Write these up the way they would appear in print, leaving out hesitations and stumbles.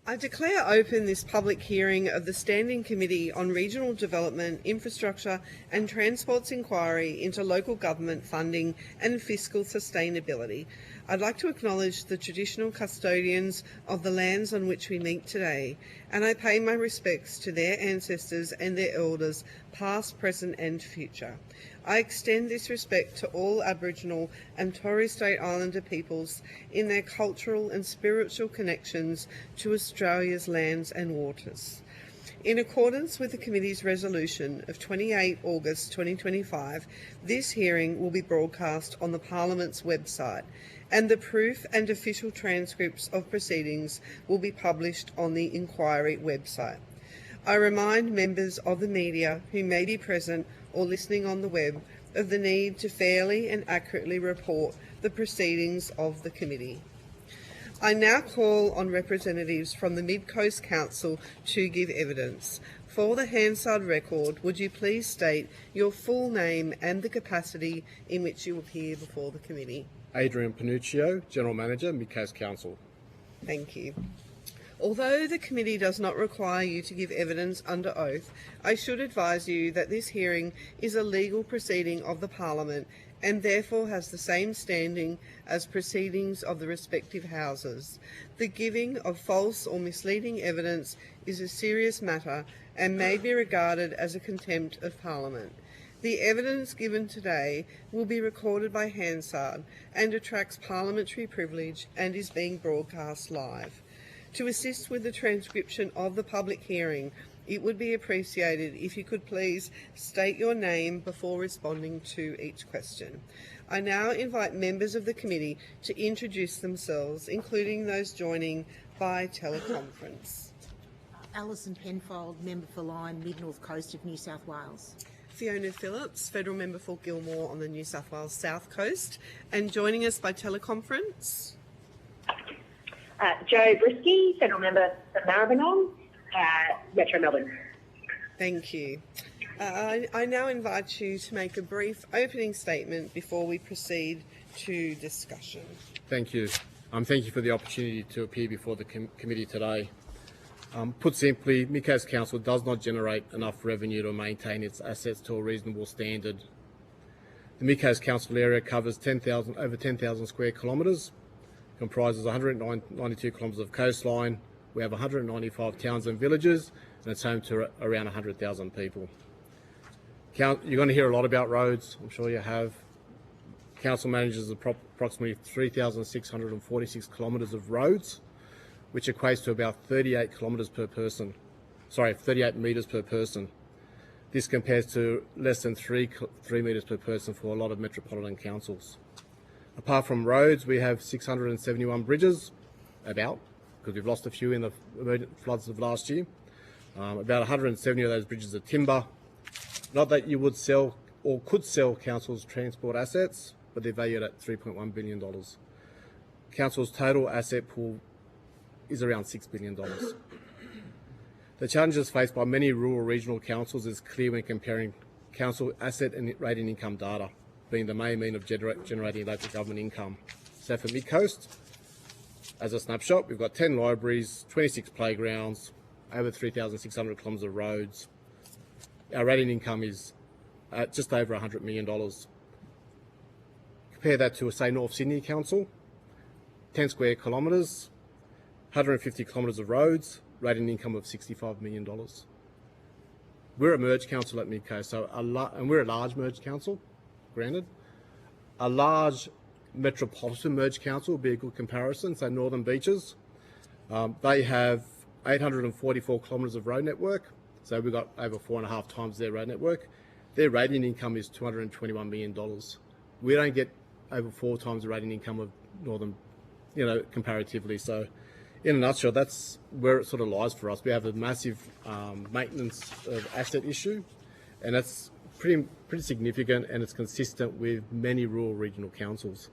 I declare open this public hearing of the Standing Committee on Regional Development, Infrastructure and Transport's inquiry into local government funding and fiscal sustainability. I'd like to acknowledge the traditional custodians of the lands on which we meet today, and I pay my respects to their ancestors and their elders, past, present and future. I extend this respect to all Aboriginal and Torres Strait Islander peoples in their cultural and spiritual connections to Australia's lands and waters. In accordance with the Committee's resolution of 28 August 2025, this hearing will be broadcast on the Parliament's website, and the proof and official transcripts of proceedings will be published on the inquiry website. I remind members of the media who may be present or listening on the web of the need to fairly and accurately report the proceedings of the committee. I now call on representatives from the Mid Coast Council to give evidence. For the Hansard record, would you please state your full name and the capacity in which you appear before the committee? Adrian Panuccio, General Manager, Mid Coast Council. Thank you. Although the committee does not require you to give evidence under oath, I should advise you that this hearing is a legal proceeding of the Parliament and therefore has the same standing as proceedings of the respective houses. The giving of false or misleading evidence is a serious matter and may be regarded as a contempt of Parliament. The evidence given today will be recorded by Hansard and attracts parliamentary privilege and is being broadcast live. To assist with the transcription of the public hearing, it would be appreciated if you could please state your name before responding to each question. I now invite members of the committee to introduce themselves, including those joining by teleconference. Alison Penfold, Member for Lyme, Mid-North Coast of New South Wales. Fiona Phillips, Federal Member for Gilmore on the New South Wales South Coast. And joining us by teleconference, Jo Brisky, Federal Member for Maribyrnong, Metro Melbourne. Thank you. I now invite you to make a brief opening statement before we proceed to discussion. Thank you. Thank you for the opportunity to appear before the committee today. Put simply, Mid Coast Council does not generate enough revenue to maintain its assets to a reasonable standard. The Mid Coast Council area covers over 10,000 square kilometres, comprises 192 kilometres of coastline. We have 195 towns and villages, and it's home to around 100,000 people. You're going to hear a lot about roads, I'm sure you have. Council manages approximately 3,646 kilometres of roads, which equates to about 38 kilometres per person. 38 metres per person. This compares to less than 3 metres per person for a lot of metropolitan councils. Apart from roads, we have 671 bridges, because we've lost a few in the floods of last year. About 170 of those bridges are timber. Not that you would sell or could sell council's transport assets, but they're valued at $3.1 billion. Council's total asset pool is around $6 billion. The challenges faced by many rural regional councils is clear when comparing council asset and rating income data, being the main mean of generating local government income. So for Mid Coast, as a snapshot, we've got 10 libraries, 26 playgrounds, over 3,600 kilometres of roads. Our rating income is just over $100 million. Compare that to, say, North Sydney Council, 10 square kilometres, 150 kilometres of roads, rating income of $65 million. We're a merged council at Mid Coast, and we're a large merged council, granted. A large metropolitan merged council would be a good comparison, so Northern Beaches. They have 844 kilometres of road network, so we've got over 4.5 times their road network. Their rating income is $221 million. We don't get over 4 times the rating income of Northern, comparatively. So in a nutshell, that's where it sort of lies for us. We have a massive maintenance of asset issue, and that's pretty significant, and it's consistent with many rural regional councils.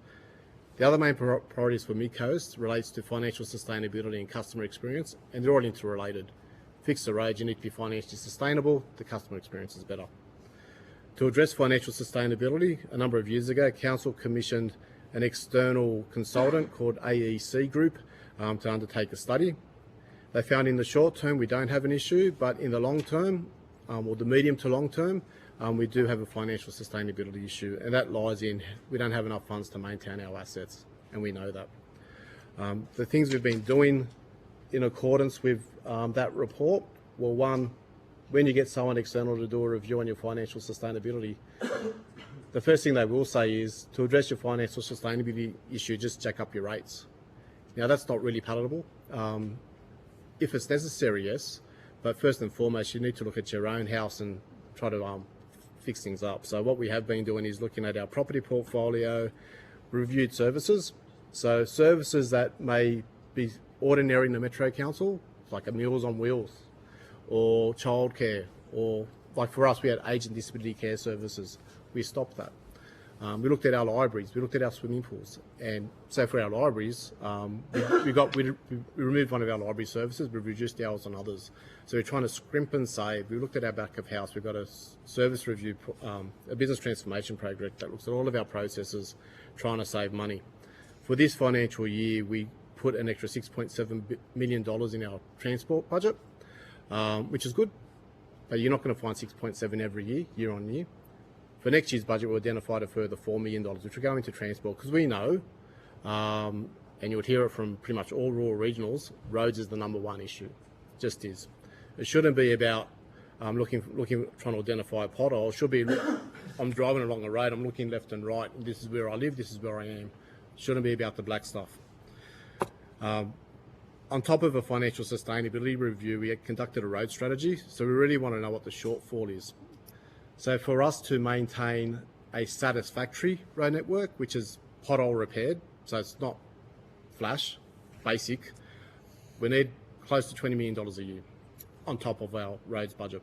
The other main priorities for Mid Coast relates to financial sustainability and customer experience, and they're all interrelated. Fix the roads, you need to be financially sustainable, the customer experience is better. To address financial sustainability, a number of years ago, Council commissioned an external consultant called AEC Group to undertake a study. They found in the short term we don't have an issue, but in the long term, or the medium to long term, we do have a financial sustainability issue, and that lies in we don't have enough funds to maintain our assets, and we know that. The things we've been doing in accordance with that report, well, one, when you get someone external to do a review on your financial sustainability, the first thing they will say is, to address your financial sustainability issue, just jack up your rates. Now, that's not really palatable. If it's necessary, yes, but first and foremost, you need to look at your own house and try to fix things up. So what we have been doing is looking at our property portfolio, reviewed services. So services that may be ordinary in the Metro Council, like a Meals on Wheels, or childcare, or like for us, we had aged disability care services. We stopped that. We looked at our libraries, we looked at our swimming pools, and so for our libraries, we removed one of our library services, we reduced the hours on others. So we're trying to scrimp and save. We looked at our back of house, we've got a service review, a business transformation project that looks at all of our processes, trying to save money. For this financial year, we put an extra $6.7 million in our transport budget, which is good, but you're not going to find 6.7 every year, year on year. For next year's budget, we identified a further $4 million, which will go into transport, because we know, and you would hear it from pretty much all rural regionals, roads is the number one issue. It just is. It shouldn't be about trying to identify a pothole. It should be, I'm driving along the road, I'm looking left and right, and this is where I live, this is where I am. It shouldn't be about the black stuff. On top of a financial sustainability review, we had conducted a road strategy, so we really want to know what the shortfall is. So for us to maintain a satisfactory road network, which is pothole repaired, so it's not flash, basic, we need close to $20 million a year on top of our roads budget.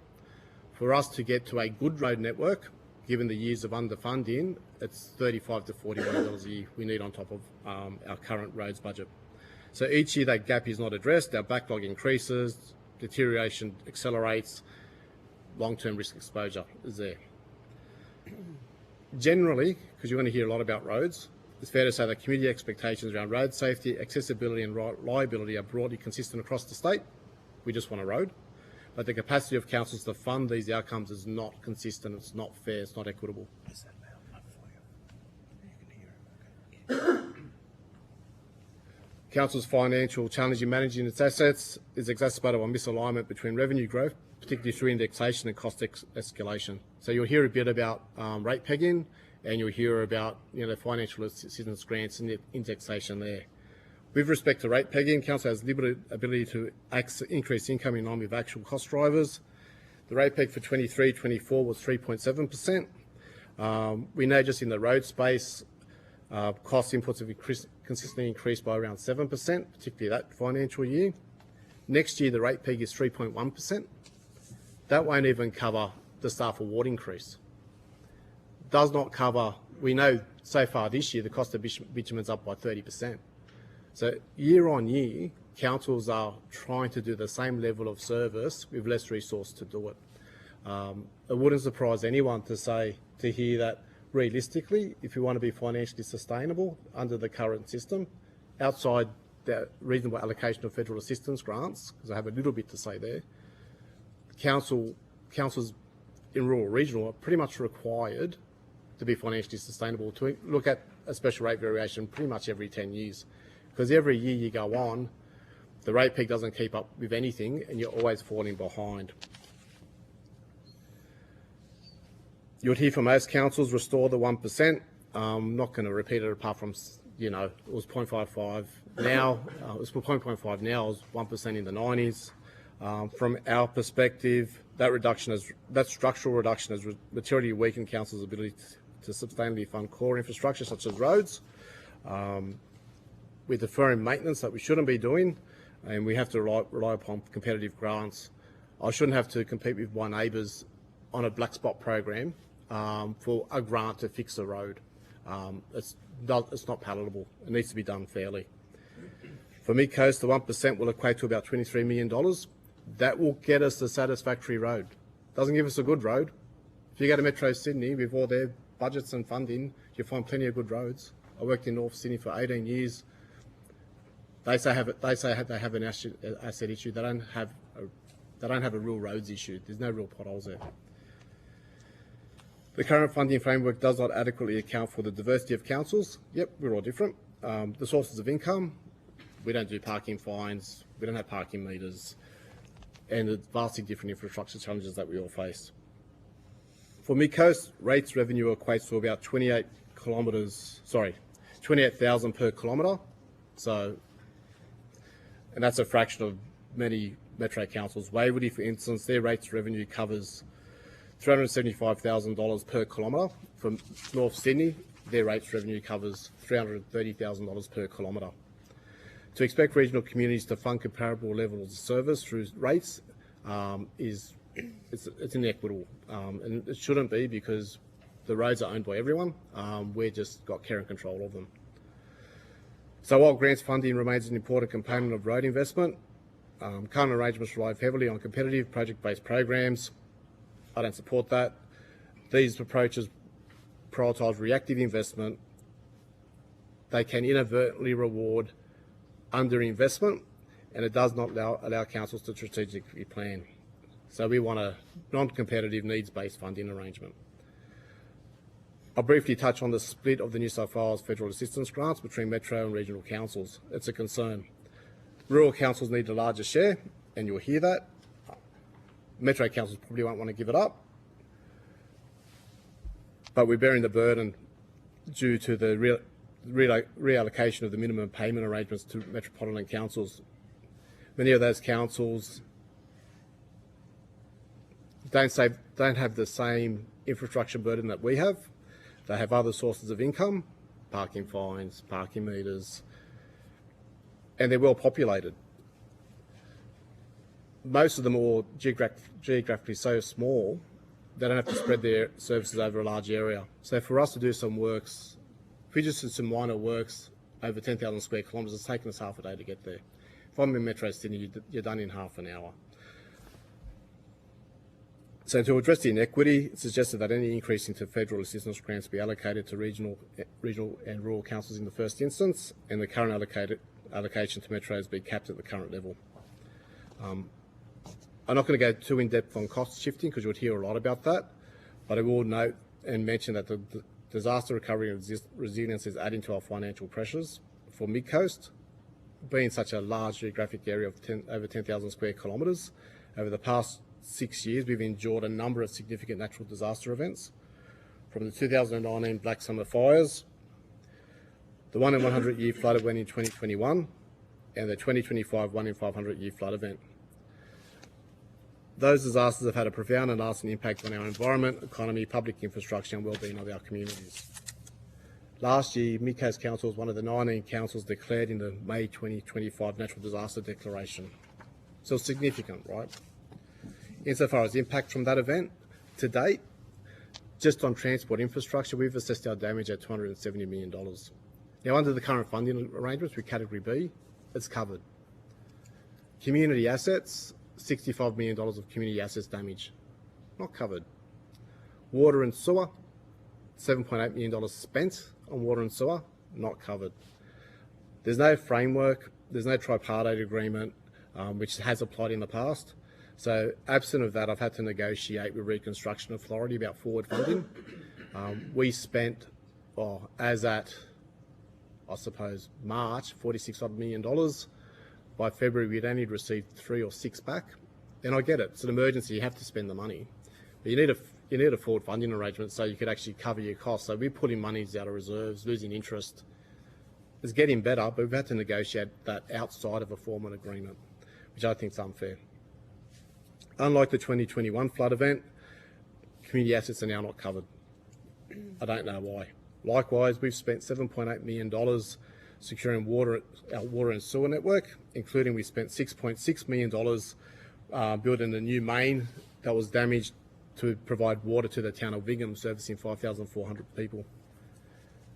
For us to get to a good road network, given the years of underfunding, it's $35 to $40 million a year we need on top of our current roads budget. So each year that gap is not addressed, our backlog increases, deterioration accelerates, long-term risk exposure is there. Generally, because you're going to hear a lot about roads, it's fair to say that community expectations around road safety, accessibility and reliability are broadly consistent across the state. We just want a road. But the capacity of councils to fund these outcomes is not consistent, it's not fair, it's not equitable. Council's financial challenge in managing its assets is exacerbated by misalignment between revenue growth, particularly through indexation and cost escalation. So you'll hear a bit about rate pegging, and you'll hear about the financial assistance grants and the indexation there. With respect to rate pegging, Council has limited ability to increase income in line with actual cost drivers. The rate peg for 23-24 was 3.7%. We know just in the road space, cost inputs have consistently increased by around 7%, particularly that financial year. Next year, the rate peg is 3.1%. That won't even cover the staff award increase. Does not cover, we know so far this year, the cost of bitumen's up by 30%. So year on year, councils are trying to do the same level of service with less resource to do it. It wouldn't surprise anyone to hear that realistically, if you want to be financially sustainable under the current system, outside the reasonable allocation of federal assistance grants, because I have a little bit to say there, councils in rural regional are pretty much required to be financially sustainable, to look at a special rate variation pretty much every 10 years. Because every year you go on, the rate peg doesn't keep up with anything and you're always falling behind. You'll hear from most councils restore the 1%. I'm not going to repeat it apart from, it was 0.55 now, it was 0.5 now, it was 1% in the 90s. From our perspective, that structural reduction has materially weakened councils' ability to sustainably fund core infrastructure such as roads. We're deferring maintenance that we shouldn't be doing, and we have to rely upon competitive grants. I shouldn't have to compete with my neighbours on a black spot program for a grant to fix a road. It's not palatable. It needs to be done fairly. For Mid-Coast, the 1% will equate to about $23 million. That will get us a satisfactory road. Doesn't give us a good road. If you go to Metro Sydney, with all their budgets and funding, you'll find plenty of good roads. I worked in North Sydney for 18 years. They say they have an asset issue. They don't have a real roads issue. There's no real potholes there. The current funding framework does not adequately account for the diversity of councils. Yep, we're all different. The sources of income, we don't do parking fines, we don't have parking meters, and the vastly different infrastructure challenges that we all face. For Mid-Coast, rates revenue equates to about 28,000 per kilometre. So, and that's a fraction of many metro councils. Waverley, for instance, their rates revenue covers $375,000 per kilometre. From North Sydney, their rates revenue covers $330,000 per kilometre. To expect regional communities to fund comparable levels of service through rates it's inequitable, and it shouldn't be, because the roads are owned by everyone. We've just got care and control of them. So while grants funding remains an important component of road investment, current arrangements rely heavily on competitive project-based programs. I don't support that. These approaches prioritise reactive investment. They can inadvertently reward underinvestment, and it does not allow councils to strategically plan. So we want a non-competitive needs-based funding arrangement. I'll briefly touch on the split of the New South Wales federal assistance grants between metro and regional councils. It's a concern. Rural councils need a larger share, and you'll hear that. Metro councils probably won't want to give it up, but we're bearing the burden due to the reallocation of the minimum payment arrangements to metropolitan councils. Many of those councils don't have the same infrastructure burden that we have. They have other sources of income, parking fines, parking meters, and they're well populated. Most of them are geographically so small, they don't have to spread their services over a large area. So for us to do some works, if we just did some minor works over 10,000 square kilometres, it's taken us half a day to get there. If I'm in Metro Sydney, you're done in half an hour. So to address the inequity, it's suggested that any increase into federal assistance grants be allocated to regional and rural councils in the first instance, and the current allocation to metros be capped at the current level. I'm not going to go too in-depth on cost shifting, because you'll hear a lot about that, but I will note and mention that the disaster recovery and resilience is adding to our financial pressures. For Mid-Coast, being such a large geographic area of over 10,000 square kilometres, over the past 6 years, we've endured a number of significant natural disaster events, from the 2019 Black Summer fires, the 1 in 100 year flood event in 2021, and the 2025 1 in 500 year flood event. Those disasters have had a profound and lasting impact on our environment, economy, public infrastructure and well-being of our communities. Last year, Mid-Coast Council was one of the 19 councils declared in the May 2025 Natural Disaster Declaration. So it's significant, right? Insofar as impact from that event, to date, just on transport infrastructure, we've assessed our damage at $270 million. Now, under the current funding arrangements with Category B, it's covered. Community assets, $65 million of community assets damage, not covered. Water and sewer, $7.8 million spent on water and sewer, not covered. There's no framework, there's no tripartite agreement, which has applied in the past. So absent of that, I've had to negotiate with Reconstruction Authority about forward funding. We spent, as at, I suppose, March, $46 odd million. By February, we'd only received 3 or 6 back. And I get it, it's an emergency, you have to spend the money. But you need a forward funding arrangement so you could actually cover your costs. So we're putting monies out of reserves, losing interest. It's getting better, but we've had to negotiate that outside of a formal agreement, which I think is unfair. Unlike the 2021 flood event, community assets are now not covered. I don't know why. Likewise, we've spent $7.8 million securing our water and sewer network, including we spent $6.6 million building a new main that was damaged to provide water to the town of Bellingen, servicing 5,400 people.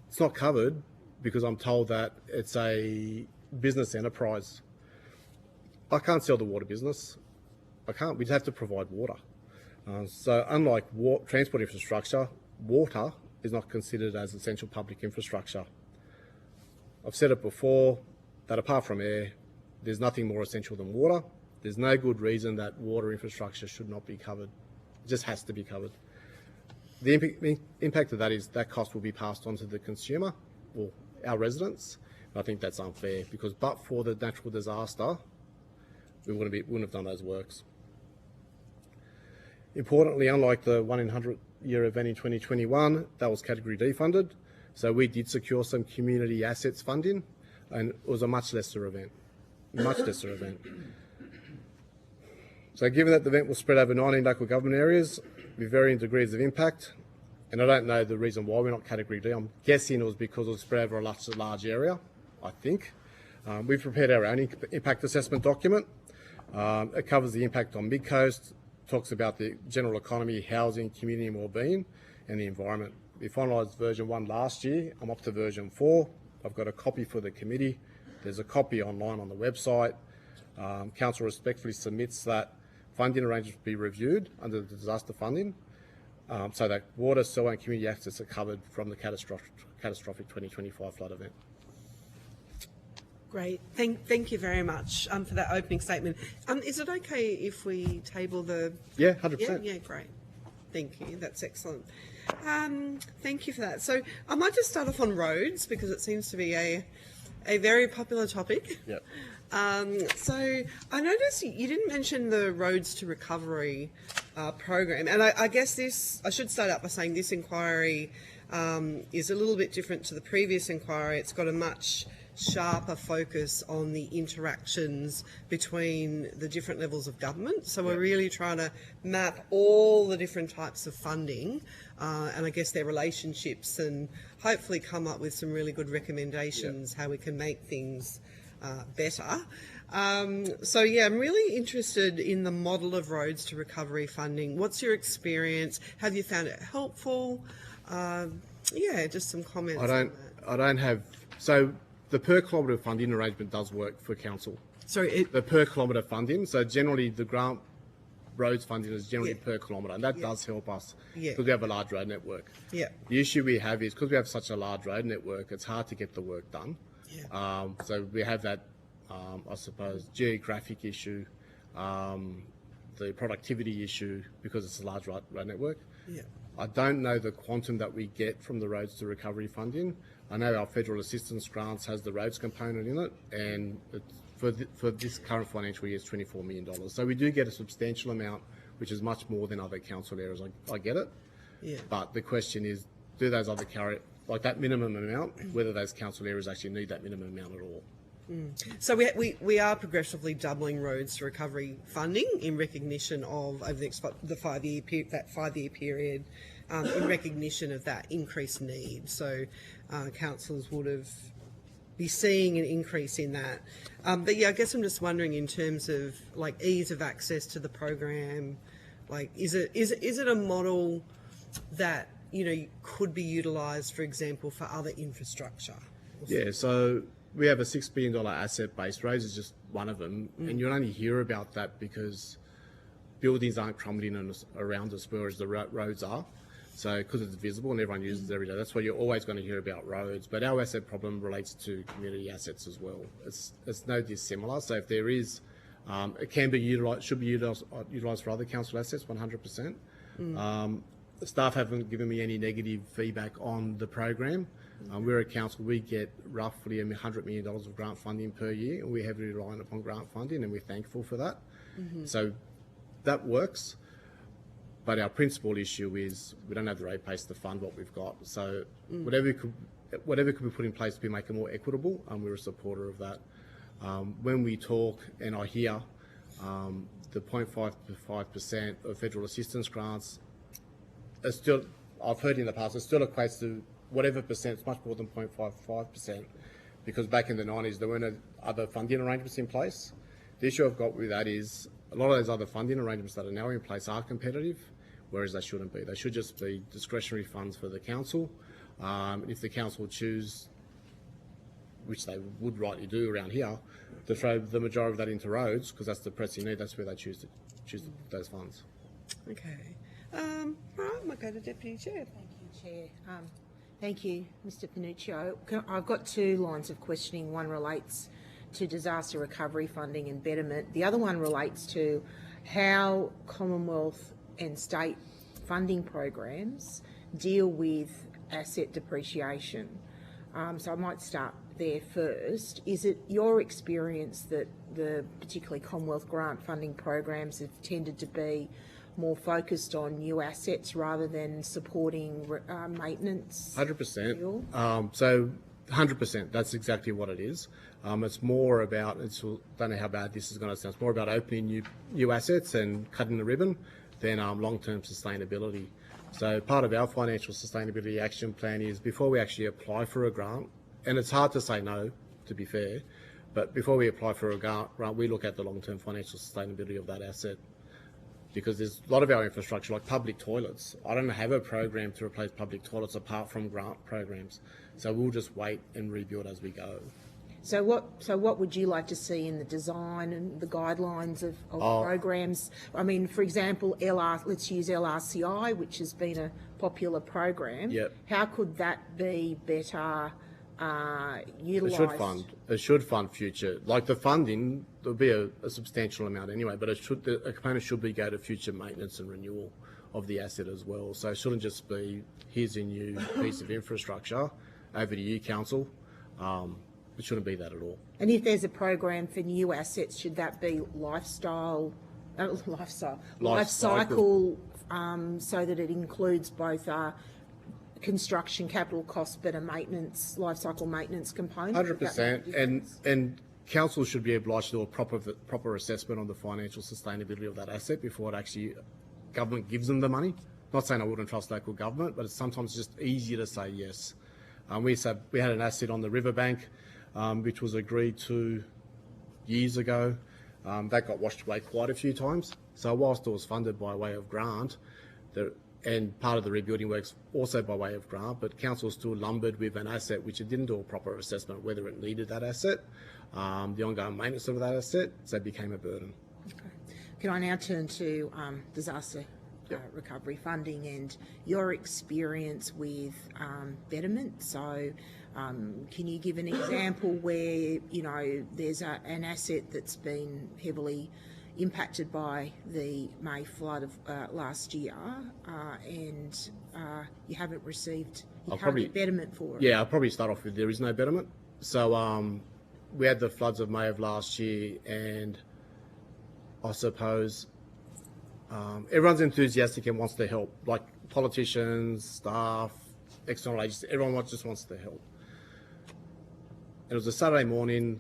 It's not covered because I'm told that it's a business enterprise. I can't sell the water business. I can't. We'd have to provide water. So unlike transport infrastructure, water is not considered as essential public infrastructure. I've said it before, that apart from air, there's nothing more essential than water. There's no good reason that water infrastructure should not be covered. It just has to be covered. The impact of that is that cost will be passed on to the consumer or our residents. I think that's unfair because but for the natural disaster, we wouldn't have done those works. Importantly, unlike the 1 in 100 year event in 2021, that was Category D funded. So we did secure some community assets funding, and it was a much lesser event. So given that the event was spread over 19 local government areas with varying degrees of impact, and I don't know the reason why we're not Category D, I'm guessing it was because it was spread over a large area, I think. We've prepared our own impact assessment document. It covers the impact on mid-coast, talks about the general economy, housing, community and wellbeing, and the environment. We finalised version 1 last year. I'm up to version 4. I've got a copy for the committee. There's a copy online on the website. Council respectfully submits that funding arrangements be reviewed under the disaster funding so that water, sewer and community access are covered from the catastrophic 2025 flood event. Great. Thank you very much for that opening statement. Is it okay if we table the... Yeah, 100%. Yeah, great. Thank you. That's excellent. Thank you for that. So I might just start off on roads because it seems to be a very popular topic. Yep. So I noticed you didn't mention the Roads to Recovery program, and I guess I should start out by saying this inquiry is a little bit different to the previous inquiry. It's got a much sharper focus on the interactions between the different levels of government. So we're really trying to map all the different types of funding and I guess their relationships and hopefully come up with some really good recommendations how we can make things better. So yeah, I'm really interested in the model of Roads to Recovery funding. What's your experience? Have you found it helpful? Yeah, just some comments. I don't have... So the per kilometre funding arrangement does work for council. Sorry, the per kilometre funding. So generally, the grant roads funding is generally per kilometre, and that does help us because we have a large road network. Yeah. The issue we have is because we have such a large road network, it's hard to get the work done. Yeah. So we have that, I suppose, geographic issue, the productivity issue because it's a large road network. Yeah. I don't know the quantum that we get from the Roads to Recovery funding. I know our federal assistance grants has the roads component in it, and for this current financial year, it's $24 million. So we do get a substantial amount, which is much more than other council areas. I get it. Yeah. But the question is, do those other like that minimum amount, whether those council areas actually need that minimum amount at all? So we are progressively doubling Roads to Recovery funding in recognition of over the next that 5 year period, in recognition of that increased need. So councils would be seeing an increase in that. But yeah, I guess I'm just wondering in terms of like ease of access to the program, like is it a model that could be utilised, for example, for other infrastructure? Yeah. So we have a $6 billion asset-based roads is just one of them, and you only hear about that because buildings aren't crumbling around us, whereas the roads are. So because it's visible and everyone uses it every day, that's why you're always going to hear about roads. But our asset problem relates to community assets as well. It's no dissimilar. So if there is, it can be utilised, should be utilised for other council assets, 100%. The staff haven't given me any negative feedback on the program. We're a council, we get roughly $100 million of grant funding per year, and we're heavily reliant upon grant funding, and we're thankful for that. So that works. But our principal issue is we don't have the ratepayers to fund what we've got. So whatever could be put in place to make it more equitable, we're a supporter of that. When we talk, and I hear the 0.5% of federal assistance grants, it's still, I've heard in the past, it still equates to whatever percent, it's much more than 0.55%, because back in the 90s there weren't other funding arrangements in place. The issue I've got with that is a lot of those other funding arrangements that are now in place are competitive, whereas they shouldn't be. They should just be discretionary funds for the council. If the council choose, which they would rightly do around here, to throw the majority of that into roads, because that's the pressing need, that's where they choose those funds. Okay. Right, I might go to Deputy Chair. Thank you, Chair. Thank you, Mr Panuccio. I've got two lines of questioning. One relates to disaster recovery funding and Betterment. The other one relates to how Commonwealth and state funding programs deal with asset depreciation. So I might start there first. Is it your experience that the particularly Commonwealth grant funding programs have tended to be more focused on new assets rather than supporting maintenance? 100%. So 100%, that's exactly what it is. It's more about, don't know how bad this is going to sound, it's more about opening new assets and cutting the ribbon than long-term sustainability. So part of our financial sustainability action plan is before we actually apply for a grant, and it's hard to say no, to be fair, but before we apply for a grant, we look at the long-term financial sustainability of that asset. Because there's a lot of our infrastructure, like public toilets. I don't have a program to replace public toilets apart from grant programs. So we'll just wait and rebuild as we go. So what would you like to see in the design and the guidelines of programs? I mean, for example, let's use LRCI, which has been a popular program. Yep. How could that be better utilised? It should fund future. Like the funding, there'll be a substantial amount anyway, but a component should be go to future maintenance and renewal of the asset as well. So it shouldn't just be, here's a new piece of infrastructure, over to you, council. It shouldn't be that at all. And if there's a program for new assets, should that be life cycle, so that it includes both construction capital costs but a maintenance, life cycle maintenance component? 100%. And council should be obliged to do a proper assessment on the financial sustainability of that asset before government gives them the money. Not saying I wouldn't trust local government, but it's sometimes just easier to say yes. We had an asset on the riverbank, which was agreed to years ago. That got washed away quite a few times. So whilst it was funded by way of grant, and part of the rebuilding works also by way of grant, but council still lumbered with an asset which it didn't do a proper assessment whether it needed that asset, the ongoing maintenance of that asset, so it became a burden. Okay. Can I now turn to disaster recovery funding and your experience with Betterment? So can you give an example where, there's an asset that's been heavily impacted by the May flood of last year and you haven't received, can't get Betterment for it? Yeah, I'll probably start off with there is no Betterment. So we had the floods of May of last year, and I suppose everyone's enthusiastic and wants to help, like politicians, staff, external agencies, everyone just wants to help. It was a Saturday morning,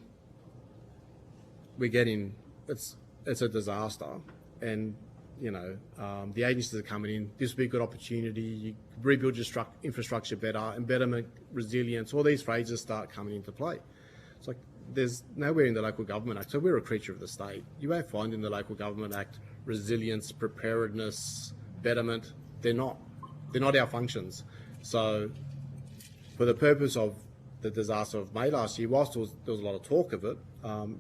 we get in, it's a disaster, and the agencies are coming in, this would be a good opportunity, you rebuild your infrastructure better, and Betterment, resilience, all these phrases start coming into play. It's like there's nowhere in the Local Government Act, so we're a creature of the state. You won't find in the Local Government Act resilience, preparedness, betterment. They're not our functions. So for the purpose of the disaster of May last year, whilst there was a lot of talk of it,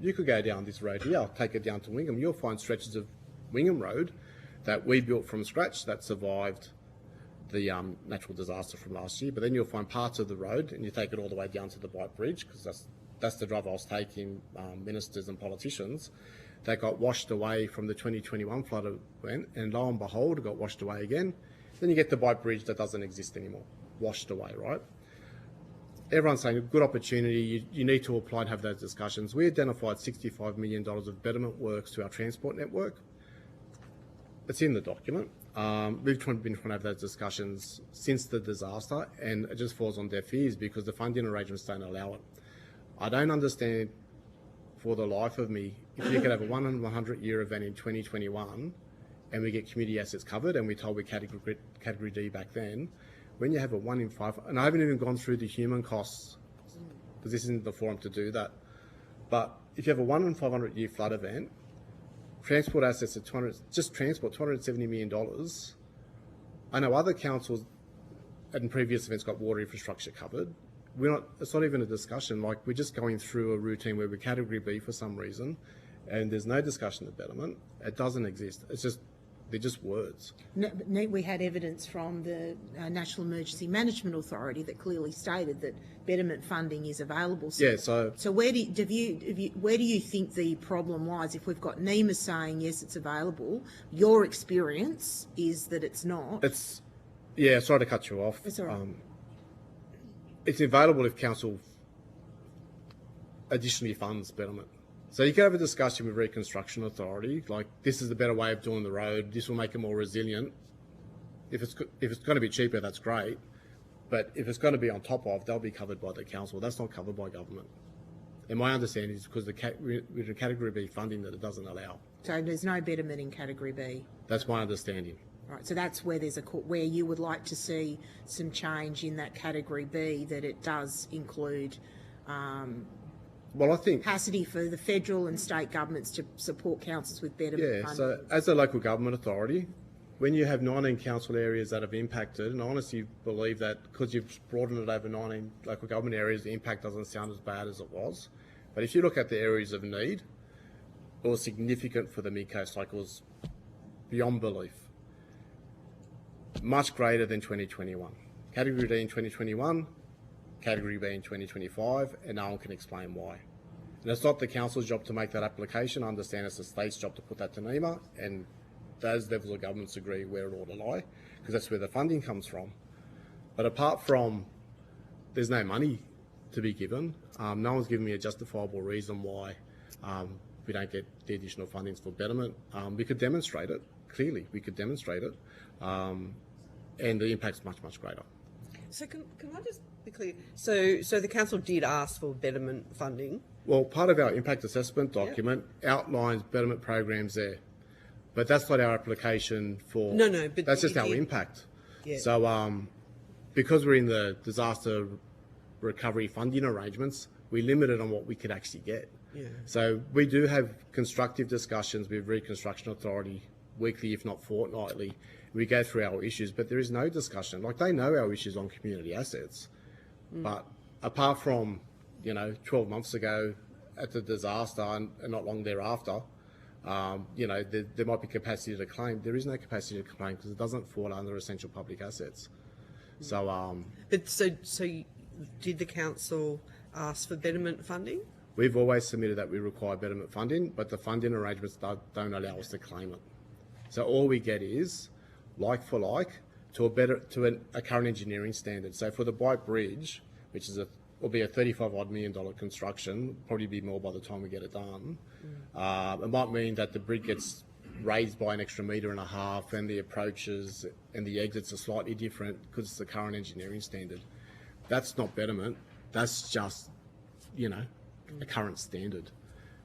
you could go down this road here, take it down to Wingham, you'll find stretches of Wingham Road that we built from scratch that survived the natural disaster from last year. But then you'll find parts of the road, and you take it all the way down to the Bike Bridge, because that's the drive I was taking, ministers and politicians, that got washed away from the 2021 flood event, and lo and behold, it got washed away again. Then you get the Bike Bridge that doesn't exist anymore, washed away, right? Everyone's saying, good opportunity, you need to apply and have those discussions. We identified $65 million of betterment works to our transport network. It's in the document. We've been trying to have those discussions since the disaster, and it just falls on deaf ears because the funding arrangements don't allow it. I don't understand for the life of me, if you could have a 1 in 100 year event in 2021 and we get community assets covered, and we told we category D back then, when you have a 1 in 5, and I haven't even gone through the human costs because this isn't the forum to do that, but if you have a 1 in 500 year flood event, transport assets at $270 million. I know other councils in previous events got water infrastructure covered. It's not even a discussion. Like, we're just going through a routine where we're category B for some reason, and there's no discussion of betterment. It doesn't exist. It's just They're just words. We had evidence from the National Emergency Management Authority that clearly stated that Betterment funding is available. So where do you think the problem lies? If we've got NEMA saying yes, it's available, your experience is that it's not. Sorry to cut you off. It's all right. It's available if council additionally funds Betterment. So you can have a discussion with Reconstruction Authority, like this is the better way of doing the road, this will make it more resilient. If it's going to be cheaper, that's great. But if it's going to be on top of, they'll be covered by the council. That's not covered by government. And my understanding is because with the Category B funding that it doesn't allow. So there's no Betterment in Category B? That's my understanding. Right, so that's where where you would like to see some change in that Category B, that it does include I think capacity for the federal and state governments to support councils with Betterment funding. So as a local government authority, when you have 19 council areas that have impacted, and I honestly believe that because you've broadened it over 19 local government areas, the impact doesn't sound as bad as it was. But if you look at the areas of need, it was significant for the Mid-Coast, like it was beyond belief. Much greater than 2021. Category D in 2021, Category B in 2025, and no one can explain why. And it's not the council's job to make that application. I understand it's the state's job to put that to NEMA, and those levels of governments agree where it ought to lie, because that's where the funding comes from. But apart from, there's no money to be given. No one's given me a justifiable reason why we don't get the additional fundings for Betterment. We could demonstrate it, clearly, we could demonstrate it, and the impact's much, much greater. So can I just be clear? So the council did ask for Betterment funding? Well, part of our impact assessment document outlines Betterment programs there, but that's not our application for... No, but... That's just our impact. Yeah. So because we're in the disaster recovery funding arrangements, we limited on what we could actually get. Yeah. So we do have constructive discussions with Reconstruction Authority weekly, if not fortnightly. We go through our issues, but there is no discussion. Like, they know our issues on community assets. But apart from, 12 months ago at the disaster and not long thereafter, there might be capacity to claim. There is no capacity to claim because it doesn't fall under essential public assets. So, So did the council ask for Betterment funding? We've always submitted that we require Betterment funding, but the funding arrangements don't allow us to claim it. So all we get is like for like to a current engineering standard. So for the Bright Bridge, which will be a $35 million construction, probably be more by the time we get it done. It might mean that the bridge gets raised by an extra 1.5 meters, and the approaches and the exits are slightly different because it's the current engineering standard. That's not Betterment. That's just, a current standard.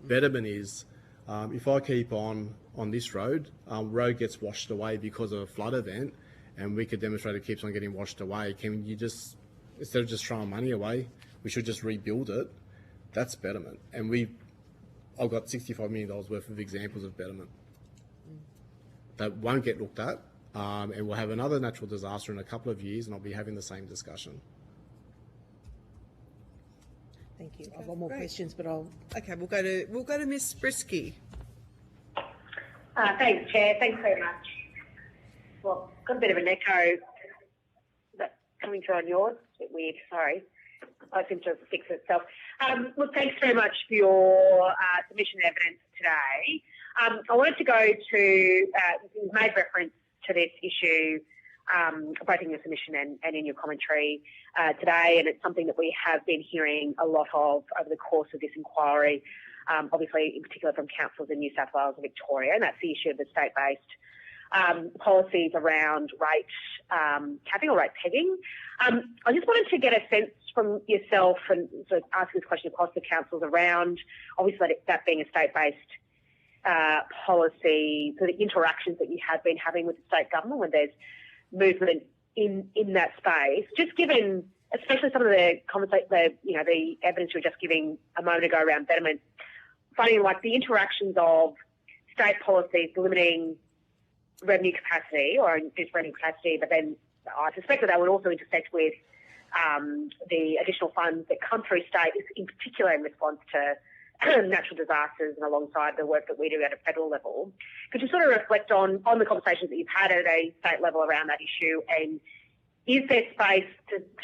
Betterment is, if I keep on this road gets washed away because of a flood event, and we could demonstrate it keeps on getting washed away, can you just, instead of just throwing money away, we should just rebuild it? That's Betterment. And I've got $65 million worth of examples of Betterment that won't get looked at, and we'll have another natural disaster in a couple of years, and I'll be having the same discussion. Thank you. I've got more questions, but I'll... Okay, we'll go to Ms. Brisky. Thanks, Chair. Thanks very much. Well, got a bit of an echo that's coming through on yours. A bit weird, sorry. I seem to have fixed itself. Look, thanks very much for your submission evidence today. I wanted to go to, you've made reference to this issue both in your submission and in your commentary today, and it's something that we have been hearing a lot of over the course of this inquiry, obviously in particular from councils in New South Wales and Victoria, and that's the issue of the state-based policies around rate capping or rate pegging. I just wanted to get a sense from yourself and sort of ask this question across the councils around, obviously that being a state-based policy, so the interactions that you have been having with the state government when there's movement in that space, just given, especially some of the evidence you were just giving a moment ago around Betterment, finding like the interactions of state policies limiting revenue capacity or reduced revenue capacity, but then I suspect that would also intersect with the additional funds that come through state, in particular in response to natural disasters and alongside the work that we do at a federal level. Could you sort of reflect on the conversations that you've had at a state level around that issue, and is there space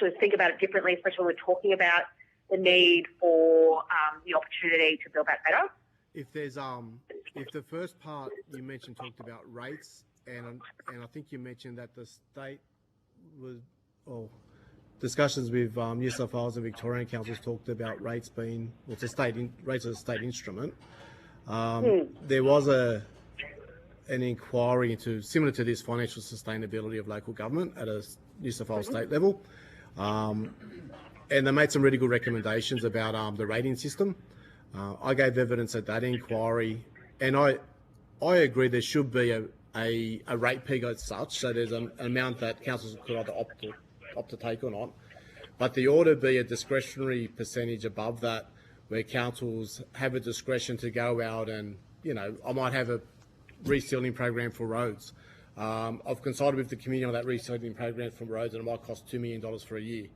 to think about it differently, especially when we're talking about the need for the opportunity to build back better? If there's if the first part you mentioned talked about rates, and I think you mentioned that the state was, discussions with New South Wales and Victorian councils talked about rates being, well, rates as a state instrument. There was an inquiry into, similar to this, financial sustainability of local government at a New South Wales state level, and they made some really good recommendations about the rating system. I gave evidence at that inquiry, and I agree there should be a rate peg as such, so there's an amount that councils could either opt to take or not, but there ought to be a discretionary percentage above that where councils have a discretion to go out and, I might have a resealing program for roads. I've consulted with the community on that resealing program for roads, and it might cost $2 million for a year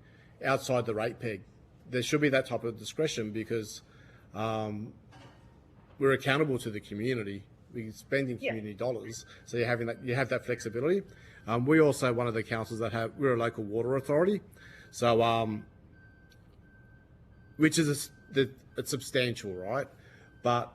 outside the rate peg. There should be that type of discretion because we're accountable to the community. We're spending community dollars, so you have that flexibility. We also one of the councils that we're a local water authority, so which is it's substantial, right? But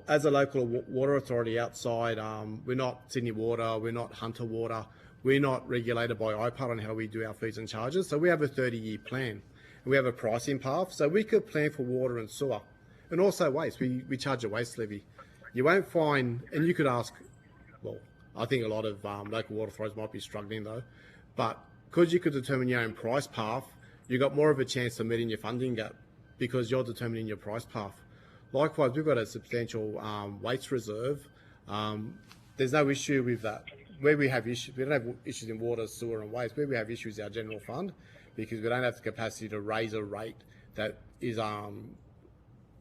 as a local water authority outside, we're not Sydney Water, we're not Hunter Water, we're not regulated by IPAR on how we do our fees and charges. So we have a 30-year plan, and we have a pricing path. So we could plan for water and sewer, and also waste. We charge a waste levy. You won't find, and you could ask, well, I think a lot of local water authorities might be struggling though, but because you could determine your own price path, you've got more of a chance of meeting your funding gap because you're determining your price path. Likewise, we've got a substantial waste reserve. There's no issue with that. Where we have issues, we don't have issues in water, sewer and waste. Where we have issues is our general fund because we don't have the capacity to raise a rate that is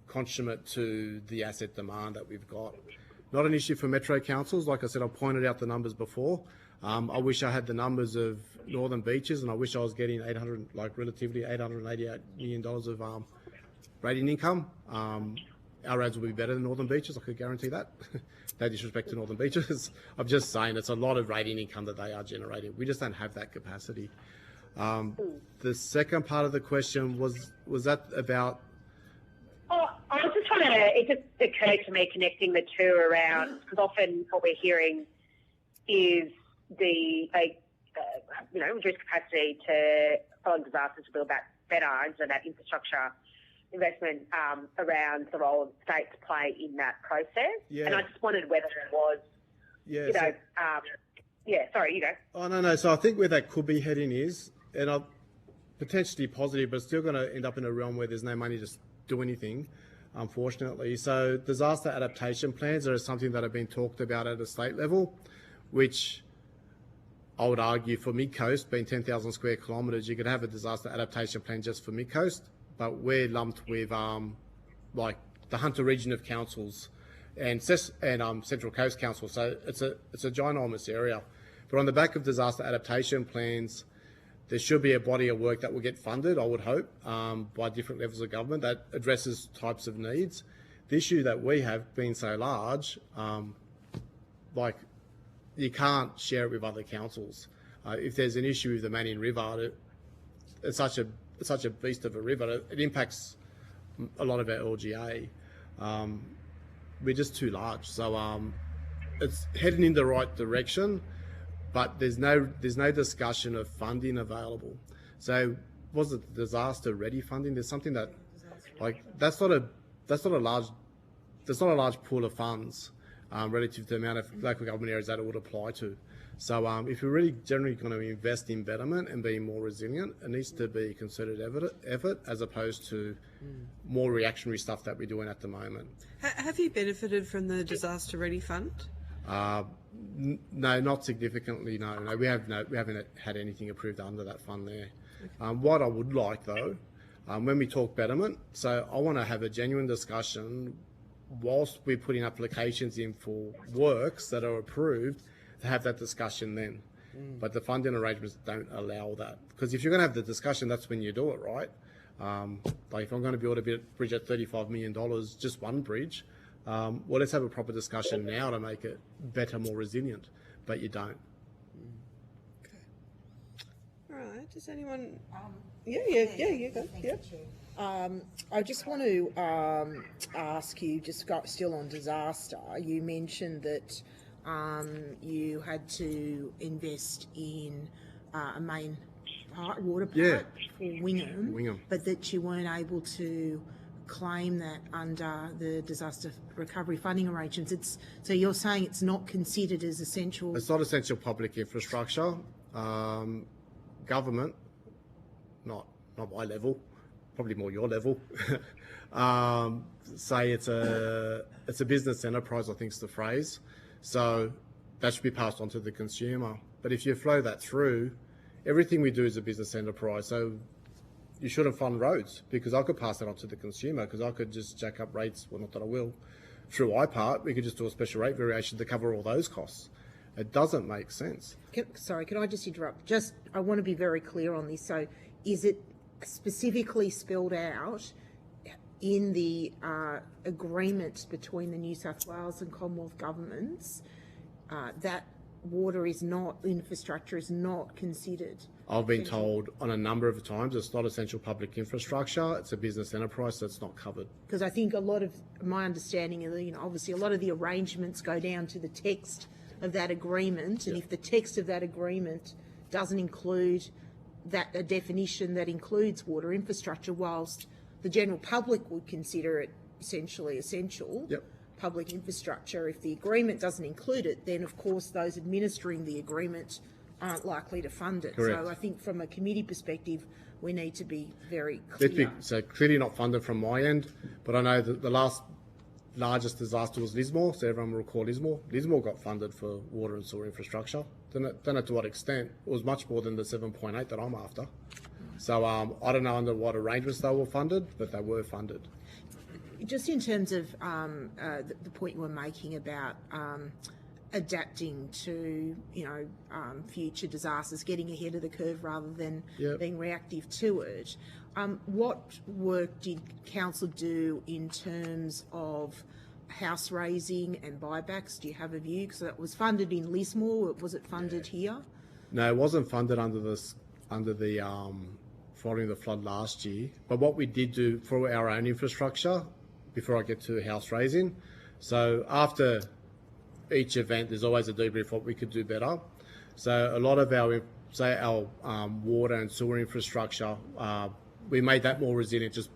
consummate to the asset demand that we've got. Not an issue for metro councils. Like I said, I pointed out the numbers before. I wish I had the numbers of Northern Beaches, and I wish I was getting relatively $888 million of rating income. Our roads will be better than Northern Beaches, I could guarantee that. No disrespect to Northern Beaches. I'm just saying it's a lot of rating income that they are generating. We just don't have that capacity. The second part of the question was that about... Oh, I was just trying to, it just occurred to me connecting the two around, because often what we're hearing is the reduced capacity following disasters to build back better, and so that infrastructure investment around the role of states play in that process. Yeah. And I just wondered whether it was, sorry, you go. Oh, no. So I think where that could be heading is, and I'm potentially positive, but still going to end up in a realm where there's no money to do anything, unfortunately. So disaster adaptation plans are something that have been talked about at a state level, which I would argue for Mid-Coast, being 10,000 square kilometres, you could have a disaster adaptation plan just for Mid-Coast, but we're lumped with like the Hunter region of councils and Central Coast Council, so it's a ginormous area. But on the back of disaster adaptation plans, there should be a body of work that will get funded, I would hope, by different levels of government that addresses types of needs. The issue that we have being so large, you can't share it with other councils. If there's an issue with the Manning River, it's such a beast of a river. It impacts a lot of our LGA. We're just too large, so it's heading in the right direction. But there's no discussion of funding available. So was it disaster ready funding? There's something that that's not a large pool of funds relative to the amount of local government areas that it would apply to. So if we're really generally going to invest in betterment and being more resilient, it needs to be a concerted effort as opposed to more reactionary stuff that we're doing at the moment. Have you benefited from the disaster ready fund? No, not significantly. No, we haven't had anything approved under that fund there. Okay. What I would like though, when we talk betterment, so I want to have a genuine discussion whilst we're putting applications in for works that are approved, to have that discussion then. But the funding arrangements don't allow that, because if you're going to have the discussion, that's when you do it, right? Like if I'm going to build a bridge at $35 million, just one bridge, well, let's have a proper discussion now to make it better, more resilient. But you don't. Okay. All right. Does anyone? You go. I just want to ask you, still on disaster, you mentioned that you had to invest in a main water pipe for Wingham, but that you weren't able to claim that under the disaster recovery funding arrangements. So you're saying it's not considered as essential? It's not essential public infrastructure. Government, not my level, probably more your level, say it's a business enterprise, I think is the phrase. So that should be passed on to the consumer. But if you flow that through, everything we do is a business enterprise. So you shouldn't fund roads, because I could pass that on to the consumer, because I could just jack up rates, well, not that I will, through IPART. We could just do a special rate variation to cover all those costs. It doesn't make sense. Can I just interrupt? I want to be very clear on this. So is it specifically spelled out in the agreement between the New South Wales and Commonwealth governments that infrastructure is not considered? I've been told on a number of times it's not essential public infrastructure, it's a business enterprise, so it's not covered. Because I think a lot of my understanding is, obviously a lot of the arrangements go down to the text of that agreement, and if the text of that agreement doesn't include a definition that includes water infrastructure, whilst the general public would consider it essentially essential public infrastructure, if the agreement doesn't include it, then of course those administering the agreement aren't likely to fund it. Correct. So I think from a committee perspective, we need to be very clear. So clearly not funded from my end, but I know that the largest disaster was Lismore, so everyone will recall Lismore. Lismore got funded for water and sewer infrastructure. Don't know to what extent. It was much more than the 7.8 that I'm after. So I don't know under what arrangements they were funded, but they were funded. Just in terms of the point you were making about adapting to future disasters, getting ahead of the curve rather than being reactive to it. What work did council do in terms of house raising and buybacks? Do you have a view? Because it was funded in Lismore. Was it funded here? No, it wasn't funded under the following the flood last year. But what we did do for our own infrastructure, before I get to house raising, so after each event, there's always a debrief what we could do better. So a lot of our water and sewer infrastructure, we made that more resilient. Just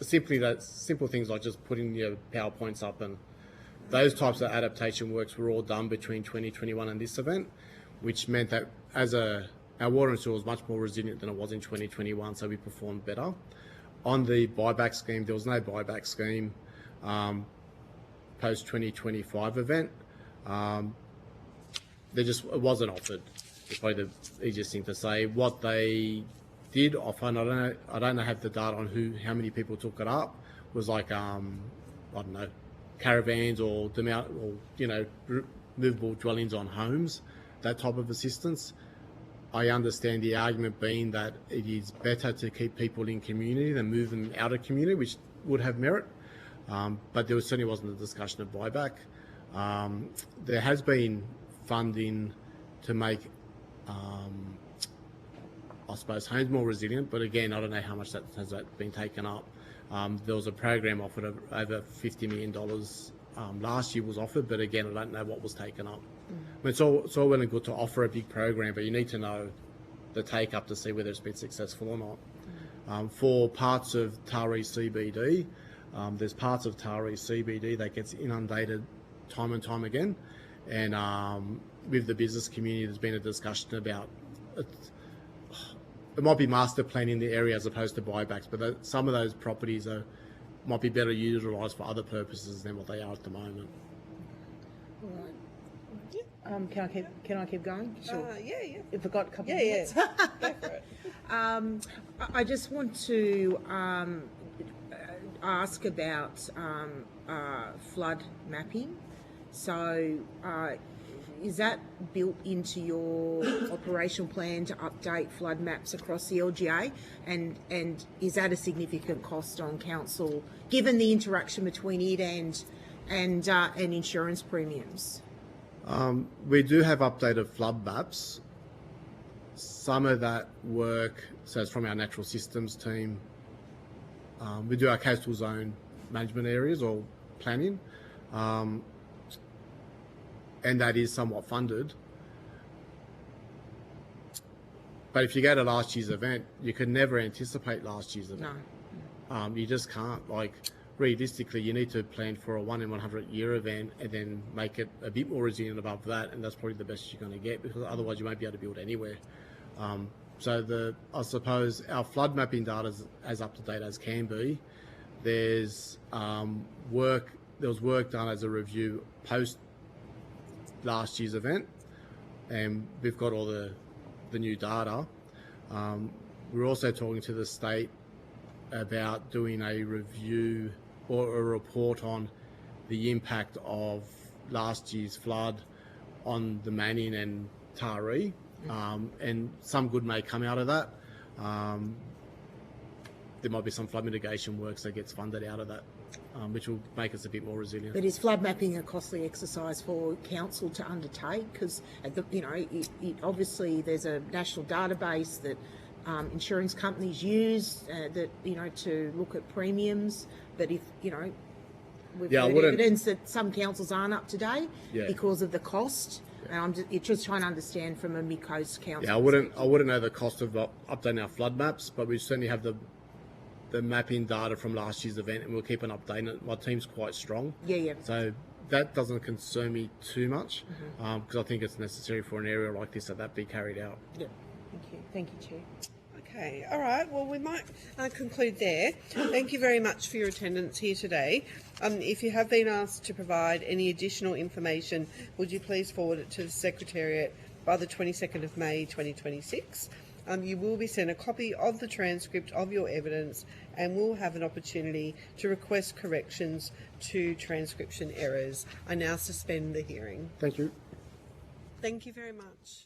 simple things like just putting your PowerPoints up, and those types of adaptation works were all done between 2021 and this event, which meant that our water and sewer was much more resilient than it was in 2021, so we performed better. On the buyback scheme, there was no buyback scheme post 2025 event. It wasn't offered. It's probably the easiest thing to say. What they did offer, and I don't have the data on how many people took it up, was like I don't know, caravans or movable dwellings on homes, that type of assistance. I understand the argument being that it is better to keep people in community than move them out of community, which would have merit. But there certainly wasn't a discussion of buyback. There has been funding to make, I suppose, homes more resilient, but again, I don't know how much that has been taken up. There was a program offered of over $50 million last year was offered, but again, I don't know what was taken up. I mean, it's all well and good to offer a big program, but you need to know the take up to see whether it's been successful or not. For parts of Taree CBD, there's parts of Taree CBD that gets inundated time and time again, and with the business community, there's been a discussion about it might be master planning the area as opposed to buybacks, but some of those properties might be better utilised for other purposes than what they are at the moment. Can I keep going? Sure. Yeah. If I've got a couple of minutes. Go for it. I just want to ask about flood mapping. So is that built into your operational plan to update flood maps across the LGA? And is that a significant cost on council, given the interaction between it and insurance premiums? We do have updated flood maps. Some of that work, so it's from our natural systems team. We do our coastal zone management areas or planning. And that is somewhat funded. But if you go to last year's event, you can never anticipate last year's event. No. You just can't. Like, realistically, you need to plan for a 1 in 100 year event and then make it a bit more resilient above that, and that's probably the best you're going to get, because otherwise you won't be able to build anywhere. So I suppose our flood mapping data is as up to date as can be. There was work done as a review post last year's event, and we've got all the new data. We're also talking to the state about doing a review or a report on the impact of last year's flood on the Manning and Taree, and some good may come out of that. There might be some flood mitigation works that gets funded out of that, which will make us a bit more resilient. But is flood mapping a costly exercise for council to undertake? Because it obviously there's a national database that insurance companies use to look at premiums. But if we've heard evidence that some councils aren't up to date because of the cost. And I'm just trying to understand from a mid-coast council. Yeah, I wouldn't know the cost of updating our flood maps, but we certainly have the mapping data from last year's event, and we'll keep on updating it. My team's quite strong. Yeah. So that doesn't concern me too much, because I think it's necessary for an area like this that be carried out. Yeah. Thank you, Chair. Okay, all right. Well, we might conclude there. Thank you very much for your attendance here today. If you have been asked to provide any additional information, would you please forward it to the Secretariat by the 22nd of May 2026. You will be sent a copy of the transcript of your evidence, and will have an opportunity to request corrections to transcription errors. I now suspend the hearing. Thank you. Thank you very much.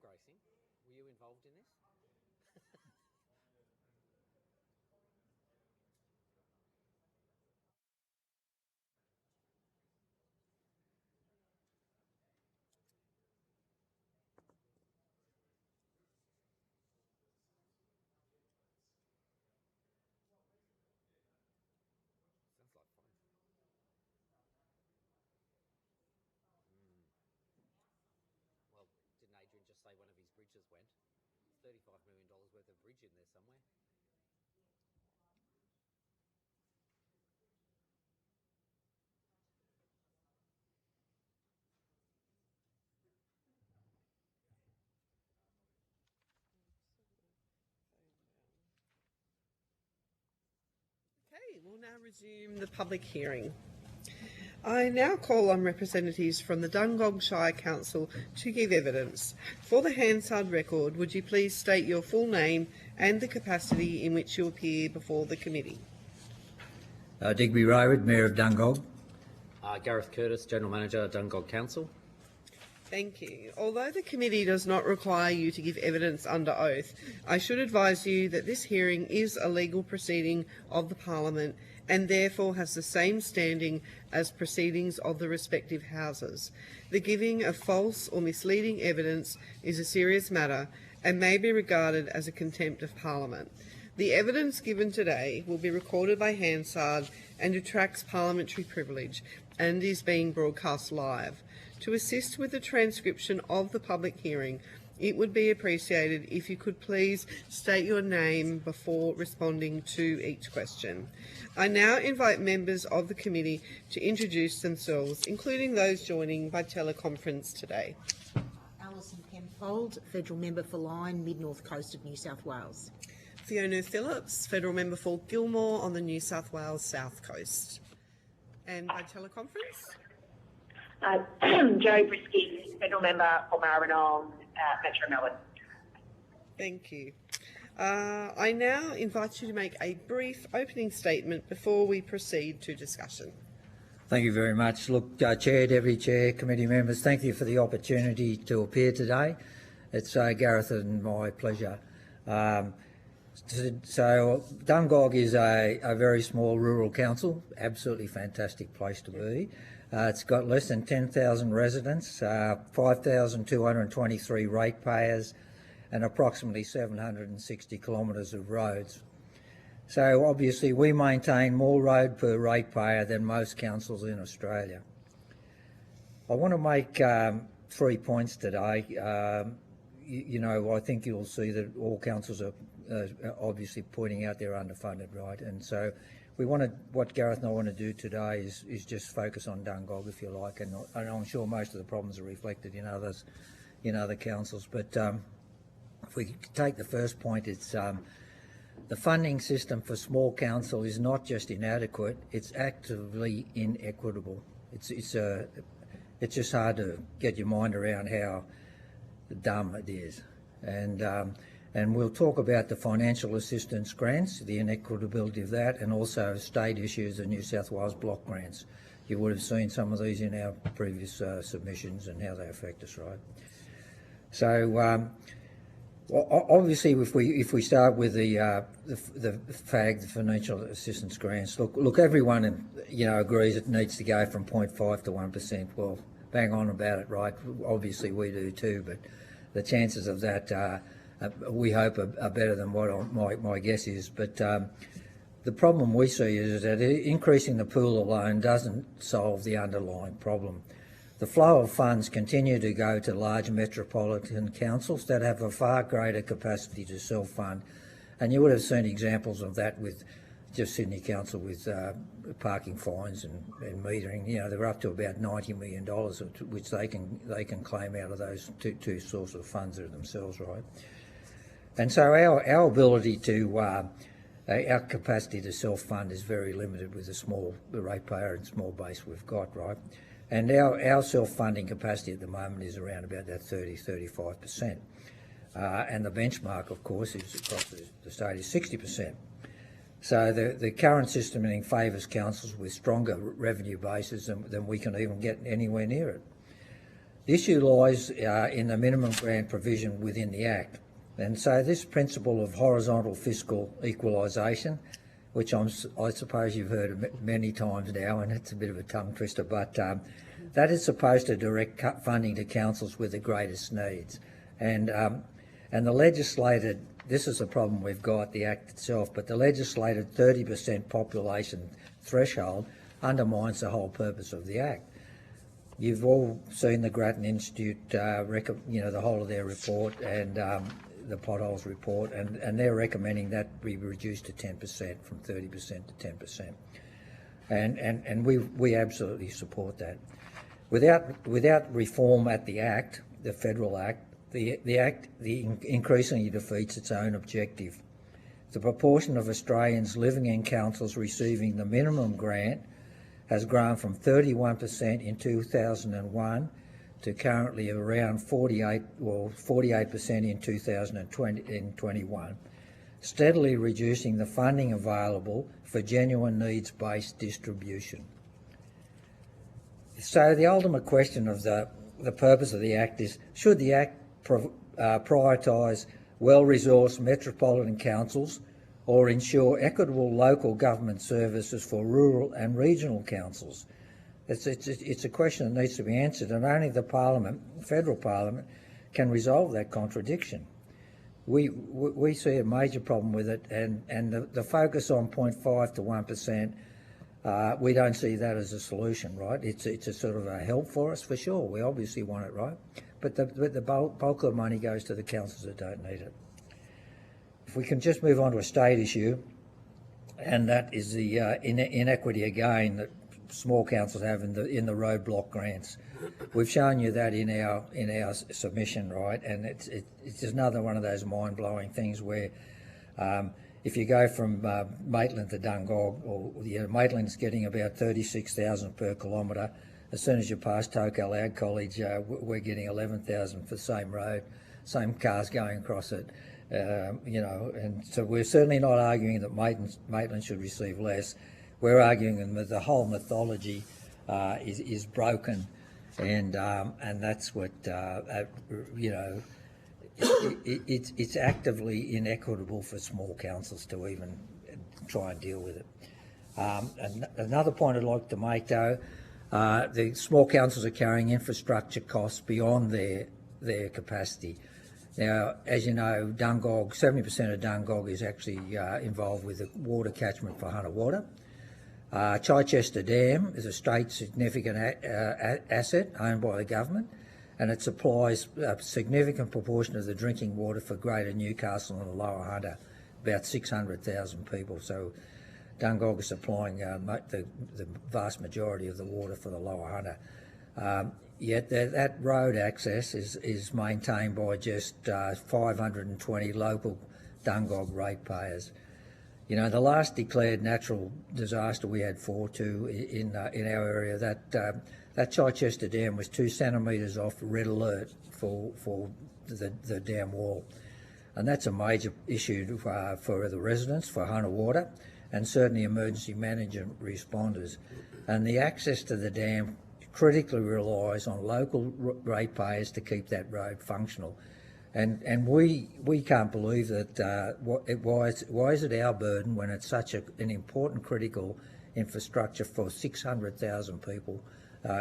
drag racing. Were you involved in this? Sounds like fun. Well, didn't Adrian just say one of his bridges went? $35 million worth of bridge in there somewhere. Okay, we'll now resume the public hearing. I now call on representatives from the Dungog Shire Council to give evidence. For the Hansard record, would you please state your full name and the capacity in which you appear before the committee? Digby Rayward, Mayor of Dungog. Gareth Curtis, General Manager, Dungog Council. Thank you. Although the committee does not require you to give evidence under oath, I should advise you that this hearing is a legal proceeding of the Parliament and therefore has the same standing as proceedings of the respective houses. The giving of false or misleading evidence is a serious matter and may be regarded as a contempt of Parliament. The evidence given today will be recorded by Hansard and attracts parliamentary privilege and is being broadcast live. To assist with the transcription of the public hearing, it would be appreciated if you could please state your name before responding to each question. I now invite members of the committee to introduce themselves, including those joining by teleconference today. Alison Penfold, Federal Member for Lyne, Mid-North Coast of New South Wales. Fiona Phillips, Federal Member for Gilmore on the New South Wales South Coast. And by teleconference? Joe Brisky, Federal Member for Maribyrnong, Metro Melbourne. Thank you. I now invite you to make a brief opening statement before we proceed to discussion. Thank you very much. Look, Chair, Deputy Chair, committee members, thank you for the opportunity to appear today. It's Gareth and my pleasure. So Dungog is a very small rural council, absolutely fantastic place to be. It's got less than 10,000 residents, 5,223 ratepayers and approximately 760 kilometres of roads. So obviously we maintain more road per ratepayer than most councils in Australia. I want to make 3 points today. You know, I think you'll see that all councils are obviously pointing out they're underfunded, right? And so what Gareth and I want to do today is just focus on Dungog, if you like, and I'm sure most of the problems are reflected in other councils. But if we take the first point, it's the funding system for small council is not just inadequate; it's actively inequitable. It's just hard to get your mind around how dumb it is, and we'll talk about the financial assistance grants, the inequitability of that, and also state issues and New South Wales block grants. You would have seen some of these in our previous submissions and how they affect us, right? So obviously, if we start with the FAG, the financial assistance grants, look, everyone agrees it needs to go from 0.5 to 1%. Well, bang on about it, right? Obviously, we do too, but the chances of that we hope are better than what my guess is. But the problem we see is that increasing the pool alone doesn't solve the underlying problem. The flow of funds continue to go to large metropolitan councils that have a far greater capacity to self-fund, and you would have seen examples of that with just Sydney Council with parking fines and metering. You know, they're up to about $90 million, which they can claim out of those two sources of funds themselves, right? And so our ability to our capacity to self-fund is very limited with the small ratepayer and small base we've got, right? And our self-funding capacity at the moment is around about that 30-35%. And the benchmark, of course, is across the state is 60%. So the current system favours councils with stronger revenue bases than we can even get anywhere near it. The issue lies in the minimum grant provision within the Act. And so this principle of horizontal fiscal equalisation, which I suppose you've heard many times now, and it's a bit of a tongue twister, but that is supposed to direct funding to councils with the greatest needs. And the legislated, this is the problem we've got, the Act itself, but the legislated 30% population threshold undermines the whole purpose of the Act. You've all seen the Grattan Institute, the whole of their report and the potholes report, and they're recommending that be reduced to 10% from 30% to 10%. And we absolutely support that. Without reform at the Act, the Federal Act, the Act increasingly defeats its own objective. The proportion of Australians living in councils receiving the minimum grant has grown from 31% in 2001 to currently around 48% in 2021, steadily reducing the funding available for genuine needs-based distribution. So the ultimate question of the purpose of the Act is, should the Act prioritise well-resourced metropolitan councils or ensure equitable local government services for rural and regional councils? It's a question that needs to be answered, and only the Parliament, Federal Parliament, can resolve that contradiction. We see a major problem with it, and the focus on 0.5 to 1%, we don't see that as a solution, right? It's a sort of a help for us, for sure. We obviously want it, right? But the bulk of the money goes to the councils that don't need it. If we can just move on to a state issue, and that is the inequity again that small councils have in the roadblock grants. We've shown you that in our submission, right? And it's just another one of those mind-blowing things where if you go from Maitland to Dungog, or Maitland's getting about 36,000 per kilometre. As soon as you pass Tokal Ag College, we're getting 11,000 for the same road, same cars going across it. And so we're certainly not arguing that Maitland should receive less. We're arguing that the whole mythology is broken, and that's what it's actively inequitable for small councils to even try and deal with it. And another point I'd like to make, though, the small councils are carrying infrastructure costs beyond their capacity. Now, as you know, Dungog, 70% of Dungog is actually involved with the water catchment for Hunter Water. Chichester Dam is a state significant asset owned by the government, and it supplies a significant proportion of the drinking water for Greater Newcastle and the Lower Hunter, about 600,000 people. So Dungog is supplying the vast majority of the water for the Lower Hunter. Yet that road access is maintained by just 520 local Dungog ratepayers. You know, the last declared natural disaster we had in our area, that Chichester Dam was 2 centimetres off red alert for the dam wall. And that's a major issue for the residents, for Hunter Water, and certainly emergency management responders. And the access to the dam critically relies on local ratepayers to keep that road functional. And we can't believe that. Why is it our burden when it's such an important critical infrastructure for 600,000 people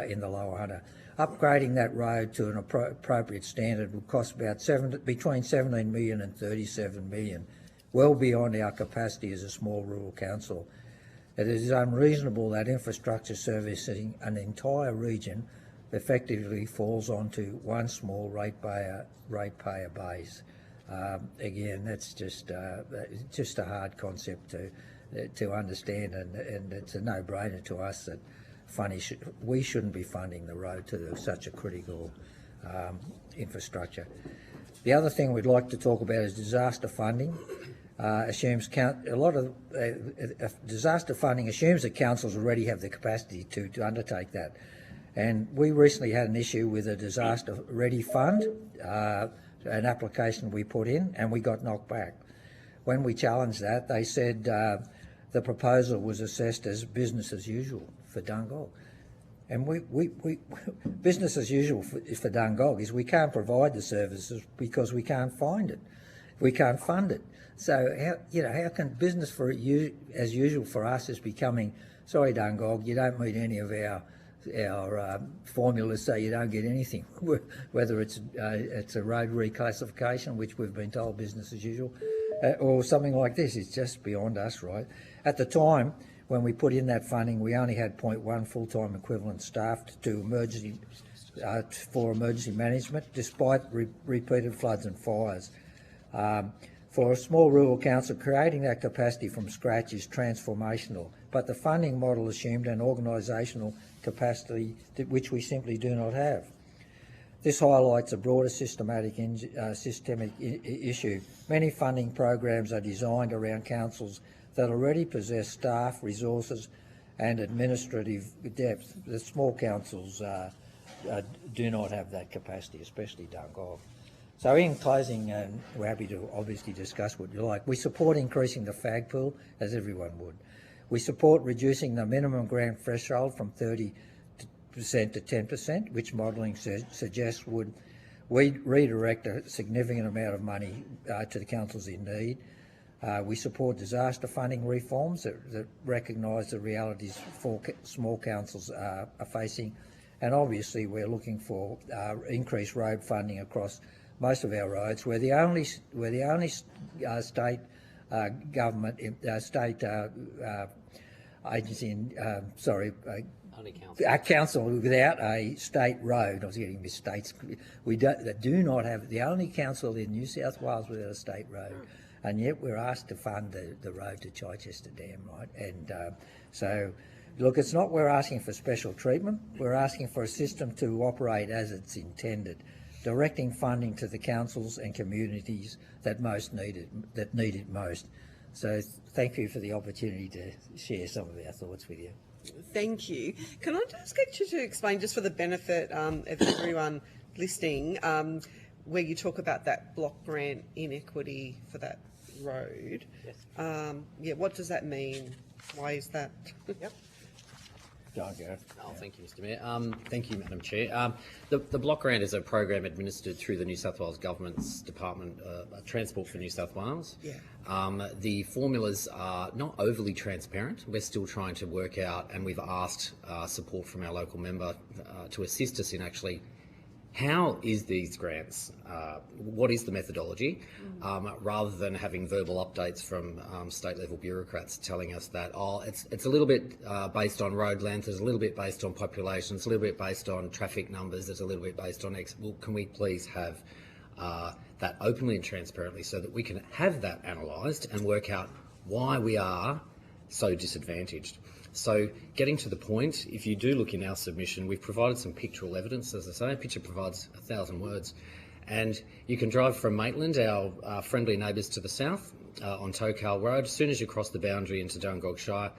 in the Lower Hunter? Upgrading that road to an appropriate standard would cost about between 17 million and 37 million, well beyond our capacity as a small rural council. It is unreasonable that infrastructure servicing an entire region effectively falls onto one small ratepayer base. Again, that's just a hard concept to understand, and it's a no-brainer to us that we shouldn't be funding the road to such a critical infrastructure. The other thing we'd like to talk about is disaster funding. Disaster funding assumes that councils already have the capacity to undertake that. And we recently had an issue with a disaster ready fund, an application we put in, and we got knocked back. When we challenged that, they said the proposal was assessed as business as usual for Dungog. And we business as usual for Dungog is we can't provide the services because we can't find it, we can't fund it. So how can business as usual for us is becoming, sorry Dungog, you don't meet any of our formulas, so you don't get anything. Whether it's a road reclassification, which we've been told business as usual, or something like this, it's just beyond us, right? At the time when we put in that funding, we only had 0.1 full-time equivalent staff to for emergency management, despite repeated floods and fires. For a small rural council, creating that capacity from scratch is transformational, but the funding model assumed an organisational capacity which we simply do not have. This highlights a broader systemic issue. Many funding programs are designed around councils that already possess staff, resources and administrative depth. The small councils do not have that capacity, especially Dungog. So in closing, and we're happy to obviously discuss what you like, we support increasing the FAG pool, as everyone would. We support reducing the minimum grant threshold from 30% to 10%, which modelling suggests would redirect a significant amount of money to the councils in need. We support disaster funding reforms that recognise the realities small councils are facing, and obviously we're looking for increased road funding across most of our roads. We're the only state government, state agency in council without a state road. I was getting misstates. We do not have the only council in New South Wales without a state road, and yet we're asked to fund the road to Chichester Dam, right? And so, look, it's not we're asking for special treatment. We're asking for a system to operate as it's intended, directing funding to the councils and communities that need it most. So thank you for the opportunity to share some of our thoughts with you. Thank you. Can I just get you to explain, just for the benefit of everyone listening, where you talk about that block grant inequity for that road? Yes. What does that mean? Why is that? Yep. Go. Oh, thank you, Mr. Mayor. Thank you, Madam Chair. The block grant is a program administered through the New South Wales Government's Department of Transport for New South Wales. Yeah. The formulas are not overly transparent. We're still trying to work out, and we've asked support from our local member to assist us in actually how is these grants, what is the methodology, rather than having verbal updates from state level bureaucrats telling us that, it's a little bit based on road length, it's a little bit based on population, it's a little bit based on traffic numbers, it's a little bit based on well, can we please have that openly and transparently so that we can have that analysed and work out why we are so disadvantaged. So getting to the point, if you do look in our submission, we've provided some pictorial evidence. As I say, a picture provides 1,000 words. And you can drive from Maitland, our friendly neighbours to the south, on Tokal Road. As soon as you cross the boundary into Dungog Shire,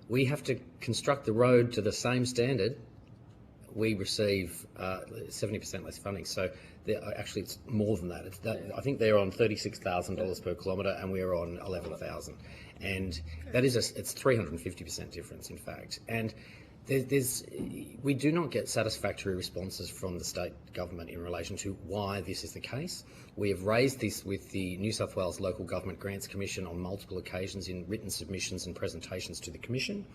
we have to construct the road to the same standard. We receive 70% less funding. So actually it's more than that. I think they're on $36,000 per kilometre and we're on $11,000. And that is it's 350% difference, in fact. And we do not get satisfactory responses from the state government in relation to why this is the case. We have raised this with the New South Wales Local Government Grants Commission on multiple occasions in written submissions and presentations to the Commission.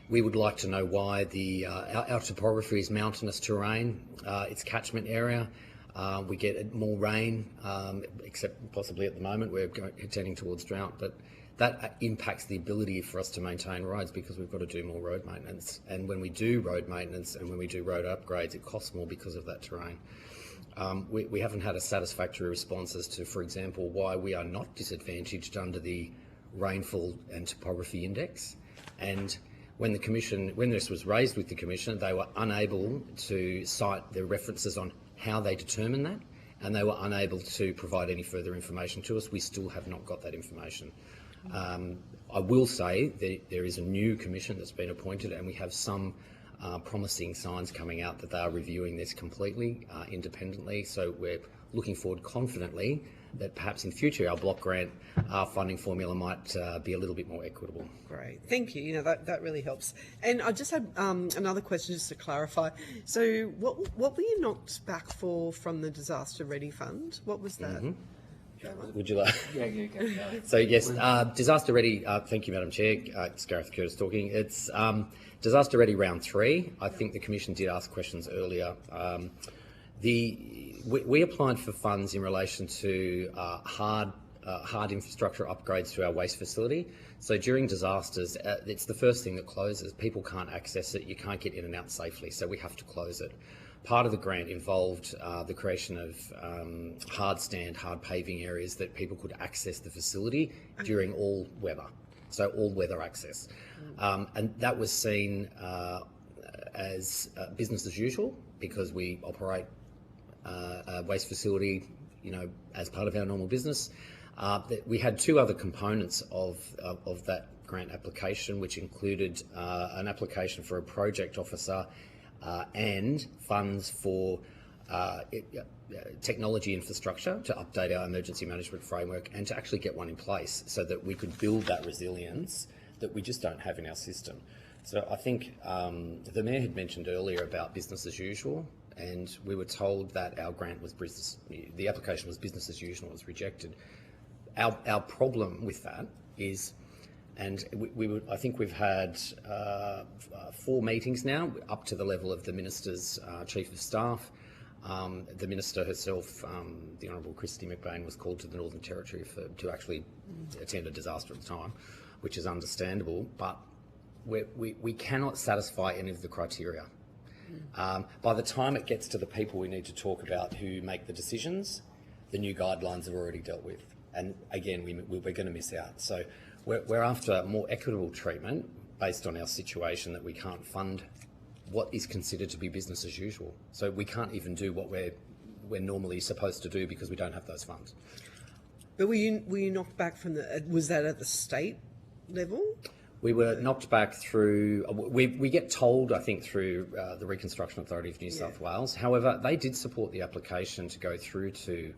We would like to know why our topography is mountainous terrain, its catchment area. We get more rain, except possibly at the moment we're tending towards drought, but that impacts the ability for us to maintain roads because we've got to do more road maintenance. And when we do road maintenance and when we do road upgrades, it costs more because of that terrain. We haven't had a satisfactory response as to, for example, why we are not disadvantaged under the rainfall and topography index. And when this was raised with the Commission, they were unable to cite the references on how they determine that, and they were unable to provide any further information to us. We still have not got that information. I will say that there is a new commission that's been appointed, and we have some promising signs coming out that they are reviewing this completely independently. So we're looking forward confidently that perhaps in future our block grant funding formula might be a little bit more equitable. Great, thank you. You know, that really helps. And I just had another question just to clarify. So, what were you knocked back for from the Disaster Ready Fund? What was that? Would you like? Yeah, go. So yes, Disaster Ready. Thank you, Madam Chair. It's Gareth Curtis talking. It's Disaster Ready Round 3. I think the Commission did ask questions earlier. We applied for funds in relation to hard infrastructure upgrades to our waste facility. So during disasters, it's the first thing that closes. People can't access it. You can't get in and out safely. So we have to close it. Part of the grant involved the creation of hard paving areas that people could access the facility during all weather, so all weather access. And that was seen as business as usual because we operate a waste facility, you know, as part of our normal business. We had two other components of that grant application, which included an application for a project officer and funds for technology infrastructure to update our emergency management framework and to actually get one in place so that we could build that resilience that we just don't have in our system. So I think the Mayor had mentioned earlier about business as usual, and we were told that our grant was the application was business as usual, it was rejected. Our problem with that is, and I think we've had 4 meetings now, up to the level of the Minister's Chief of Staff. The Minister herself, the Honourable Christy McBain, was called to the Northern Territory to actually attend a disaster at the time, which is understandable, but we cannot satisfy any of the criteria. By the time it gets to the people we need to talk about who make the decisions, the new guidelines are already dealt with. And again, we're going to miss out. So we're after more equitable treatment based on our situation that we can't fund what is considered to be business as usual. So we can't even do what we're normally supposed to do because we don't have those funds. But were you knocked back from was that at the state level? We were knocked back through, we get told, I think, through the Reconstruction Authority of New South Wales. However, they did support the application to go through to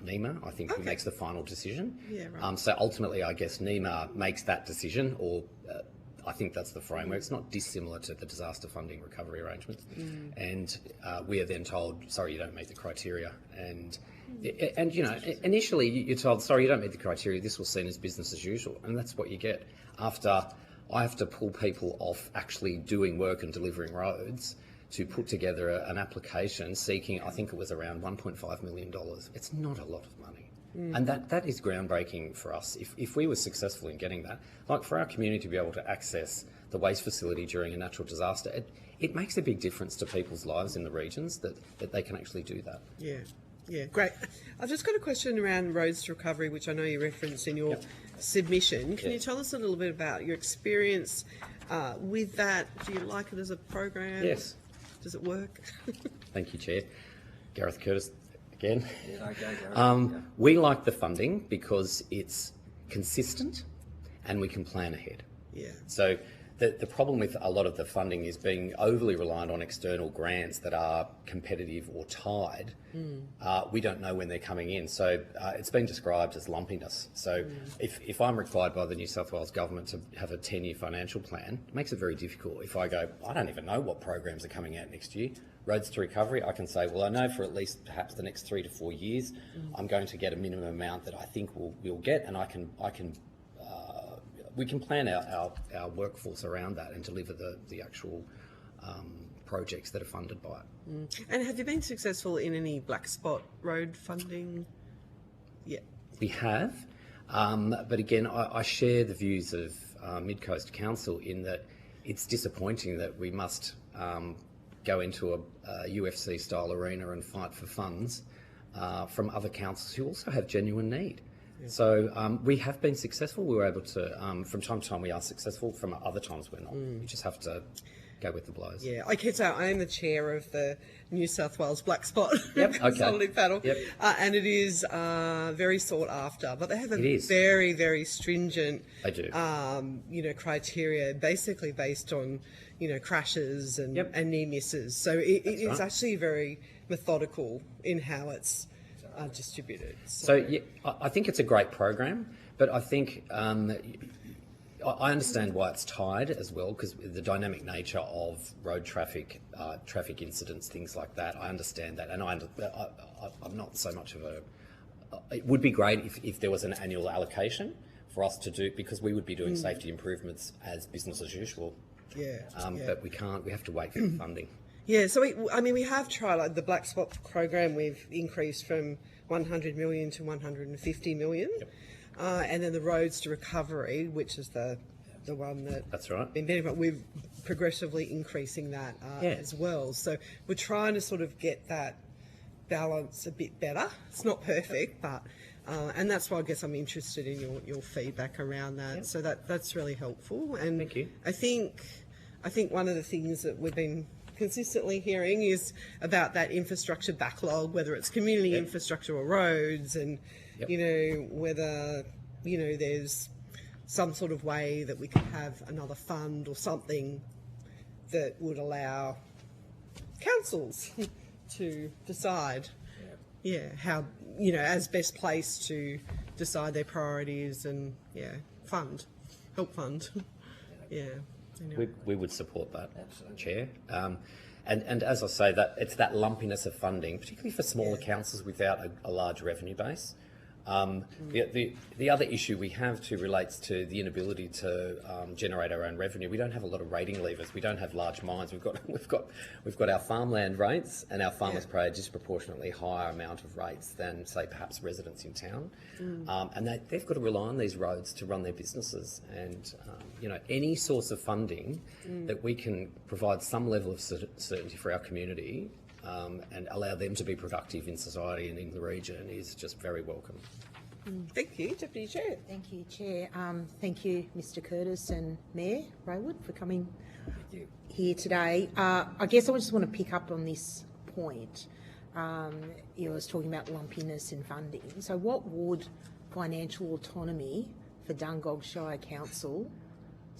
NEMA, I think, who makes the final decision. Yeah, right. So ultimately, I guess NEMA makes that decision, or I think that's the framework. It's not dissimilar to the disaster funding recovery arrangements. And we are then told, sorry, you don't meet the criteria. And you know, initially you're told, sorry, you don't meet the criteria, this was seen as business as usual. And that's what you get. After I have to pull people off actually doing work and delivering roads to put together an application seeking, I think it was around $1.5 million. It's not a lot of money. And that is groundbreaking for us. If we were successful in getting that, like for our community to be able to access the waste facility during a natural disaster, it makes a big difference to people's lives in the regions that they can actually do that. Yeah, great. I've just got a question around roads to recovery, which I know you referenced in your submission. Can you tell us a little bit about your experience with that? Do you like it as a program? Yes. Does it work? Thank you, Chair. Gareth Curtis again. Yeah, okay, Gareth. We like the funding because it's consistent and we can plan ahead. Yeah. So the problem with a lot of the funding is being overly reliant on external grants that are competitive or tied. We don't know when they're coming in. So it's been described as lumpiness. So if I'm required by the New South Wales Government to have a 10-year financial plan, it makes it very difficult. If I go, I don't even know what programs are coming out next year. Roads to recovery, I can say, well, I know for at least perhaps the next 3 to 4 years, I'm going to get a minimum amount that I think we'll get, and we can plan our workforce around that and deliver the actual projects that are funded by it. And have you been successful in any black spot road funding? Yeah. We have, but again, I share the views of Mid Coast Council in that it's disappointing that we must go into a UFC-style arena and fight for funds from other councils who also have genuine need. So we have been successful. We were able to, from time to time we are successful, from other times we're not. We just have to go with the blows. Yeah, I can say I am the chair of the New South Wales Black Spot Consolidated panel, Yep. And it is very sought after. But they have a It is. very, very stringent, They do. criteria, basically based on crashes and Yep. near misses. So it's right. actually very methodical in how it's distributed. So yeah, I think it's a great program, but I think I understand why it's tied as well, because the dynamic nature of road traffic, traffic incidents, things like that. I understand that, and I'm not so much of a. It would be great if there was an annual allocation for us to do, because we would be doing safety improvements as business as usual. Yeah. But we can't. We have to wait for the funding. Yeah, so we have tried, like the Black Spot program, we've increased from 100 million to 150 million. Yep. And then the Roads to Recovery, which is the one That's right. in Betterment, we're progressively increasing that as well. So we're trying to sort of get that balance a bit better. It's not perfect, but and that's why I guess I'm interested in your feedback around that. Yep. So that's really helpful. And Thank you. I think one of the things that we've been consistently hearing is about that infrastructure backlog, whether it's community infrastructure or roads, and whether there's some sort of way that we could have another fund or something that would allow councils to decide how as best placed to decide their priorities and help fund. Anyway. We would support that, Chair. And as I say, that it's that lumpiness of funding, particularly for smaller councils without a large revenue base. The other issue we have too relates to the inability to generate our own revenue. We don't have a lot of rating levers. We don't have large mines. We've got our farmland rates, and our farmers pay a disproportionately higher amount of rates than, say, perhaps residents in town. And they've got to rely on these roads to run their businesses. And any source of funding that we can provide some level of certainty for our community. And allow them to be productive in society and in the region is just very welcome. Thank you, Deputy Chair. Thank you, Chair. Thank you, Mr Curtis and Mayor Raywood, for coming here today. I guess I just want to pick up on this point. You was talking about lumpiness in funding. So what would financial autonomy for Dungog Shire Council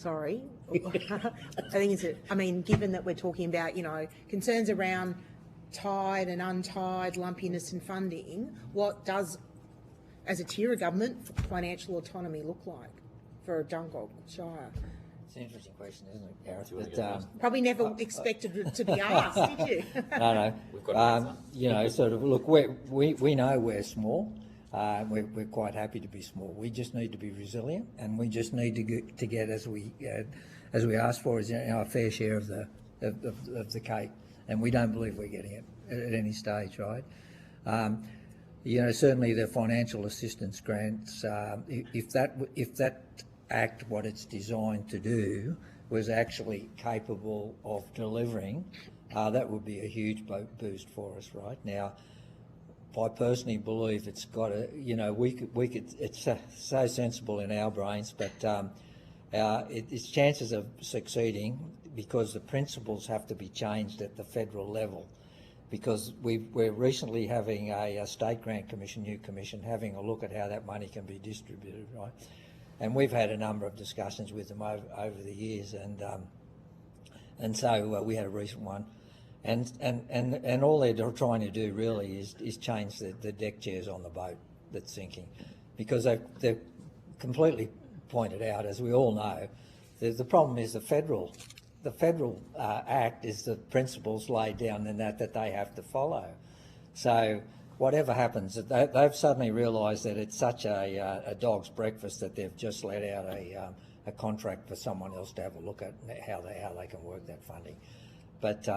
given that we're talking about, concerns around tied and untied lumpiness in funding, what does, as a tier of government, financial autonomy look like for Dungog Shire? It's an interesting question, isn't it, Gareth? But, probably never expected it to be asked, did you? No. We've got look, we know we're small. We're quite happy to be small. We just need to be resilient, and we just need to get as we ask for, is our fair share of the cake. And we don't believe we're getting it at any stage, right? Certainly the financial assistance grants, if that act, what it's designed to do, was actually capable of delivering, that would be a huge boost for us, right? Now, I personally believe it's got to, it's so sensible in our brains, but its chances of succeeding, because the principles have to be changed at the federal level, because we're recently having a state grant commission, new commission, having a look at how that money can be distributed, right? And we've had a number of discussions with them over the years, and so we had a recent one, and all they're trying to do really is change the deck chairs on the boat that's sinking, because they've completely pointed out, as we all know, the problem is the federal Act is the principles laid down in that they have to follow. So whatever happens, they've suddenly realised that it's such a dog's breakfast that they've just let out a contract for someone else to have a look at how they can work that funding. But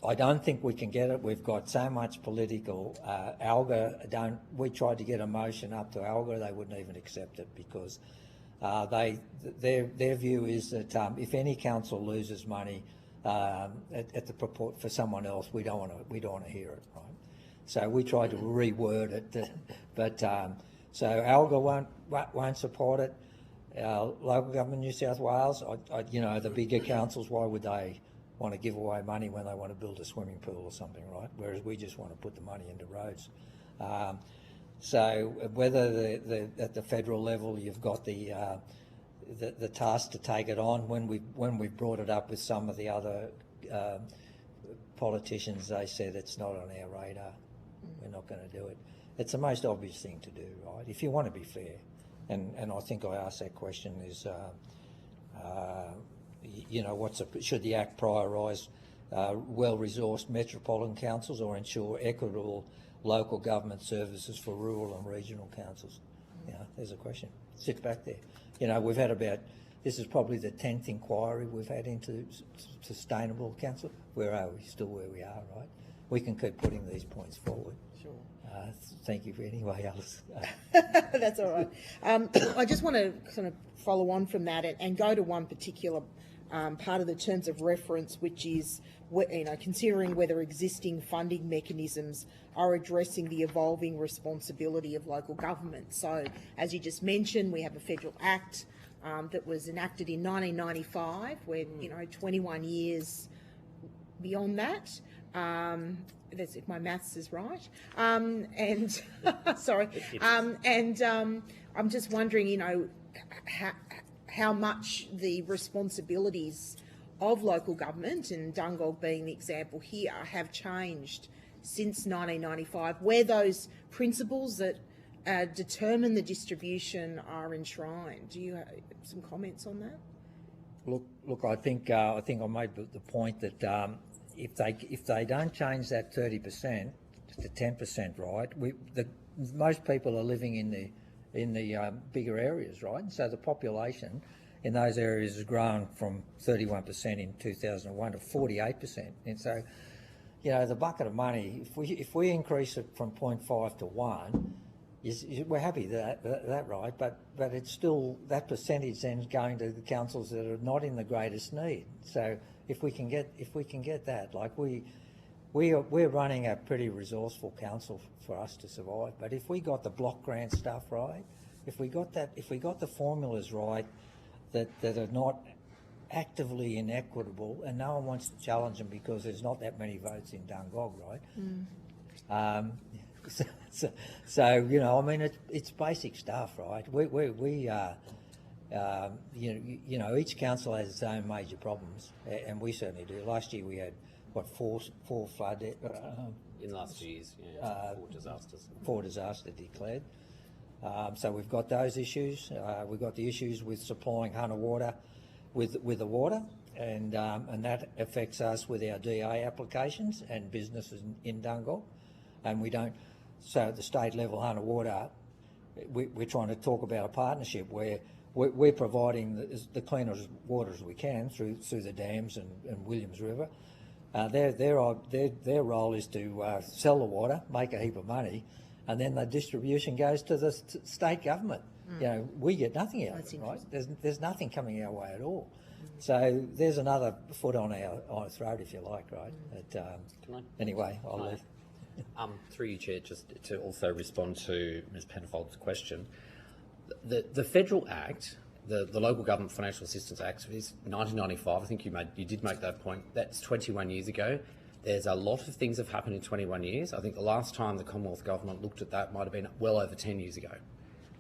I don't think we can get it. We've got so much political ALGA. We tried to get a motion up to ALGA, they wouldn't even accept it, because their view is that if any council loses money at the purport for someone else, we don't want to hear it, right? So we tried to reword it, but so ALGA won't support it. Local government, New South Wales, the bigger councils, why would they want to give away money when they want to build a swimming pool or something, right? Whereas we just want to put the money into roads. So whether at the federal level you've got the task to take it on, when we've brought it up with some of the other politicians, they said it's not on our radar. We're not going to do it. It's the most obvious thing to do, right? If you want to be fair, and I think I asked that question is, you know, should the Act priorise well-resourced metropolitan councils or ensure equitable local government services for rural and regional councils? You know, there's a question. Sit back there. You know, we've had this is probably the 10th inquiry we've had into sustainable council. Where are we? Still where we are, right? We can keep putting these points forward. Sure. Thank you for anyway, Alice. That's all right. I just want to kind of follow on from that and go to one particular part of the terms of reference, which is, you know, considering whether existing funding mechanisms are addressing the evolving responsibility of local government. So, as you just mentioned, we have a federal act that was enacted in 1995. We're, you know, 21 years beyond that. That's if my maths is right. And sorry. I'm just wondering, you know, how much the responsibilities of local government, and Dungog being the example here, have changed since 1995, where those principles that determine the distribution are enshrined. Do you have some comments on that? Look, I think I made the point that if they don't change that 30% to 10%, right? Most people are living in the bigger areas, right? And so the population in those areas has grown from 31% in 2001 to 48%. And so, you know, the bucket of money, if we increase it from 0.5 to 1, we're happy that right, but it's still, that percentage then is going to the councils that are not in the greatest need. So if we can get that, like we're running a pretty resourceful council for us to survive. But if we got the block grant stuff right, if we got the formulas right, that are not actively inequitable, and no one wants to challenge them because there's not that many votes in Dungog, right? So you know, I mean, it's basic stuff, right? You know, each council has its own major problems, and we certainly do. Last year we had four flood in the last 2 years, yeah, 4 disasters. 4 disasters declared. So we've got those issues. We've got the issues with supplying Hunter water with the water, and that affects us with our DA applications and businesses in Dungog, and we don't. So at the state level, Hunter water, we're trying to talk about a partnership where we're providing the cleanest water as we can through the dams and Williams River. Their role is to sell the water, make a heap of money, and then the distribution goes to the state government. You know, we get nothing out of it, right? There's nothing coming our way at all. So there's another foot on our throat, if you like, right? But, anyway, I'll leave. Through you, Chair, just to also respond to Ms Penfold's question. The Federal Act, the Local Government Financial Assistance Act, is 1995. I think you did make that point. That's 21 years ago. There's a lot of things have happened in 21 years. I think the last time the Commonwealth Government looked at that might have been well over 10 years ago.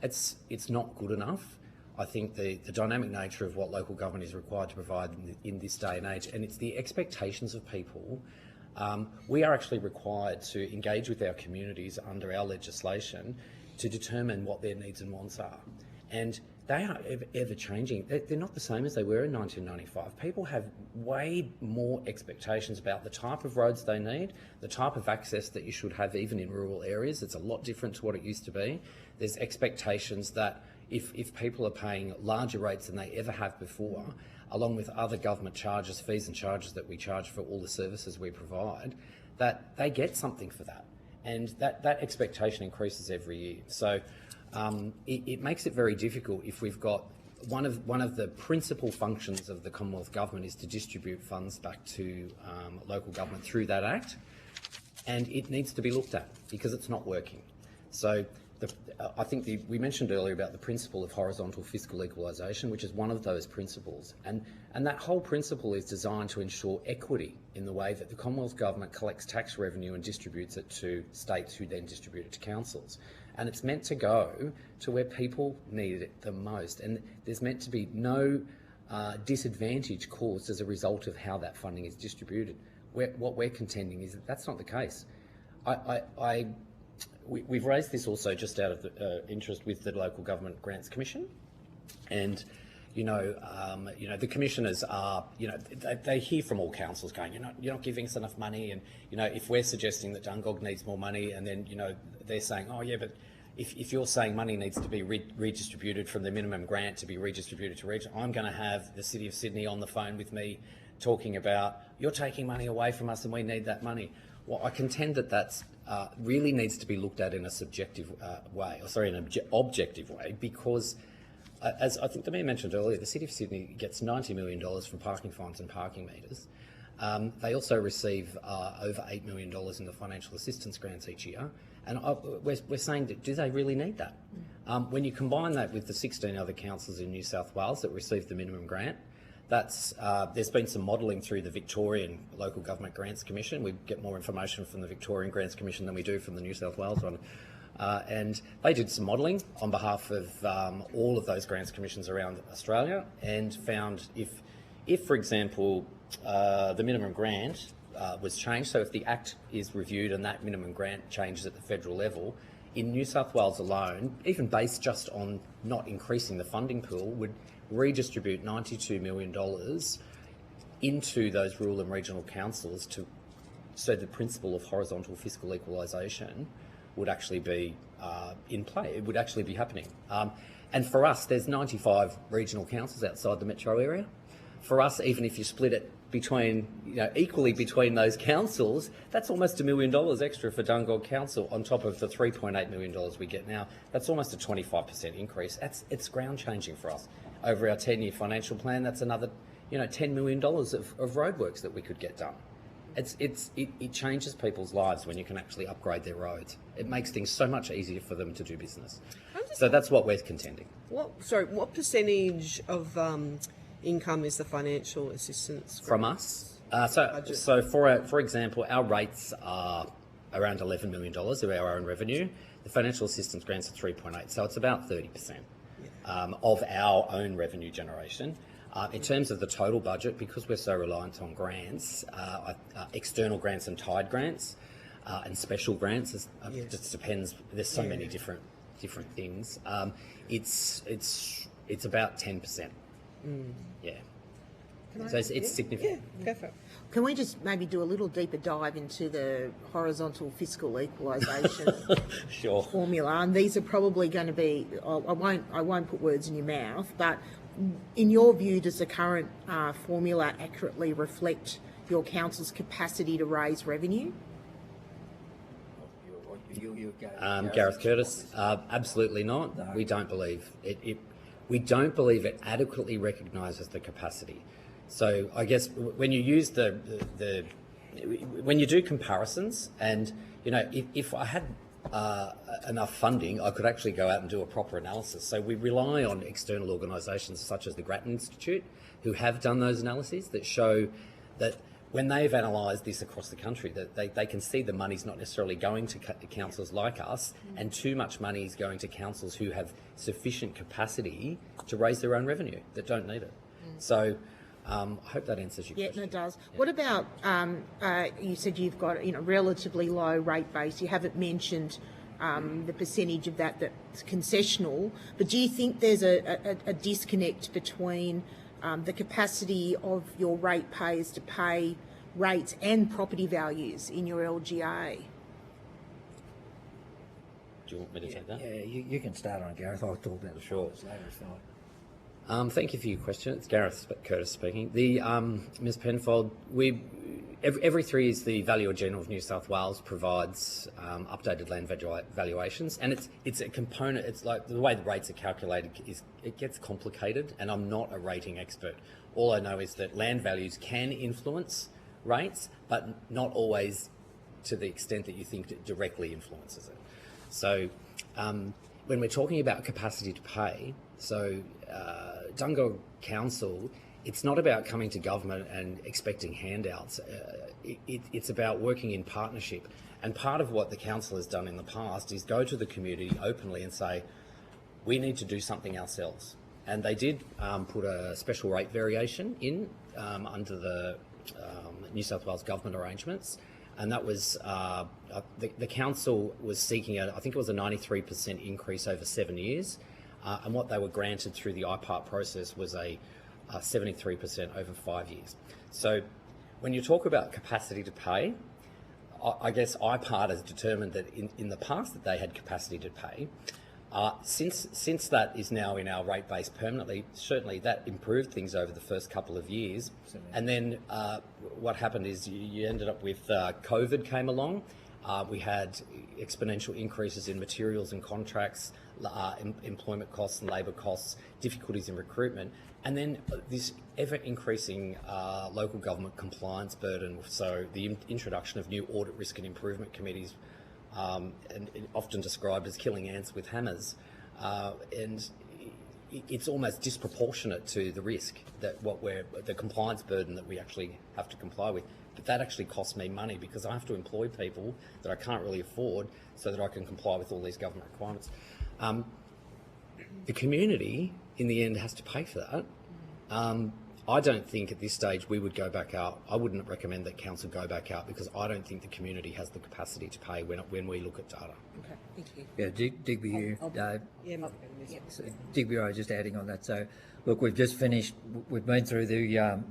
It's not good enough. I think the dynamic nature of what local government is required to provide in this day and age, and it's the expectations of people. We are actually required to engage with our communities under our legislation to determine what their needs and wants are. And they are ever changing. They're not the same as they were in 1995. People have way more expectations about the type of roads they need, the type of access that you should have even in rural areas. It's a lot different to what it used to be. There's expectations that if people are paying larger rates than they ever have before, along with other government charges, fees and charges that we charge for all the services we provide, that they get something for that. And that expectation increases every year. So it makes it very difficult if we've got one of the principal functions of the Commonwealth Government is to distribute funds back to local government through that Act, and it needs to be looked at because it's not working. So I think we mentioned earlier about the principle of horizontal fiscal equalisation, which is one of those principles, and that whole principle is designed to ensure equity in the way that the Commonwealth Government collects tax revenue and distributes it to states who then distribute it to councils. And it's meant to go to where people need it the most, and there's meant to be no disadvantage caused as a result of how that funding is distributed. what we're contending is that that's not the case. We've raised this also just out of the, interest with the Local Government Grants Commission, and the commissioners are, they hear from all councils going, you're not giving us enough money, and if we're suggesting that Dungog needs more money, and then they're saying, oh yeah, but if you're saying money needs to be redistributed from the minimum grant to be redistributed to region, I'm going to have the City of Sydney on the phone with me talking about you're taking money away from us and we need that money. Well, I contend that that's really needs to be looked at in a subjective way, in an objective way, because as I think the Mayor mentioned earlier, the City of Sydney gets $90 million from parking fines and parking meters. They also receive over $8 million in the financial assistance grants each year. And we're saying, do they really need that? When you combine that with the 16 other councils in New South Wales that receive the minimum grant, there's been some modelling through the Victorian Local Government Grants Commission. We get more information from the Victorian Grants Commission than we do from the New South Wales one. And they did some modelling on behalf of all of those grants commissions around Australia, and found if for example, the minimum grant was changed, so if the Act is reviewed and that minimum grant changes at the federal level, in New South Wales alone, even based just on not increasing the funding pool, would redistribute $92 million into those rural and regional councils so the principle of horizontal fiscal equalisation would actually be in play. It would actually be happening. And for us, there's 95 regional councils outside the metro area. For us, even if you split it between, equally between those councils, that's almost $1 million extra for Dungog Council on top of the $3.8 million we get now. That's almost a 25% increase. It's ground changing for us. Over our 10-year financial plan, that's another, $10 million of roadworks that we could get done. It changes people's lives when you can actually upgrade their roads. It makes things so much easier for them to do business. So that's what we're contending. What percentage of income is the financial assistance grant? From us? So for example, our rates are around $11 million of our own revenue. The financial assistance grants are 3.8, so it's about 30% of our own revenue generation. In terms of the total budget, because we're so reliant on grants, external grants and tied grants, and special grants, it just depends. There's so many different things. It's about 10%. Yeah. So it's significant. Yeah, go for it. Can we just maybe do a little deeper dive into the horizontal fiscal equalisation Sure. formula? And these are probably going to be, I won't put words in your mouth, but in your view, does the current formula accurately reflect your council's capacity to raise revenue? Gareth Curtis, absolutely not. No. We don't believe it. We don't believe it adequately recognises the capacity. So I guess when you use when you do comparisons, and if I had enough funding, I could actually go out and do a proper analysis. So we rely on external organisations such as the Grattan Institute, who have done those analyses that show that when they've analysed this across the country, that they can see the money's not necessarily going to councils like us, and too much money is going to councils who have sufficient capacity to raise their own revenue that don't need it. So I hope that answers your question. Yeah, it does. What about, you said you've got relatively low rate base. You haven't mentioned the percentage of that's concessional, but do you think there's a disconnect between the capacity of your ratepayers to pay rates and property values in your LGA? Do you want me to take that? Yeah, you can start on it, Gareth. I'll talk about the shorts later. Thank you for your question. It's Gareth Curtis speaking. Ms. Penfold, every 3 years the Valuer General of New South Wales provides updated land valuations, and it's a component. It's like the way the rates are calculated it gets complicated, and I'm not a rating expert. All I know is that land values can influence rates, but not always to the extent that you think it directly influences it. So when we're talking about capacity to pay, Dungog Council, it's not about coming to government and expecting handouts. It's about working in partnership. And part of what the council has done in the past is go to the community openly and say, we need to do something ourselves. and they did put a special rate variation in under the New South Wales government arrangements, and that was the council was seeking I think it was a 93% increase over 7 years, and what they were granted through the IPART process was a 73% over 5 years. So when you talk about capacity to pay, I guess IPART has determined that in the past that they had capacity to pay. Since that is now in our rate base permanently, certainly that improved things over the first couple of years. And then what happened is you ended up with COVID came along. We had exponential increases in materials and contracts, employment costs and labour costs, difficulties in recruitment, and then this ever-increasing local government compliance burden. So the introduction of new audit risk and improvement committees, and often described as killing ants with hammers, and it's almost disproportionate to the risk that the compliance burden that we actually have to comply with. But that actually costs me money because I have to employ people that I can't really afford so that I can comply with all these government requirements. The community, in the end, has to pay for that. I don't think at this stage we would go back out. I wouldn't recommend that council go back out because I don't think the community has the capacity to pay when we look at data. Okay, thank you. Yeah, Digby, Dave. Yeah, So, Digby, I was just adding on that. So, look, we've just finished. We've been through the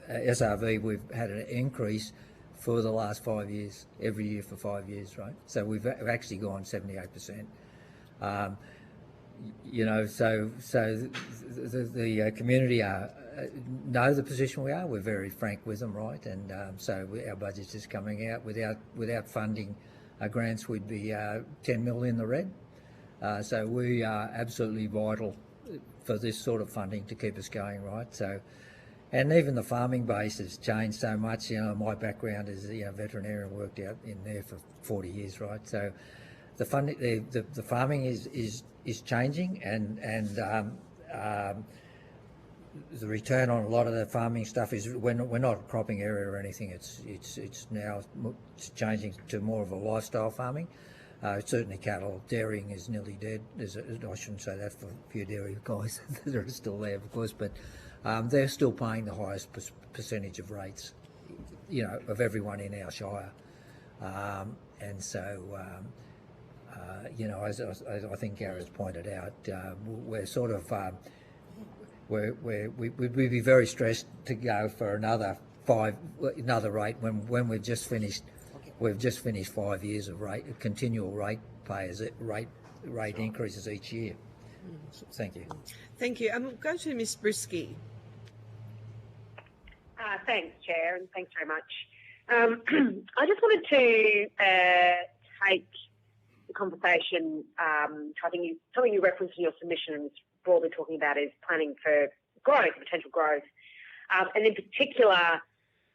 SRV. We've had an increase for the last 5 years, every year for 5 years, right? So we've actually gone 78%. You know, so the community know the position we are. We're very frank with them, right? And so our budget is coming out without funding grants, we'd be 10 mil in the red. So we are absolutely vital for this sort of funding to keep us going, right? So, and even the farming base has changed so much. You know, my background is veterinarian, worked out in there for 40 years, right? So the funding, the farming is changing, and the return on a lot of the farming stuff is we're not a cropping area or anything. It's now changing to more of a lifestyle farming. Certainly cattle, dairying is nearly dead. I shouldn't say that for a few dairy guys that are still there, of course, but they're still paying the highest percentage of rates, you know, of everyone in our shire. And so, you know, as I think Gareth's pointed out, we're sort of we'd be very stressed to go for another rate when we've just finished. We've just finished 5 years of continual rate increases each year. So, thank you. Thank you. Go to Ms. Brisky. Thanks, Chair, and thanks very much. I just wanted to take the conversation. Something you referenced in your submission, broadly talking about is planning for growth, potential growth, and in particular,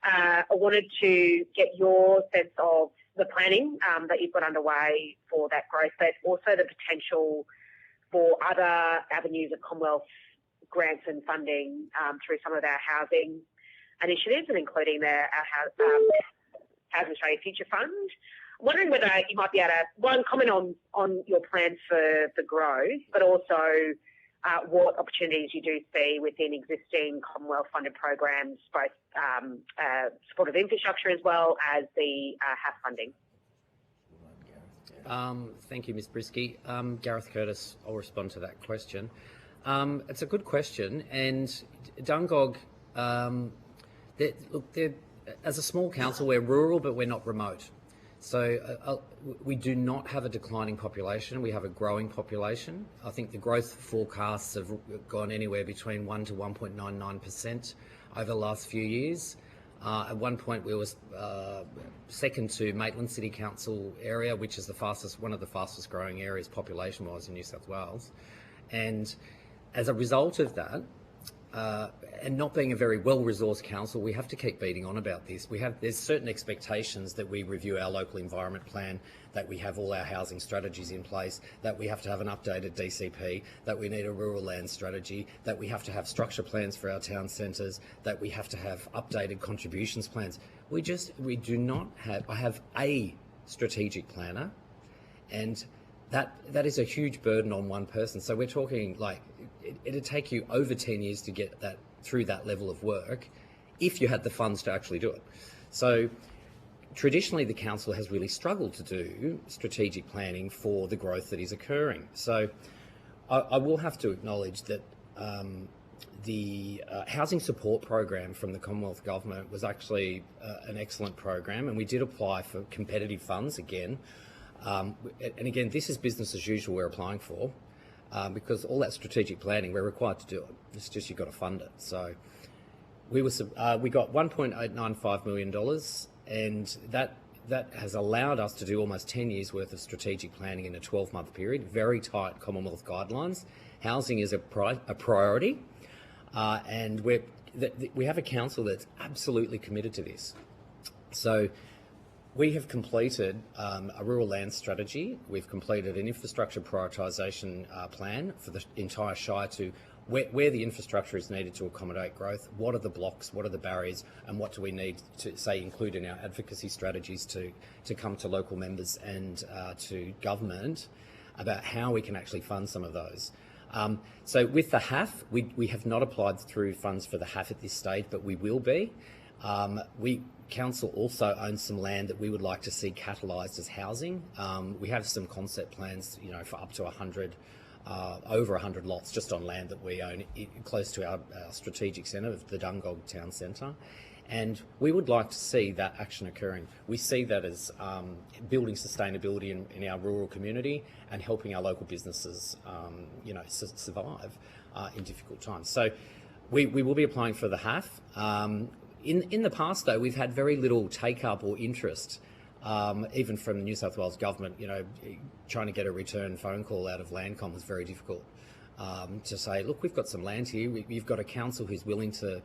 I wanted to get your sense of the planning that you've got underway for that growth, but also the potential for other avenues of Commonwealth grants and funding through some of our housing initiatives, and including our Housing Australia Future Fund. I'm wondering whether you might be able to, one, comment on your plans for the growth, but also what opportunities you do see within existing Commonwealth funded programs, both supportive infrastructure as well as the house funding. Thank you, Ms. Brisky. Gareth Curtis, I'll respond to that question. It's a good question, and Dungog, as a small council, we're rural, but we're not remote. So we do not have a declining population. We have a growing population. I think the growth forecasts have gone anywhere between 1 to 1.99% over the last few years. At one point, we were second to Maitland City Council area, which is one of the fastest growing areas population-wise in New South Wales. And as a result of that, and not being a very well-resourced council, we have to keep beating on about this. There's certain expectations that we review our local environment plan, that we have all our housing strategies in place, that we have to have an updated DCP, that we need a rural land strategy, that we have to have structure plans for our town centres, that we have to have updated contributions plans. We do not have. I have a strategic planner, and that is a huge burden on one person. So we're talking like it'd take you over 10 years to get that through that level of work if you had the funds to actually do it. So traditionally, the council has really struggled to do strategic planning for the growth that is occurring. So I will have to acknowledge that the housing support program from the Commonwealth Government was actually an excellent program, and we did apply for competitive funds again. And again, this is business as usual we're applying for, because all that strategic planning, we're required to do it. It's just you've got to fund it. So we got $1.895 million, and that has allowed us to do almost 10 years worth of strategic planning in a 12-month period. Very tight Commonwealth guidelines. Housing is a priority, and we have a council that's absolutely committed to this. So we have completed a rural land strategy. We've completed an infrastructure prioritisation plan for the entire Shire to where the infrastructure is needed to accommodate growth, what are the blocks, what are the barriers, and what do we need to, say, include in our advocacy strategies to come to local members and to government about how we can actually fund some of those. So with the HAF, we have not applied through funds for the HAF at this stage, but we will be. Council also owns some land that we would like to see catalysed as housing. We have some concept plans, for up to 100, over 100 lots just on land that we own close to our strategic centre, the Dungog Town Centre. And we would like to see that action occurring. We see that as building sustainability in our rural community and helping our local businesses, survive in difficult times. So we will be applying for the HAF. In the past, though, we've had very little take-up or interest, even from the New South Wales government. Trying to get a return phone call out of Landcom was very difficult. To say, look, we've got some land here. You've got a council who's willing to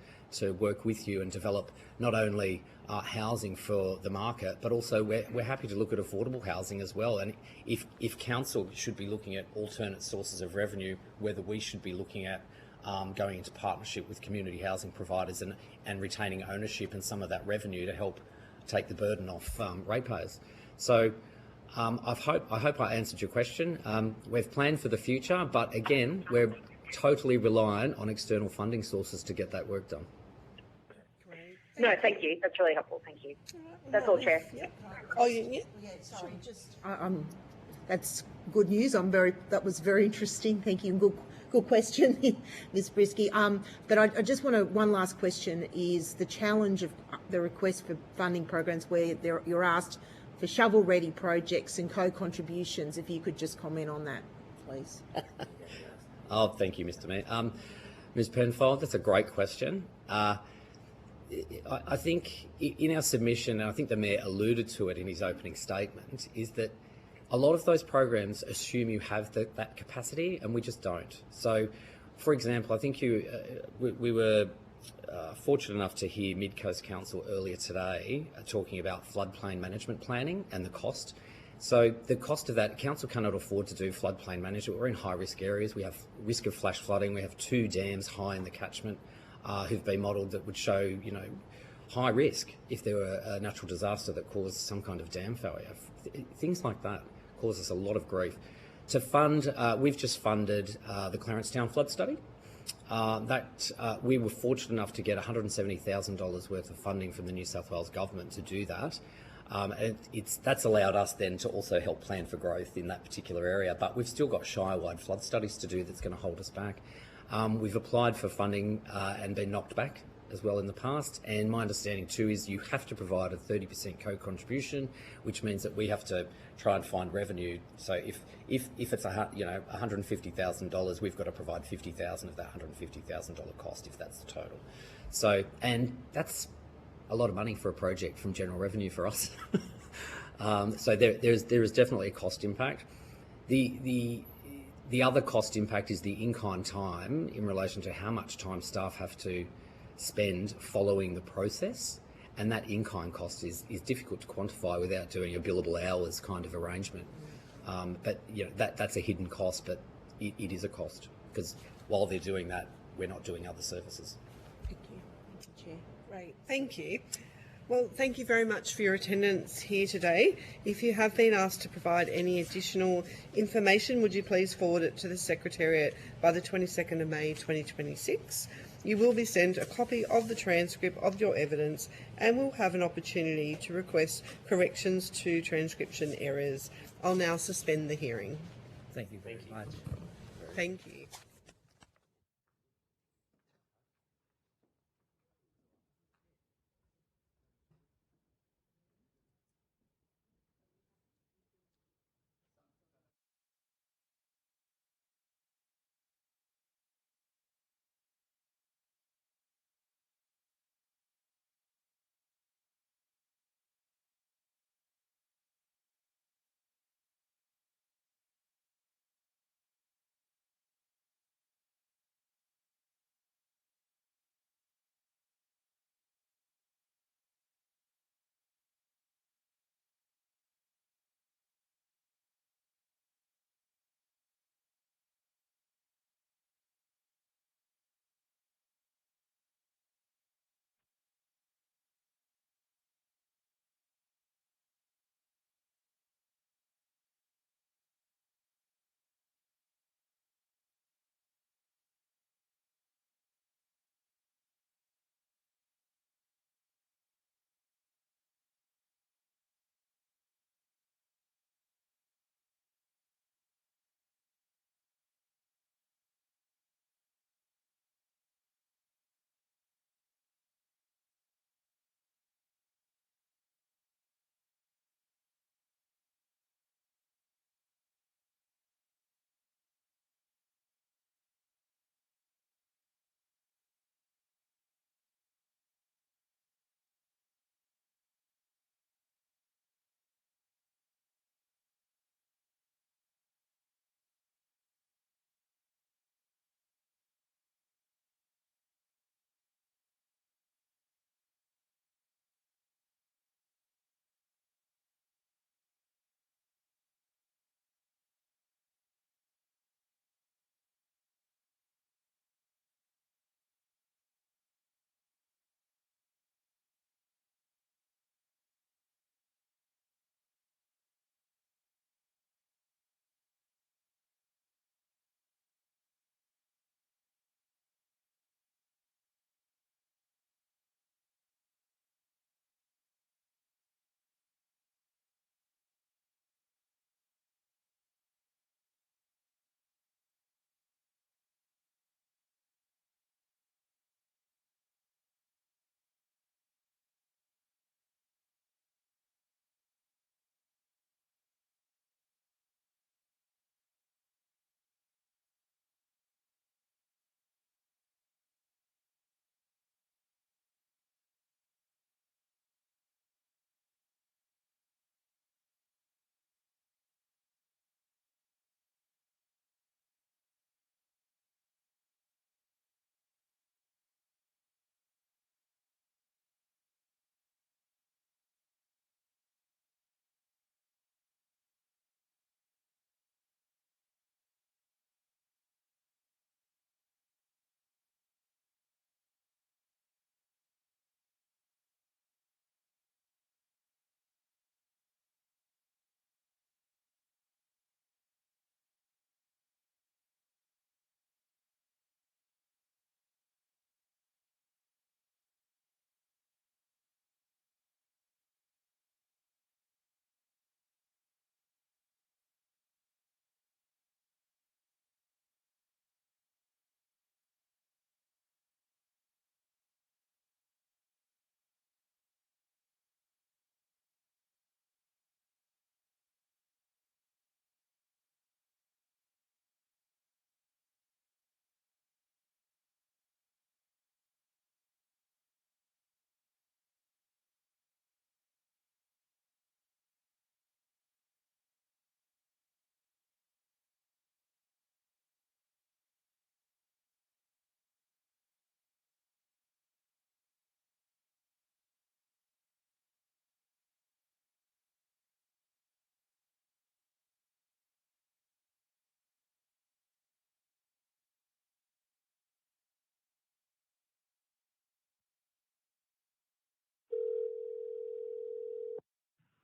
work with you and develop not only housing for the market, but also we're happy to look at affordable housing as well. And if council should be looking at alternate sources of revenue, whether we should be looking at going into partnership with community housing providers and retaining ownership and some of that revenue to help take the burden off ratepayers. So I hope I answered your question. We've planned for the future, but again, we're totally reliant on external funding sources to get that work done. No, thank you. That's really helpful. Thank you. That's all, Chair. Yeah. Oh, yeah. Sorry, just that's good news. That was very interesting. Thank you. Good question, Ms. Brisky. But I just want to, one last question is the challenge of the request for funding programs where you're asked for shovel-ready projects and co-contributions. If you could just comment on that, please. Oh, thank you, Mr. Mayor. Ms. Penfold, that's a great question. I think in our submission, and I think the Mayor alluded to it in his opening statement, is that a lot of those programs assume you have that capacity, and we just don't. So, for example, I think we were fortunate enough to hear Mid Coast Council earlier today talking about floodplain management planning and the cost. So the cost of that, council cannot afford to do floodplain management. We're in high-risk areas. We have risk of flash flooding. We have 2 dams high in the catchment who've been modelled that would show, high risk if there were a natural disaster that caused some kind of dam failure. Things like that cause us a lot of grief. To fund, we've just funded the Clarencetown flood study. We were fortunate enough to get $170,000 worth of funding from the New South Wales government to do that. And that's allowed us then to also help plan for growth in that particular area. But we've still got Shire-wide flood studies to do that's going to hold us back. We've applied for funding and been knocked back as well in the past. And my understanding too is you have to provide a 30% co-contribution, which means that we have to try and find revenue. So if it's $150,000, we've got to provide $50,000 of that $150,000 cost if that's the total. So, and that's a lot of money for a project from general revenue for us. So there is definitely a cost impact. The other cost impact is the in-kind time in relation to how much time staff have to spend following the process, and that in-kind cost is difficult to quantify without doing a billable hours kind of arrangement. But that's a hidden cost, but it is a cost because while they're doing that, we're not doing other services. Thank you. Thank you, Chair. Great, thank you. Well, thank you very much for your attendance here today. If you have been asked to provide any additional information, would you please forward it to the Secretariat by the 22nd of May 2026? You will be sent a copy of the transcript of your evidence and will have an opportunity to request corrections to transcription errors. I'll now suspend the hearing. Thank you very much. Thank you.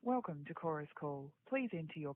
Welcome to Chorus Call. Please enter your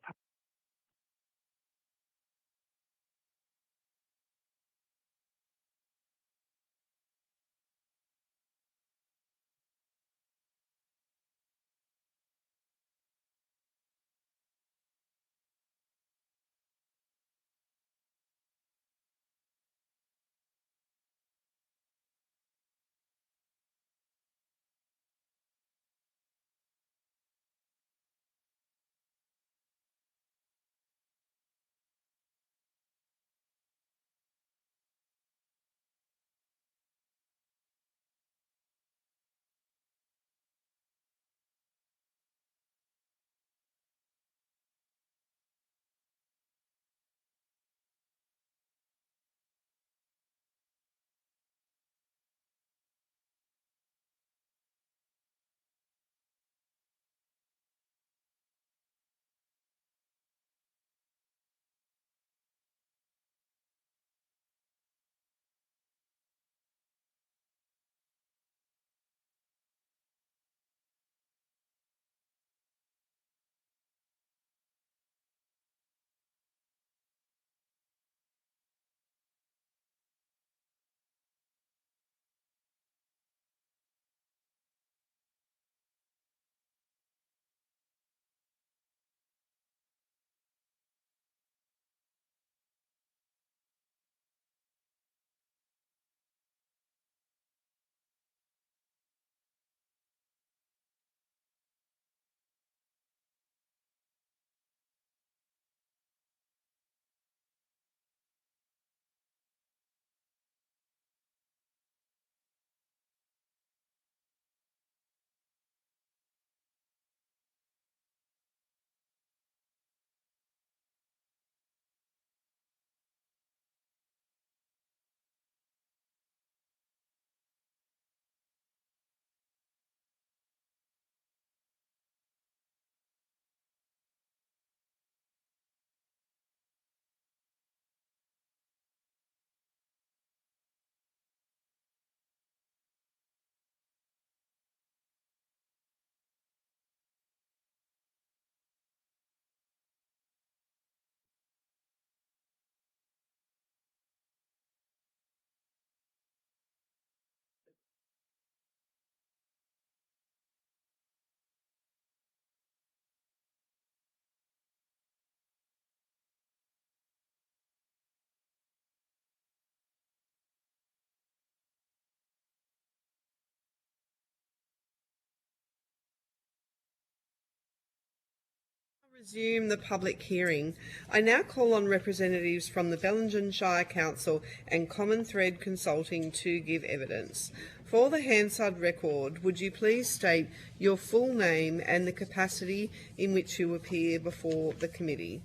Resume the public hearing. I now call on representatives from the Bellingen Shire Council and Common Thread Consulting to give evidence. For the Hansard record, would you please state your full name and the capacity in which you appear before the committee?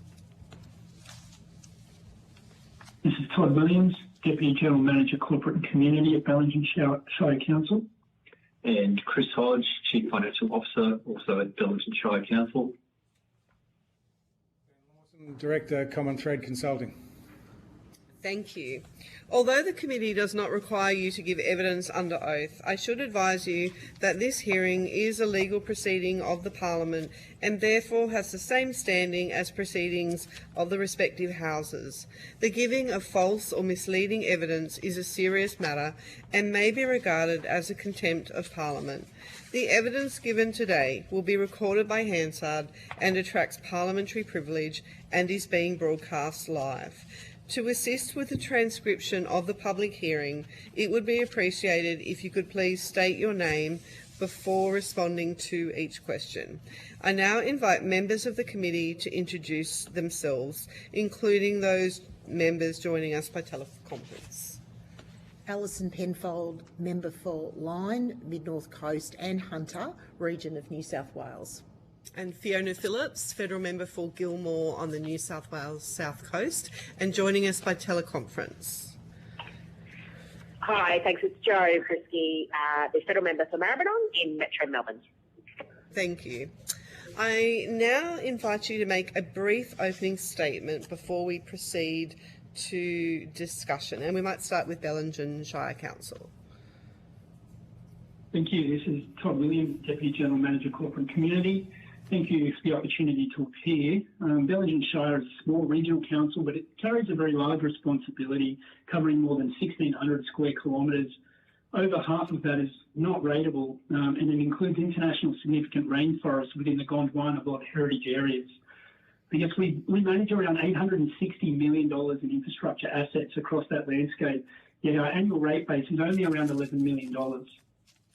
This is Todd Williams, Deputy General Manager Corporate and Community at Bellingen Shire Council. And Chris Hodge, Chief Financial Officer, also at Bellingen Shire Council. Director, Common Thread Consulting. Thank you. Although the committee does not require you to give evidence under oath, I should advise you that this hearing is a legal proceeding of the Parliament and therefore has the same standing as proceedings of the respective houses. The giving of false or misleading evidence is a serious matter and may be regarded as a contempt of Parliament. The evidence given today will be recorded by Hansard and attracts parliamentary privilege and is being broadcast live. To assist with the transcription of the public hearing, it would be appreciated if you could please state your name before responding to each question. I now invite members of the committee to introduce themselves, including those members joining us by teleconference. Alison Penfold, member for Lyne, Mid-North Coast and Hunter, region of New South Wales. And Fiona Phillips, Federal Member for Gilmore on the New South Wales South Coast, and joining us by teleconference. Hi, thanks. It's Jo Frisky, the Federal Member for Maribyrnong in Metro Melbourne. Thank you. I now invite you to make a brief opening statement before we proceed to discussion, and we might start with Bellingen Shire Council. Thank you. This is Todd Williams, Deputy General Manager Corporate and Community. Thank you for the opportunity to appear. Bellingen Shire is a small regional council, but it carries a very large responsibility, covering more than 1,600 square kilometres. Over half of that is not rateable, and it includes international significant rainforests within the Gondwana World Heritage areas. I guess we manage around $860 million in infrastructure assets across that landscape, yet our annual rate base is only around $11 million.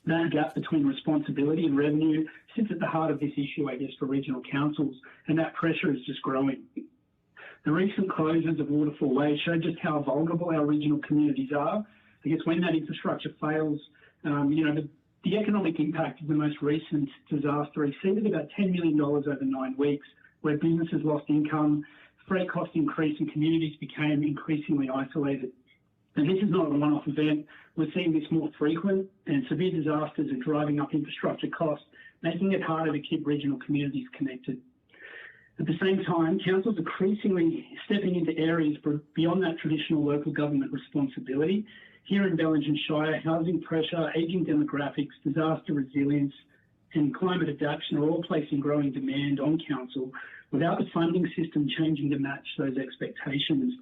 That gap between responsibility and revenue sits at the heart of this issue, I guess, for regional councils, and that pressure is just growing. The recent closures of Waterfall Way show just how vulnerable our regional communities are. I guess when that infrastructure fails, the economic impact of the most recent disaster exceeded about $10 million over 9 weeks, where businesses lost income, freight costs increased, and communities became increasingly isolated. And this is not a one-off event. We're seeing this more frequent, and severe disasters are driving up infrastructure costs, making it harder to keep regional communities connected. At the same time, councils are increasingly stepping into areas beyond that traditional local government responsibility. Here in Bellingen Shire, housing pressure, ageing demographics, disaster resilience, and climate adaptation are all placing growing demand on council without the funding system changing to match those expectations.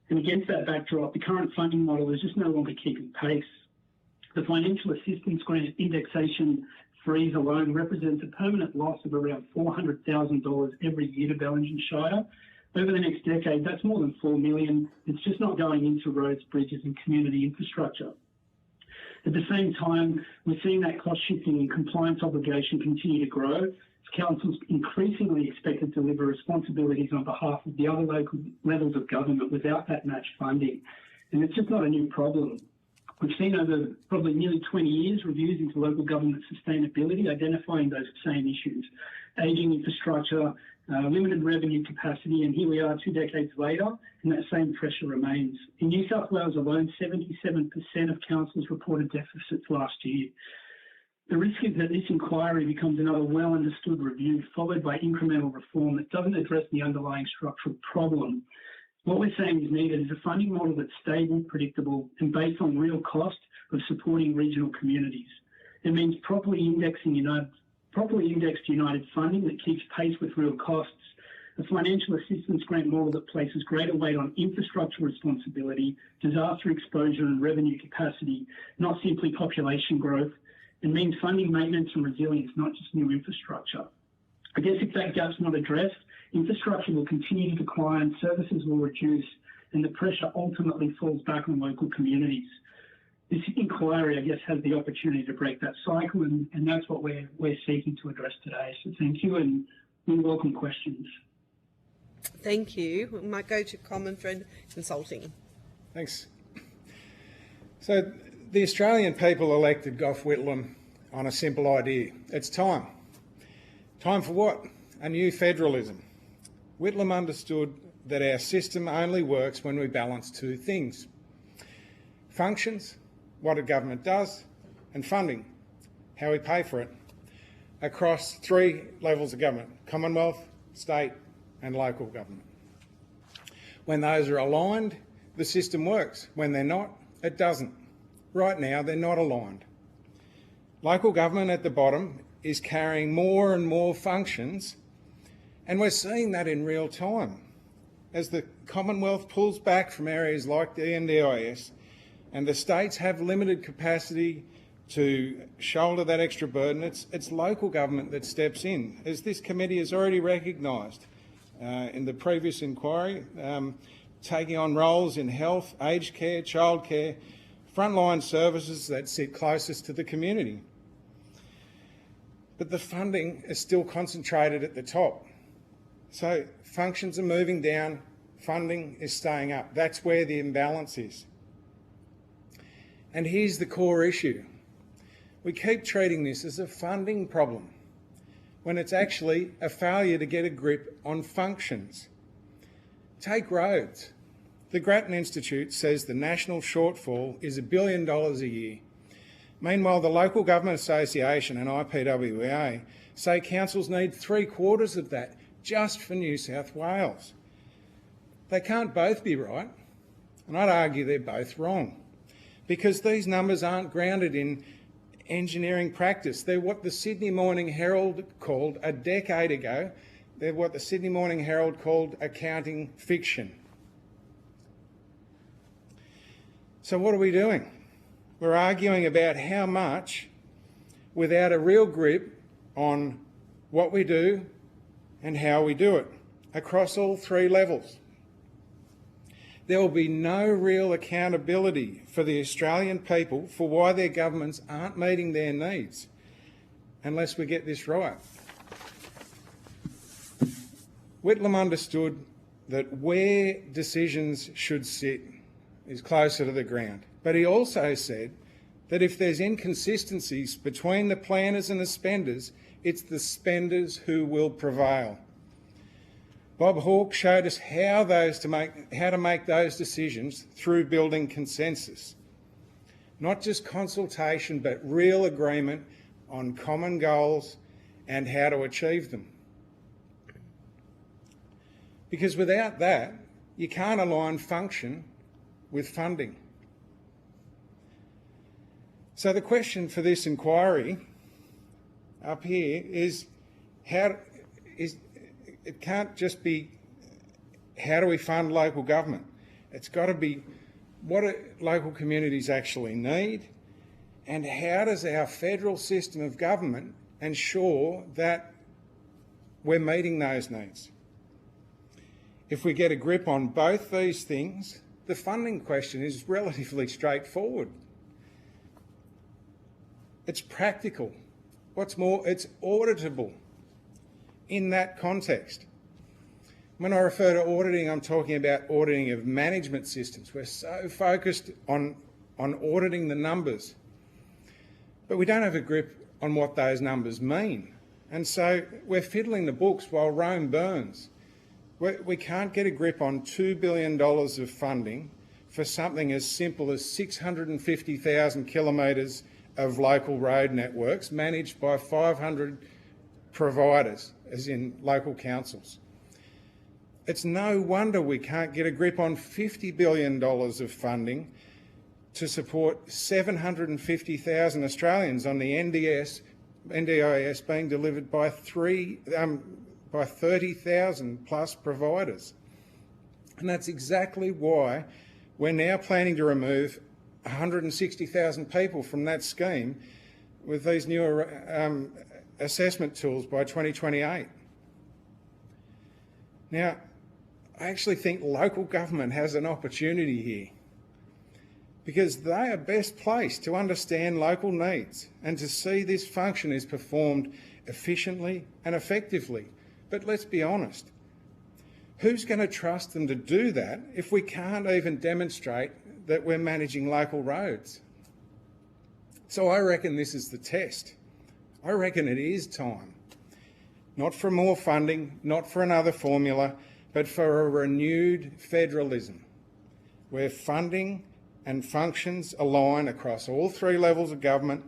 And against that backdrop, the current funding model is just no longer keeping pace. The financial assistance grant indexation freeze alone represents a permanent loss of around $400,000 every year to Bellingen Shire. Over the next decade, that's more than $4 million. It's just not going into roads, bridges, and community infrastructure. At the same time, we're seeing that cost shifting and compliance obligation continue to grow as councils increasingly expect to deliver responsibilities on behalf of the other local levels of government without that match funding. And it's just not a new problem. We've seen over probably nearly 20 years reviews into local government sustainability, identifying those same issues: ageing infrastructure, limited revenue capacity, and here we are 2 decades later, and that same pressure remains. In New South Wales alone, 77% of councils reported deficits last year. The risk is that this inquiry becomes another well-understood review, followed by incremental reform that doesn't address the underlying structural problem. What we're saying is needed is a funding model that's stable, predictable, and based on real cost of supporting regional communities. It means properly indexed United funding that keeps pace with real costs, a financial assistance grant model that places greater weight on infrastructure responsibility, disaster exposure and revenue capacity, not simply population growth, and means funding maintenance and resilience, not just new infrastructure. I guess if that gap's not addressed, infrastructure will continue to decline, services will reduce, and the pressure ultimately falls back on local communities. This inquiry, I guess, has the opportunity to break that cycle, and that's what we're seeking to address today. So thank you, and we welcome questions. Thank you. We might go to Common Thread Consulting. Thanks. So the Australian people elected Gough Whitlam on a simple idea. It's time. Time for what? A new federalism. Whitlam understood that our system only works when we balance two things: functions, what a government does, and funding, how we pay for it, across 3 levels of government: Commonwealth, state and local government. When those are aligned, the system works. When they're not, it doesn't. Right now, they're not aligned. Local government at the bottom is carrying more and more functions, and we're seeing that in real time. As the Commonwealth pulls back from areas like the NDIS, and the states have limited capacity to shoulder that extra burden, it's local government that steps in. As this committee has already recognised in the previous inquiry, taking on roles in health, aged care, childcare, frontline services that sit closest to the community. But the funding is still concentrated at the top. So functions are moving down, funding is staying up. That's where the imbalance is. And here's the core issue. We keep treating this as a funding problem when it's actually a failure to get a grip on functions. Take roads. The Grattan Institute says the national shortfall is $1 billion a year. Meanwhile, the Local Government Association and IPWA say councils need 3/4 of that just for New South Wales. They can't both be right, and I'd argue they're both wrong, because these numbers aren't grounded in engineering practice. They're what the Sydney Morning Herald called a decade ago. They're what the Sydney Morning Herald called accounting fiction. So what are we doing? We're arguing about how much without a real grip on what we do and how we do it across all three levels. There will be no real accountability for the Australian people for why their governments aren't meeting their needs unless we get this right. Whitlam understood that where decisions should sit is closer to the ground. But he also said that if there's inconsistencies between the planners and the spenders, it's the spenders who will prevail. Bob Hawke showed us how to make those decisions through building consensus. Not just consultation, but real agreement on common goals and how to achieve them. Because without that, you can't align function with funding. So the question for this inquiry up here is it can't just be how do we fund local government? It's got to be what do local communities actually need, and how does our federal system of government ensure that we're meeting those needs? If we get a grip on both these things, the funding question is relatively straightforward. It's practical. What's more, it's auditable in that context. When I refer to auditing, I'm talking about auditing of management systems. We're so focused on auditing the numbers, but we don't have a grip on what those numbers mean. And so we're fiddling the books while Rome burns. We can't get a grip on $2 billion of funding for something as simple as 650,000 kilometres of local road networks managed by 500 providers, as in local councils. It's no wonder we can't get a grip on $50 billion of funding to support 750,000 Australians on the NDIS being delivered by 30,000 plus providers. And that's exactly why we're now planning to remove 160,000 people from that scheme with these newer assessment tools by 2028. Now, I actually think local government has an opportunity here because they are best placed to understand local needs and to see this function is performed efficiently and effectively. But let's be honest, who's going to trust them to do that if we can't even demonstrate that we're managing local roads? So I reckon this is the test. I reckon it is time. Not for more funding, not for another formula, but for a renewed federalism where funding and functions align across all three levels of government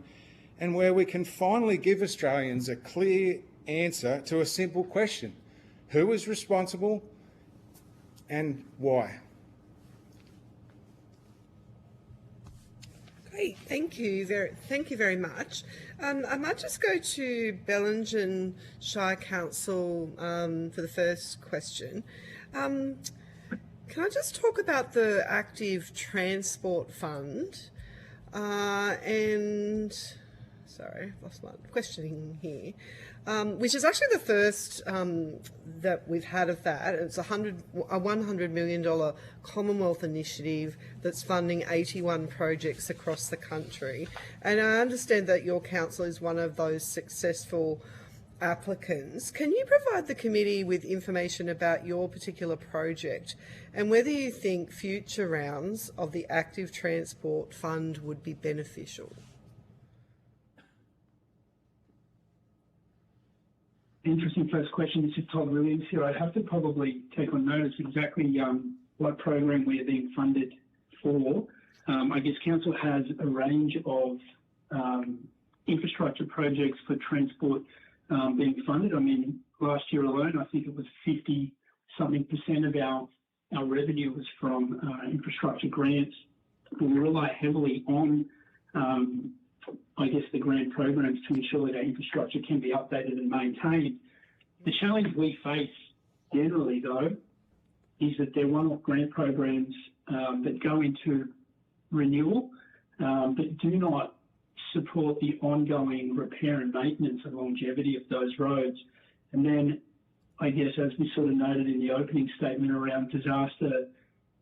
and where we can finally give Australians a clear answer to a simple question: who is responsible and why? Great, thank you very much. I might just go to Bellingen Shire Council for the first question. Can I just talk about the Active Transport Fund and, sorry, I've lost my questioning here, which is actually the first that we've had of that. It's a $100 million Commonwealth initiative that's funding 81 projects across the country. And I understand that your council is one of those successful applicants. Can you provide the committee with information about your particular project and whether you think future rounds of the Active Transport Fund would be beneficial? Interesting first question. This is Todd Williams here. I'd have to probably take on notice exactly what program we're being funded for. I guess Council has a range of infrastructure projects for transport being funded. I mean, last year alone, I think it was 50-something% of our revenue was from infrastructure grants. We rely heavily on I guess, the grant programs to ensure that our infrastructure can be updated and maintained. The challenge we face generally, though, is that they're one-off grant programs that go into renewal, but do not support the ongoing repair and maintenance and longevity of those roads. And then, I guess, as we sort of noted in the opening statement around disaster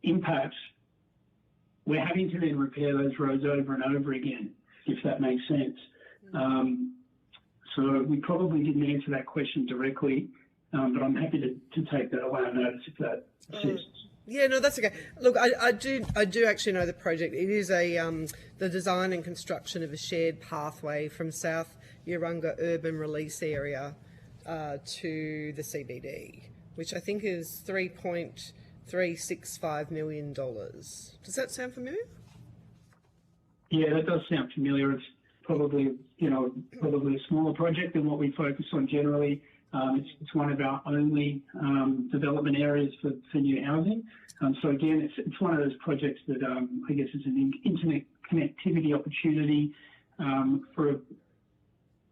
impacts, we're having to then repair those roads over and over again, if that makes sense. So we probably didn't answer that question directly, but I'm happy to take that away on notice if that assists. Yeah, no, that's okay. Look, I do actually know the project. It is the design and construction of a shared pathway from South Yarrunga urban release area to the CBD, which I think is $3.365 million. Does that sound familiar? Yeah, that does sound familiar. It's probably, probably a smaller project than what we focus on generally. It's one of our only development areas for new housing. So again, it's one of those projects that I guess is an internet connectivity opportunity for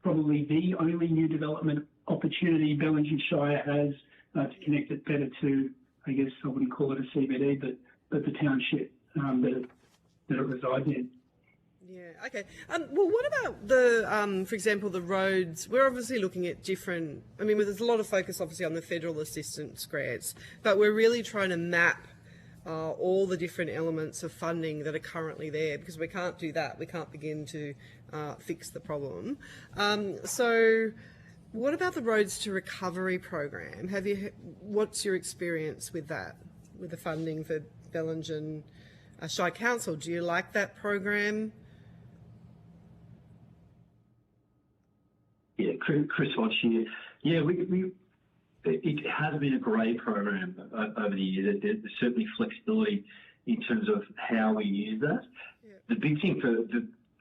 probably the only new development opportunity Bellingen Shire has to connect it better to, I guess I wouldn't call it a CBD, but the township that it resides in. Yeah, okay. Well, what about the, for example, the roads? We're obviously looking at different, I mean, there's a lot of focus obviously on the federal assistance grants, but we're really trying to map all the different elements of funding that are currently there, because we can't do that. We can't begin to fix the problem. So what about the Roads to Recovery program? What's your experience with that, with the funding for Bellingen Shire Council? Do you like that program? Yeah, Chris Hodge here. Yeah, it has been a great program over the years. There's certainly flexibility in terms of how we use that. Yeah. The big thing for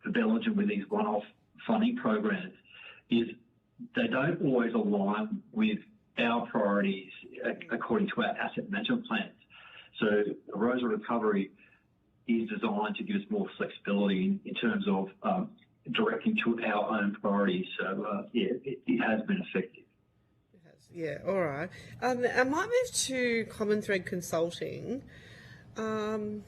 Bellingen with these one-off funding programs is they don't always align with our priorities according to our asset management plans. So the Roads to Recovery is designed to give us more flexibility in terms of directing to our own priorities. So, yeah, it has been effective. It has, yeah, all right. I might move to Common Thread Consulting. So,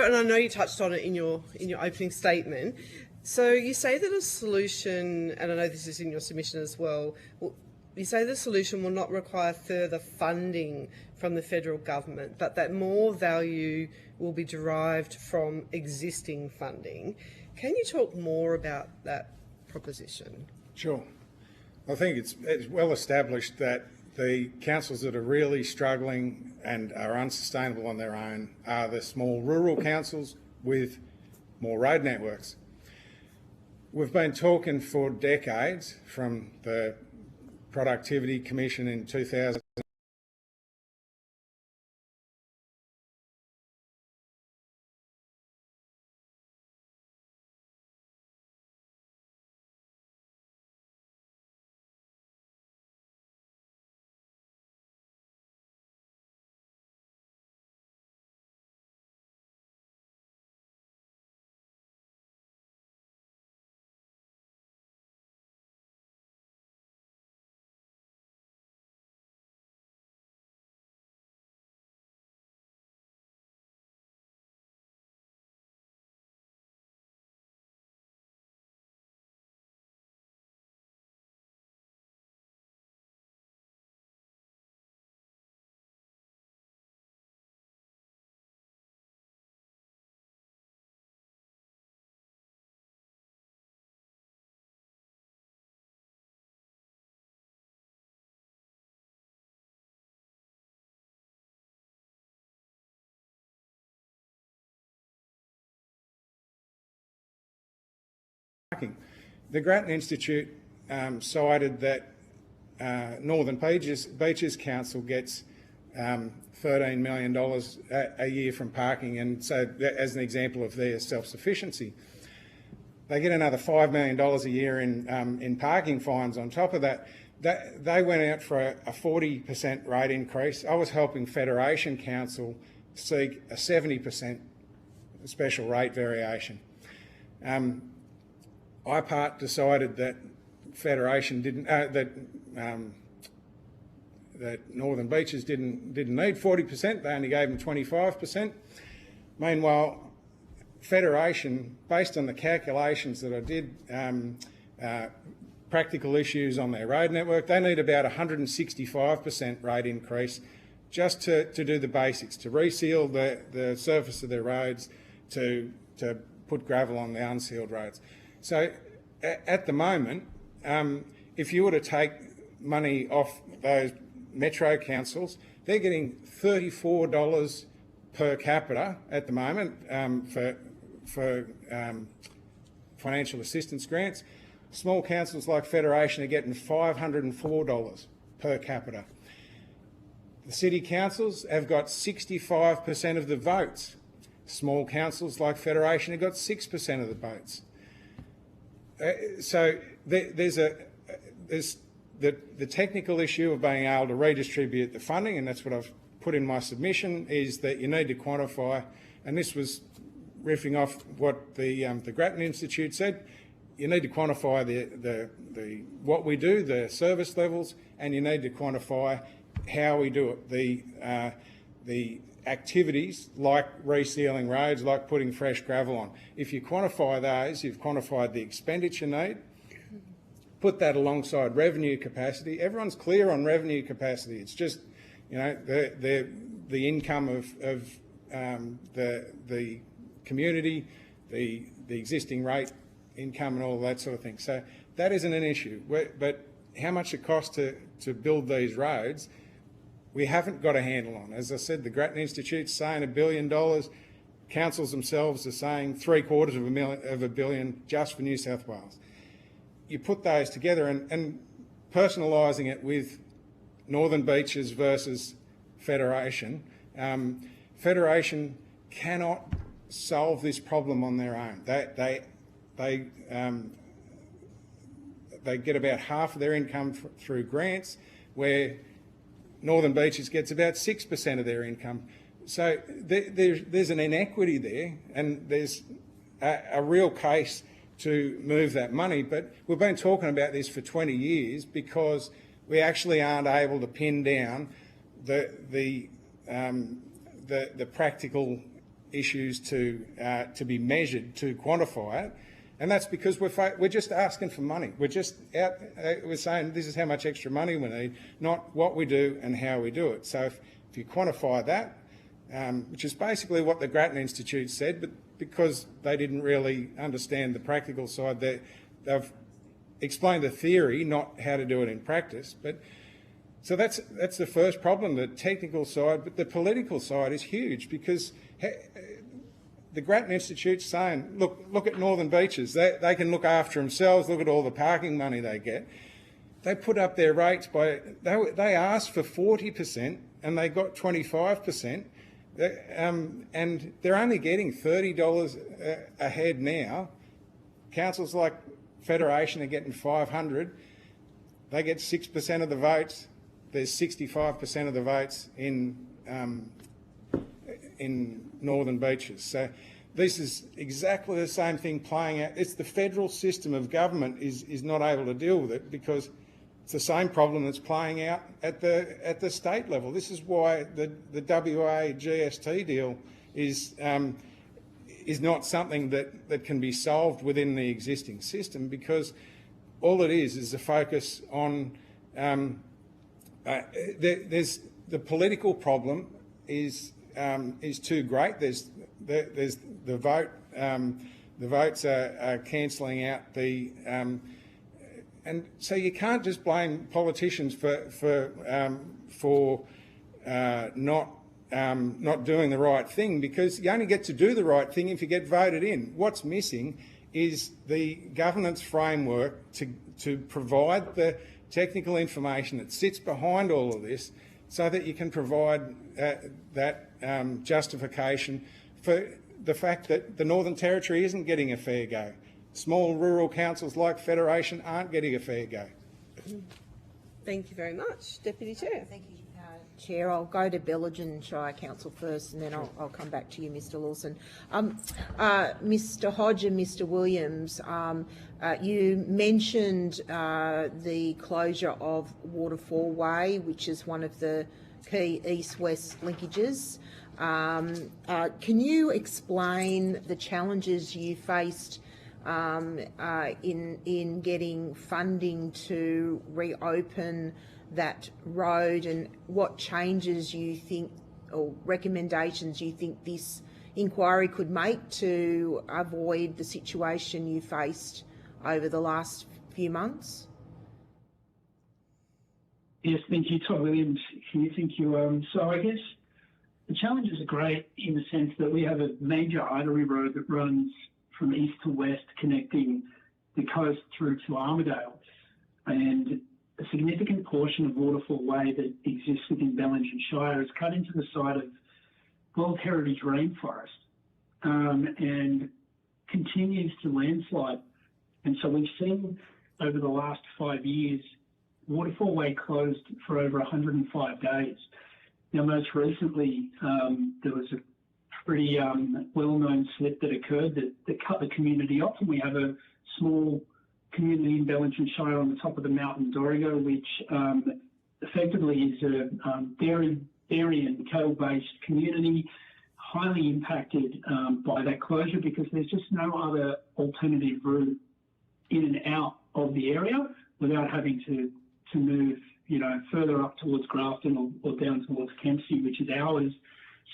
and I know you touched on it in your opening statement. So you say that a solution, and I know this is in your submission as well, you say the solution will not require further funding from the federal government, but that more value will be derived from existing funding. Can you talk more about that proposition? Sure. I think it's well established that the councils that are really struggling and are unsustainable on their own are the small rural councils with more road networks. We've been talking for decades, from the Productivity Commission in 2000. The Grattan Institute cited that Northern Beaches Council gets $13 million a year from parking, and so as an example of their self-sufficiency. They get another $5 million a year in parking fines on top of that. They went out for a 40% rate increase. I was helping Federation Council seek a 70% special rate variation. IPART decided that Federation didn't, that Northern Beaches didn't need 40%. They only gave them 25%. Meanwhile, Federation, based on the calculations that I did, practical issues on their road network, they need about 165% rate increase just to do the basics, to reseal the surface of their roads, to put gravel on the unsealed roads. So at the moment, if you were to take money off those metro councils, they're getting $34 per capita at the moment for financial assistance grants. Small councils like Federation are getting $504 per capita. The city councils have got 65% of the votes. Small councils like Federation have got 6% of the votes. So there's the technical issue of being able to redistribute the funding, and that's what I've put in my submission, is that you need to quantify, and this was riffing off what the Grattan Institute said, you need to quantify the what we do, the service levels, and you need to quantify how we do it. The activities like resealing roads, like putting fresh gravel on. If you quantify those, you've quantified the expenditure need. Put that alongside revenue capacity. Everyone's clear on revenue capacity. It's just, you know, the income of the community, the existing rate income and all that sort of thing. So that isn't an issue. But how much it costs to build these roads, we haven't got a handle on. As I said, the Grattan Institute's saying $1 billion. Councils themselves are saying $750 million just for New South Wales. You put those together and personalising it with Northern Beaches versus Federation. Federation cannot solve this problem on their own. They get about half of their income through grants, where Northern Beaches gets about 6% of their income. So there's an inequity there, and there's a real case to move that money. But we've been talking about this for 20 years because we actually aren't able to pin down the practical issues to be measured, to quantify it. And that's because we're just asking for money. We're just we're saying this is how much extra money we need, not what we do and how we do it. So if you quantify that, which is basically what the Grattan Institute said, but because they didn't really understand the practical side, they've explained the theory, not how to do it in practice. But so that's the first problem, the technical side. But the political side is huge, because the Grattan Institute's saying, look at Northern Beaches. They can look after themselves. Look at all the parking money they get. They put up their rates by, they asked for 40% and they got 25%. And they're only getting $30 a head now. Councils like Federation are getting $500. They get 6% of the votes. There's 65% of the votes in Northern Beaches. So this is exactly the same thing playing out. It's the federal system of government is not able to deal with it, because it's the same problem that's playing out at the state level. This is why the WA GST deal is not something that can be solved within the existing system, because all it is a focus on there's the political problem is too great. There's the vote. The votes are cancelling out the. And so you can't just blame politicians for not doing the right thing, because you only get to do the right thing if you get voted in. What's missing is the governance framework to provide the technical information that sits behind all of this, so that you can provide that justification for the fact that the Northern Territory isn't getting a fair go. Small rural councils like Federation aren't getting a fair go. Thank you very much, Deputy Chair. Thank you. Chair, I'll go to Bellingen Shire Council first, and then I'll come back to you, Mr. Lawson. Mr. Hodge and Mr. Williams, you mentioned the closure of Waterfall Way, which is one of the key east-west linkages. Can you explain the challenges you faced in getting funding to reopen that road, and what changes you think or recommendations you think this inquiry could make to avoid the situation you faced over the last few months? Yes, thank you, Todd Williams here. Thank you. So I guess the challenges are great in the sense that we have a major artery road that runs from east to west, connecting the coast through to Armidale, and a significant portion of Waterfall Way that exists within Bellingen Shire is cut into the side of World Heritage rainforest and continues to landslide. And so we've seen over the last 5 years, Waterfall Way closed for over 105 days. Now, most recently, there was a pretty well-known slip that occurred that cut the community off, and we have a small community in Bellingen Shire on the top of the mountain, Dorigo, which effectively is a dairy and cattle-based community, highly impacted by that closure because there's just no other alternative route in and out of the area without having to move, further up towards Grafton or down towards Kempsey, which is ours.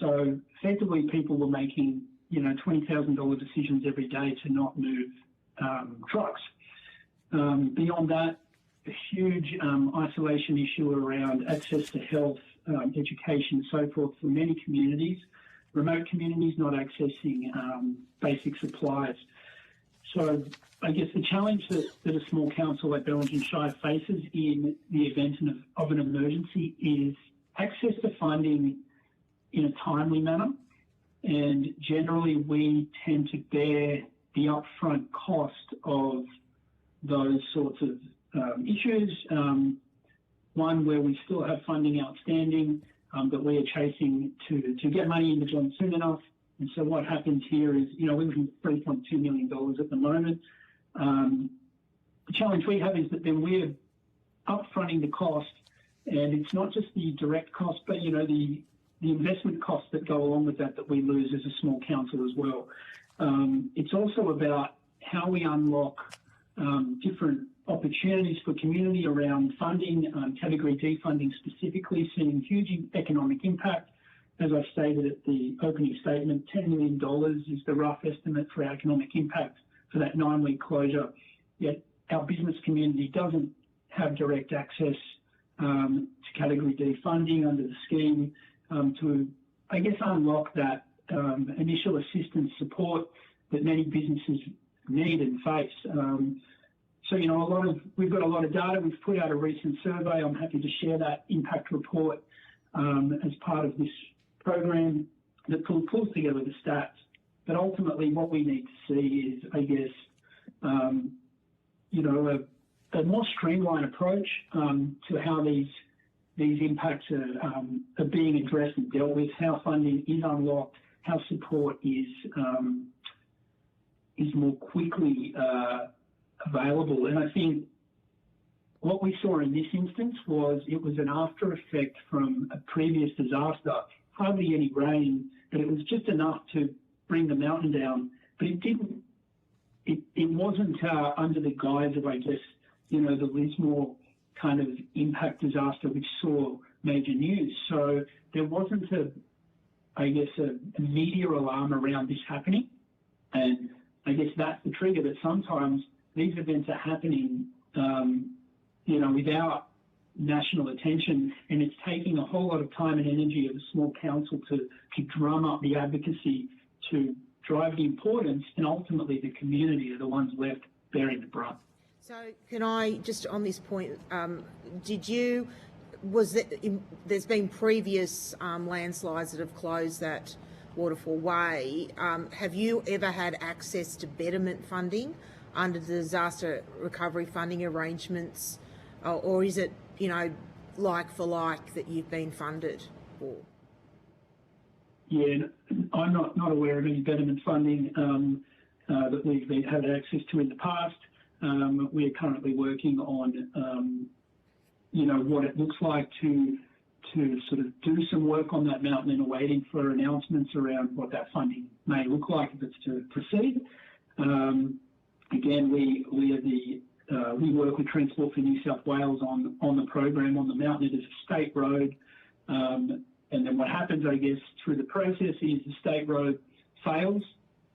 So effectively, people were making, $20,000 decisions every day to not move trucks. Beyond that, a huge isolation issue around access to health, education, and so forth for many communities, remote communities not accessing basic supplies. So I guess the challenge that a small council like Bellingen Shire faces in the event of an emergency is access to funding in a timely manner. And generally, we tend to bear the upfront cost of those sorts of issues. One where we still have funding outstanding that we are chasing to get money in the joint soon enough. And so what happens here is, we're looking at $3.2 million at the moment. The challenge we have is that then we're upfronting the cost, and it's not just the direct cost, but the investment costs that go along with that we lose as a small council as well. It's also about how we unlock different opportunities for community around funding, Category D funding specifically, seeing huge economic impact. As I stated at the opening statement, $10 million is the rough estimate for our economic impact for that 9-week closure. Yet our business community doesn't have direct access to Category D funding under the scheme to, I guess, unlock that initial assistance support that many businesses need and face. So, we've got a lot of data. We've put out a recent survey. I'm happy to share that impact report as part of this program that pulls together the stats. But ultimately, what we need to see is, I guess, a more streamlined approach to how these impacts are being addressed and dealt with, how funding is unlocked, how support is more quickly available. And I think what we saw in this instance was it was an after effect from a previous disaster. Hardly any rain, but it was just enough to bring the mountain down. But it wasn't under the guise of, I guess, the Lismore kind of impact disaster, which saw major news. So there wasn't a media alarm around this happening. And I guess that's the trigger, that sometimes these events are happening, without national attention, and it's taking a whole lot of time and energy of a small council to drum up the advocacy, to drive the importance, and ultimately the community are the ones left bearing the brunt. So can I just on this point, there's been previous landslides that have closed that Waterfall Way. Have you ever had access to Betterment funding under the disaster recovery funding arrangements, or is it, like for like that you've been funded for? Yeah, I'm not aware of any Betterment funding that we've had access to in the past. We're currently working on, what it looks like to sort of do some work on that mountain and are waiting for announcements around what that funding may look like if it's to proceed. Again, we work with Transport for New South Wales on the program on the mountain. It is a state road. And then what happens, I guess, through the process is the state road fails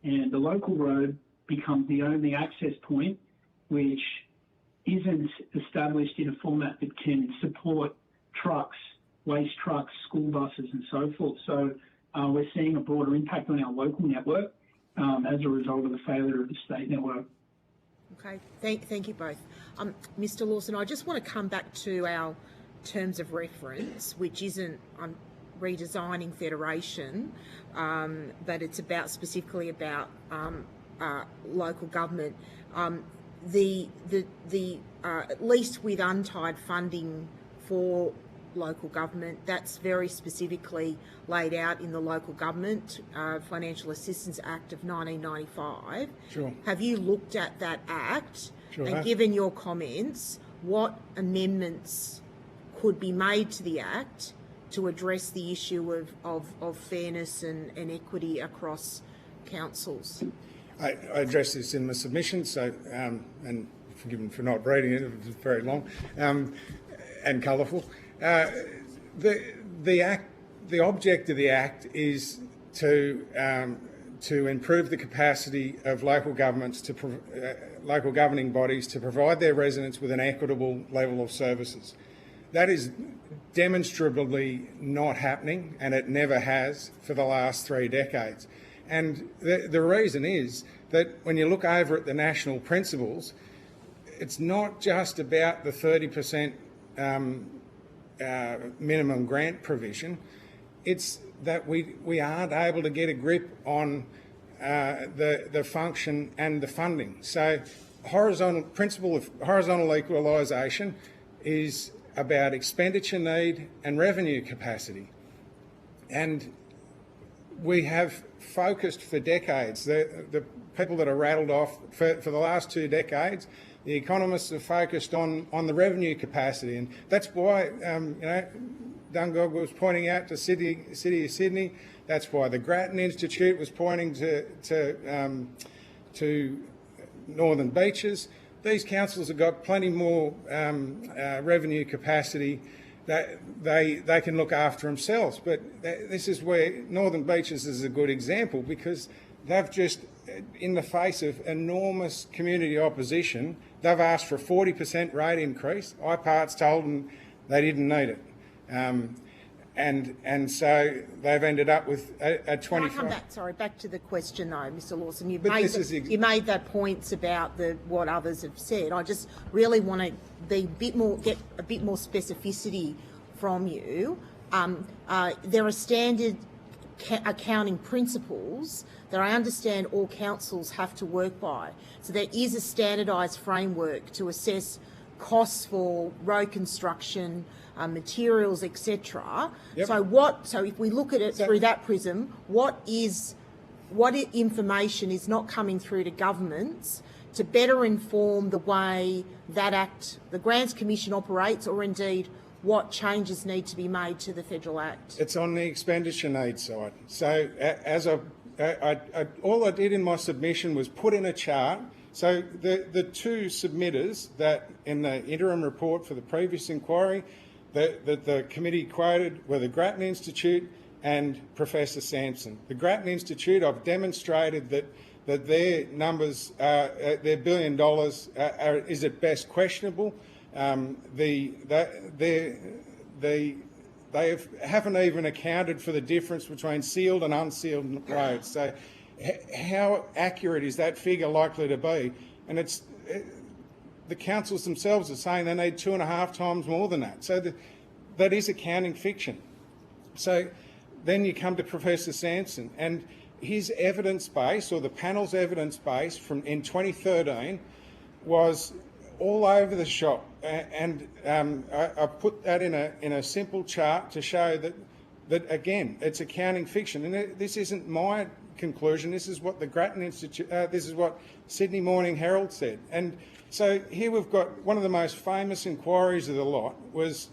and the local road becomes the only access point which isn't established in a format that can support trucks, waste trucks, school buses and so forth. So we're seeing a broader impact on our local network as a result of the failure of the state network. Okay, thank you both. Mr. Lawson, I just want to come back to our terms of reference, which isn't redesigning federation, but it's specifically about local government. At least with untied funding for local government, that's very specifically laid out in the Local Government Financial Assistance Act of 1995. Sure. Have you looked at that act? Sure. And given your comments, what amendments could be made to the act to address the issue of fairness and equity across councils? I addressed this in my submission, so and forgive me for not reading it; it was very long and colourful. The object of the act is to improve the capacity of local governments local governing bodies to provide their residents with an equitable level of services. That is demonstrably not happening, and it never has for the last 3 decades. And the reason is that when you look over at the national principles, it's not just about the 30% minimum grant provision. It's that we aren't able to get a grip on the function and the funding. So principle of horizontal equalisation is about expenditure need and revenue capacity. And we have focused for decades, the people that are rattled off for the last 2 decades, the economists have focused on the revenue capacity, and that's why Dungog was pointing out to City of Sydney. That's why the Grattan Institute was pointing to Northern Beaches. These councils have got plenty more revenue capacity that they can look after themselves. But this is where Northern Beaches is a good example, because they've just, in the face of enormous community opposition, they've asked for a 40% rate increase. IPART's told them they didn't need it. And so they've ended up with a 25... Can I come back to the question though, Mr. Lawson. You made that points about what others have said. I just really want to get a bit more specificity from you. There are standard accounting principles that I understand all councils have to work by. So there is a standardised framework to assess costs for road construction, materials, etc. Yep. So if we look at it through that prism, what information is not coming through to governments to better inform the way that Act, the Grants Commission operates, or indeed what changes need to be made to the Federal Act? It's on the expenditure needs side. So all I did in my submission was put in a chart. So the 2 submitters that in the interim report for the previous inquiry that the committee quoted were the Grattan Institute and Professor Sampson. The Grattan Institute, I've demonstrated that their numbers, their $1 billion is at best questionable. They haven't even accounted for the difference between sealed and unsealed roads. So how accurate is that figure likely to be? And the councils themselves are saying they need 2.5 times more than that. So that is accounting fiction. So then you come to Professor Sampson, and his evidence base, or the panel's evidence base in 2013, was all over the shop, and I put that in a simple chart to show that again, it's accounting fiction, and this isn't my conclusion. This is what the Grattan Institute, this is what Sydney Morning Herald said. And so here we've got one of the most famous inquiries of the lot was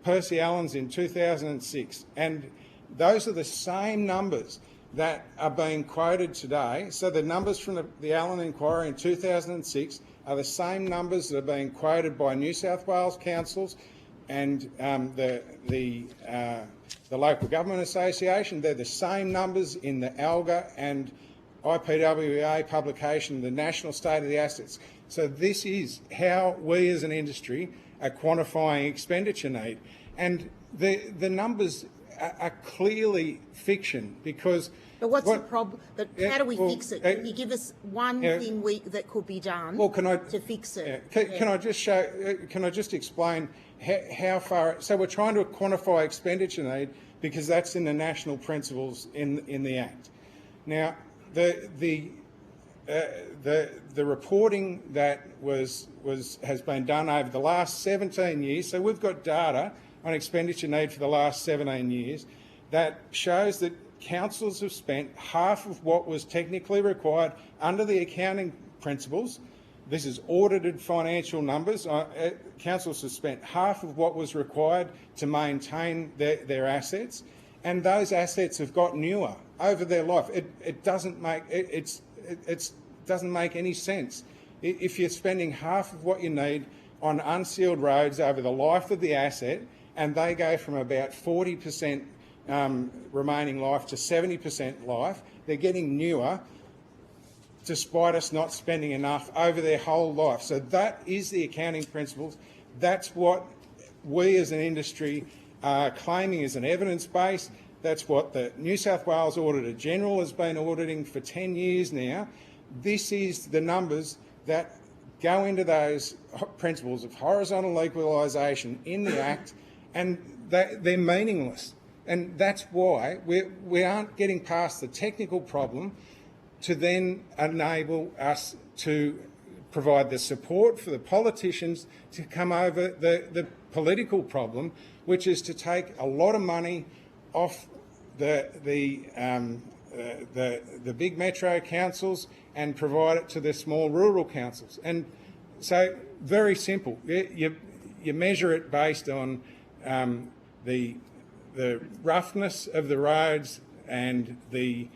Percy Allen's in 2006, and those are the same numbers that are being quoted today. So the numbers from the Allen inquiry in 2006 are the same numbers that are being quoted by New South Wales councils and the Local Government Association. They're the same numbers in the ALGA and IPWA publication, the National State of the Assets. So this is how we as an industry are quantifying expenditure need. And the numbers are clearly fiction because... But what's the problem? How do we fix it? Can you give us one thing that could be done to fix it? Can I just show? Can I just explain how far? So we're trying to quantify expenditure need because that's in the national principles in the Act. Now, the reporting that has been done over the last 17 years. So we've got data on expenditure need for the last 17 years that shows that councils have spent half of what was technically required under the accounting principles. This is audited financial numbers. Councils have spent half of what was required to maintain their assets, and those assets have got newer over their life. It doesn't make doesn't make any sense if you're spending half of what you need on unsealed roads over the life of the asset, and they go from about 40% remaining life to 70% life. They're getting newer despite us not spending enough over their whole life. So that is the accounting principles. That's what we as an industry are claiming as an evidence base. That's what the New South Wales Auditor General has been auditing for 10 years now. This is the numbers that go into those principles of horizontal equalisation in the Act, and they're meaningless. And that's why we aren't getting past the technical problem to then enable us to provide the support for the politicians to come over the political problem, which is to take a lot of money off the big metro councils and provide it to the small rural councils. And so, very simple. You measure it based on the roughness of the roads and the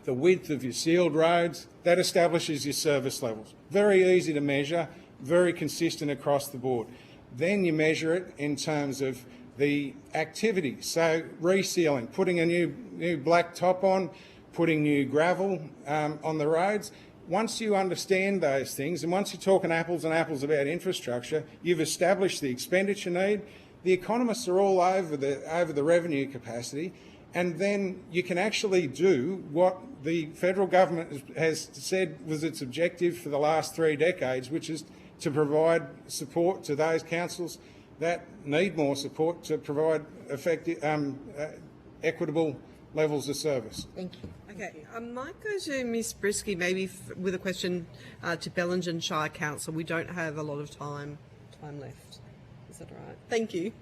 width of your sealed roads. That establishes your service levels. Very easy to measure, very consistent across the board. Then you measure it in terms of the activity. So resealing, putting a new black top on, putting new gravel on the roads. Once you understand those things, and once you're talking apples and apples about infrastructure, you've established the expenditure need. The economists are all over the revenue capacity, and then you can actually do what the federal government has said was its objective for the last 3 decades, which is to provide support to those councils that need more support to provide effective, equitable levels of service. Thank you. Okay, I might go to Ms Brisky maybe with a question to Bellingen Shire Council. We don't have a lot of time left. Is that right? Thank you.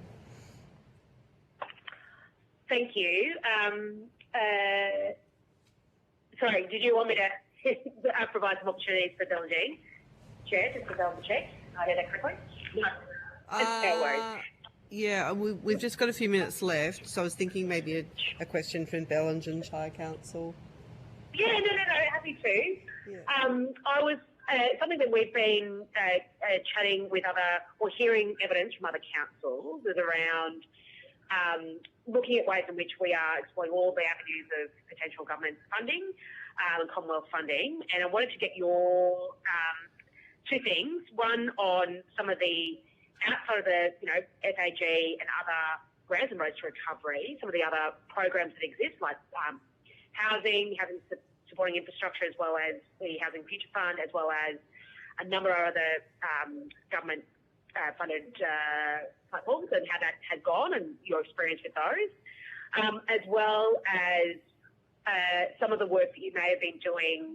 Thank you. Sorry, did you want me to provide some opportunities for Bellingen? Chair, just to double check. I heard that correctly? No. No worries. Yeah, we've just got a few minutes left, so I was thinking maybe a question from Bellingen Shire Council. Yeah, no, happy to. Yeah. I was something that we've been chatting with or hearing evidence from other councils is around looking at ways in which we are exploring all the avenues of potential government funding and Commonwealth funding. And I wanted to get your two things. One on some of the outside of the SAG and other grants and roads to recovery, some of the other programs that exist like housing supporting infrastructure, as well as the Housing Future Fund, as well as a number of other government funded platforms, and how that has gone and your experience with those, as well as some of the work that you may have been doing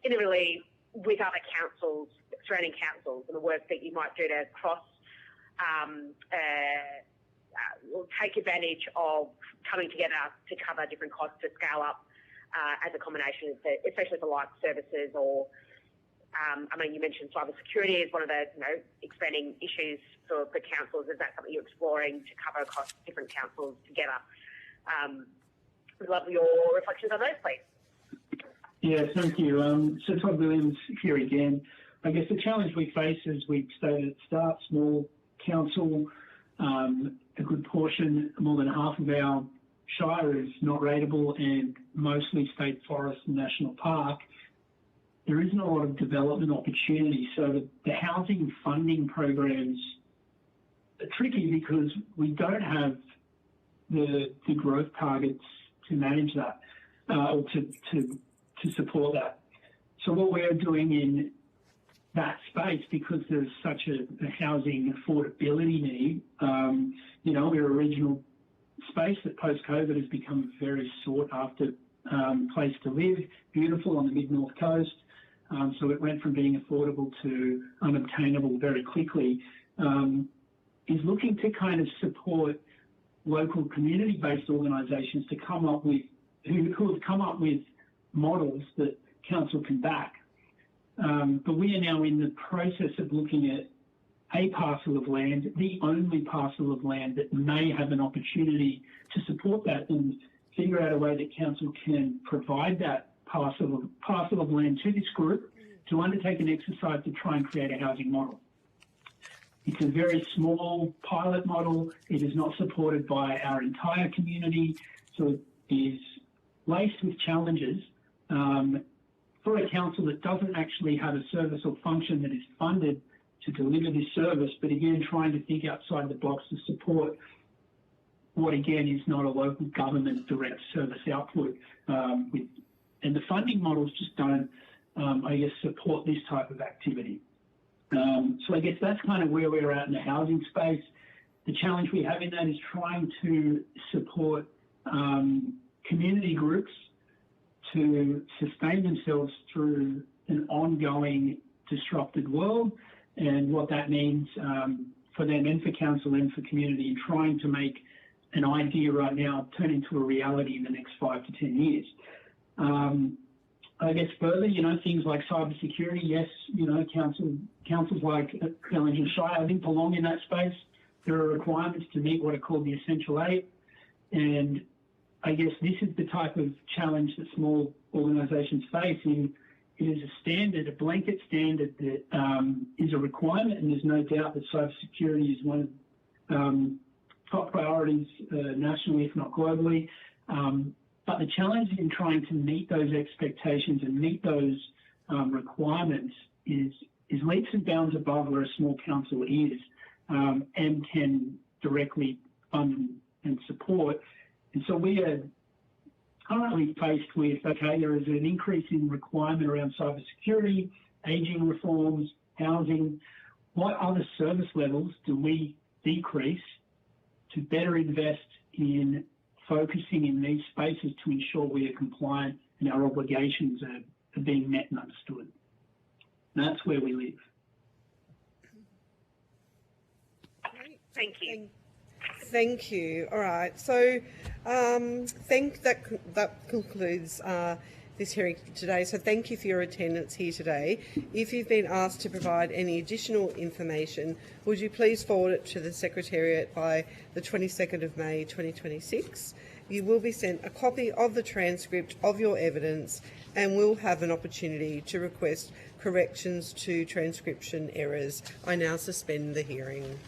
similarly with other councils, surrounding councils, and the work that you might do to take advantage of coming together to cover different costs to scale up as a combination, especially for like services or, you mentioned cybersecurity is one of the expanding issues for councils. Is that something you're exploring to cover across different councils together? We'd love your reflections on those, please. Yeah, thank you. So Todd Williams here again. I guess the challenge we face is we stated at the start, small council, a good portion, more than half of our shire is not rateable and mostly state forest and national park. There isn't a lot of development opportunity. So the housing funding programs are tricky because we don't have the growth targets to manage that or to support that. So what we're doing in that space, because there's such a housing affordability need, we're a regional space that post-COVID has become a very sought-after place to live, beautiful on the mid-north coast. So it went from being affordable to unobtainable very quickly, is looking to kind of support local community-based organisations to come up with, who have come up with models that council can back. But we are now in the process of looking at a parcel of land, the only parcel of land that may have an opportunity to support that, and figure out a way that council can provide that parcel of land to this group to undertake an exercise to try and create a housing model. It's a very small pilot model. It is not supported by our entire community, so it is laced with challenges for a council that doesn't actually have a service or function that is funded to deliver this service, but again, trying to think outside the box to support what again is not a local government direct service output. And the funding models just don't, support this type of activity. So I guess that's kind of where we're at in the housing space. The challenge we have in that is trying to support community groups to sustain themselves through an ongoing disrupted world, and what that means for them and for council and for community, and trying to make an idea right now turn into a reality in the next 5 to 10 years. I guess further, things like cybersecurity, yes, councils like Bellingen Shire, I think, belong in that space. There are requirements to meet what are called the Essential 8, and I guess this is the type of challenge that small organisations face. In it is a standard, a blanket standard that is a requirement, and there's no doubt that cybersecurity is one of top priorities nationally, if not globally. But the challenge in trying to meet those expectations and meet those requirements is leaps and bounds above where a small council is and can directly fund and support. And so we are currently faced with, okay, there is an increase in requirement around cybersecurity, ageing reforms, housing. What other service levels do we decrease to better invest in focusing in these spaces to ensure we are compliant and our obligations are being met and understood? And that's where we live. Thank you. Thank you. All right. So that concludes this hearing today. So thank you for your attendance here today. If you've been asked to provide any additional information, would you please forward it to the Secretariat by the 22nd of May 2026? You will be sent a copy of the transcript of your evidence and will have an opportunity to request corrections to transcription errors. I now suspend the hearing.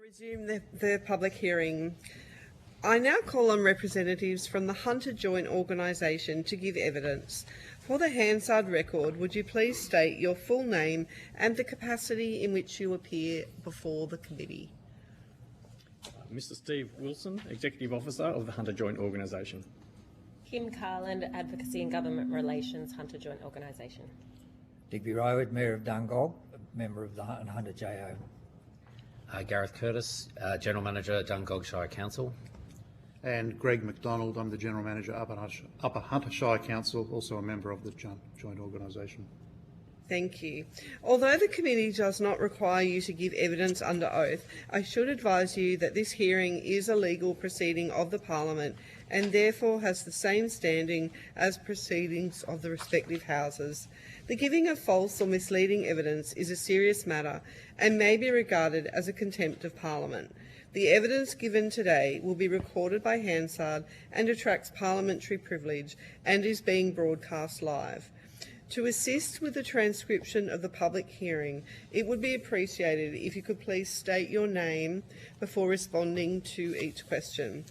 Resume the public hearing. I now call on representatives from the Hunter Joint Organisation to give evidence. For the Hansard record, would you please state your full name and the capacity in which you appear before the committee? Mr. Steve Wilson, Executive Officer of the Hunter Joint Organisation. Kim Carland, Advocacy and Government Relations, Hunter Joint Organisation. Digby Rowood, Mayor of Dungog, member of the Hunter JO. Gareth Curtis, General Manager, Dungog Shire Council. And Greg McDonald, I'm the General Manager, Upper Hunter Shire Council, also a member of the joint organisation. Thank you. Although the committee does not require you to give evidence under oath, I should advise you that this hearing is a legal proceeding of the Parliament and therefore has the same standing as proceedings of the respective houses. The giving of false or misleading evidence is a serious matter and may be regarded as a contempt of Parliament. The evidence given today will be recorded by Hansard and attracts parliamentary privilege and is being broadcast live. To assist with the transcription of the public hearing, it would be appreciated if you could please state your name before responding to each question.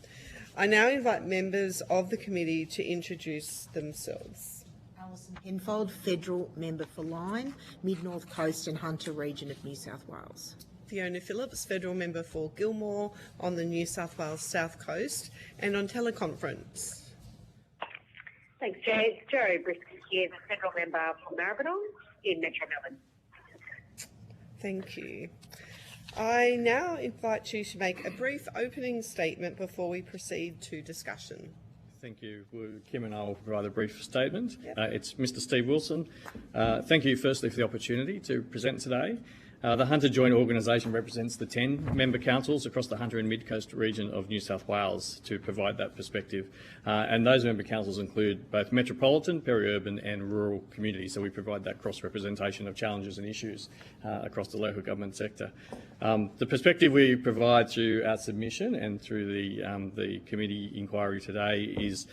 I now invite members of the committee to introduce themselves. Alison Penfold, Federal Member for Lyme, Mid-North Coast and Hunter Region of New South Wales. Fiona Phillips, Federal Member for Gilmore on the New South Wales South Coast and on teleconference. Thanks, Jay. Joe Briscoe here, the Federal Member for Maribyrnong in Metro Melbourne. Thank you. I now invite you to make a brief opening statement before we proceed to discussion. Thank you. Kim and I will provide a brief statement. Yep. It's Mr. Steve Wilson. Thank you firstly for the opportunity to present today. The Hunter Joint Organisation represents the 10 member councils across the Hunter and Mid-Coast region of New South Wales to provide that perspective. And those member councils include both metropolitan, peri-urban and rural communities. So we provide that cross-representation of challenges and issues across the local government sector. The perspective we provide through our submission and through the committee inquiry today is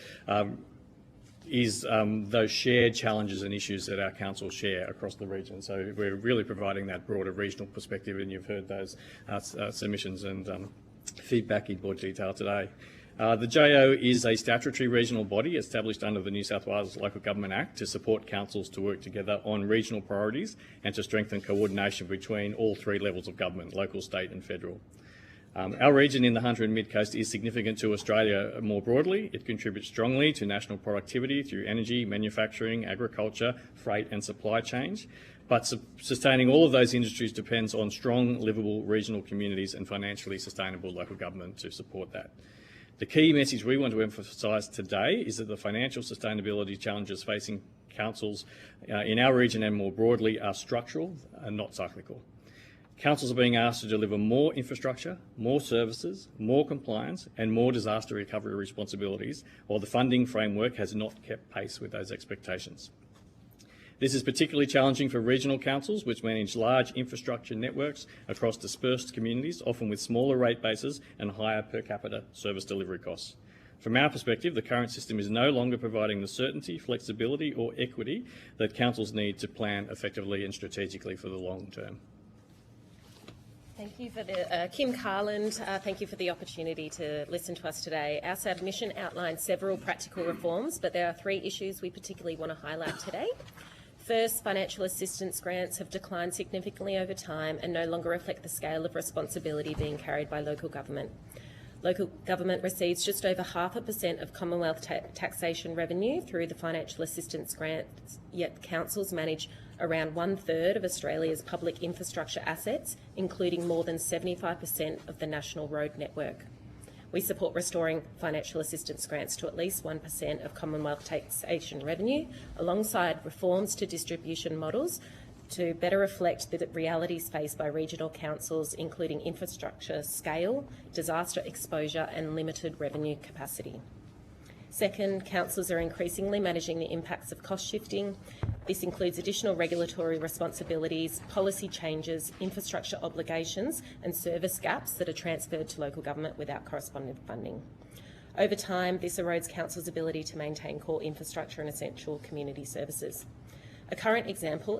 those shared challenges and issues that our council share across the region. So we're really providing that broader regional perspective, and you've heard those submissions and feedback in more detail today. The JO is a statutory regional body established under the New South Wales Local Government Act to support councils to work together on regional priorities and to strengthen coordination between all three levels of government, local, state and federal. Our region in the Hunter and Mid-Coast is significant to Australia more broadly. It contributes strongly to national productivity through energy, manufacturing, agriculture, freight and supply chains. But sustaining all of those industries depends on strong, livable regional communities and financially sustainable local government to support that. The key message we want to emphasise today is that the financial sustainability challenges facing councils in our region and more broadly are structural and not cyclical. Councils are being asked to deliver more infrastructure, more services, more compliance and more disaster recovery responsibilities, while the funding framework has not kept pace with those expectations. This is particularly challenging for regional councils, which manage large infrastructure networks across dispersed communities, often with smaller rate bases and higher per capita service delivery costs. From our perspective, the current system is no longer providing the certainty, flexibility or equity that councils need to plan effectively and strategically for the long term. Thank you for the Kim Carland. Thank you for the opportunity to listen to us today. Our submission outlines several practical reforms, but there are three issues we particularly want to highlight today. First, financial assistance grants have declined significantly over time and no longer reflect the scale of responsibility being carried by local government. Local government receives just over 0.5% of Commonwealth taxation revenue through the financial assistance grants, yet councils manage around 1/3 of Australia's public infrastructure assets, including more than 75% of the national road network. We support restoring financial assistance grants to at least 1% of Commonwealth taxation revenue, alongside reforms to distribution models to better reflect the realities faced by regional councils, including infrastructure scale, disaster exposure and limited revenue capacity. Second, councils are increasingly managing the impacts of cost shifting. This includes additional regulatory responsibilities, policy changes, infrastructure obligations and service gaps that are transferred to local government without corresponding funding. Over time, this erodes councils' ability to maintain core infrastructure and essential community services. A current example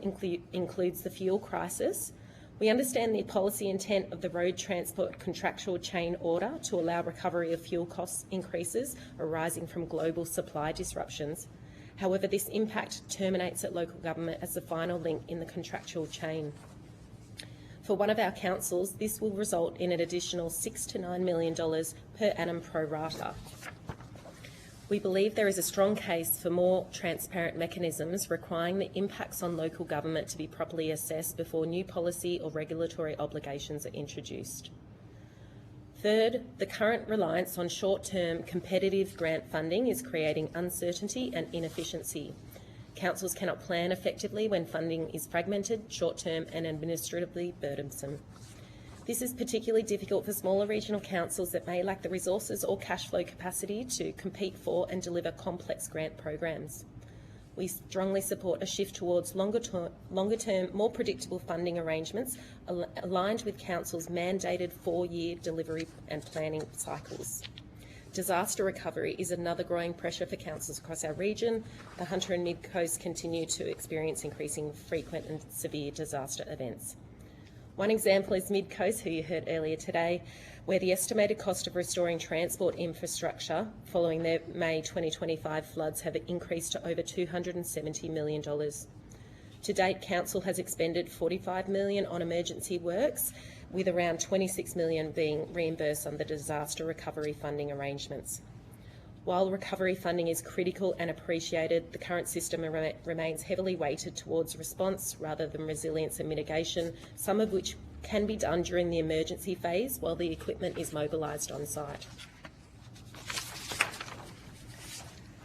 includes the fuel crisis, We understand the policy intent of the road transport contractual chain order to allow recovery of fuel cost increases arising from global supply disruptions. However, this impact terminates at local government as the final link in the contractual chain. For one of our councils, this will result in an additional $6 to $9 million per annum pro rata. We believe there is a strong case for more transparent mechanisms requiring the impacts on local government to be properly assessed before new policy or regulatory obligations are introduced. Third, the current reliance on short-term competitive grant funding is creating uncertainty and inefficiency. Councils cannot plan effectively when funding is fragmented, short-term and administratively burdensome. This is particularly difficult for smaller regional councils that may lack the resources or cash flow capacity to compete for and deliver complex grant programs. We strongly support a shift towards longer-term, more predictable funding arrangements aligned with councils' mandated 4-year delivery and planning cycles. Disaster recovery is another growing pressure for councils across our region. The Hunter and Mid-Coast continue to experience increasing frequent and severe disaster events. One example is Mid-Coast, who you heard earlier today, where the estimated cost of restoring transport infrastructure following their May 2025 floods have increased to over $270 million. To date, Council has expended $45 million on emergency works, with around $26 million being reimbursed under disaster recovery funding arrangements. While recovery funding is critical and appreciated, the current system remains heavily weighted towards response rather than resilience and mitigation, some of which can be done during the emergency phase while the equipment is mobilised on site.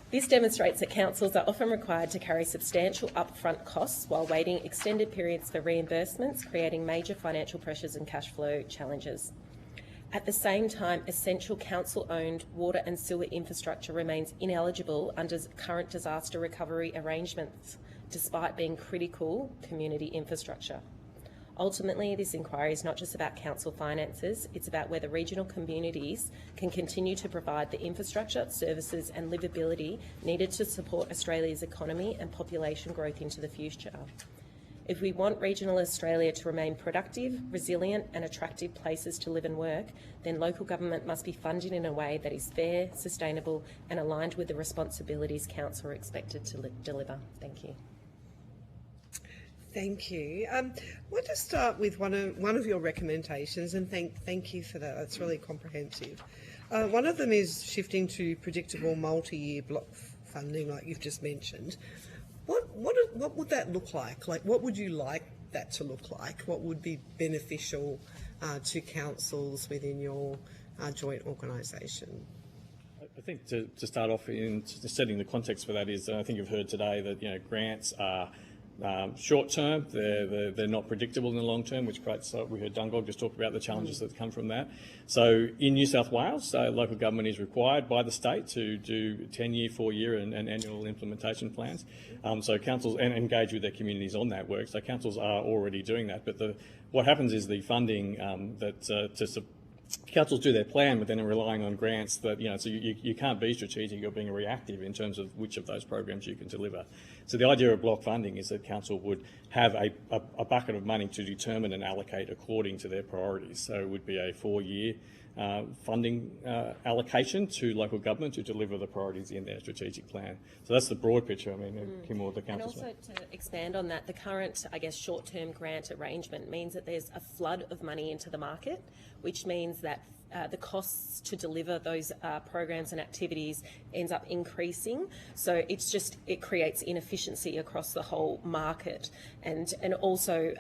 This demonstrates that councils are often required to carry substantial upfront costs while waiting extended periods for reimbursements, creating major financial pressures and cash flow challenges. At the same time, essential council-owned water and sewer infrastructure remains ineligible under current disaster recovery arrangements, despite being critical community infrastructure. Ultimately, this inquiry is not just about council finances, it's about whether regional communities can continue to provide the infrastructure, services and livability needed to support Australia's economy and population growth into the future. If we want regional Australia to remain productive, resilient and attractive places to live and work, then local government must be funded in a way that is fair, sustainable and aligned with the responsibilities council are expected to deliver. Thank you. Thank you. I want to start with one of your recommendations, and thank you for that. That's really comprehensive. One of them is shifting to predictable multi-year block funding, like you've just mentioned. What would that look like? Like, what would you like that to look like? What would be beneficial to councils within your joint organisation? I think to start off in setting the context for that is, I think you've heard today that grants are short term, they're not predictable in the long term, which creates, we heard Dungog just talk about the challenges that come from that. So in New South Wales, local government is required by the state to do 10-year, 4-year and annual implementation plans. So councils and engage with their communities on that work. So councils are already doing that, but what happens is the funding councils do their plan, but then are relying on grants that, so you can't be strategic or being reactive in terms of which of those programs you can deliver. So the idea of block funding is that council would have a bucket of money to determine and allocate according to their priorities. So it would be a 4-year funding allocation to local government to deliver the priorities in their strategic plan. So that's the broad picture. I mean, Kim or the council. And also to expand on that, the current, short-term grant arrangement means that there's a flood of money into the market, which means that the costs to deliver those programs and activities ends up increasing. So it creates inefficiency across the whole market, and also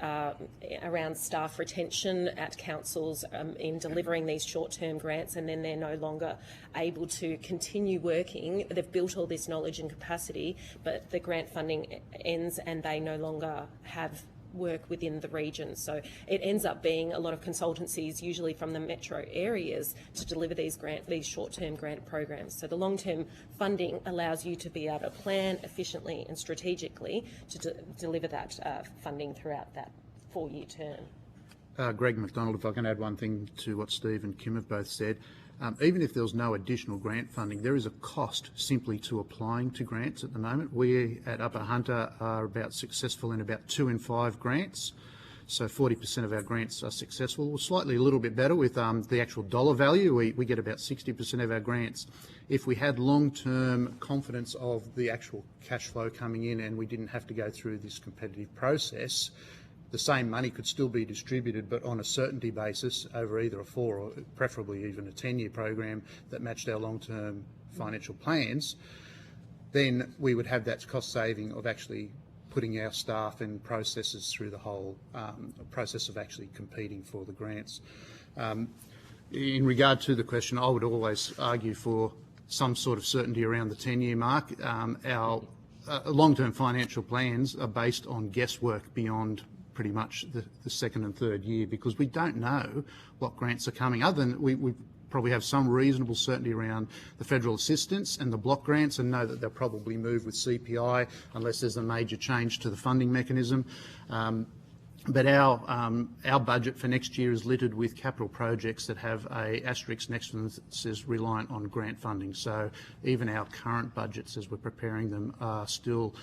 around staff retention at councils in delivering these short-term grants, and then they're no longer able to continue working. They've built all this knowledge and capacity, but the grant funding ends and they no longer have work within the region. So it ends up being a lot of consultancies, usually from the metro areas, to deliver these short-term grant programs. So the long-term funding allows you to be able to plan efficiently and strategically to deliver that funding throughout that 4-year term. Greg McDonald, if I can add one thing to what Steve and Kim have both said. Even if there was no additional grant funding, there is a cost simply to applying to grants at the moment. We at Upper Hunter are successful in about 2 in 5 grants. So 40% of our grants are successful, or slightly a little bit better with the actual dollar value. We get about 60% of our grants. If we had long-term confidence of the actual cash flow coming in and we didn't have to go through this competitive process, the same money could still be distributed, but on a certainty basis over either a 4 or preferably even a 10-year program that matched our long-term financial plans, then we would have that cost saving of actually putting our staff and processes through the whole process of actually competing for the grants. In regard to the question, I would always argue for some sort of certainty around the 10-year mark. Our long-term financial plans are based on guesswork beyond pretty much the second and third year, because we don't know what grants are coming, other than we probably have some reasonable certainty around the federal assistance and the block grants, and know that they'll probably move with CPI unless there's a major change to the funding mechanism. But our budget for next year is littered with capital projects that have a asterisk next to them that says reliant on grant funding. So even our current budgets, as we're preparing them, are still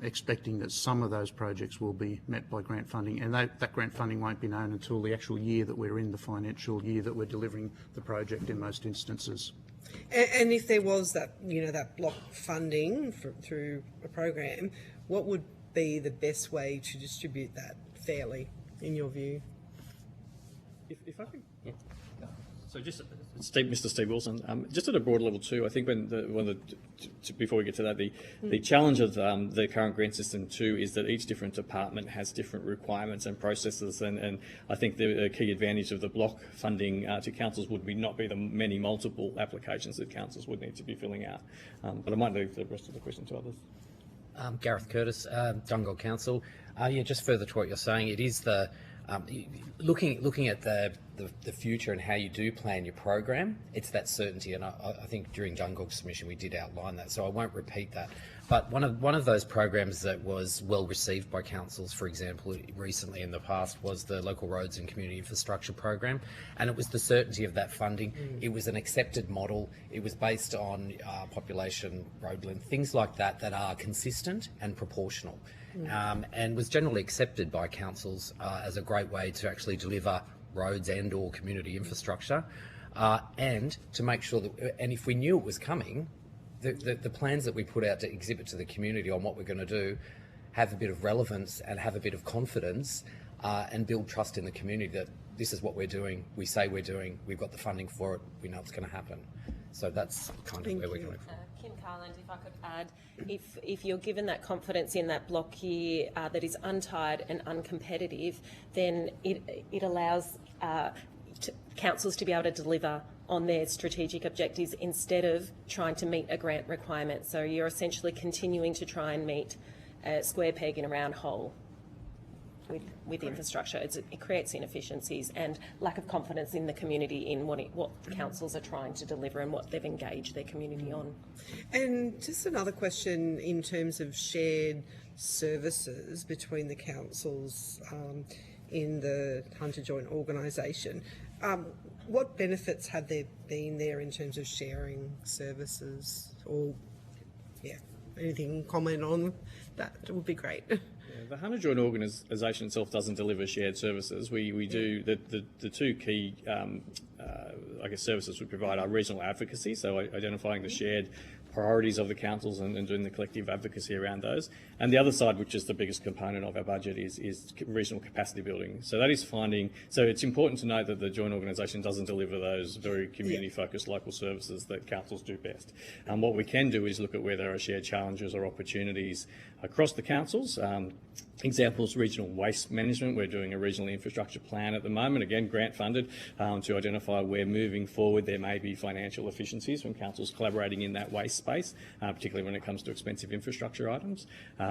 expecting that some of those projects will be met by grant funding, and that grant funding won't be known until the actual year that we're in, the financial year that we're delivering the project in most instances. And if there was that, that block funding through a program, what would be the best way to distribute that fairly, in your view? If I could, yeah. So just Mr. Steve Wilson, just at a broad level too, I think before we get to that, the challenge of the current grant system too is that each different department has different requirements and processes, and I think the key advantage of the block funding to councils would not be the many multiple applications that councils would need to be filling out. But I might leave the rest of the question to others. Gareth Curtis, Dungog Council. Just further to what you're saying, it is the looking at the future and how you do plan your program. It's that certainty, and I think during Dungog's submission we did outline that, so I won't repeat that. But one of those programs that was well received by councils, for example, recently in the past, was the Local Roads and Community Infrastructure Program, and it was the certainty of that funding. It was an accepted model. It was based on population, road length, things like that are consistent and proportional. And was generally accepted by councils as a great way to actually deliver roads and or community infrastructure, and to make sure that, and if we knew it was coming, the plans that we put out to exhibit to the community on what we're going to do have a bit of relevance and have a bit of confidence, and build trust in the community that this is what we're doing, we say we're doing, we've got the funding for it, we know it's going to happen. So that's kind of where we're going from. Kim Carland, if I could add, if you're given that confidence in that block year that is untied and uncompetitive, then it allows councils to be able to deliver on their strategic objectives instead of trying to meet a grant requirement. So you're essentially continuing to try and meet a square peg in a round hole with infrastructure. It creates inefficiencies and lack of confidence in the community in what councils are trying to deliver and what they've engaged their community on. And just another question in terms of shared services between the councils in the Hunter Joint Organisation. What benefits have there been there in terms of sharing services, or anything comment on that would be great. The Hunter Joint Organisation itself doesn't deliver shared services. We do the two key services we provide are regional advocacy, so identifying the shared priorities of the councils and doing the collective advocacy around those. And the other side, which is the biggest component of our budget, is regional capacity building. So that is finding, so it's important to note that the joint organisation doesn't deliver those very community-focused local services that councils do best. And what we can do is look at where there are shared challenges or opportunities across the councils. Examples, regional waste management. We're doing a regional infrastructure plan at the moment, again grant funded, to identify where moving forward there may be financial efficiencies from councils collaborating in that waste space, particularly when it comes to expensive infrastructure items.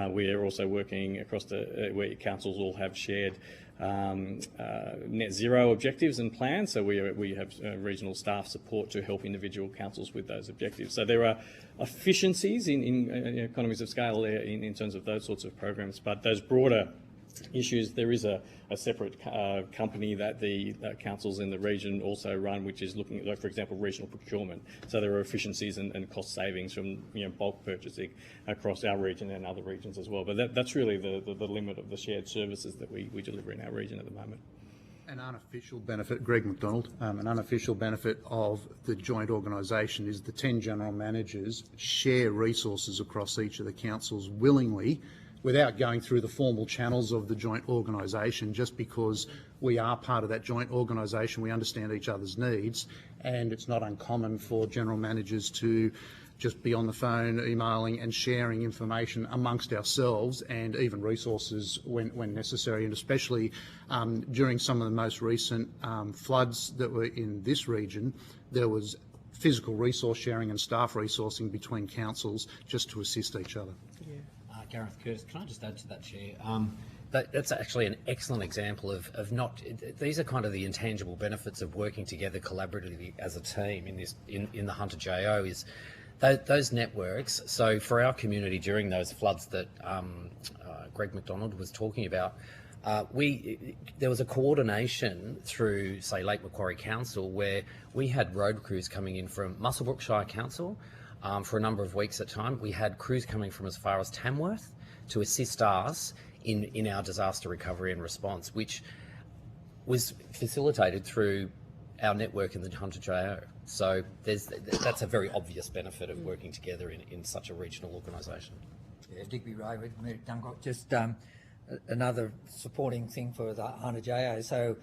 We are also working across where councils all have shared net zero objectives and plans, so we have regional staff support to help individual councils with those objectives. So there are efficiencies in economies of scale there in terms of those sorts of programs, but those broader issues. There is a separate company that the councils in the region also run, which is looking at, like, for example, regional procurement. So there are efficiencies and cost savings from bulk purchasing across our region and other regions as well. But that's really the limit of the shared services that we deliver in our region at the moment. An unofficial benefit, Greg McDonald, an unofficial benefit of the joint organisation is the 10 general managers share resources across each of the councils willingly, without going through the formal channels of the joint organisation, just because we are part of that joint organisation, we understand each other's needs, and it's not uncommon for general managers to just be on the phone, emailing and sharing information amongst ourselves, and even resources when necessary, and especially during some of the most recent floods that were in this region, there was physical resource sharing and staff resourcing between councils just to assist each other. Yeah. Gareth Curtis, can I just add to that, Chair? That's actually an excellent example of not. These are kind of the intangible benefits of working together collaboratively as a team in the Hunter JO. Is those networks. So for our community during those floods that Greg McDonald was talking about, there was a coordination through, say, Lake Macquarie Council, where we had road crews coming in from Muswellbrook Shire Council. For a number of weeks at a time. We had crews coming from as far as Tamworth to assist us in our disaster recovery and response, which was facilitated through our network in the Hunter JO. So that's a very obvious benefit of working together in such a regional organisation. Yeah, Digby Ray with Dungog. Just another supporting thing for the Hunter JO. So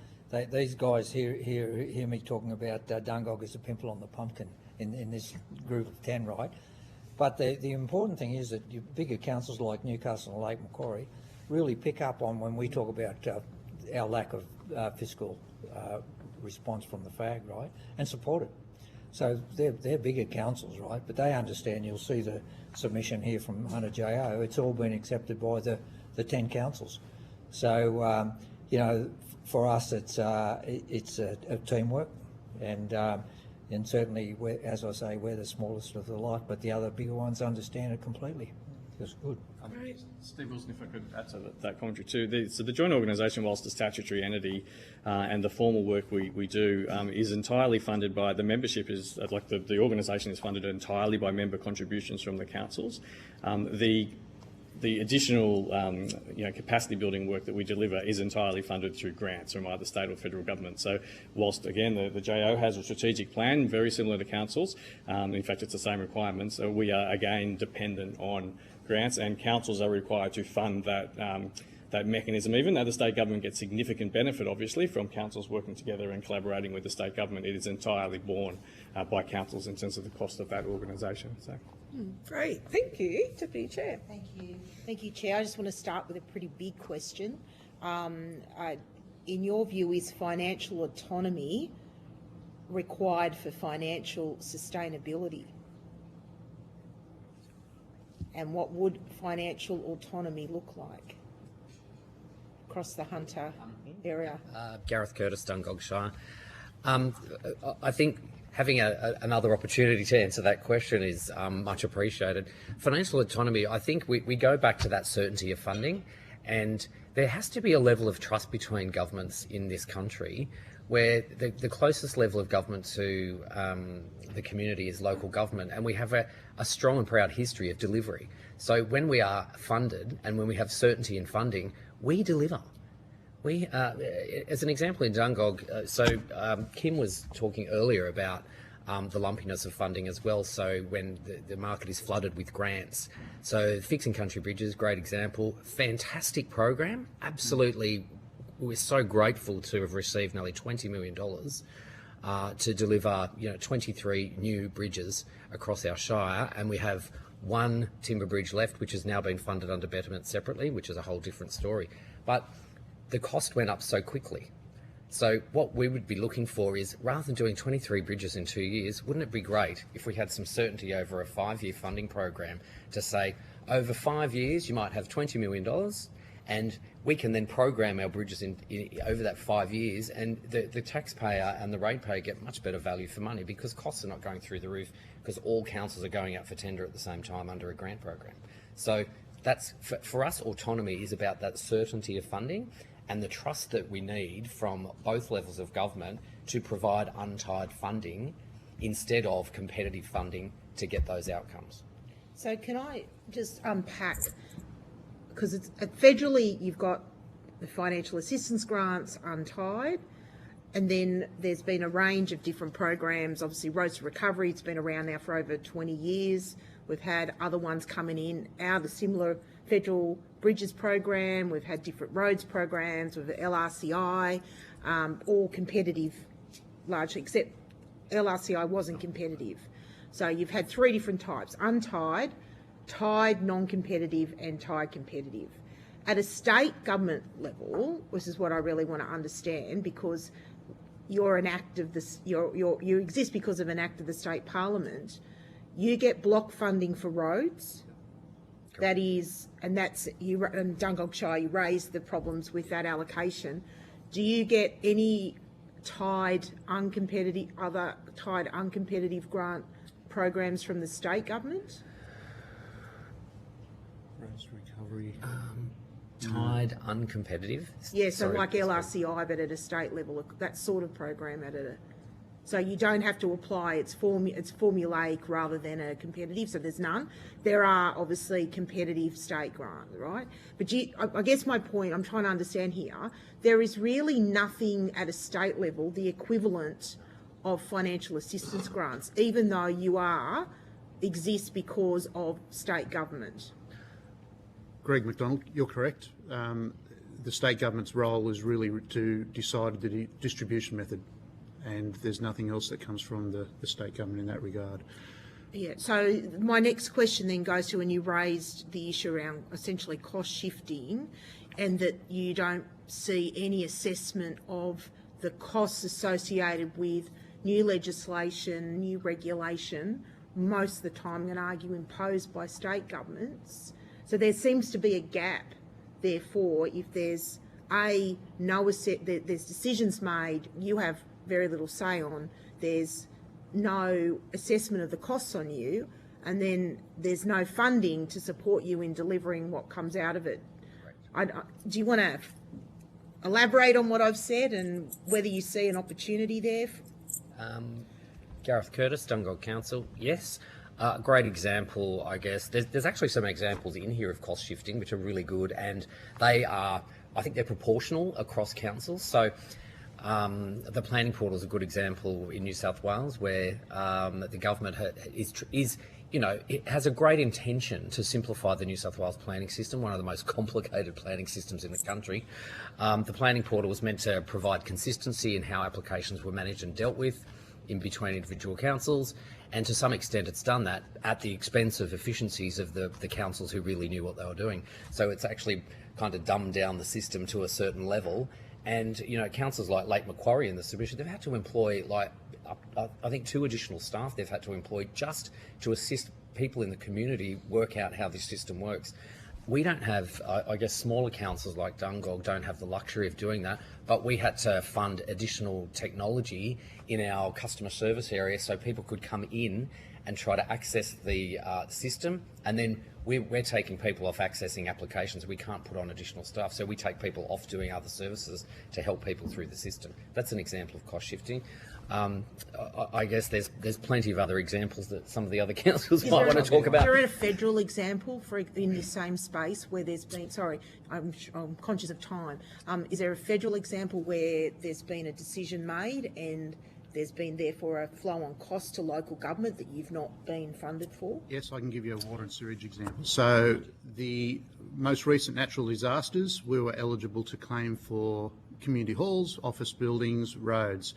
these guys hear me talking about Dungog as a pimple on the pumpkin in this group of 10, right? But the important thing is that your bigger councils like Newcastle and Lake Macquarie really pick up on when we talk about our lack of fiscal response from the FAG, right? And support it. So they're bigger councils, right? But they understand. You'll see the submission here from Hunter JO. It's all been accepted by the 10 councils. So for us, it's a teamwork, and certainly, as I say, we're the smallest of the lot, but the other bigger ones understand it completely. It's good. Steve Wilson, if I could add to that commentary too. So the joint organisation, whilst a statutory entity, and the formal work we do is entirely funded by, the membership is, like the organisation is funded entirely by member contributions from the councils. The additional capacity building work that we deliver is entirely funded through grants from either state or federal government. So whilst, again, the JO has a strategic plan very similar to councils, in fact it's the same requirements, we are again dependent on grants, and councils are required to fund that mechanism. Even though the state government gets significant benefit, obviously, from councils working together and collaborating with the state government, it is entirely borne by councils in terms of the cost of that organisation. So. Great, thank you, Deputy Chair. Thank you, Chair. I just want to start with a pretty big question. In your view, is financial autonomy required for financial sustainability? And what would financial autonomy look like across the Hunter area? Gareth Curtis, Dungog Shire. I think having another opportunity to answer that question is much appreciated. Financial autonomy, I think we go back to that certainty of funding, and there has to be a level of trust between governments in this country where the closest level of government to the community is local government, and we have a strong and proud history of delivery. So when we are funded and when we have certainty in funding, we deliver. We, as an example in Dungog, Kim was talking earlier about the lumpiness of funding as well. So when the market is flooded with grants, so Fixing Country Bridges, great example, fantastic program. Absolutely, we're so grateful to have received nearly $20 million to deliver, 23 new bridges across our shire, and we have one timber bridge left, which has now been funded under Betterment separately, which is a whole different story. But the cost went up so quickly. So what we would be looking for is, rather than doing 23 bridges in 2 years, wouldn't it be great if we had some certainty over a 5-year funding program to say, over 5 years, you might have $20 million, and we can then program our bridges over that 5 years, and the taxpayer and the ratepayer get much better value for money because costs are not going through the roof because all councils are going out for tender at the same time under a grant program. So that's for us, autonomy is about that certainty of funding and the trust that we need from both levels of government to provide untied funding instead of competitive funding to get those outcomes. So can I just unpack, because it's federally you've got the financial assistance grants untied, and then there's been a range of different programs. Obviously, Roads to Recovery, it's been around now for over 20 years. We've had other ones coming in out of the similar federal bridges program. We've had different roads programs with the LRCI, all competitive largely, except LRCI wasn't competitive. So you've had three different types: untied, tied non-competitive, and tied competitive. At a state government level, this is what I really want to understand, because you're an act of this, you exist because of an act of the state parliament. You get block funding for roads. That is, and that's you. In Dungog Shire, you raised the problems with that allocation. Do you get any tied uncompetitive grant programs from the state government? Roads recovery. Tied uncompetitive. Yeah, so like LRCI, but at a state level, that sort of program at a. So you don't have to apply, it's formulaic rather than a competitive, so there's none. There are obviously competitive state grants, right? But I guess my point I'm trying to understand here, there is really nothing at a state level, the equivalent of financial assistance grants, even though you exist because of state government. Greg McDonald, you're correct. The state government's role is really to decide the distribution method, and there's nothing else that comes from the state government in that regard. Yeah, so my next question then goes to when you raised the issue around essentially cost shifting, and that you don't see any assessment of the costs associated with new legislation, new regulation, most of the time I'm going to argue imposed by state governments. So there seems to be a gap, therefore, if there's there's decisions made you have very little say on, there's no assessment of the costs on you, and then there's no funding to support you in delivering what comes out of it. Do you want to elaborate on what I've said and whether you see an opportunity there? Gareth Curtis, Dungog Council, yes. Great example, I guess. There's actually some examples in here of cost shifting which are really good, and they are, I think they're proportional across councils. So the planning portal is a good example in New South Wales, where the government it has a great intention to simplify the New South Wales planning system, one of the most complicated planning systems in the country. The planning portal was meant to provide consistency in how applications were managed and dealt with in between individual councils, and to some extent it's done that at the expense of efficiencies of the councils who really knew what they were doing. So it's actually kind of dumbed down the system to a certain level. And, councils like Lake Macquarie in the submission, they've had to employ, I think 2 additional staff they've had to employ just to assist people in the community work out how this system works. We don't have, I guess smaller councils like Dungog don't have the luxury of doing that, but we had to fund additional technology in our customer service area so people could come in and try to access the system, and then we're taking people off accessing applications. We can't put on additional staff, so we take people off doing other services to help people through the system. That's an example of cost shifting. I guess there's plenty of other examples that some of the other councils might want to talk about. Is there a federal example in this same space where there's been, sorry, I'm conscious of time, is there a federal example where there's been a decision made and there's been therefore a flow on cost to local government that you've not been funded for? Yes, I can give you a water and sewage example. So the most recent natural disasters, we were eligible to claim for community halls, office buildings, roads.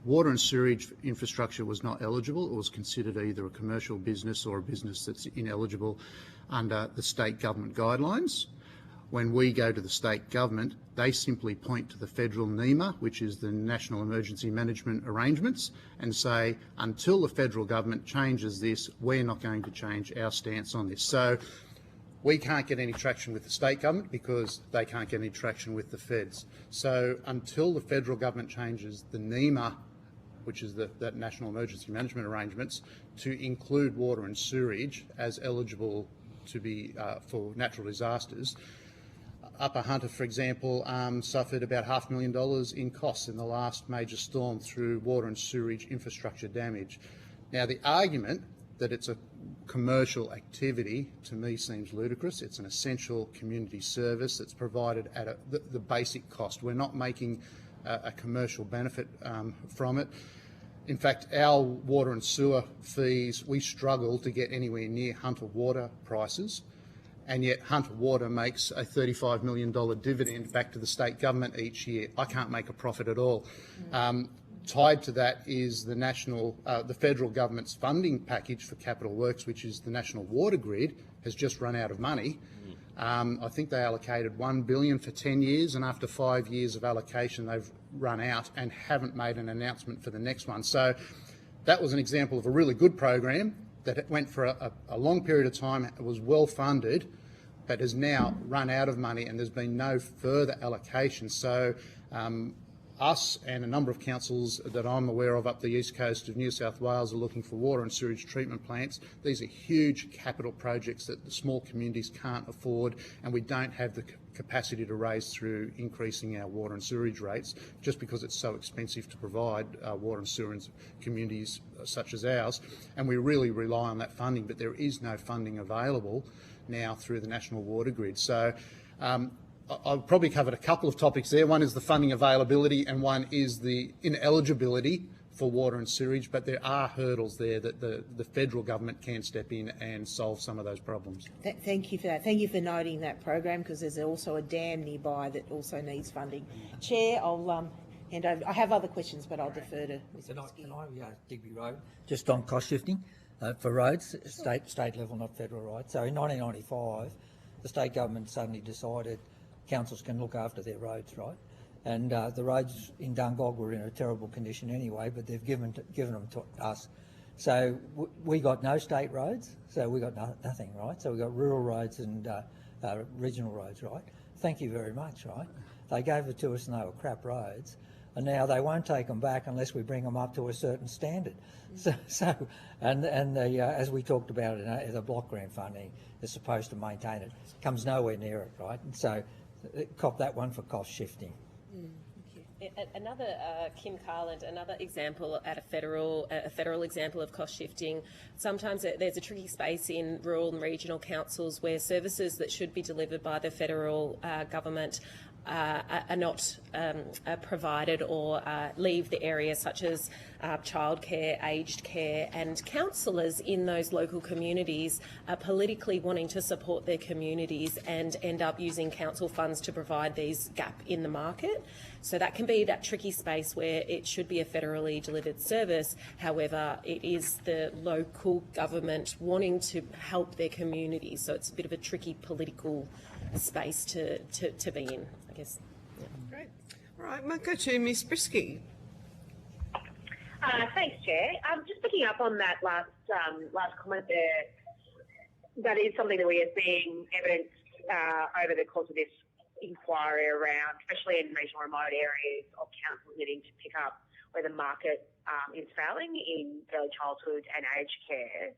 Water and sewage infrastructure was not eligible. It was considered either a commercial business or a business that's ineligible under the state government guidelines. When we go to the state government, they simply point to the federal NEMA, which is the National Emergency Management Arrangements, and say, until the federal government changes this, we're not going to change our stance on this. So we can't get any traction with the state government because they can't get any traction with the feds. So until the federal government changes the NEMA, which is that National Emergency Management Arrangements, to include water and sewerage as eligible to be for natural disasters. Upper Hunter, for example, suffered about $500,000 in costs in the last major storm through water and sewerage infrastructure damage. Now, the argument that it's a commercial activity, to me, seems ludicrous. It's an essential community service that's provided at the basic cost. We're not making a commercial benefit from it. In fact, our water and sewer fees, we struggle to get anywhere near Hunter Water prices, and yet Hunter Water makes a $35 million dividend back to the state government each year. I can't make a profit at all. Tied to that is the federal government's funding package for capital works, which is the National Water Grid, has just run out of money. I think they allocated $1 billion for 10 years, and after 5 years of allocation, they've run out and haven't made an announcement for the next one. So that was an example of a really good program that went for a long period of time, it was well funded, but has now run out of money, and there's been no further allocation. So us and a number of councils that I'm aware of up the east coast of New South Wales are looking for water and sewage treatment plants. These are huge capital projects that the small communities can't afford, and we don't have the capacity to raise through increasing our water and sewage rates, just because it's so expensive to provide water and sewer in communities such as ours. And we really rely on that funding, but there is no funding available now through the National Water Grid. So I've probably covered a couple of topics there. One is the funding availability, and one is the ineligibility for water and sewage, but there are hurdles there that the federal government can step in and solve some of those problems. Thank you for that. Thank you for noting that program, because there's also a dam nearby that also needs funding. Chair, I'll hand over. I have other questions, but I'll defer to Mr. Can I Digby Road, just on cost shifting for roads, state level, not federal, right? So in 1995, the state government suddenly decided councils can look after their roads, right? And the roads in Dungog were in a terrible condition anyway, but they've given them to us. So we got no state roads, so we got nothing, right? So we got rural roads and regional roads, right? Thank you very much, right? They gave it to us and they were crap roads, and now they won't take them back unless we bring them up to a certain standard. As we talked about in the block grant funding, is supposed to maintain it. Comes nowhere near it, right? And so cop that one for cost shifting. Another, Kim Carland, another example at a federal example of cost shifting. Sometimes there's a tricky space in rural and regional councils where services that should be delivered by the federal government are not provided or leave the area, such as childcare, aged care, and councillors in those local communities are politically wanting to support their communities and end up using council funds to provide these gap in the market. So that can be that tricky space where it should be a federally delivered service. However, it is the local government wanting to help their communities. So it's a bit of a tricky political space to be in, I guess. Yeah. Great. All right, might go to Ms. Brisky. Thanks, Chair. Just picking up on that last comment there, that is something that we are seeing evidence over the course of this inquiry around, especially in regional remote areas, of councils needing to pick up where the market is failing in early childhood and aged care.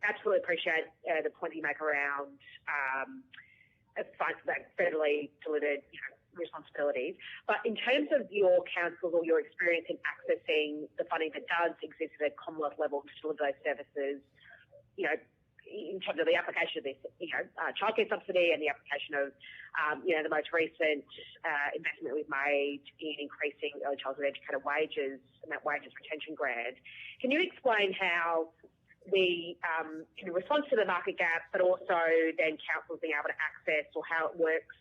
Absolutely appreciate the point you make around federally delivered responsibilities. But in terms of your council or your experience in accessing the funding that does exist at a Commonwealth level to deliver those services, in terms of the application of this, childcare subsidy and the application of, the most recent investment we've made in increasing early childhood educator wages and that wages retention grant, can you explain how in response to the market gap, but also then councils being able to access, or how it works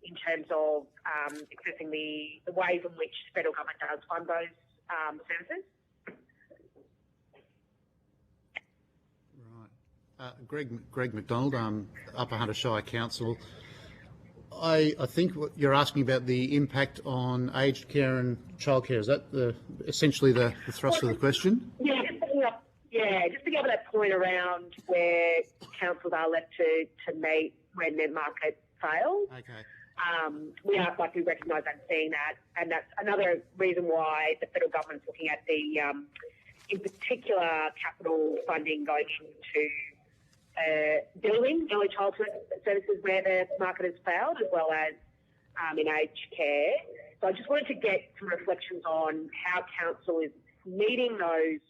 in terms of accessing the ways in which the federal government does fund those services? Greg McDonald, Upper Hunter Shire Council. I think what you're asking about the impact on aged care and childcare. Is that essentially the thrust of the question? Yeah, just picking up that point around where councils are left to meet when their market fails. Okay. We recognise and seeing that, and that's another reason why the federal government's looking at the, in particular, capital funding going into building early childhood services where the market has failed, as well as in aged care. So I just wanted to get some reflections on how council is meeting those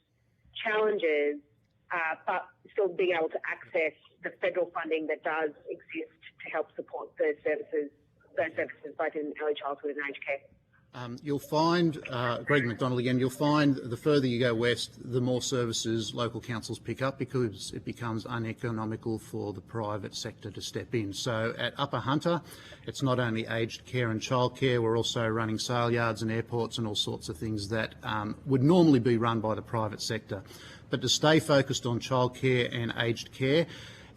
challenges, but still being able to access the federal funding that does exist to help support those services both in early childhood and aged care. You'll find, Greg McDonald again, you'll find the further you go west, the more services local councils pick up because it becomes uneconomical for the private sector to step in. So at Upper Hunter, it's not only aged care and childcare, we're also running sale yards and airports and all sorts of things that would normally be run by the private sector. But to stay focused on childcare and aged care,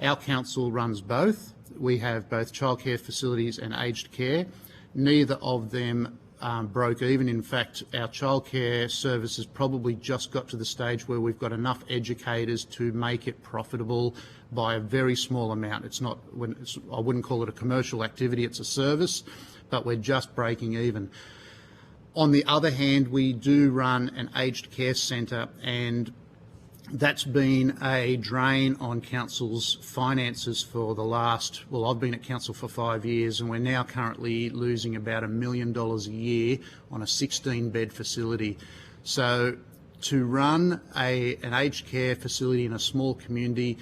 our council runs both. We have both childcare facilities and aged care. Neither of them broke even. In fact, our childcare services probably just got to the stage where we've got enough educators to make it profitable by a very small amount. It's not, I wouldn't call it a commercial activity, it's a service, but we're just breaking even. On the other hand, we do run an aged care centre, and that's been a drain on council's finances for the last, well, I've been at council for 5 years, and we're now currently losing about $1 million a year on a 16-bed facility. So to run an aged care facility in a small community,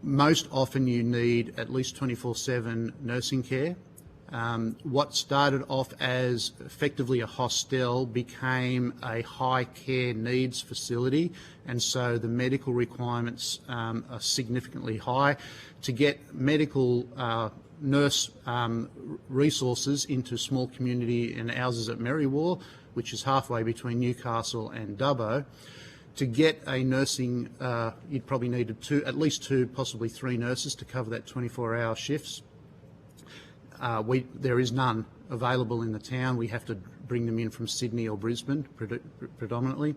most often you need at least 24/7 nursing care. What started off as effectively a hostel became a high care needs facility, and so the medical requirements are significantly high. To get medical nurse resources into small community, and ours is at Merriwar, which is halfway between Newcastle and Dubbo, to get a nursing, you'd probably need at least two, possibly three nurses to cover that 24-hour shifts. There is none available in the town. We have to bring them in from Sydney or Brisbane predominantly.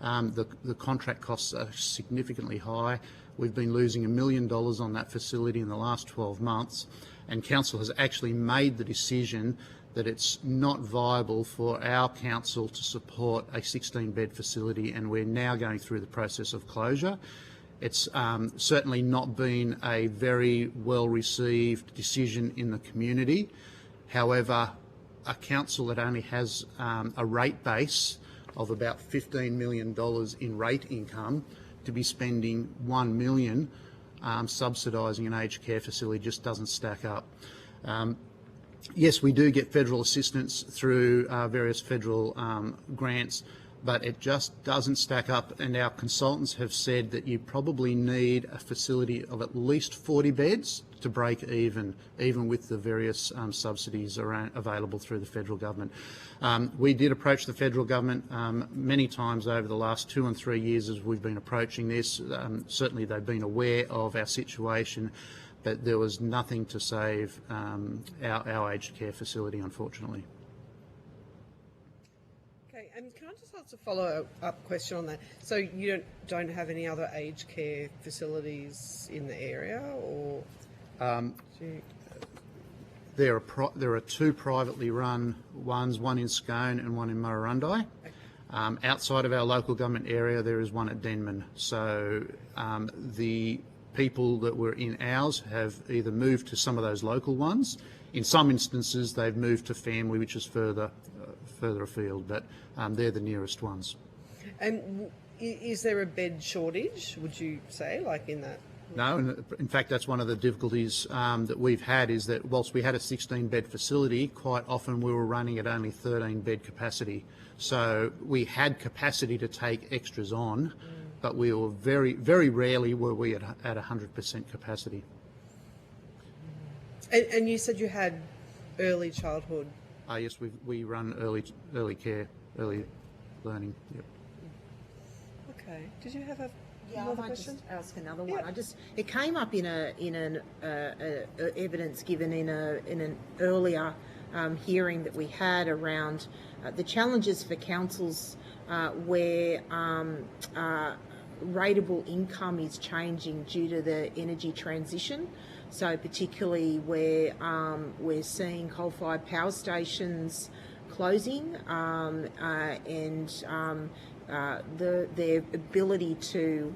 The contract costs are significantly high. We've been losing $1 million on that facility in the last 12 months, and council has actually made the decision that it's not viable for our council to support a 16-bed facility, and we're now going through the process of closure. It's certainly not been a very well-received decision in the community. However, a council that only has a rate base of about $15 million in rate income to be spending $1 million subsidising an aged care facility just doesn't stack up. Yes, we do get federal assistance through various federal grants, but it just doesn't stack up, and our consultants have said that you probably need a facility of at least 40 beds to break even with the various subsidies available through the federal government. We did approach the federal government many times over the last 2 and 3 years as we've been approaching this. Certainly they've been aware of our situation, but there was nothing to save our aged care facility, unfortunately. Can I just ask a follow-up question on that? So you don't have any other aged care facilities in the area, or? There are two privately run ones, one in Scone and one in Murrurundi. Outside of our local government area, there is one at Denman. So the people that were in ours have either moved to some of those local ones. In some instances, they've moved to family, which is further afield, but they're the nearest ones. And is there a bed shortage, would you say, like in that? No, in fact, that's one of the difficulties that we've had, is that whilst we had a 16-bed facility, quite often we were running at only 13-bed capacity. So we had capacity to take extras on, but we were very, very rarely were we at 100% capacity. And you said you had early childhood. Yes, we run early care, early learning. Yep. Okay. Did you have I might just ask another one. It came up in an evidence given in an earlier hearing that we had around the challenges for councils where rateable income is changing due to the energy transition. So particularly where we're seeing coal-fired power stations closing and their ability to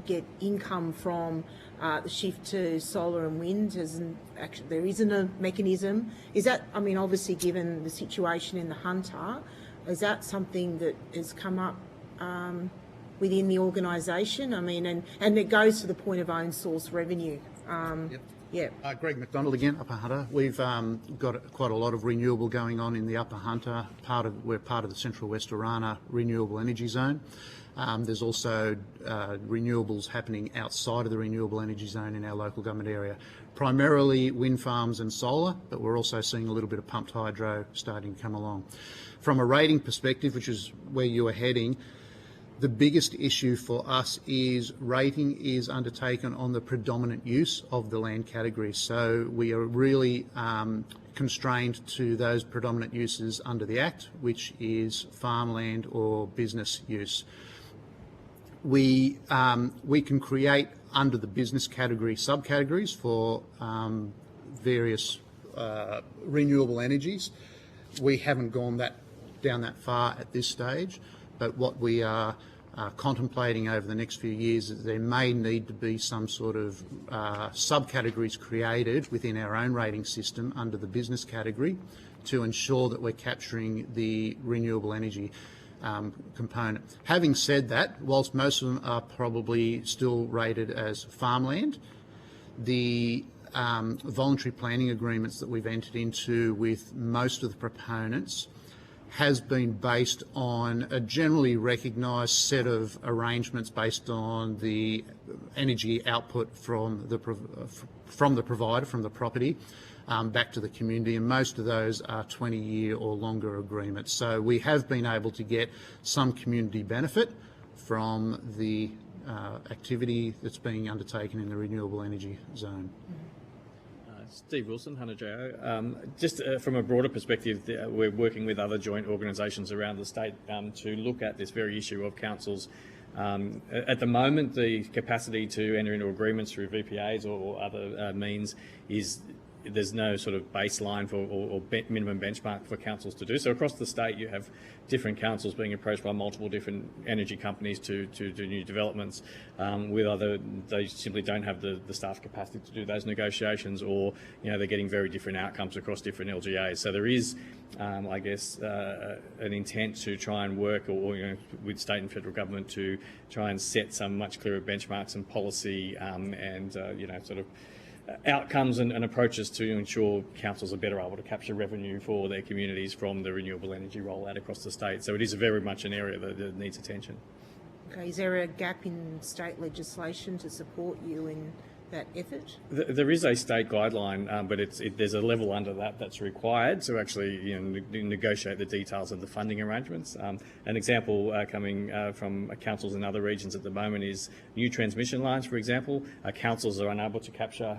get income from the shift to solar and wind, there isn't a mechanism. Is that, I mean, obviously given the situation in the Hunter, is that something that has come up within the organisation? I mean, and it goes to the point of own source revenue. Yep. Yeah. Greg McDonald again, Upper Hunter. We've got quite a lot of renewable going on in the Upper Hunter. We're part of the Central West Orana Renewable Energy Zone. There's also renewables happening outside of the renewable energy zone in our local government area, primarily wind farms and solar, but we're also seeing a little bit of pumped hydro starting to come along. From a rating perspective, which is where you are heading, the biggest issue for us is rating is undertaken on the predominant use of the land category. So we are really constrained to those predominant uses under the Act, which is farmland or business use. We can create under the business category subcategories for various renewable energies. We haven't gone down that far at this stage, but what we are contemplating over the next few years is there may need to be some sort of subcategories created within our own rating system under the business category to ensure that we're capturing the renewable energy component. Having said that, whilst most of them are probably still rated as farmland, the voluntary planning agreements that we've entered into with most of the proponents has been based on a generally recognised set of arrangements based on the energy output from the provider, from the property, back to the community, and most of those are 20-year or longer agreements. So we have been able to get some community benefit from the activity that's being undertaken in the renewable energy zone. Steve Wilson, Hunter JO. Just from a broader perspective, we're working with other joint organisations around the state to look at this very issue of councils. At the moment, the capacity to enter into agreements through VPAs or other means is there's no sort of baseline for or minimum benchmark for councils to do. So across the state, you have different councils being approached by multiple different energy companies to do new developments. They simply don't have the staff capacity to do those negotiations, or they're getting very different outcomes across different LGAs. So there is, I guess, an intent to try and work, or with state and federal government to try and set some much clearer benchmarks and policy and sort of outcomes and approaches to ensure councils are better able to capture revenue for their communities from the renewable energy rollout across the state. So it is very much an area that needs attention. Okay, is there a gap in state legislation to support you in that effort? There is a state guideline, but there's a level under that's required to actually negotiate the details of the funding arrangements. An example coming from councils in other regions at the moment is new transmission lines, for example. Councils are unable to capture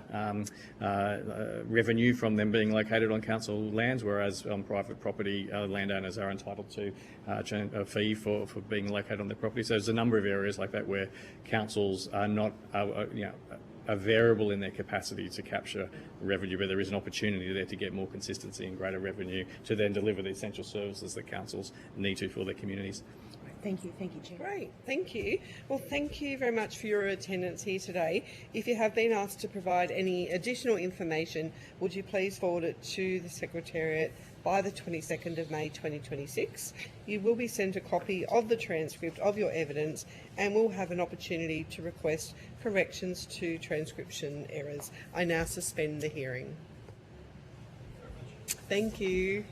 revenue from them being located on council lands, whereas on private property, landowners are entitled to a fee for being located on their property. So there's a number of areas like that where councils are not a variable in their capacity to capture revenue, but there is an opportunity there to get more consistency and greater revenue to then deliver the essential services that councils need to for their communities. Thank you, Chair. Great, thank you. Well, thank you very much for your attendance here today. If you have been asked to provide any additional information, would you please forward it to the Secretariat by the 22nd of May 2026. You will be sent a copy of the transcript of your evidence and will have an opportunity to request corrections to transcription errors. I now suspend the hearing. Thank you.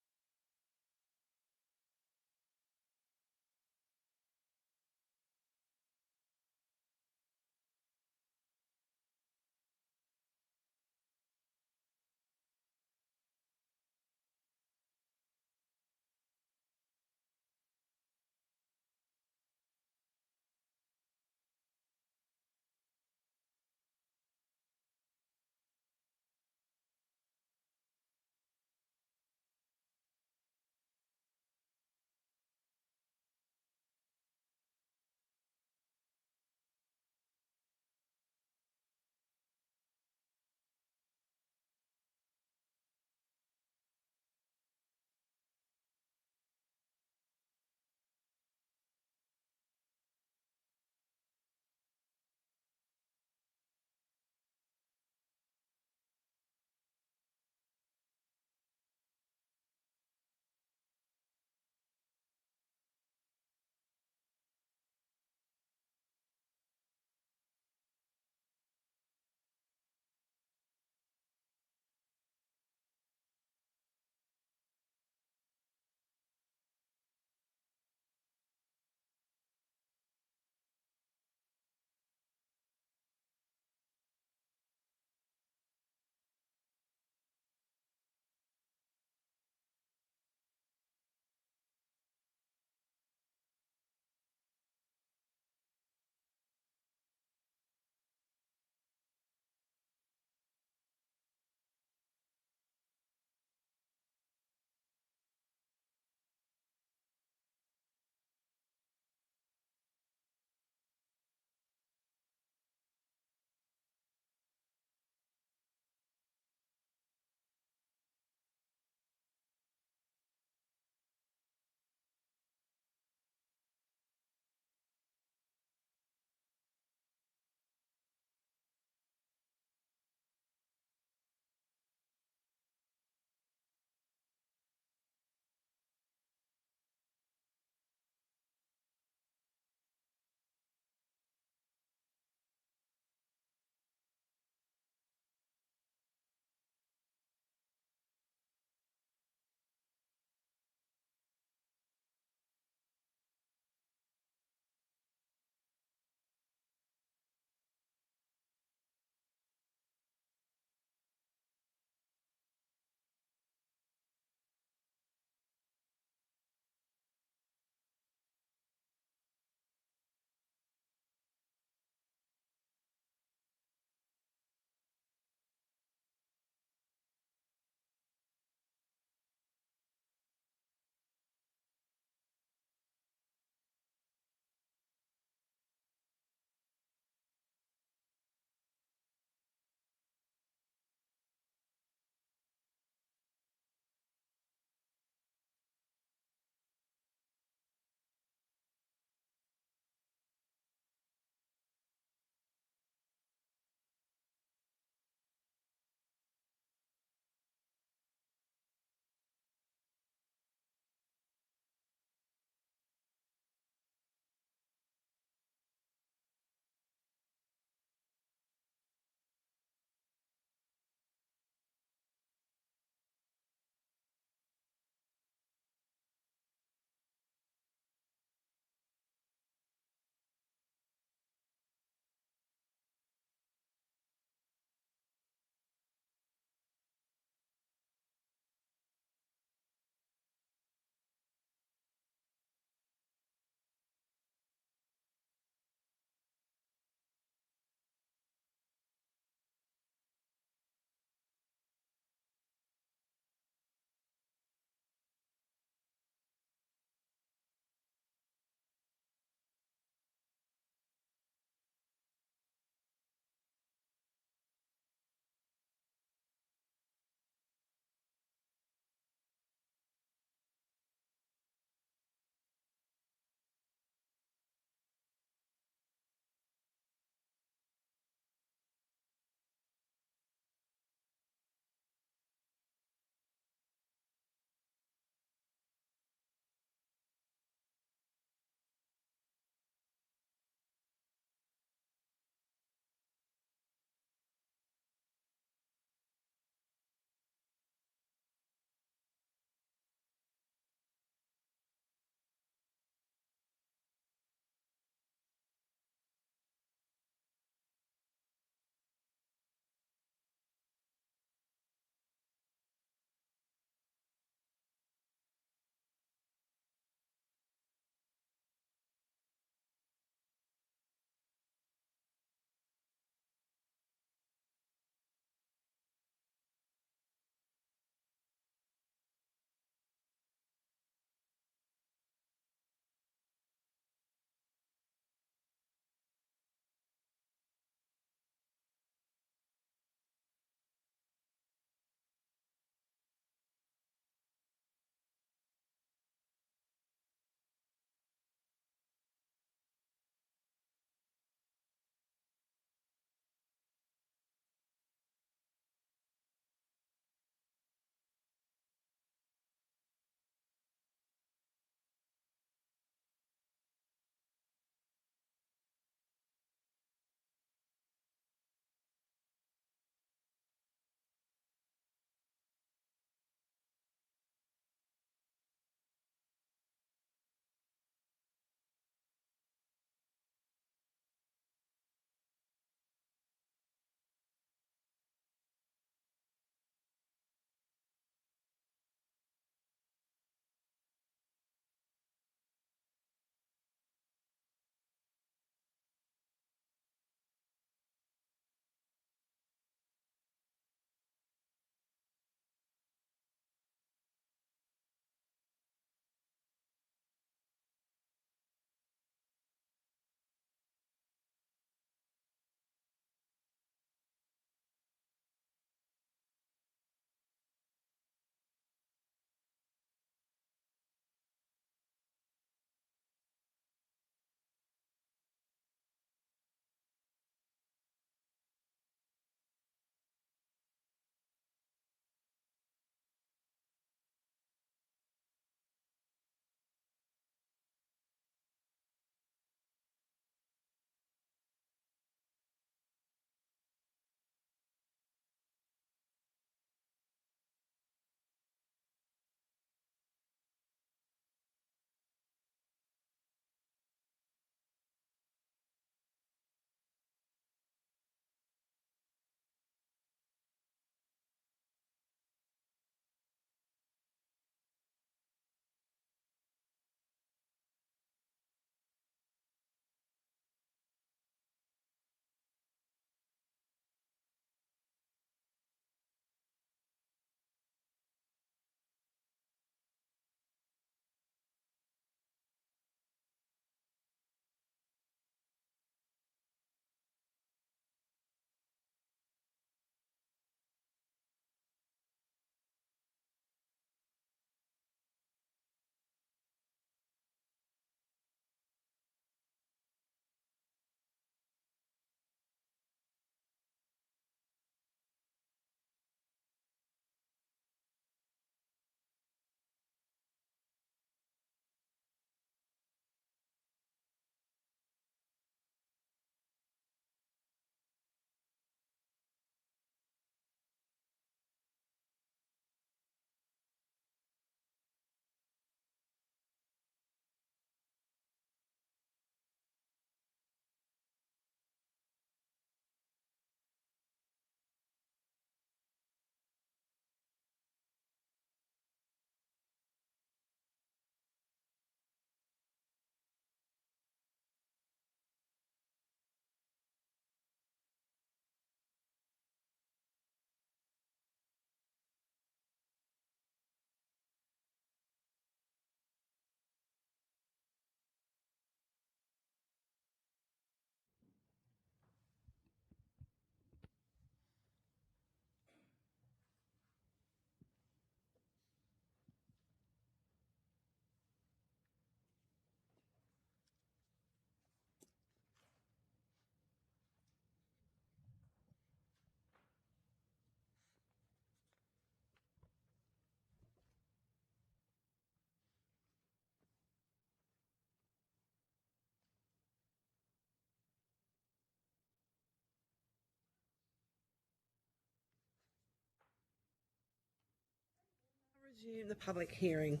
Resume the public hearing.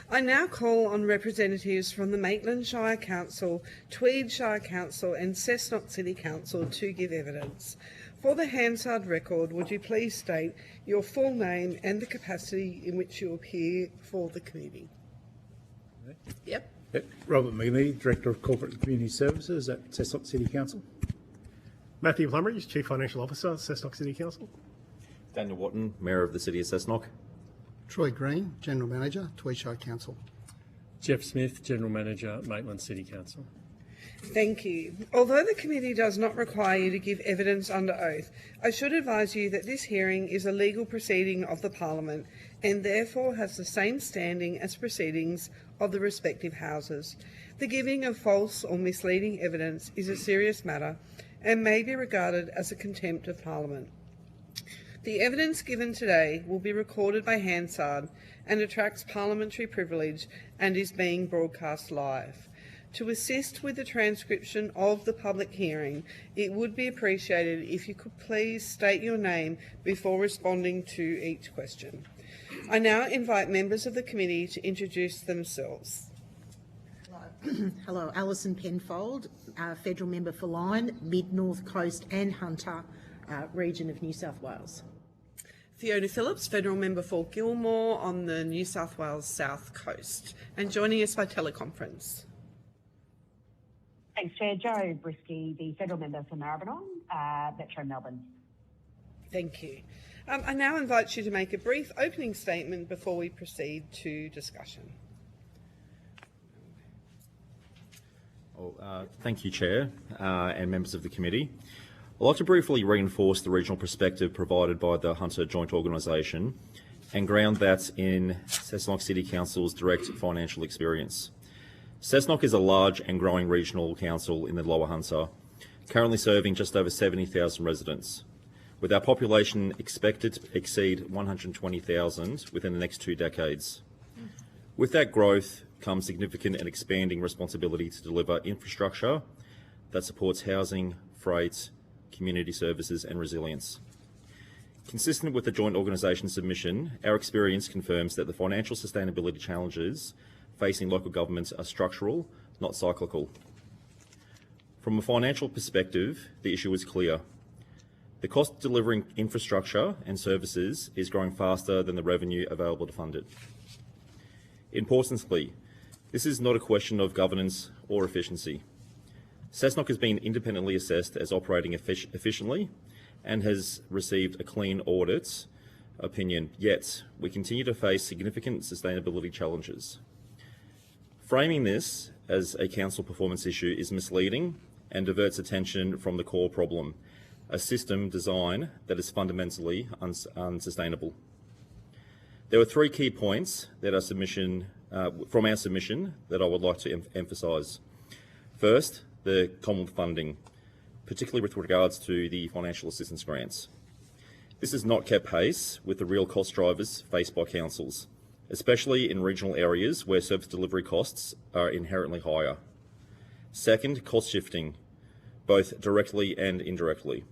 I now call on representatives from the Maitland Shire Council, Tweed Shire Council and Cessnock City Council to give evidence. For the Hansard record, would you please state your full name and the capacity in which you appear for the committee? Yep, Robert McNee, Director of Corporate and Community Services at Cessnock City Council. Matthew Plumridge, Chief Financial Officer, Cessnock City Council. Daniel Watton, Mayor of the City of Cessnock. Troy Green, General Manager, Tweed Shire Council. Jeff Smith, General Manager, Maitland City Council. Thank you. Although the committee does not require you to give evidence under oath, I should advise you that this hearing is a legal proceeding of the Parliament and therefore has the same standing as proceedings of the respective houses. The giving of false or misleading evidence is a serious matter and may be regarded as a contempt of Parliament. The evidence given today will be recorded by Hansard and attracts parliamentary privilege and is being broadcast live. To assist with the transcription of the public hearing, it would be appreciated if you could please state your name before responding to each question. I now invite members of the committee to introduce themselves. Hello, Alison Penfold, Federal Member for Lyne, Mid North Coast and Hunter region of New South Wales. Fiona Phillips, Federal Member for Gilmore on the New South Wales South Coast, and joining us by teleconference. Thanks, Chair. Jo Brisky, the Federal Member for Maribyrnong, Metro Melbourne. Thank you. I now invite you to make a brief opening statement before we proceed to discussion. Well, thank you, Chair, and members of the committee. I'd like to briefly reinforce the regional perspective provided by the Hunter Joint Organisation and ground that in Cessnock City Council's direct financial experience. Cessnock is a large and growing regional council in the Lower Hunter, currently serving just over 70,000 residents, with our population expected to exceed 120,000 within the next 2 decades. With that growth comes significant and expanding responsibility to deliver infrastructure that supports housing, freight, community services and resilience. Consistent with the Joint Organisation submission, our experience confirms that the financial sustainability challenges facing local governments are structural, not cyclical. From a financial perspective, the issue is clear. The cost of delivering infrastructure and services is growing faster than the revenue available to fund it. Importantly, this is not a question of governance or efficiency. Cessnock has been independently assessed as operating efficiently and has received a clean audit opinion, yet we continue to face significant sustainability challenges. Framing this as a council performance issue is misleading and diverts attention from the core problem, a system design that is fundamentally unsustainable. There were 3 key points that from our submission that I would like to emphasise. First, the Commonwealth funding, particularly with regards to the financial assistance grants. This has not kept pace with the real cost drivers faced by councils, especially in regional areas where service delivery costs are inherently higher. Second, cost shifting, both directly and indirectly,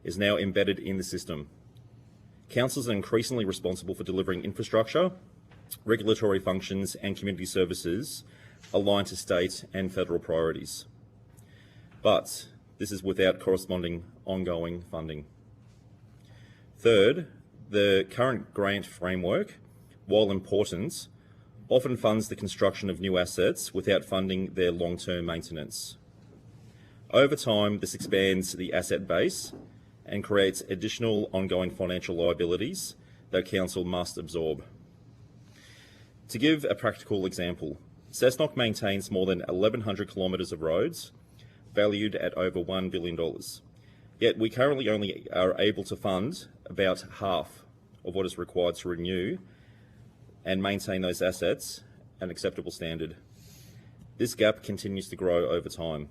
is now embedded in the system. Councils are increasingly responsible for delivering infrastructure, regulatory functions and community services aligned to state and federal priorities. But this is without corresponding ongoing funding. Third, the current grant framework, while important, often funds the construction of new assets without funding their long-term maintenance. Over time, this expands the asset base and creates additional ongoing financial liabilities that Council must absorb. To give a practical example, Cessnock maintains more than 1,100 kilometres of roads, valued at over $1 billion. Yet we currently only are able to fund about half of what is required to renew and maintain those assets at an acceptable standard. This gap continues to grow over time.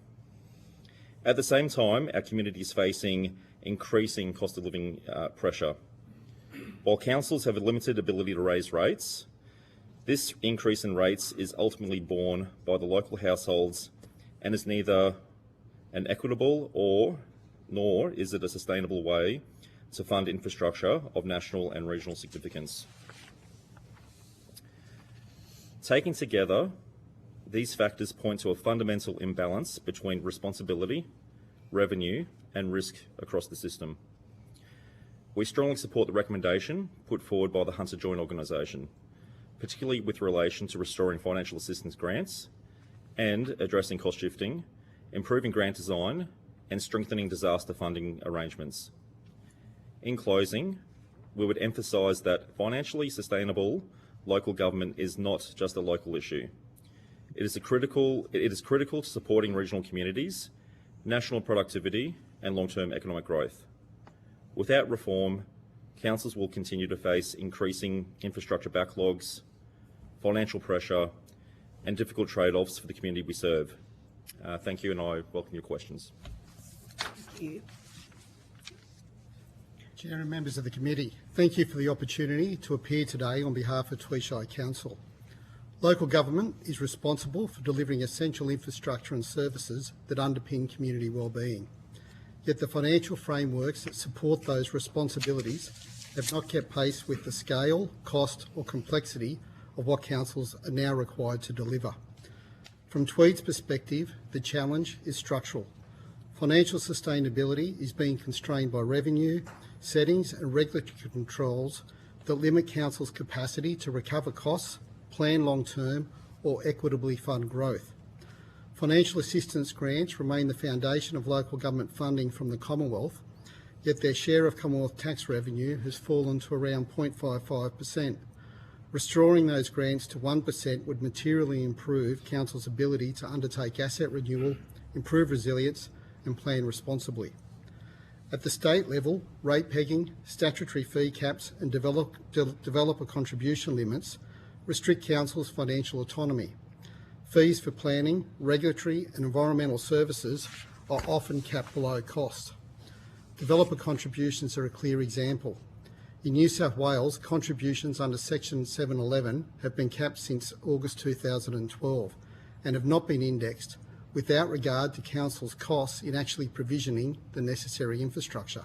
At the same time, our community is facing increasing cost of living pressure. While councils have a limited ability to raise rates, this increase in rates is ultimately borne by the local households and is neither an equitable nor is it a sustainable way to fund infrastructure of national and regional significance. Taken together, these factors point to a fundamental imbalance between responsibility, revenue, and risk across the system. We strongly support the recommendation put forward by the Hunter Joint Organisation, particularly with relation to restoring financial assistance grants and addressing cost shifting, improving grant design, and strengthening disaster funding arrangements. In closing, we would emphasise that financially sustainable local government is not just a local issue. It is critical to supporting regional communities, national productivity, and long-term economic growth. Without reform, councils will continue to face increasing infrastructure backlogs, financial pressure, and difficult trade-offs for the community we serve. Thank you, and I welcome your questions. Thank you. Chair and members of the committee, thank you for the opportunity to appear today on behalf of Tweed Shire Council. Local government is responsible for delivering essential infrastructure and services that underpin community wellbeing. Yet the financial frameworks that support those responsibilities have not kept pace with the scale, cost or complexity of what councils are now required to deliver. From Tweed's perspective, the challenge is structural. Financial sustainability is being constrained by revenue, settings and regulatory controls that limit councils' capacity to recover costs, plan long-term or equitably fund growth. Financial assistance grants remain the foundation of local government funding from the Commonwealth, yet their share of Commonwealth tax revenue has fallen to around 0.55%. Restoring those grants to 1% would materially improve councils' ability to undertake asset renewal, improve resilience and plan responsibly. At the state level, rate pegging, statutory fee caps and developer contribution limits restrict councils' financial autonomy. Fees for planning, regulatory and environmental services are often capped below cost. Developer contributions are a clear example. In New South Wales, contributions under Section 711 have been capped since August 2012 and have not been indexed, without regard to councils' costs in actually provisioning the necessary infrastructure.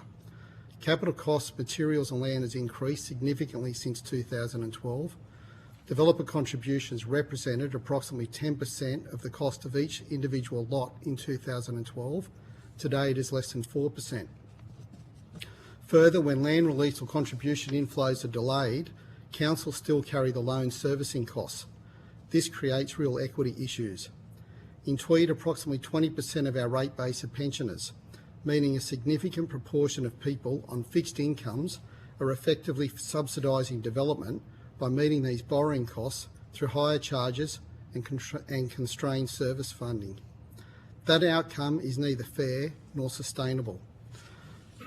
Capital costs, materials and land has increased significantly since 2012. Developer contributions represented approximately 10% of the cost of each individual lot in 2012. Today it is less than 4%. Further, when land release or contribution inflows are delayed, councils still carry the loan servicing costs. This creates real equity issues. In Tweed, approximately 20% of our rate base are pensioners, meaning a significant proportion of people on fixed incomes are effectively subsidising development by meeting these borrowing costs through higher charges and constrained service funding. That outcome is neither fair nor sustainable.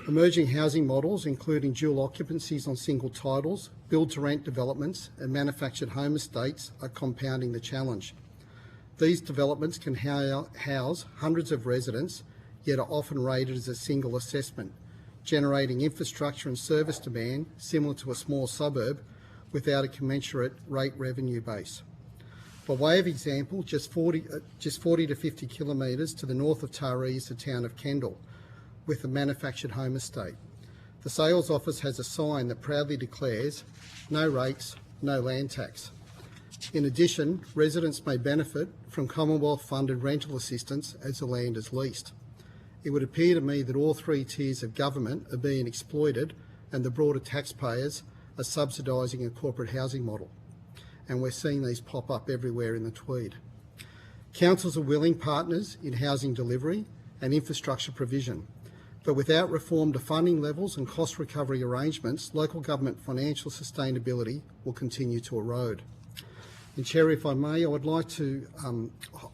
Emerging housing models, including dual occupancies on single titles, build-to-rent developments and manufactured home estates, are compounding the challenge. These developments can house hundreds of residents, yet are often rated as a single assessment, generating infrastructure and service demand similar to a small suburb without a commensurate rate revenue base. By way of example, just 40 to 50 kilometres to the north of Taree is the town of Kendall, with a manufactured home estate. The sales office has a sign that proudly declares, "No rates, no land tax." In addition, residents may benefit from Commonwealth-funded rental assistance as the land is leased. It would appear to me that all three tiers of government are being exploited and the broader taxpayers are subsidising a corporate housing model. And we're seeing these pop up everywhere in the Tweed. Councils are willing partners in housing delivery and infrastructure provision, but without reform to funding levels and cost recovery arrangements, local government financial sustainability will continue to erode. And Chair, if I may, I would like to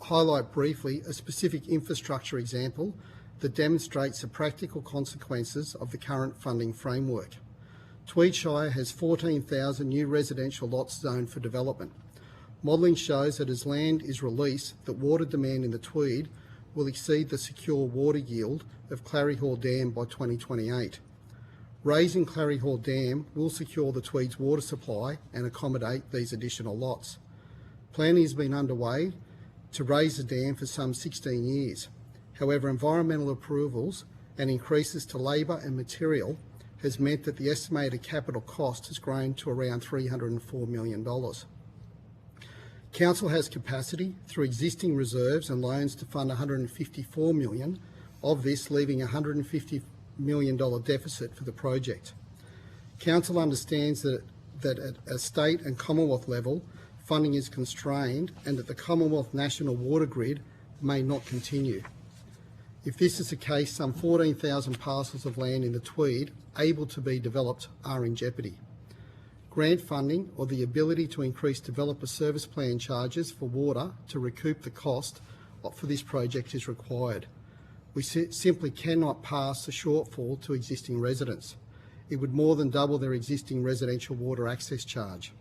highlight briefly a specific infrastructure example that demonstrates the practical consequences of the current funding framework. Tweed Shire has 14,000 new residential lots zoned for development. Modelling shows that as land is released, that water demand in the Tweed will exceed the secure water yield of Clary Hall Dam by 2028. Raising Clary Hall Dam will secure the Tweed's water supply and accommodate these additional lots. Planning has been underway to raise the dam for some 16 years. However, environmental approvals and increases to labour and material has meant that the estimated capital cost has grown to around $304 million. Council has capacity through existing reserves and loans to fund $154 million, of this leaving a $150 million deficit for the project. Council understands that at a state and Commonwealth level, funding is constrained and that the Commonwealth National Water Grid may not continue. If this is the case, some 14,000 parcels of land in the Tweed able to be developed are in jeopardy. Grant funding or the ability to increase developer service plan charges for water to recoup the cost for this project is required. We simply cannot pass the shortfall to existing residents. It would more than double their existing residential water access charge.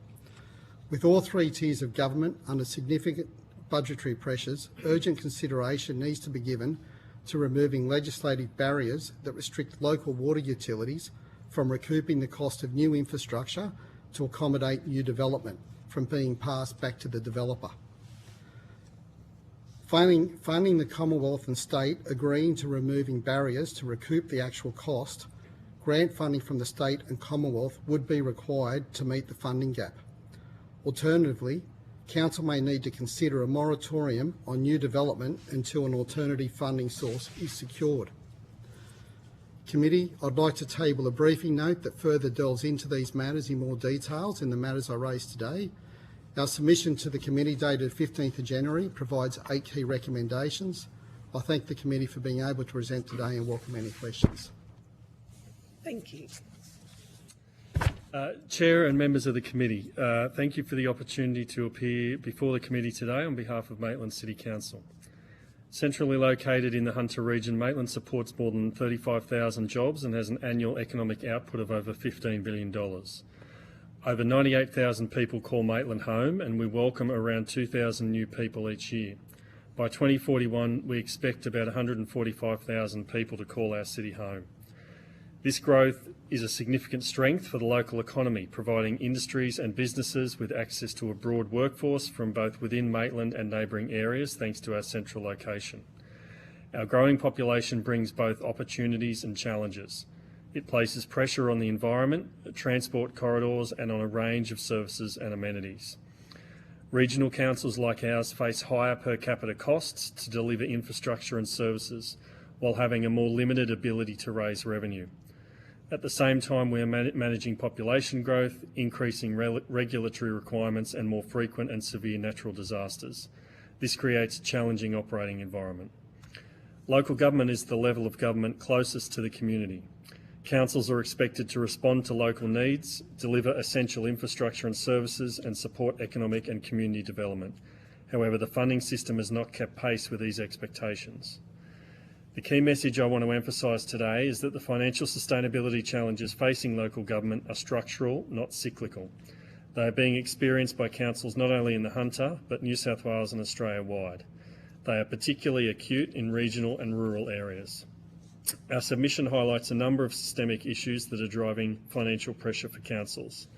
With all three tiers of government under significant budgetary pressures, urgent consideration needs to be given to removing legislative barriers that restrict local water utilities from recouping the cost of new infrastructure to accommodate new development from being passed back to the developer. Funding the Commonwealth and state agreeing to removing barriers to recoup the actual cost, grant funding from the state and Commonwealth would be required to meet the funding gap. Alternatively, Council may need to consider a moratorium on new development until an alternative funding source is secured. Committee, I'd like to table a briefing note that further delves into these matters in more details in the matters I raised today. Our submission to the committee dated 15th of January provides 8 key recommendations. I thank the committee for being able to present today and welcome any questions. Thank you. Chair and members of the committee, thank you for the opportunity to appear before the committee today on behalf of Maitland City Council. Centrally located in the Hunter region, Maitland supports more than 35,000 jobs and has an annual economic output of over $15 billion. Over 98,000 people call Maitland home, and we welcome around 2,000 new people each year. By 2041, we expect about 145,000 people to call our city home. This growth is a significant strength for the local economy, providing industries and businesses with access to a broad workforce from both within Maitland and neighbouring areas thanks to our central location. Our growing population brings both opportunities and challenges. It places pressure on the environment, transport corridors and on a range of services and amenities. Regional councils like ours face higher per capita costs to deliver infrastructure and services while having a more limited ability to raise revenue. At the same time, we are managing population growth, increasing regulatory requirements and more frequent and severe natural disasters. This creates a challenging operating environment. Local government is the level of government closest to the community. Councils are expected to respond to local needs, deliver essential infrastructure and services and support economic and community development. However, the funding system has not kept pace with these expectations. The key message I want to emphasise today is that the financial sustainability challenges facing local government are structural, not cyclical. They are being experienced by councils not only in the Hunter, but New South Wales and Australia-wide. They are particularly acute in regional and rural areas. Our submission highlights a number of systemic issues that are driving financial pressure for councils.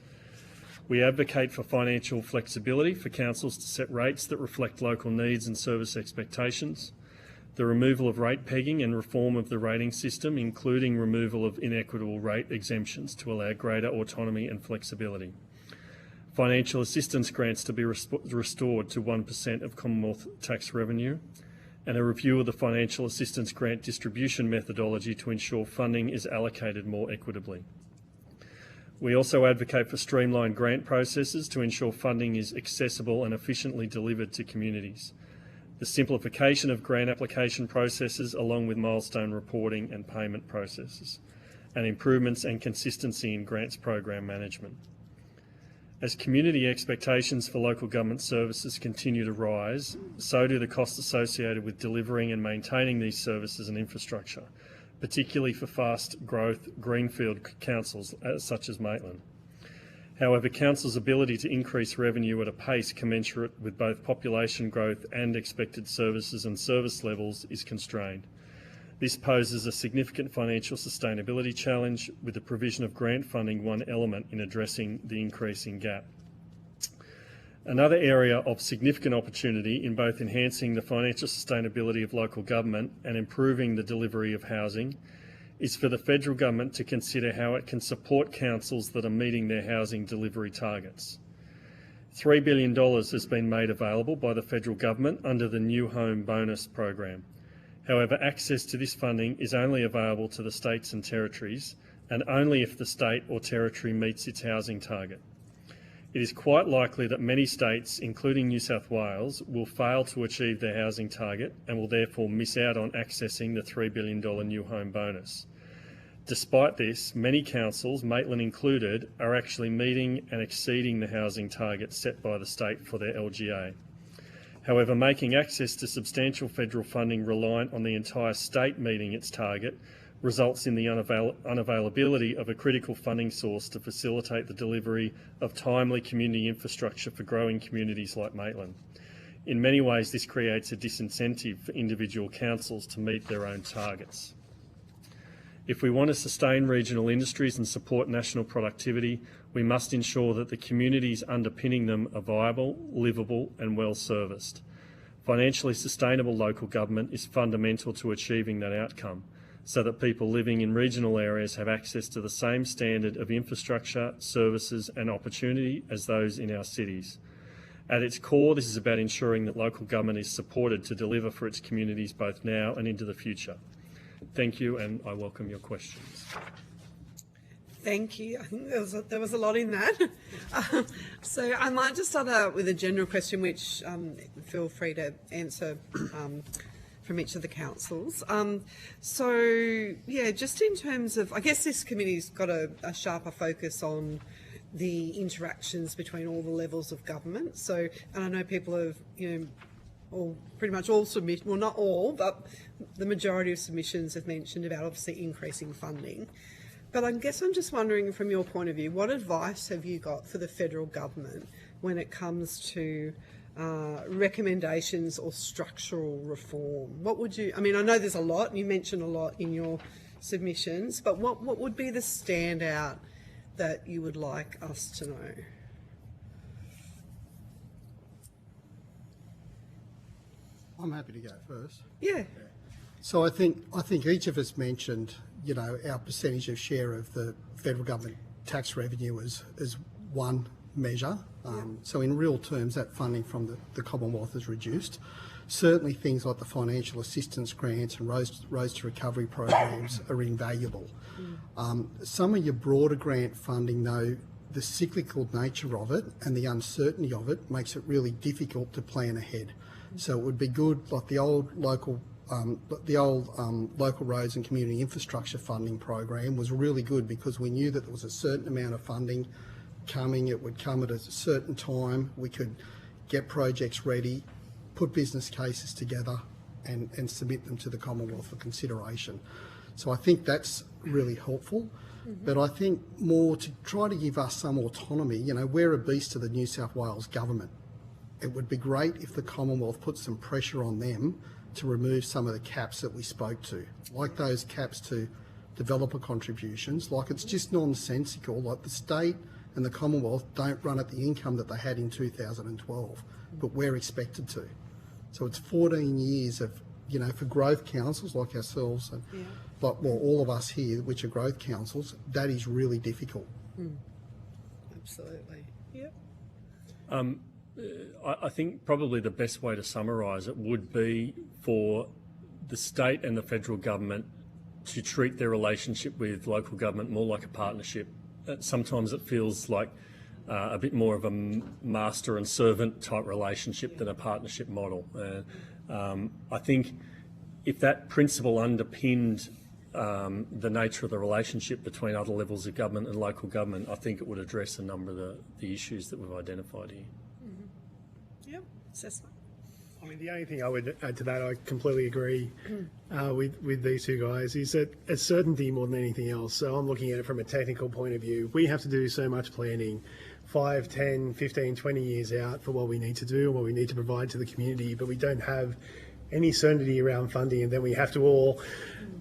We advocate for financial flexibility for councils to set rates that reflect local needs and service expectations, the removal of rate pegging and reform of the rating system, including removal of inequitable rate exemptions to allow greater autonomy and flexibility. Financial assistance grants to be restored to 1% of Commonwealth tax revenue, and a review of the financial assistance grant distribution methodology to ensure funding is allocated more equitably. We also advocate for streamlined grant processes to ensure funding is accessible and efficiently delivered to communities. The simplification of grant application processes along with milestone reporting and payment processes, and improvements and consistency in grants program management. As community expectations for local government services continue to rise, so do the costs associated with delivering and maintaining these services and infrastructure, particularly for fast growth greenfield councils such as Maitland. However, councils' ability to increase revenue at a pace commensurate with both population growth and expected services and service levels is constrained. This poses a significant financial sustainability challenge, with the provision of grant funding one element in addressing the increasing gap. Another area of significant opportunity in both enhancing the financial sustainability of local government and improving the delivery of housing is for the federal government to consider how it can support councils that are meeting their housing delivery targets. $3 billion has been made available by the federal government under the New Home Bonus program. However, access to this funding is only available to the states and territories, and only if the state or territory meets its housing target. It is quite likely that many states, including New South Wales, will fail to achieve their housing target and will therefore miss out on accessing the $3 billion New Home Bonus. Despite this, many councils, Maitland included, are actually meeting and exceeding the housing target set by the state for their LGA. However, making access to substantial federal funding reliant on the entire state meeting its target results in the unavailability of a critical funding source to facilitate the delivery of timely community infrastructure for growing communities like Maitland. In many ways, this creates a disincentive for individual councils to meet their own targets. If we want to sustain regional industries and support national productivity, we must ensure that the communities underpinning them are viable, livable and well serviced. Financially sustainable local government is fundamental to achieving that outcome, so that people living in regional areas have access to the same standard of infrastructure, services and opportunity as those in our cities. At its core, this is about ensuring that local government is supported to deliver for its communities both now and into the future. Thank you, and I welcome your questions. Thank you. I think there was a lot in that. So I might just start out with a general question, which feel free to answer from each of the councils. So, yeah, just in terms of, I guess this committee's got a sharper focus on the interactions between all the levels of government. So, and I know people have, pretty much all submissions, well, not all, but the majority of submissions have mentioned about obviously increasing funding. But I guess I'm just wondering, from your point of view, what advice have you got for the federal government when it comes to recommendations or structural reform? What would you, I mean, I know there's a lot, and you mentioned a lot in your submissions, but what would be the standout that you would like us to know? I'm happy to go first. Yeah. So I think each of us mentioned, our percentage of share of the federal government tax revenue as one measure. So in real terms, that funding from the Commonwealth is reduced. Certainly things like the financial assistance grants and Roads to Recovery programs are invaluable. Some of your broader grant funding, though, the cyclical nature of it and the uncertainty of it makes it really difficult to plan ahead. So it would be good, like the old local roads and community infrastructure funding program was really good because we knew that there was a certain amount of funding coming. It would come at a certain time. We could get projects ready, put business cases together and submit them to the Commonwealth for consideration. So I think that's really helpful. But I think more to try to give us some autonomy, we're a beast of the New South Wales government. It would be great if the Commonwealth put some pressure on them to remove some of the caps that we spoke to, like those caps to developer contributions. Like, it's just nonsensical. Like, the state and the Commonwealth don't run at the income that they had in 2012, but we're expected to. So it's 14 years of, for growth councils like ourselves and all of us here, which are growth councils, that is really difficult. Absolutely. Yep. I think probably the best way to summarise it would be for the state and the federal government to treat their relationship with local government more like a partnership. Sometimes it feels like a bit more of a master and servant type relationship than a partnership model. I think if that principle underpinned the nature of the relationship between other levels of government and local government, I think it would address a number of the issues that we've identified here. Yep. Cessna. I mean, the only thing I would add to that, I completely agree with these two guys, is that it's certainty more than anything else. So I'm looking at it from a technical point of view. We have to do so much planning 5, 10, 15, 20 years out for what we need to do and what we need to provide to the community, but we don't have any certainty around funding, and then we have to all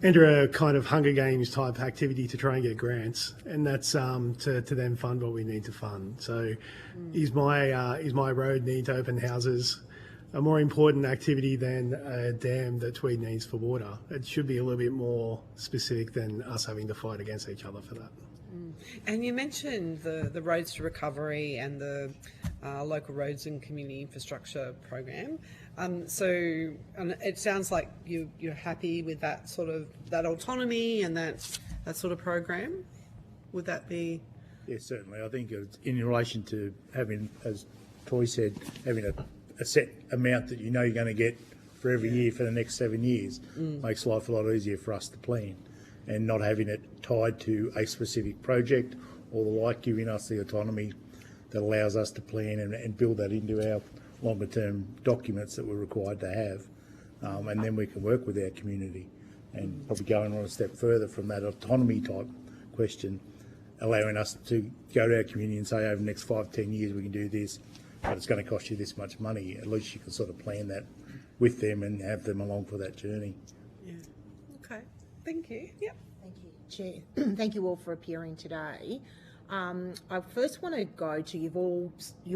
enter a kind of Hunger Games type activity to try and get grants, and that's to then fund what we need to fund. So is my road need to open houses a more important activity than a dam that Tweed needs for water? It should be a little bit more specific than us having to fight against each other for that. And you mentioned the Roads to Recovery and the Local Roads and Community Infrastructure Program. So it sounds like you're happy with that sort of autonomy and that sort of program. Would that be? Yes, certainly. I think it's in relation to having, as Toy said, having a set amount that you know you're going to get for every year for the next 7 years makes life a lot easier for us to plan, and not having it tied to a specific project or the like, giving us the autonomy that allows us to plan and build that into our longer term documents that we're required to have, and then we can work with our community. And probably going on a step further from that autonomy type question, allowing us to go to our community and say over the next 5-10 years we can do this, but it's going to cost you this much money. At least you can sort of plan that with them and have them along for that journey. Yeah. Okay. Thank you. Yep. Thank you, Chair. Thank you all for appearing today. I first want to go to you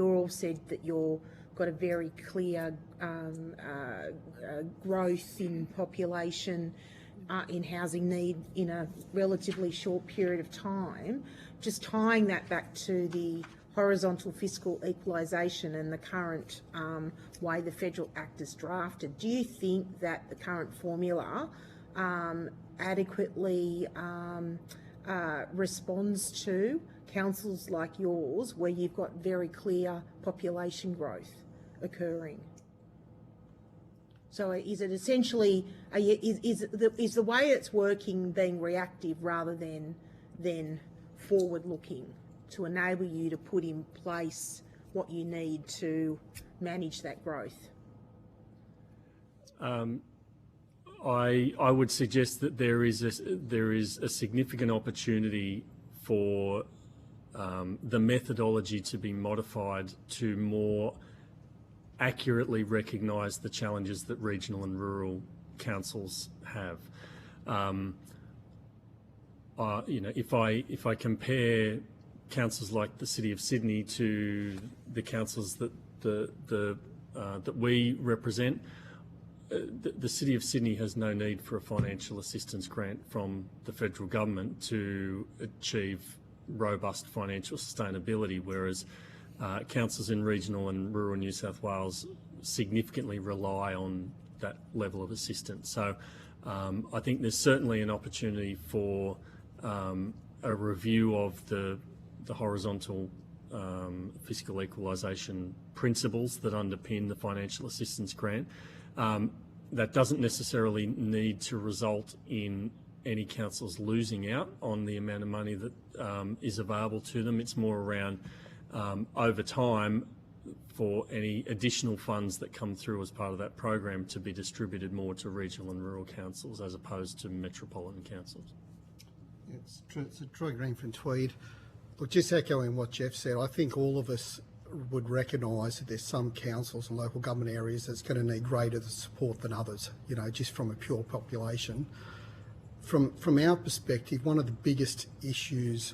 all said that you've got a very clear growth in population in housing need in a relatively short period of time. Just tying that back to the horizontal fiscal equalisation and the current way the Federal Act is drafted, do you think that the current formula adequately responds to councils like yours where you've got very clear population growth occurring? So is it essentially, is the way it's working being reactive rather than forward-looking to enable you to put in place what you need to manage that growth? I would suggest that there is a significant opportunity for the methodology to be modified to more accurately recognise the challenges that regional and rural councils have. If I compare councils like the City of Sydney to the councils that we represent, the City of Sydney has no need for a financial assistance grant from the federal government to achieve robust financial sustainability, whereas councils in regional and rural New South Wales significantly rely on that level of assistance. So I think there's certainly an opportunity for a review of the horizontal fiscal equalisation principles that underpin the financial assistance grant. That doesn't necessarily need to result in any councils losing out on the amount of money that is available to them. It's more around over time for any additional funds that come through as part of that program to be distributed more to regional and rural councils as opposed to metropolitan councils. It's Troy Green from Tweed. Look, just echoing what Jeff said, I think all of us would recognise that there's some councils and local government areas that's going to need greater support than others, just from a pure population. From our perspective, one of the biggest issues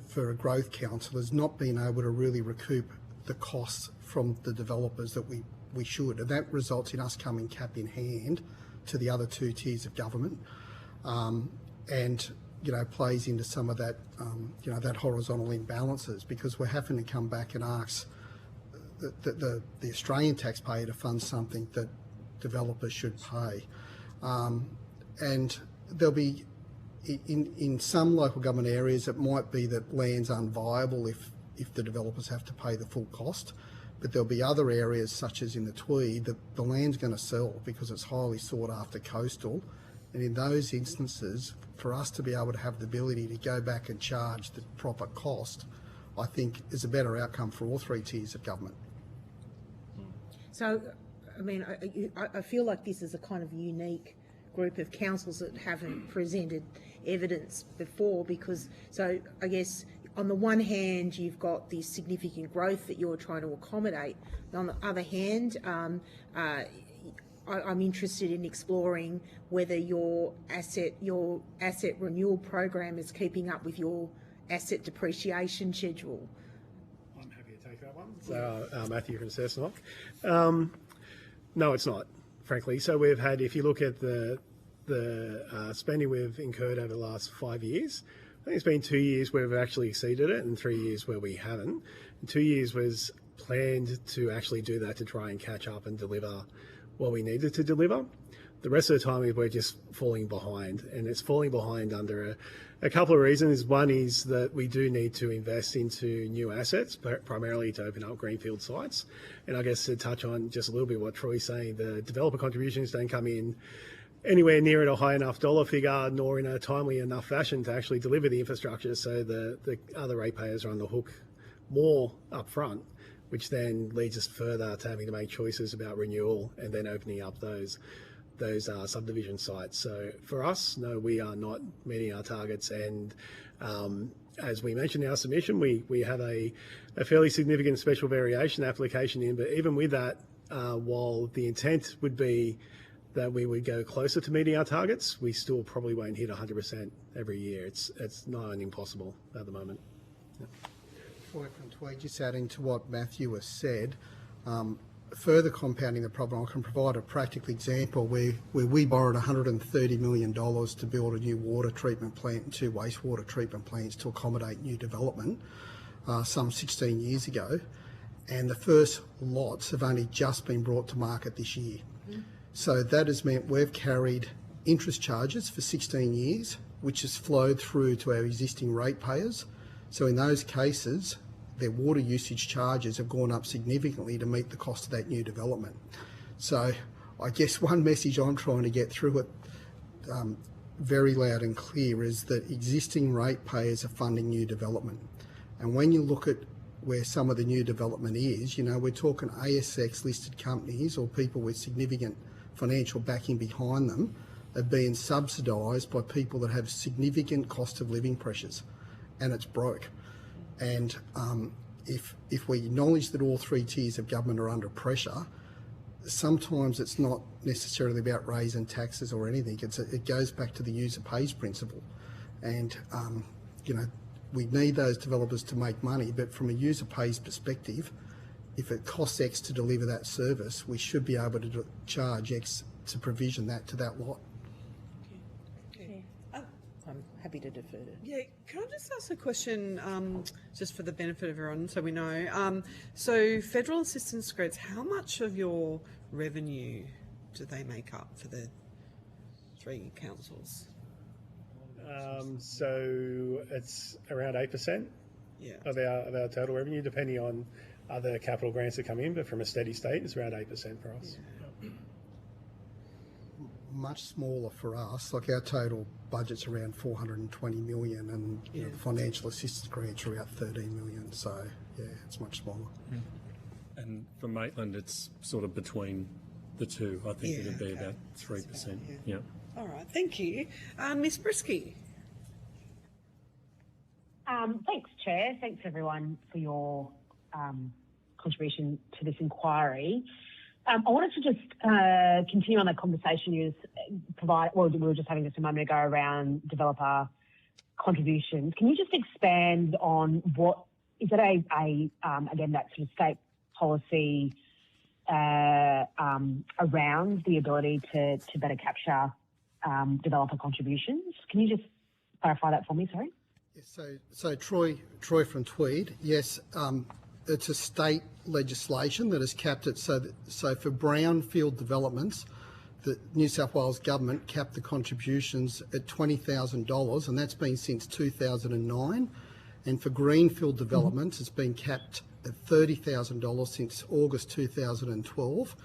for a growth council is not being able to really recoup the costs from the developers that we should, and that results in us coming cap in hand to the other two tiers of government, and plays into some of that that horizontal imbalances, because we're having to come back and ask the Australian taxpayer to fund something that developers should pay, and there'll be in some local government areas it might be that land's unviable if the developers have to pay the full cost, but there'll be other areas such as in the Tweed that the land's going to sell because it's highly sought after coastal, and in those instances for us to be able to have the ability to go back and charge the proper cost, I think is a better outcome for all three tiers of government. So, I mean, I feel like this is a kind of unique group of councils that haven't presented evidence before, because, so I guess on the one hand you've got this significant growth that you're trying to accommodate, and on the other hand I'm interested in exploring whether your asset renewal program is keeping up with your asset depreciation schedule. I'm happy to take that one. So, Matthew from Cessnock. No, it's not, frankly. So we've had, if you look at the spending we've incurred over the last 5 years, I think it's been 2 years where we've actually exceeded it and 3 years where we haven't. And 2 years was planned to actually do that to try and catch up and deliver what we needed to deliver. The rest of the time we're just falling behind, and it's falling behind under a couple of reasons. One is that we do need to invest into new assets, primarily to open up greenfield sites. And I guess to touch on just a little bit what Troy's saying, the developer contributions don't come in anywhere near at a high enough dollar figure, nor in a timely enough fashion to actually deliver the infrastructure, so the other ratepayers are on the hook more upfront, which then leads us further to having to make choices about renewal and then opening up those subdivision sites. So for us, no, we are not meeting our targets, and as we mentioned in our submission, we have a fairly significant special variation application in, but even with that, while the intent would be that we would go closer to meeting our targets, we still probably won't hit 100% every year. It's nigh on impossible at the moment. Yeah. Troy from Tweed, just adding to what Matthew has said, further compounding the problem, I can provide a practical example where we borrowed $130 million to build a new water treatment plant and 2 wastewater treatment plants to accommodate new development some 16 years ago, and the first lots have only just been brought to market this year. So that has meant we've carried interest charges for 16 years, which has flowed through to our existing ratepayers. So in those cases, their water usage charges have gone up significantly to meet the cost of that new development. So I guess one message I'm trying to get through it very loud and clear is that existing ratepayers are funding new development. And when you look at where some of the new development is, you know, we're talking ASX listed companies or people with significant financial backing behind them are being subsidised by people that have significant cost of living pressures, and it's broke. And if we acknowledge that all 3 tiers of government are under pressure, sometimes it's not necessarily about raising taxes or anything. It goes back to the user pays principle. And, you know, we need those developers to make money, but from a user pays perspective, if it costs X to deliver that service, we should be able to charge X to provision that to that lot. Okay. I'm happy to defer to. Yeah, can I just ask a question, just for the benefit of everyone, so we know? So federal assistance grants, how much of your revenue do they make up for the 3 councils? So it's around 8% of our total revenue, depending on other capital grants that come in, but from a steady state, it's around 8% for us. Yeah. Much smaller for us. Like our total budget's around 420 million, and you know, the financial assistance grants are about 13 million. So yeah, it's much smaller. And for Maitland, it's sort of between the two. I think it'd be about 3%. Yeah. All right, thank you. Ms Brisky. Thanks, Chair. Thanks, everyone, for your contribution to this inquiry. I wanted to just continue on that conversation you we were just having just a moment ago around developer contributions. Can you just expand on what is it again, that sort of state policy around the ability to better capture developer contributions? Can you just clarify that for me, sorry? So Troy from Tweed, yes, it's a state legislation that has capped it so for brownfield developments, the New South Wales government capped the contributions at $20,000, and that's been since 2009. And for greenfield developments, it's been capped at $30,000 since August 2012.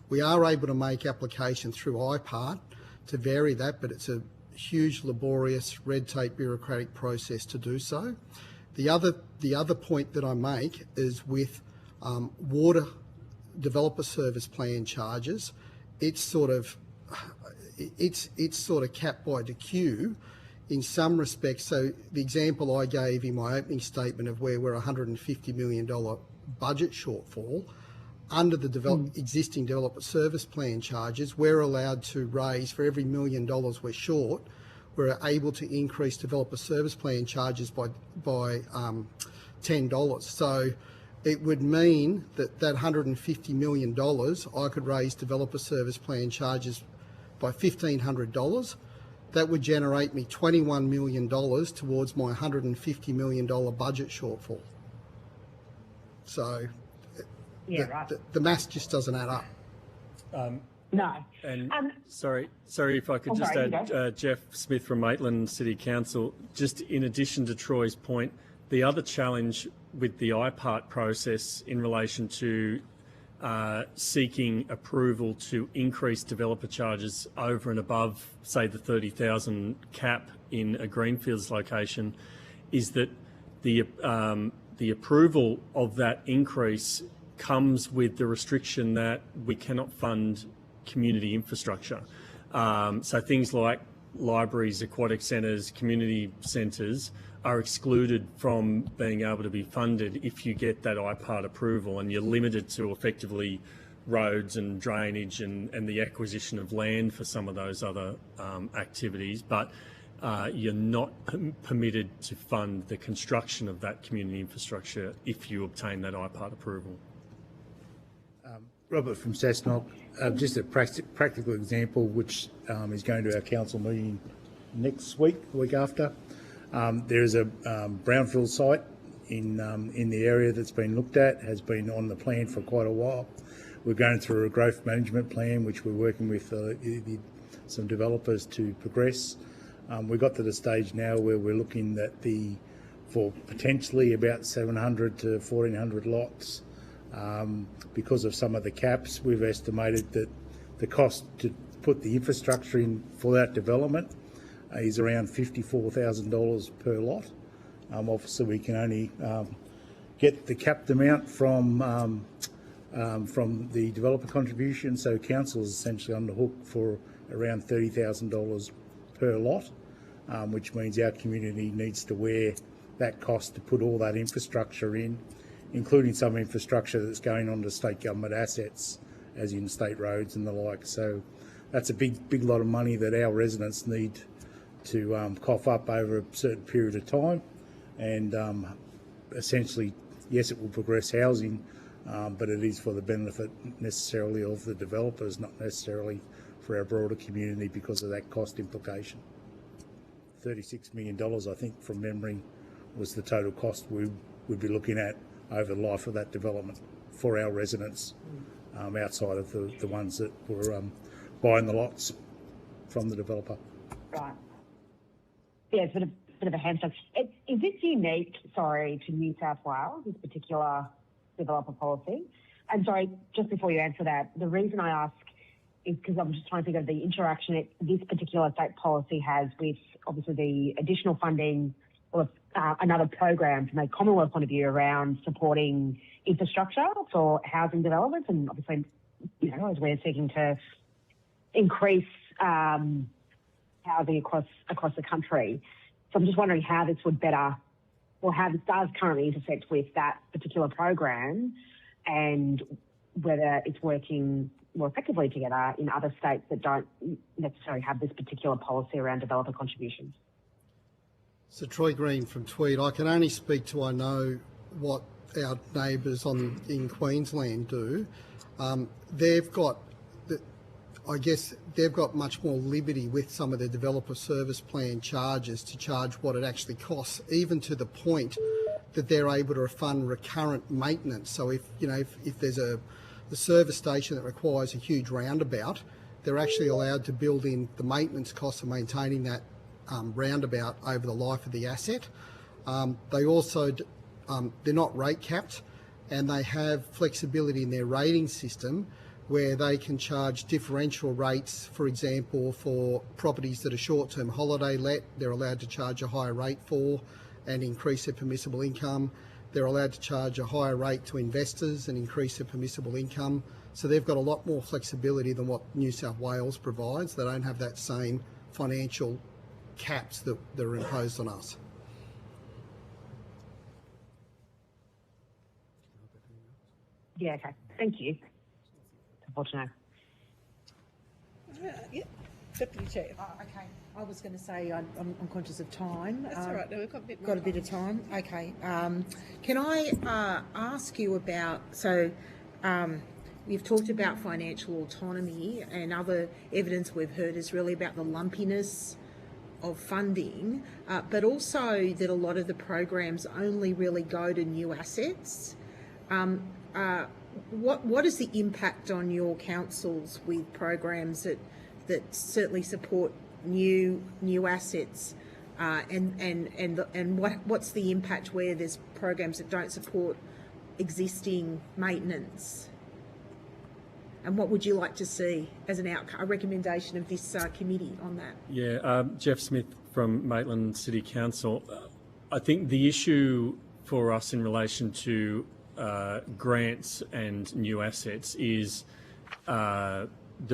We are able to make application through IPART to vary that, but it's a huge, laborious, red tape, bureaucratic process to do so. The other point that I make is with water developer service plan charges, it's sort of capped by the queue in some respects. So the example I gave in my opening statement of where we're $150 million budget shortfall, under the existing developer service plan charges, we're allowed to raise, for every $1 million we're short, we're able to increase developer service plan charges by $10. So it would mean that $150 million, I could raise developer service plan charges by $1,500, that would generate me $21 million towards my $150 million budget shortfall. So the maths just doesn't add up. No. And sorry if I could just add, Jeff Smith from Maitland City Council, just in addition to Troy's point, the other challenge with the IPART process in relation to seeking approval to increase developer charges over and above, say, the 30,000 cap in a greenfields location, is that the approval of that increase comes with the restriction that we cannot fund community infrastructure. So things like libraries, aquatic centres, community centres are excluded from being able to be funded if you get that IPART approval, and you're limited to effectively roads and drainage and the acquisition of land for some of those other activities, but you're not permitted to fund the construction of that community infrastructure if you obtain that IPART approval. Robert from Cessnock, just a practical example which is going to our council meeting next week, the week after. There is a brownfield site in the area that's been looked at, has been on the plan for quite a while. We're going through a growth management plan which we're working with some developers to progress. We got to the stage now where we're looking at for potentially about 700 to 1,400 lots. Because of some of the caps, we've estimated that the cost to put the infrastructure in for that development is around $54,000 per lot. Obviously, we can only get the capped amount from the developer contribution, so council is essentially on the hook for around $30,000 per lot, which means our community needs to wear that cost to put all that infrastructure in, including some infrastructure that's going on to state government assets, as in state roads and the like. So that's a big lot of money that our residents need to cough up over a certain period of time. And essentially, yes, it will progress housing, but it is for the benefit necessarily of the developers, not necessarily for our broader community because of that cost implication. $36 million, I think, from memory, was the total cost we would be looking at over the life of that development for our residents, outside of the ones that were buying the lots from the developer. Right. Yeah, it's a bit of a hamster. Is this unique, to New South Wales, this particular developer policy? And sorry, just before you answer that, the reason I ask is because I'm just trying to think of the interaction this particular state policy has with, obviously, the additional funding or another program from a Commonwealth point of view around supporting infrastructure for housing developments, and obviously, as we're seeking to increase housing across the country. So I'm just wondering how this would better, or how this does currently intersect with that particular program, and whether it's working more effectively together in other states that don't necessarily have this particular policy around developer contributions. So Troy Green from Tweed. I can only speak to, I know, what our neighbours in Queensland do. They've got much more liberty with some of their developer service plan charges to charge what it actually costs, even to the point that they're able to fund recurrent maintenance. So if there's a service station that requires a huge roundabout, they're actually allowed to build in the maintenance costs of maintaining that roundabout over the life of the asset. They also, they're not rate capped, and they have flexibility in their rating system where they can charge differential rates. For example, for properties that are short-term holiday let, they're allowed to charge a higher rate for and increase their permissible income. They're allowed to charge a higher rate to investors and increase their permissible income. So they've got a lot more flexibility than what New South Wales provides. They don't have that same financial caps that are imposed on us. Yeah, okay. Thank you. Unfortunately. Yeah, Deputy Chair. Okay. I was going to say I'm conscious of time. That's all right. No, we've got a bit more Got a bit of time. Okay. Can I ask you about, you've talked about financial autonomy, and other evidence we've heard is really about the lumpiness funding, but also that a lot of the programs only really go to new assets. What is the impact on your councils with programs that certainly support new assets, and what's the impact where there's programs that don't support existing maintenance? And what would you like to see as an outcome, a recommendation of this committee on that? Yeah, Jeff Smith from Maitland City Council. I think the issue for us in relation to grants and new assets is the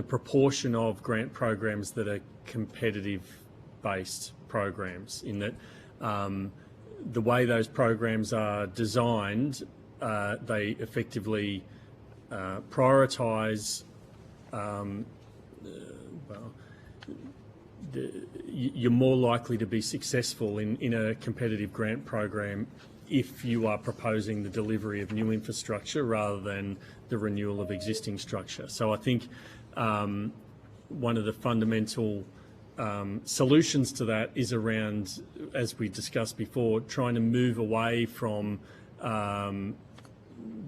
proportion of grant programs that are competitive-based programs, in that the way those programs are designed, they effectively prioritise, you're more likely to be successful in a competitive grant program if you are proposing the delivery of new infrastructure rather than the renewal of existing structure. So I think one of the fundamental solutions to that is around, as we discussed before, trying to move away from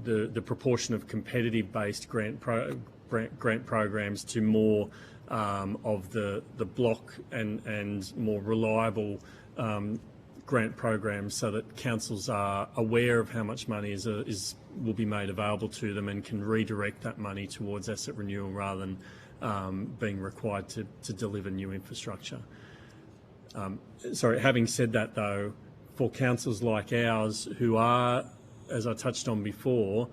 the proportion of competitive-based grant programs to more of the block and more reliable grant programs, so that councils are aware of how much money will be made available to them and can redirect that money towards asset renewal rather than being required to deliver new infrastructure. Sorry, having said that though, for councils like ours who are, as I touched on before,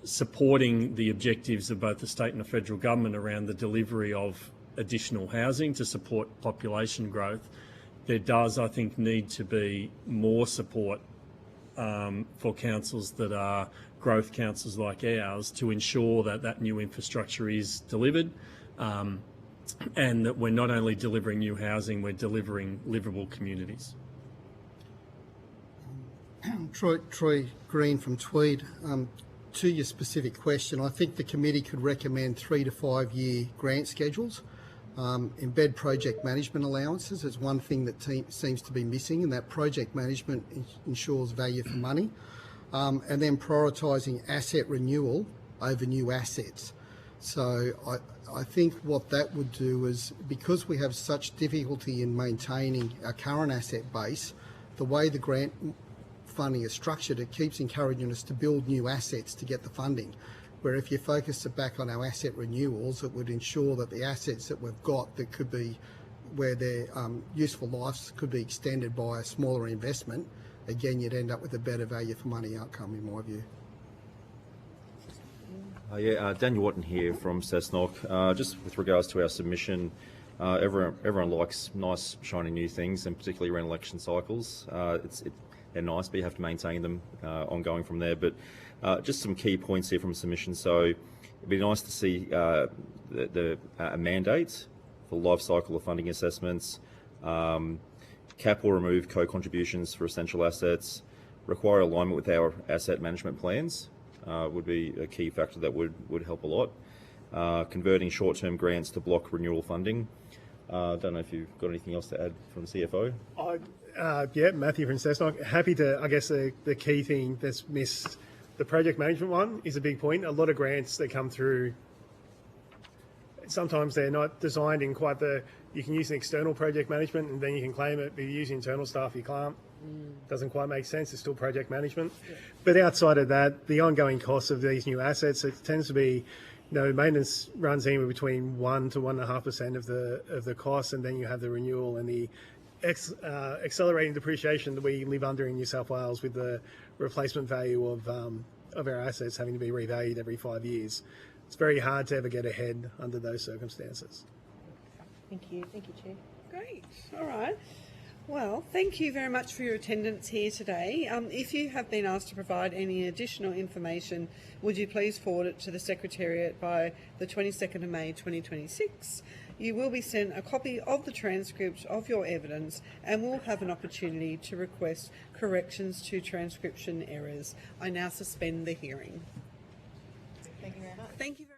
supporting the objectives of both the state and the federal government around the delivery of additional housing to support population growth, there does, I think, need to be more support for councils that are growth councils like ours to ensure that that new infrastructure is delivered, and that we're not only delivering new housing, we're delivering livable communities. Troy Green from Tweed. To your specific question, I think the committee could recommend 3 to 5 year grant schedules. Embed project management allowances is one thing that seems to be missing, and that project management ensures value for money. And then prioritising asset renewal over new assets. So I think what that would do is, because we have such difficulty in maintaining our current asset base, the way the grant funding is structured, it keeps encouraging us to build new assets to get the funding. Where if you focus it back on our asset renewals, it would ensure that the assets that we've got that could be, where their useful lives could be extended by a smaller investment, again, you'd end up with a better value for money outcome, in my view. Daniel Watton here from Cessnock. Just with regards to our submission, everyone likes nice, shiny new things, and particularly around election cycles. They're nice, but you have to maintain them ongoing from there. But just some key points here from submission. So it'd be nice to see a mandate for life cycle of funding assessments, cap or remove co-contributions for essential assets, require alignment with our asset management plans would be a key factor that would help a lot. Converting short-term grants to block renewal funding. Don't know if you've got anything else to add from the CFO. Yeah, Matthew from Cessnock. Happy to, I guess the key thing that's missed, the project management one is a big point. A lot of grants that come through, sometimes they're not designed in quite you can use an external project management and then you can claim it, but you use internal stuff, you can't. Doesn't quite make sense, it's still project management. Yeah. But outside of that, the ongoing costs of these new assets, it tends to be, maintenance runs anywhere between 1 to 1.5% of the cost, and then you have the renewal and the accelerating depreciation that we live under in New South Wales, with the replacement value of our assets having to be revalued every 5 years. It's very hard to ever get ahead under those circumstances. Thank you, Chair. Great. All right. Well, thank you very much for your attendance here today. If you have been asked to provide any additional information, would you please forward it to the Secretariat by the 22nd of May 2026. You will be sent a copy of the transcript of your evidence and will have an opportunity to request corrections to transcription errors. I now suspend the hearing. Thank you very much. Thank you very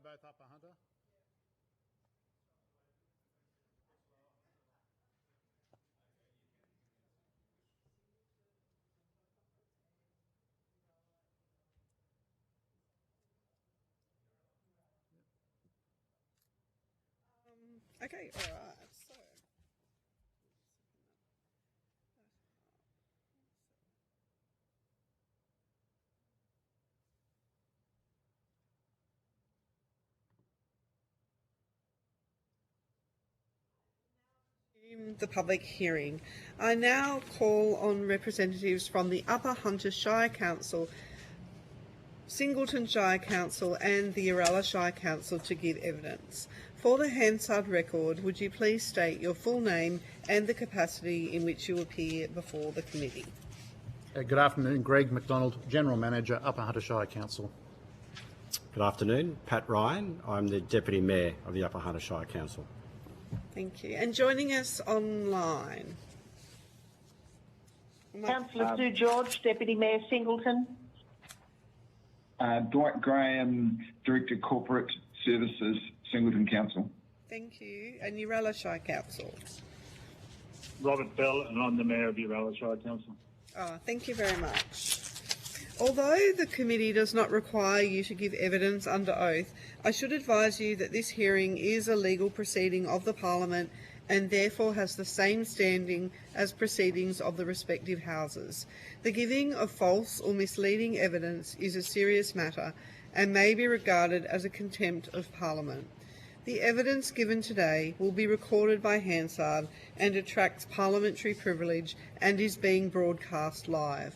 both Upper Hunter? Okay, all right. So. The public hearing. I now call on representatives from the Upper Hunter Shire Council, Singleton Shire Council and the Uralla Shire Council to give evidence. For the Hansard record, would you please state your full name and the capacity in which you appear before the committee? Good afternoon, Greg McDonald, General Manager, Upper Hunter Shire Council. Good afternoon, Pat Ryan. I'm the Deputy Mayor of the Upper Hunter Shire Council. Thank you. And joining us online. Councillor Sue George, Deputy Mayor Singleton. Dwight Graham, Director Corporate Services, Singleton Council. Thank you. And Uralla Shire Council. Robert Bell, and I'm the Mayor of Uralla Shire Council. Thank you very much. Although the committee does not require you to give evidence under oath, I should advise you that this hearing is a legal proceeding of the Parliament and therefore has the same standing as proceedings of the respective houses. The giving of false or misleading evidence is a serious matter and may be regarded as a contempt of Parliament. The evidence given today will be recorded by Hansard and attracts parliamentary privilege and is being broadcast live.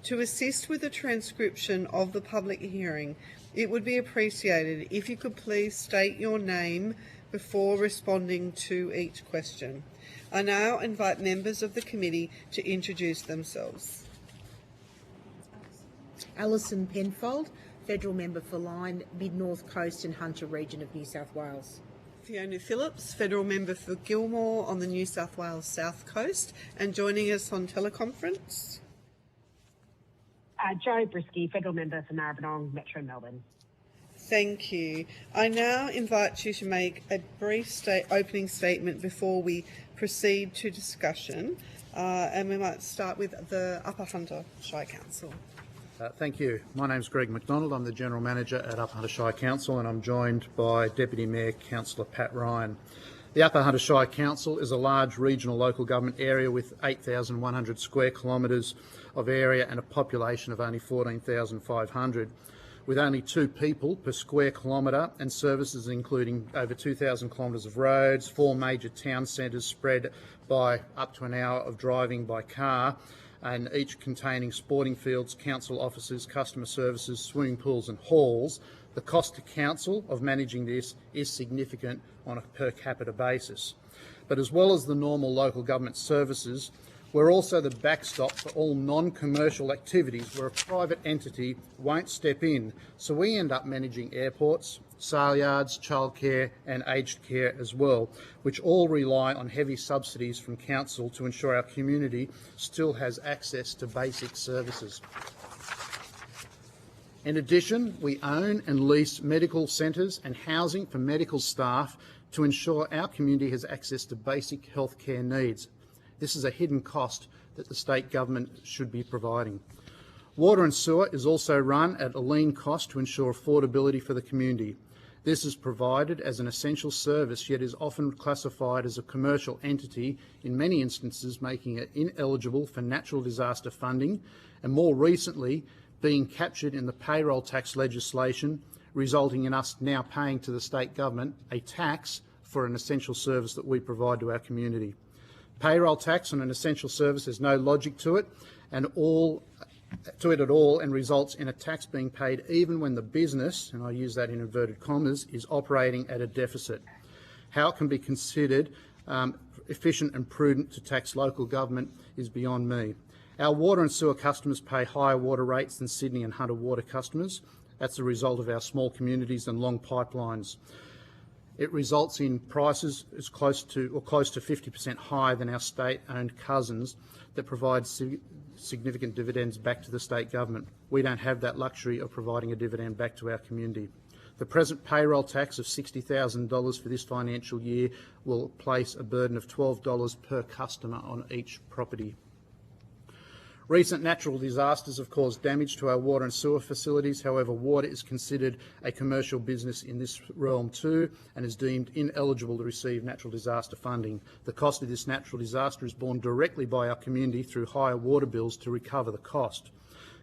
To assist with the transcription of the public hearing, it would be appreciated if you could please state your name before responding to each question. I now invite members of the committee to introduce themselves. Alison Penfold, Federal Member for Lyne, Mid-North Coast and Hunter Region of New South Wales. Fiona Phillips, Federal Member for Gilmore on the New South Wales South Coast, and joining us on teleconference. Jo Brisky, Federal Member for Maribyrnong, Metro Melbourne. Thank you. I now invite you to make a brief opening statement before we proceed to discussion, and we might start with the Upper Hunter Shire Council. Thank you. My name's Greg McDonald. I'm the General Manager at Upper Hunter Shire Council, and I'm joined by Deputy Mayor Councillor Pat Ryan. The Upper Hunter Shire Council is a large regional local government area with 8,100 square kilometres of area and a population of only 14,500, with only 2 people per square kilometre and services including over 2,000 kilometres of roads, 4 major town centres spread by up to an hour of driving by car, and each containing sporting fields, council offices, customer services, swimming pools and halls. The cost to council of managing this is significant on a per capita basis. But as well as the normal local government services, we're also the backstop for all non-commercial activities where a private entity won't step in. So we end up managing airports, sale yards, childcare and aged care as well, which all rely on heavy subsidies from council to ensure our community still has access to basic services. In addition, we own and lease medical centres and housing for medical staff to ensure our community has access to basic healthcare needs. This is a hidden cost that the state government should be providing. Water and sewer is also run at a lean cost to ensure affordability for the community. This is provided as an essential service, yet is often classified as a commercial entity, in many instances making it ineligible for natural disaster funding, and more recently being captured in the payroll tax legislation, resulting in us now paying to the state government a tax for an essential service that we provide to our community. Payroll tax on an essential service has no logic to it at all, and results in a tax being paid even when the business, and I use that in inverted commas, is operating at a deficit. How it can be considered efficient and prudent to tax local government is beyond me. Our water and sewer customers pay higher water rates than Sydney and Hunter water customers. That's a result of our small communities and long pipelines. It results in prices as close to 50% higher than our state-owned cousins that provide significant dividends back to the state government. We don't have that luxury of providing a dividend back to our community. The present payroll tax of $60,000 for this financial year will place a burden of $12 per customer on each property. Recent natural disasters have caused damage to our water and sewer facilities. However, water is considered a commercial business in this realm too and is deemed ineligible to receive natural disaster funding. The cost of this natural disaster is borne directly by our community through higher water bills to recover the cost.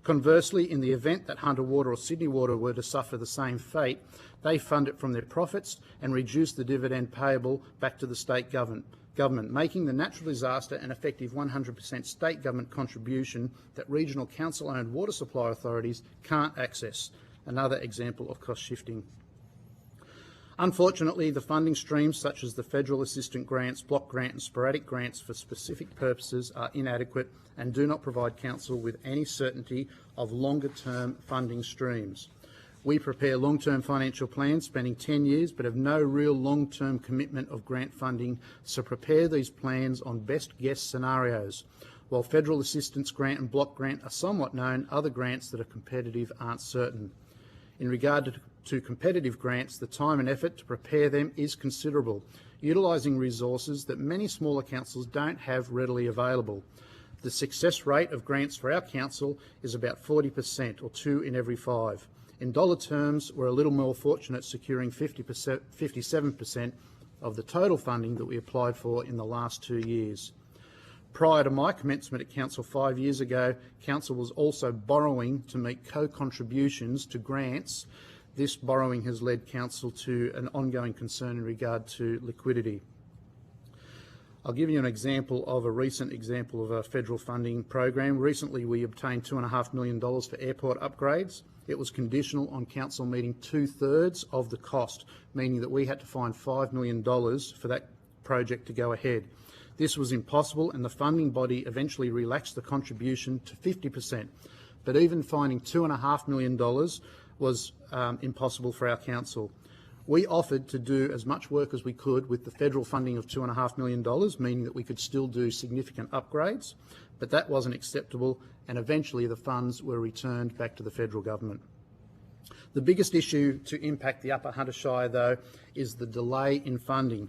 Conversely, in the event that Hunter Water or Sydney Water were to suffer the same fate, they fund it from their profits and reduce the dividend payable back to the state government, making the natural disaster an effective 100% state government contribution that regional council-owned water supply authorities can't access. Another example of cost shifting. Unfortunately, the funding streams such as the federal assistant grants, block grant and sporadic grants for specific purposes are inadequate and do not provide council with any certainty of longer-term funding streams. We prepare long-term financial plans spanning 10 years but have no real long-term commitment of grant funding, so prepare these plans on best guess scenarios. While federal assistance grant and block grant are somewhat known, other grants that are competitive aren't certain. In regard to competitive grants, the time and effort to prepare them is considerable, utilising resources that many smaller councils don't have readily available. The success rate of grants for our council is about 40%, or 2 in every 5. In dollar terms, we're a little more fortunate securing 57% of the total funding that we applied for in the last 2 years. Prior to my commencement at Council 5 years ago, Council was also borrowing to meet co-contributions to grants. This borrowing has led Council to an ongoing concern in regard to liquidity. I'll give you an example of a recent example of a federal funding program. Recently, we obtained $2.5 million for airport upgrades. It was conditional on Council meeting 2/3 of the cost, meaning that we had to find $5 million for that project to go ahead. This was impossible and the funding body eventually relaxed the contribution to 50%. But even finding $2.5 million was impossible for our council. We offered to do as much work as we could with the federal funding of $2.5 million, meaning that we could still do significant upgrades, but that wasn't acceptable and eventually the funds were returned back to the federal government. The biggest issue to impact the Upper Hunter Shire, though, is the delay in funding.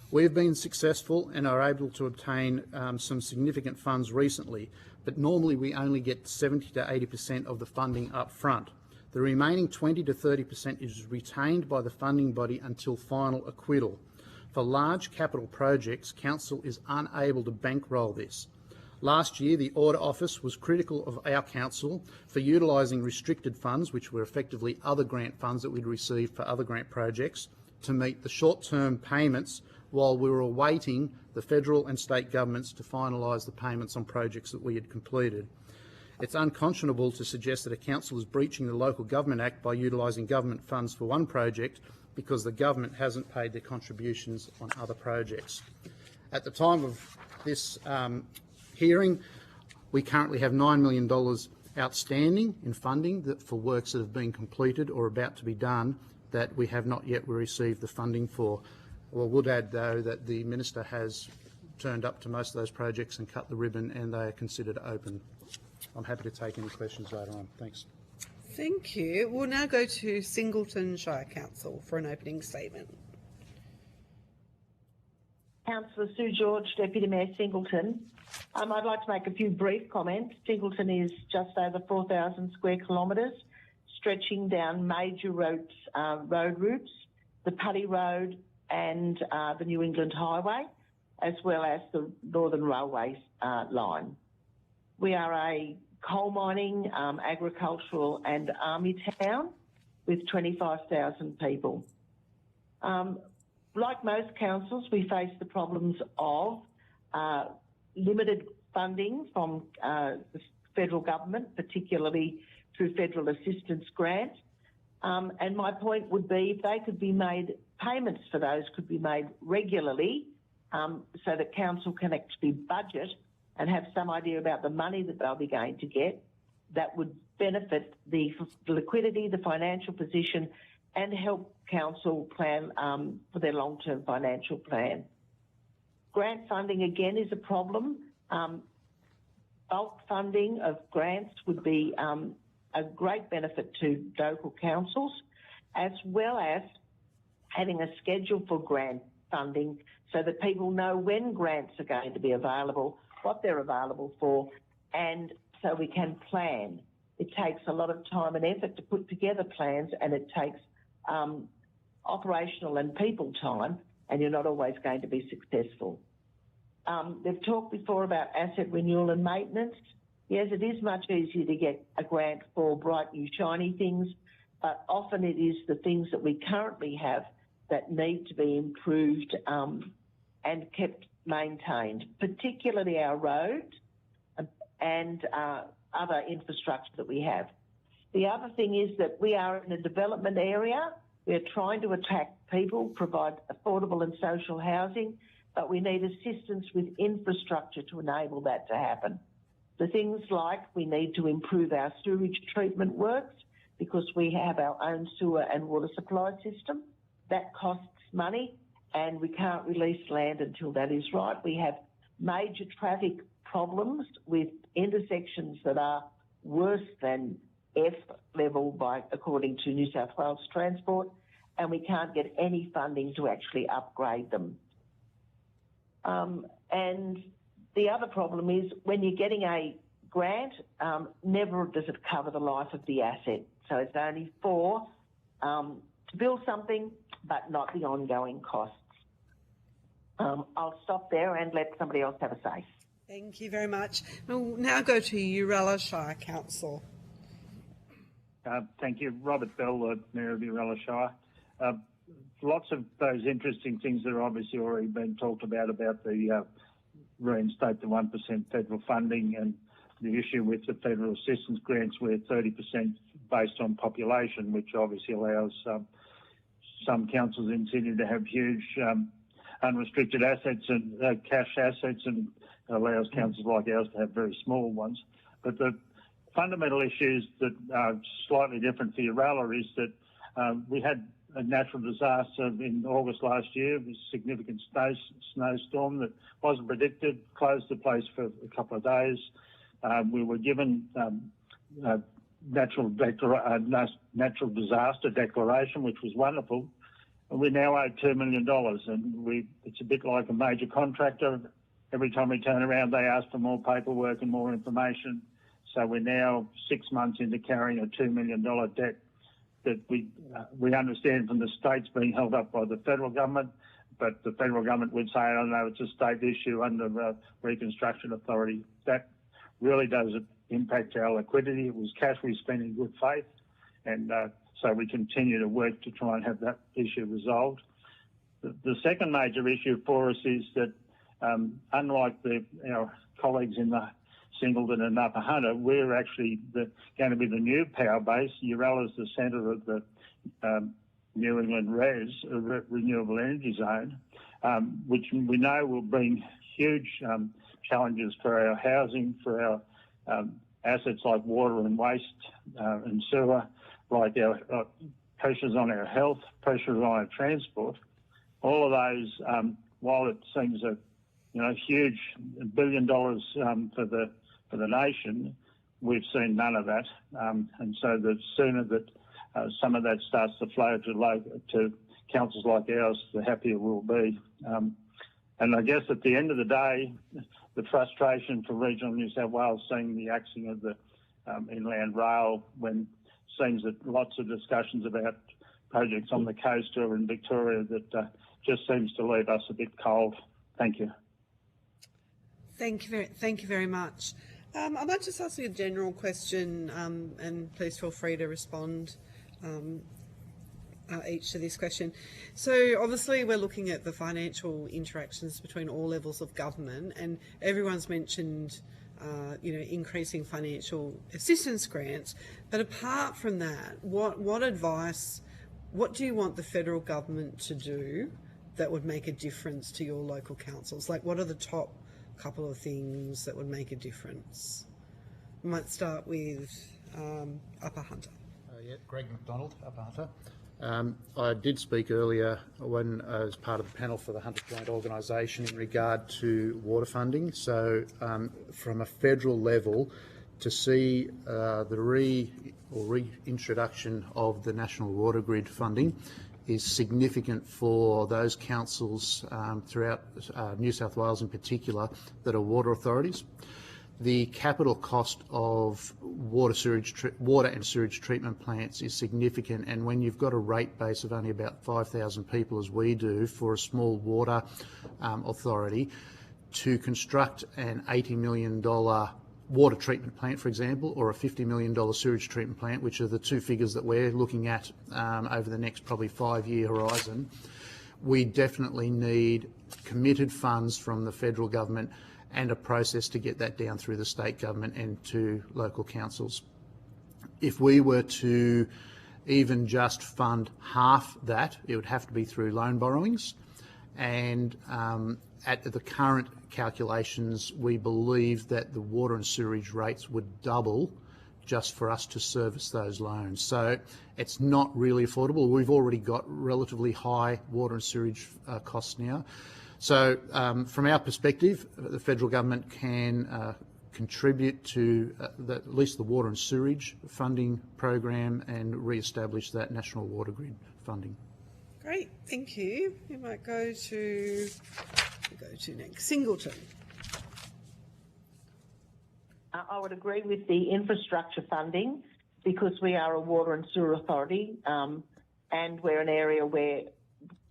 We've been successful and are able to obtain some significant funds recently, but normally we only get 70 to 80% of the funding up front. The remaining 20 to 30% is retained by the funding body until final acquittal. For large capital projects, Council is unable to bankroll this. Last year, the Audit Office was critical of our Council for utilising restricted funds, which were effectively other grant funds that we'd received for other grant projects, to meet the short-term payments while we were awaiting the federal and state governments to finalise the payments on projects that we had completed. It's unconscionable to suggest that a council is breaching the Local Government Act by utilising government funds for one project because the government hasn't paid their contributions on other projects. At the time of this hearing, we currently have $9 million outstanding in funding for works that have been completed or about to be done that we have not yet received the funding for. I would add, though, that the Minister has turned up to most of those projects and cut the ribbon and they are considered open. I'm happy to take any questions later on. Thanks. Thank you. We'll now go to Singleton Shire Council for an opening statement. Councillor Sue George, Deputy Mayor Singleton. I'd like to make a few brief comments. Singleton is just over 4,000 square kilometres, stretching down major road routes, the Taree Road and the New England Highway, as well as the Northern Railway line. We are a coal mining, agricultural and army town with 25,000 people. Like most councils, we face the problems of limited funding from the federal government, particularly through federal assistance grants. And my point would be if they could be made, payments for those could be made regularly so that council can actually budget and have some idea about the money that they'll be going to get, that would benefit the liquidity, the financial position, and help council plan for their long-term financial plan. Grant funding, again, is a problem. Bulk funding of grants would be a great benefit to local councils. as well as having a schedule for grant funding so that people know when grants are going to be available, what they're available for, and so we can plan. It takes a lot of time and effort to put together plans, and it takes operational and people time, and you're not always going to be successful. They've talked before about asset renewal and maintenance. Yes, it is much easier to get a grant for bright new shiny things, but often it is the things that we currently have that need to be improved and kept maintained, particularly our roads and other infrastructure that we have. The other thing is that we are in a development area. We're trying to attract people, provide affordable and social housing, but we need assistance with infrastructure to enable that to happen. The things like we need to improve our sewage treatment works because we have our own sewer and water supply system. That costs money, and we can't release land until that is right. We have major traffic problems with intersections that are worse than F level according to New South Wales Transport, and we can't get any funding to actually upgrade them. And the other problem is when you're getting a grant, never does it cover the life of the asset. So it's only for to build something, but not the ongoing costs. I'll stop there and let somebody else have a say. Thank you very much. We'll now go to Uralla Shire Council. Thank you. Robert Bell, Mayor of Uralla Shire. Lots of those interesting things that are obviously already been talked about the reinstate the 1% federal funding and the issue with the federal assistance grants where 30% based on population, which obviously allows some councils in Sydney to have huge unrestricted assets and cash assets, and allows councils like ours to have very small ones. But the fundamental issues that are slightly different for Uralla is that we had a natural disaster in August last year, a significant snowstorm that wasn't predicted, closed the place for a couple of days. We were given natural disaster declaration, which was wonderful. And we now owe $2 million, and it's a bit like a major contractor. Every time we turn around, they ask for more paperwork and more information. So we're now 6 months into carrying a $2 million debt that we understand from the states being held up by the federal government, but the federal government would say, oh no, it's a state issue under the Reconstruction Authority. That really does impact our liquidity. It was cash we spent in good faith, and so we continue to work to try and have that issue resolved. The second major issue for us is that unlike our colleagues in the Singleton and Upper Hunter, we're actually going to be the new power base. Uralla is the centre of the New England Renewable Energy Zone, which we know will bring huge challenges for our housing, for our assets like water and waste and sewer, like our pressures on our health, pressures on our transport. All of those, while it seems a huge $1 billion for the nation, we've seen none of that, and so the sooner that some of that starts to flow to councils like ours, the happier we'll be. And I guess at the end of the day, the frustration for regional New South Wales seeing the axing of the inland rail, when it seems that lots of discussions about projects on the coast or in Victoria that just seems to leave us a bit cold. Thank you. Thank you very much. I might just ask you a general question, and please feel free to respond each to this question. So obviously we're looking at the financial interactions between all levels of government, and everyone's mentioned increasing financial assistance grants. But apart from that, what advice, what do you want the federal government to do that would make a difference to your local councils? Like, what are the top couple of things that would make a difference? We might start with Upper Hunter. Greg McDonald, Upper Hunter. I did speak earlier when as part of the panel for the Hunter Joint Organisation in regard to water funding. So from a federal level, to see the reintroduction of the National Water Grid funding is significant for those councils throughout New South Wales in particular that are water authorities. The capital cost of water and sewage treatment plants is significant, and when you've got a rate base of only about 5,000 people, as we do, for a small water authority, to construct an $80 million water treatment plant, for example, or a $50 million sewage treatment plant, which are the two figures that we're looking at over the next probably 5-year horizon, we definitely need committed funds from the federal government and a process to get that down through the state government and to local councils. If we were to even just fund half that, it would have to be through loan borrowings, and at the current calculations, we believe that the water and sewerage rates would double just for us to service those loans. So it's not really affordable. We've already got relatively high water and sewerage costs now. So from our perspective, the federal government can contribute to at least the water and sewerage funding program and re-establish that National Water Grid funding. Great, thank you. We might go to next. Singleton. I would agree with the infrastructure funding because we are a water and sewer authority and we're an area where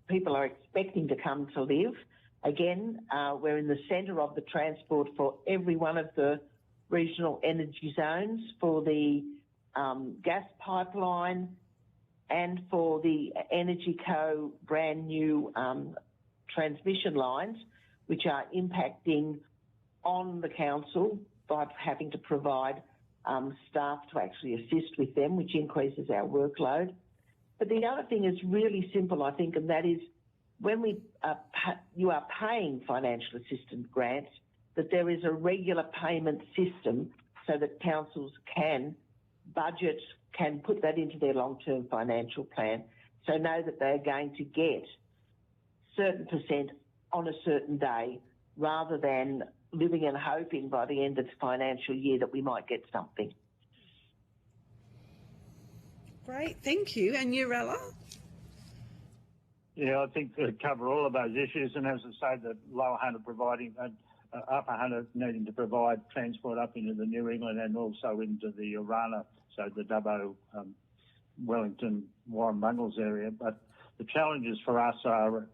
people are expecting to come to live. Again, we're in the centre of the transport for every one of the regional energy zones, for the gas pipeline and for the Energy Co brand new transmission lines, which are impacting on the council by having to provide staff to actually assist with them, which increases our workload. But the other thing is really simple, I think, and that is when you are paying financial assistance grants, that there is a regular payment system so that councils can budget, can put that into their long-term financial plan, so know that they're going to get certain percent on a certain day, rather than living and hoping by the end of the financial year that we might get something. Great, thank you. And Urella? Yeah, I think to cover all of those issues, and as I say, the lower Hunter providing, upper Hunter needing to provide transport up into the New England and also into the Orana, so the Dubbo, Wellington, Warren Bungles area. But the challenges for us are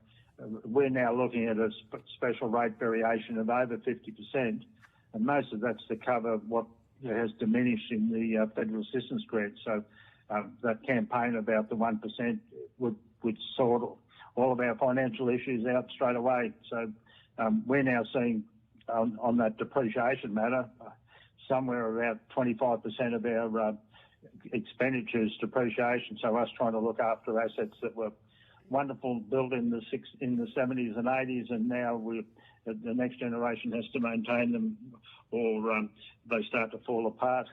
we're now looking at a special rate variation of over 50%, and most of that's to cover what has diminished in the federal assistance grant. So that campaign about the 1% would sort all of our financial issues out straight away. So we're now seeing on that depreciation matter, somewhere around 25% of our expenditures depreciation. So us trying to look after assets that were wonderful, built in the 70s and 80s, and now the next generation has to maintain them, or they start to fall apart.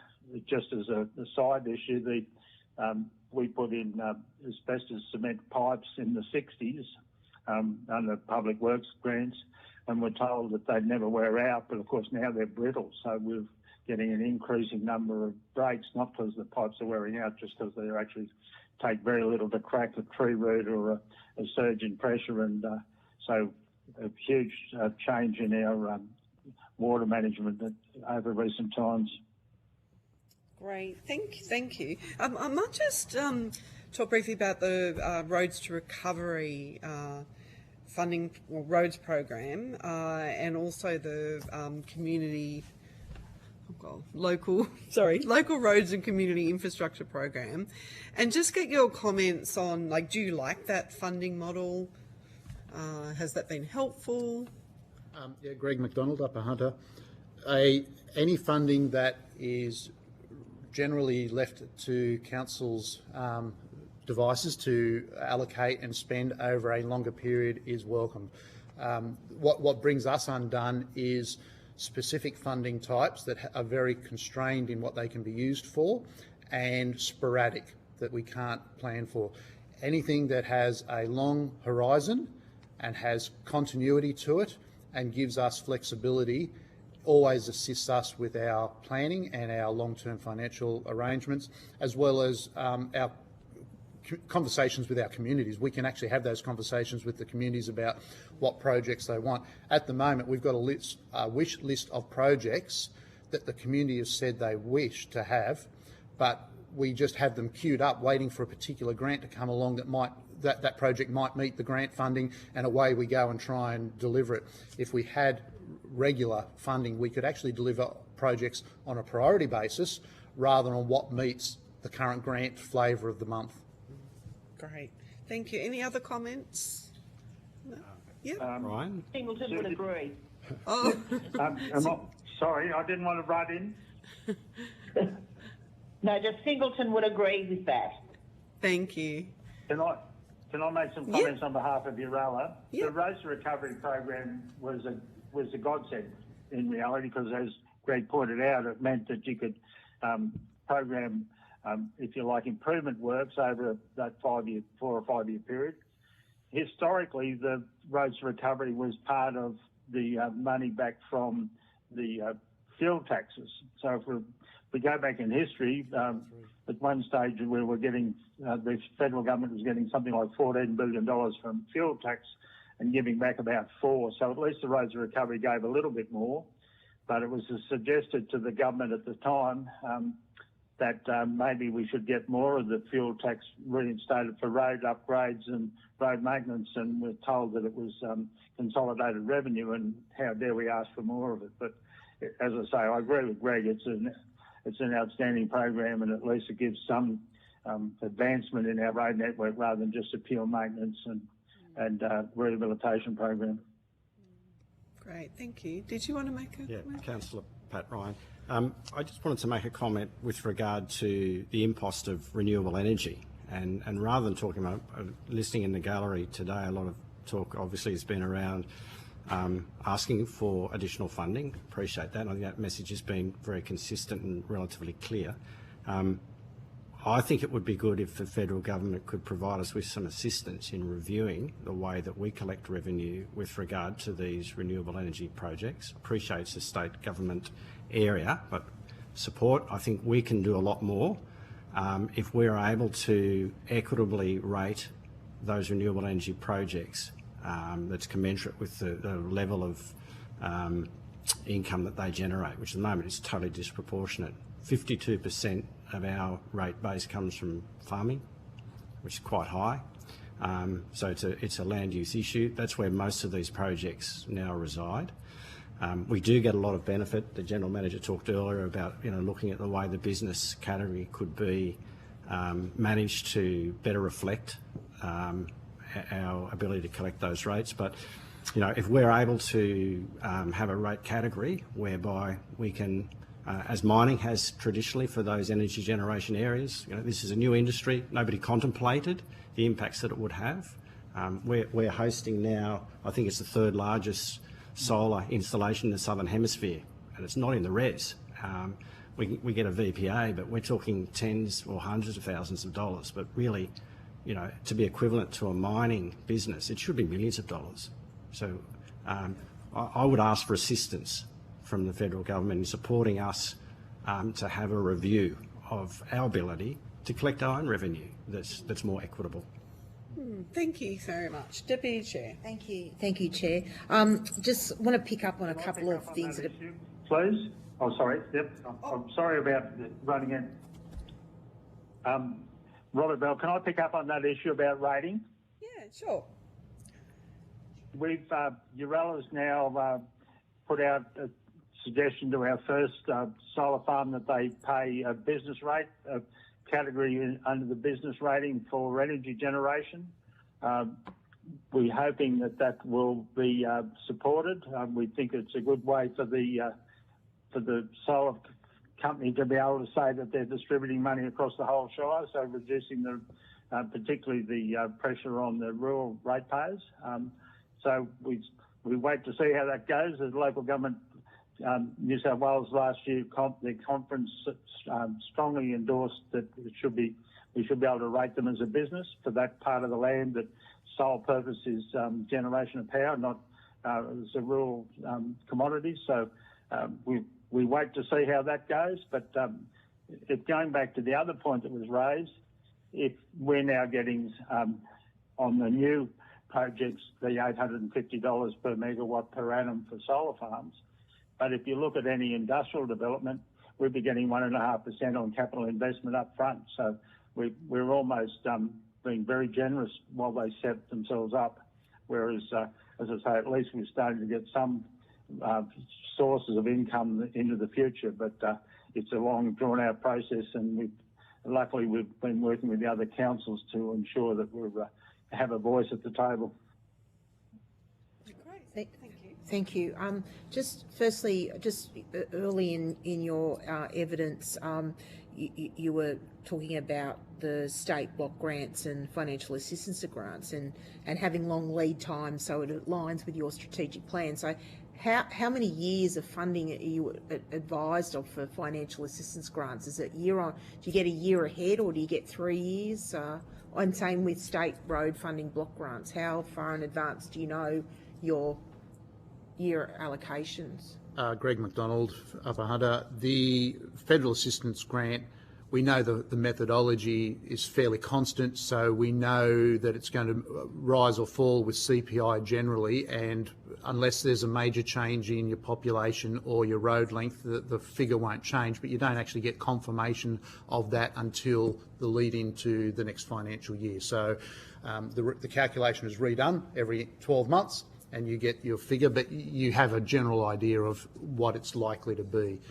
Just as a side issue, we put in asbestos cement pipes in the 60s under public works grants, and we're told that they'd never wear out, but of course now they're brittle, so we're getting an increasing number of breaks, not because the pipes are wearing out, just because they actually take very little to crack a tree root or a surge in pressure, and so a huge change in our water management over recent times. Great, thank you. I might just talk briefly about the Roads to Recovery funding or roads program, and also the local roads and community infrastructure program, and just get your comments on, like, do you like that funding model? Has that been helpful? Yeah, Greg McDonald, Upper Hunter. Any funding that is generally left to councils' devices to allocate and spend over a longer period is welcome. What brings us undone is specific funding types that are very constrained in what they can be used for and sporadic that we can't plan for. Anything that has a long horizon and has continuity to it and gives us flexibility always assists us with our planning and our long-term financial arrangements, as well as our conversations with our communities. We can actually have those conversations with the communities about what projects they want. At the moment, we've got a wish list of projects that the community has said they wish to have, but we just have them queued up waiting for a particular grant to come along that project might meet the grant funding, and away we go and try and deliver it. If we had regular funding, we could actually deliver projects on a priority basis rather than on what meets the current grant flavour of the month. Great. Thank you. Any other comments? No? Yeah. Ryan? Singleton would agree. Oh. Sorry, I didn't want to butt in. No, just Singleton would agree with that. Thank you. Can I make some comments on behalf of Uralla? The Roads to Recovery program was a godsend in reality, because as Greg pointed out, it meant that you could program, if you like, improvement works over that 4 or 5 year period. Historically, the Roads to Recovery was part of the money back from the fuel taxes. So if we go back in history, at one stage we were getting, the federal government was getting something like $14 billion from fuel tax and giving back about $4 billion. So at least the Roads to Recovery gave a little bit more, but it was suggested to the government at the time that maybe we should get more of the fuel tax reinstated for road upgrades and road maintenance, and we're told that it was consolidated revenue, and how dare we ask for more of it. But as I say, I agree with Greg, it's an outstanding program, and at least it gives some advancement in our road network rather than just a pure maintenance and rehabilitation program. Great, thank you. Did you want to make a comment? Councillor Pat Ryan. I just wanted to make a comment with regard to the impost of renewable energy. And rather than talking about, listening in the gallery today, a lot of talk obviously has been around asking for additional funding. Appreciate that. I think that message has been very consistent and relatively clear. I think it would be good if the federal government could provide us with some assistance in reviewing the way that we collect revenue with regard to these renewable energy projects. Appreciate it's a state government area, but support. I think we can do a lot more if we're able to equitably rate those renewable energy projects that's commensurate with the level of income that they generate, which at the moment is totally disproportionate. 52% of our rate base comes from farming, which is quite high. So it's a land use issue. That's where most of these projects now reside. We do get a lot of benefit. The General Manager talked earlier about looking at the way the business category could be managed to better reflect our ability to collect those rates. But if we're able to have a rate category whereby we can, as mining has traditionally for those energy generation areas, this is a new industry. Nobody contemplated the impacts that it would have. We're hosting now, I think it's the third largest solar installation in the Southern Hemisphere, and it's not in the res. We get a VPA, but we're talking tens or hundreds of thousands of dollars. But really, to be equivalent to a mining business, it should be millions of dollars. So I would ask for assistance from the federal government in supporting us to have a review of our ability to collect our own revenue that's more equitable. Thank you very much. Deputy Chair. Thank you, Chair. Just want to pick up on a couple of things that issue, please. Oh, sorry. Yep. I'm sorry about running in. Robert Bell, can I pick up on that issue about rating? Yeah, sure. Uralla's now put out a suggestion to our first solar farm that they pay a business rate, a category under the business rating for energy generation. We're hoping that will be supported. We think it's a good way for the solar company to be able to say that they're distributing money across the whole Shire, so reducing particularly the pressure on the rural ratepayers. So we wait to see how that goes. The local government, New South Wales last year, the conference strongly endorsed that we should be able to rate them as a business for that part of the land that sole purpose is generation of power, not as a rural commodity. So we wait to see how that goes. But going back to the other point that was raised, if we're now getting on the new projects the $850 per megawatt per annum for solar farms, but if you look at any industrial development, we'd be getting 1.5% on capital investment up front. So we're almost being very generous while they set themselves up. Whereas, as I say, at least we're starting to get some sources of income into the future. But it's a long, drawn-out process, and luckily we've been working with the other councils to ensure that we have a voice at the table. Great, thank you. Just firstly, just early in your evidence, you were talking about the state block grants and financial assistance grants and having long lead times, so it aligns with your strategic plan. So how many years of funding are you advised of for financial assistance grants? Is it year on? Do you get a year ahead, or do you get 3 years? And same with state road funding block grants. How far in advance do you know your year allocations? Greg McDonald, Upper Hunter. The federal assistance grant, we know the methodology is fairly constant, so we know that it's going to rise or fall with CPI generally, and unless there's a major change in your population or your road length, the figure won't change, but you don't actually get confirmation of that until the lead into the next financial year. So the calculation is redone every 12 months and you get your figure, but you have a general idea of what it's likely to be.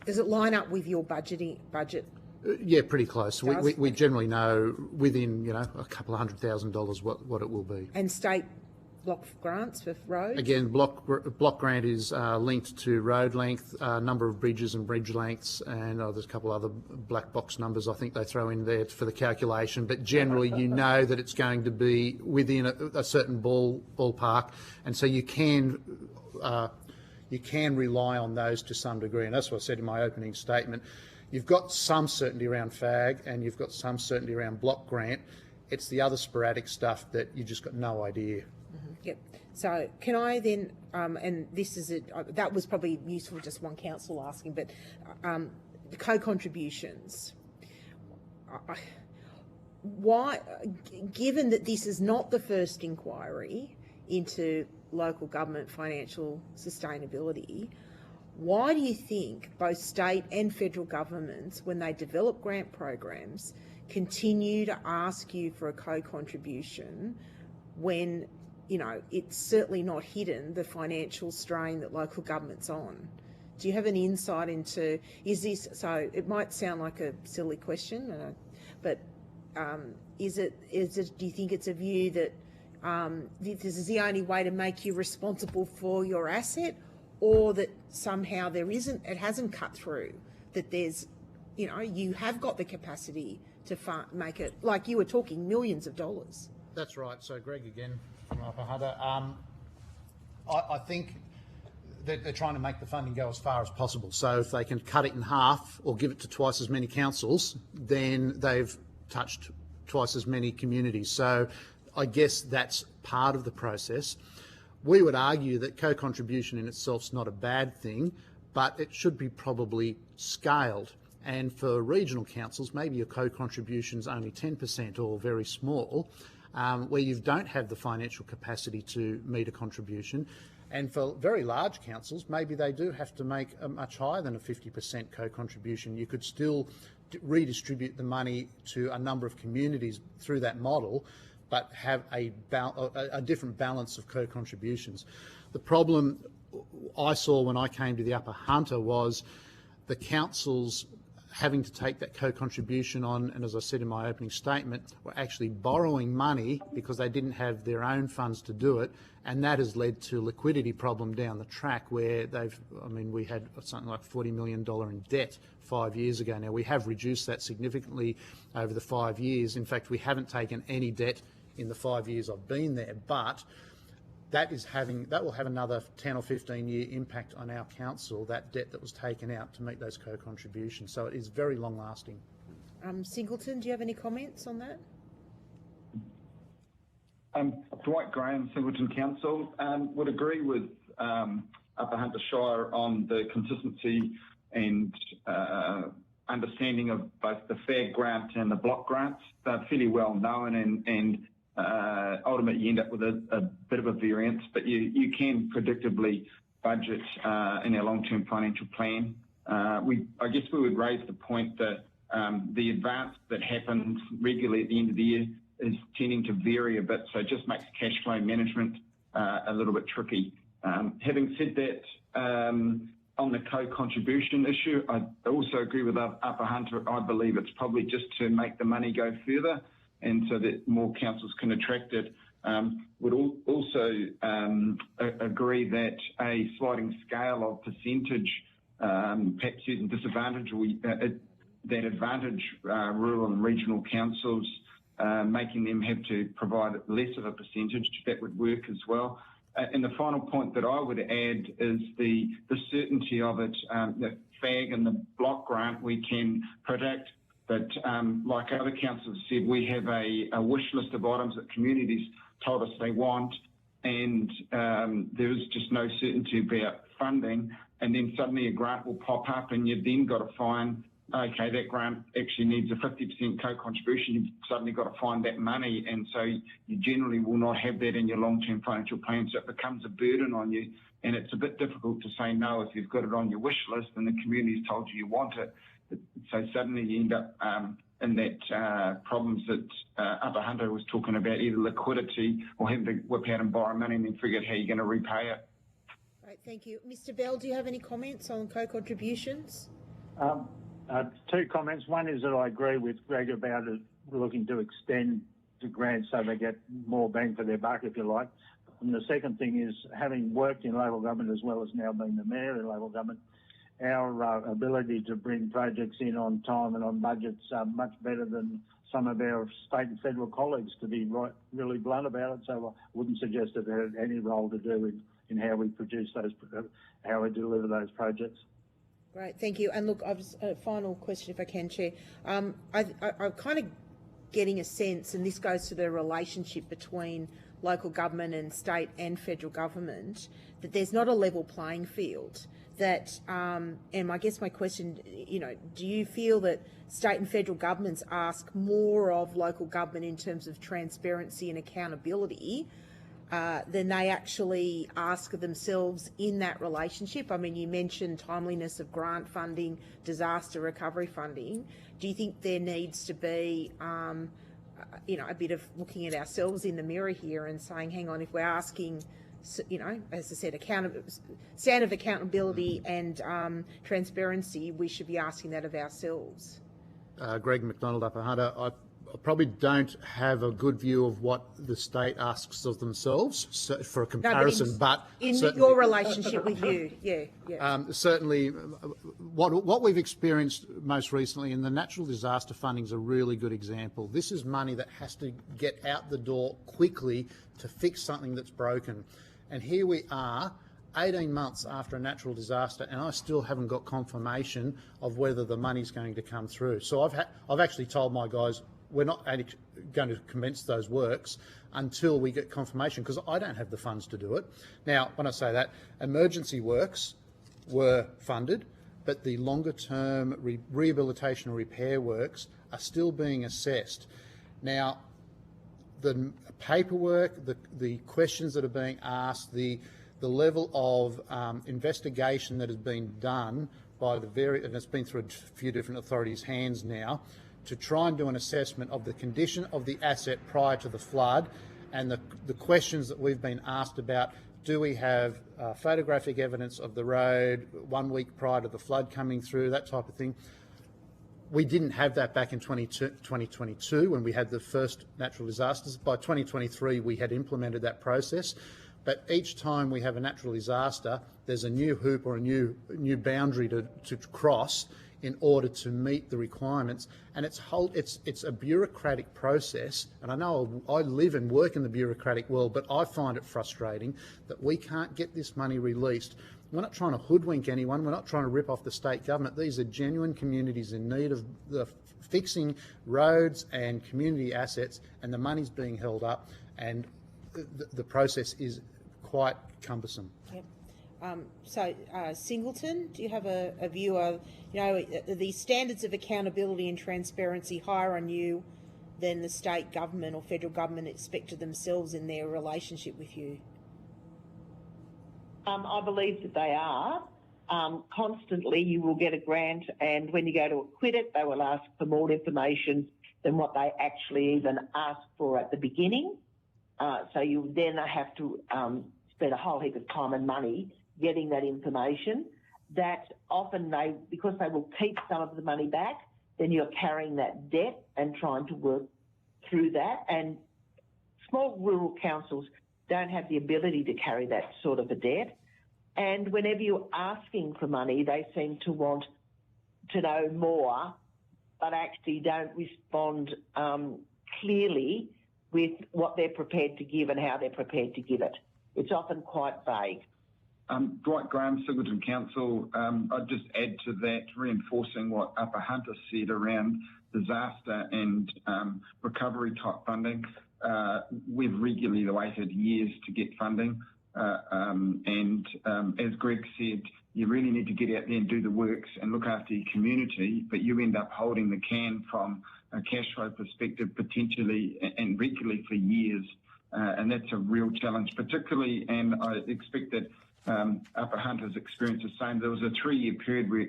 Does it line up with your budget? Yeah, pretty close. We generally know within, a couple of $100,000 what it will be. And state block grants for roads? Again, block grant is linked to road length, number of bridges and bridge lengths, and there's a couple other black box numbers I think they throw in there for the calculation. But generally, you know that it's going to be within a certain ballpark, and so you can rely on those to some degree. And that's what I said in my opening statement. You've got some certainty around FAG and you've got some certainty around block grant. It's the other sporadic stuff that you just got no idea. Mm-hmm. Yep. So can I then, and this is it, that was probably useful, just one council asking, but the co-contributions. Why, given that this is not the first inquiry into local government financial sustainability, why do you think both state and federal governments, when they develop grant programs, continue to ask you for a co-contribution when, it's certainly not hidden the financial strain that local government's on? Do you have an insight into, is this, so it might sound like a silly question, but is it, do you think it's a view that this is the only way to make you responsible for your asset, or that somehow it hasn't cut through, that there's, you have got the capacity to make it, like you were talking, millions of dollars? That's right. So Greg again from Upper Hunter. I think that they're trying to make the funding go as far as possible. So if they can cut it in half or give it to twice as many councils, then they've touched twice as many communities. So I guess that's part of the process. We would argue that co-contribution in itself is not a bad thing, but it should be probably scaled. And for regional councils, maybe your co-contribution is only 10% or very small, where you don't have the financial capacity to meet a contribution. And for very large councils, maybe they do have to make a much higher than a 50% co-contribution. You could still redistribute the money to a number of communities through that model, but have a different balance of co-contributions. The problem I saw when I came to the Upper Hunter was the councils having to take that co-contribution on, and as I said in my opening statement, were actually borrowing money because they didn't have their own funds to do it, and that has led to a liquidity problem down the track where we had something like $40 million in debt 5 years ago. Now, we have reduced that significantly over the 5 years. In fact, we haven't taken any debt in the 5 years I've been there, but that will have another 10 or 15 year impact on our council, that debt that was taken out to make those co-contributions. So it is very long lasting. Singleton, do you have any comments on that? Dwight Graham, Singleton Council, would agree with Upper Hunter Shire on the consistency and understanding of both the FAG grant and the block grants. They're fairly well known, and ultimately you end up with a bit of a variance, but you can predictably budget in our long-term financial plan. I guess we would raise the point that the advance that happens regularly at the end of the year is tending to vary a bit, so it just makes cash flow management a little bit tricky. Having said that, on the co-contribution issue, I also agree with Upper Hunter. I believe it's probably just to make the money go further and so that more councils can attract it. Would also agree that a sliding scale of percentage perhaps using disadvantage, that advantage rural and regional councils, making them have to provide less of a percentage, that would work as well. And the final point that I would add is the certainty of it. The FAG and the block grant we can predict, but like other councils said, we have a wish list of items that communities told us they want, and there is just no certainty about funding, and then suddenly a grant will pop up and you've then got to find, okay, that grant actually needs a 50% co-contribution. You've suddenly got to find that money, and so you generally will not have that in your long-term financial plan, so it becomes a burden on you, and it's a bit difficult to say no if you've got it on your wish list and the community's told you want it. So suddenly you end up in that problems that Upper Hunter was talking about, either liquidity or having to whip out and borrow money and then figure out how you're going to repay it. Right, thank you. Mr. Bell, do you have any comments on co-contributions? Two comments. One is that I agree with Greg about it, looking to extend the grants so they get more bang for their buck, if you like. And the second thing is, having worked in local government as well as now being the mayor in local government, our ability to bring projects in on time and on budgets are much better than some of our state and federal colleagues, to be really blunt about it. So I wouldn't suggest that it had any role to do in how we produce those, how we deliver those projects. Great, thank you. And look, I've just a final question, if I can, Chair. I'm kind of getting a sense, and this goes to the relationship between local government and state and federal government, that there's not a level playing field. That, and I guess my question, do you feel that state and federal governments ask more of local government in terms of transparency and accountability than they actually ask of themselves in that relationship? I mean, you mentioned timeliness of grant funding, disaster recovery funding. Do you think there needs to be, a bit of looking at ourselves in the mirror here and saying, hang on, if we're asking, as I said, standard of accountability and transparency, we should be asking that of ourselves? Greg McDonald, Upper Hunter. I probably don't have a good view of what the state asks of themselves for a comparison, but in your relationship with you, certainly, what we've experienced most recently in the natural disaster funding is a really good example. This is money that has to get out the door quickly to fix something that's broken, and here we are, 18 months after a natural disaster, and I still haven't got confirmation of whether the money's going to come through. So I've actually told my guys, we're not going to commence those works until we get confirmation, because I don't have the funds to do it. Now, when I say that, emergency works were funded, but the longer-term rehabilitation and repair works are still being assessed. Now, the paperwork, the questions that are being asked, the level of investigation that has been done by and it's been through a few different authorities' hands now, to try and do an assessment of the condition of the asset prior to the flood, and the questions that we've been asked about. Do we have photographic evidence of the road 1 week prior to the flood coming through, that type of thing? We didn't have that back in 2022 when we had the first natural disasters. By 2023, we had implemented that process. But each time we have a natural disaster, there's a new hoop or a new boundary to cross in order to meet the requirements, and it's a bureaucratic process. And I know I live and work in the bureaucratic world, but I find it frustrating that we can't get this money released. We're not trying to hoodwink anyone. We're not trying to rip off the state government. These are genuine communities in need of fixing roads and community assets, and the money's being held up, and the process is quite cumbersome. Yep. Singleton, do you have a view of, the standards of accountability and transparency higher on you than the state government or federal government expect of themselves in their relationship with you? I believe that they are. Constantly you will get a grant, and when you go to acquit it, they will ask for more information than what they actually even asked for at the beginning. So you then have to spend a whole heap of time and money getting that information. That often because they will keep some of the money back, then you're carrying that debt and trying to work through that. And small rural councils don't have the ability to carry that sort of a debt. And whenever you're asking for money, they seem to want to know more, but actually don't respond clearly with what they're prepared to give and how they're prepared to give it. It's often quite vague. Dwight Graham, Singleton Council. I'd just add to that, reinforcing what Upper Hunter said around disaster and recovery type funding. We've regularly waited years to get funding. And as Greg said, you really need to get out there and do the works and look after your community, but you end up holding the can from a cash flow perspective potentially and regularly for years. And that's a real challenge, particularly, and I expect that Upper Hunter's experienced the same. There was a 3-year period where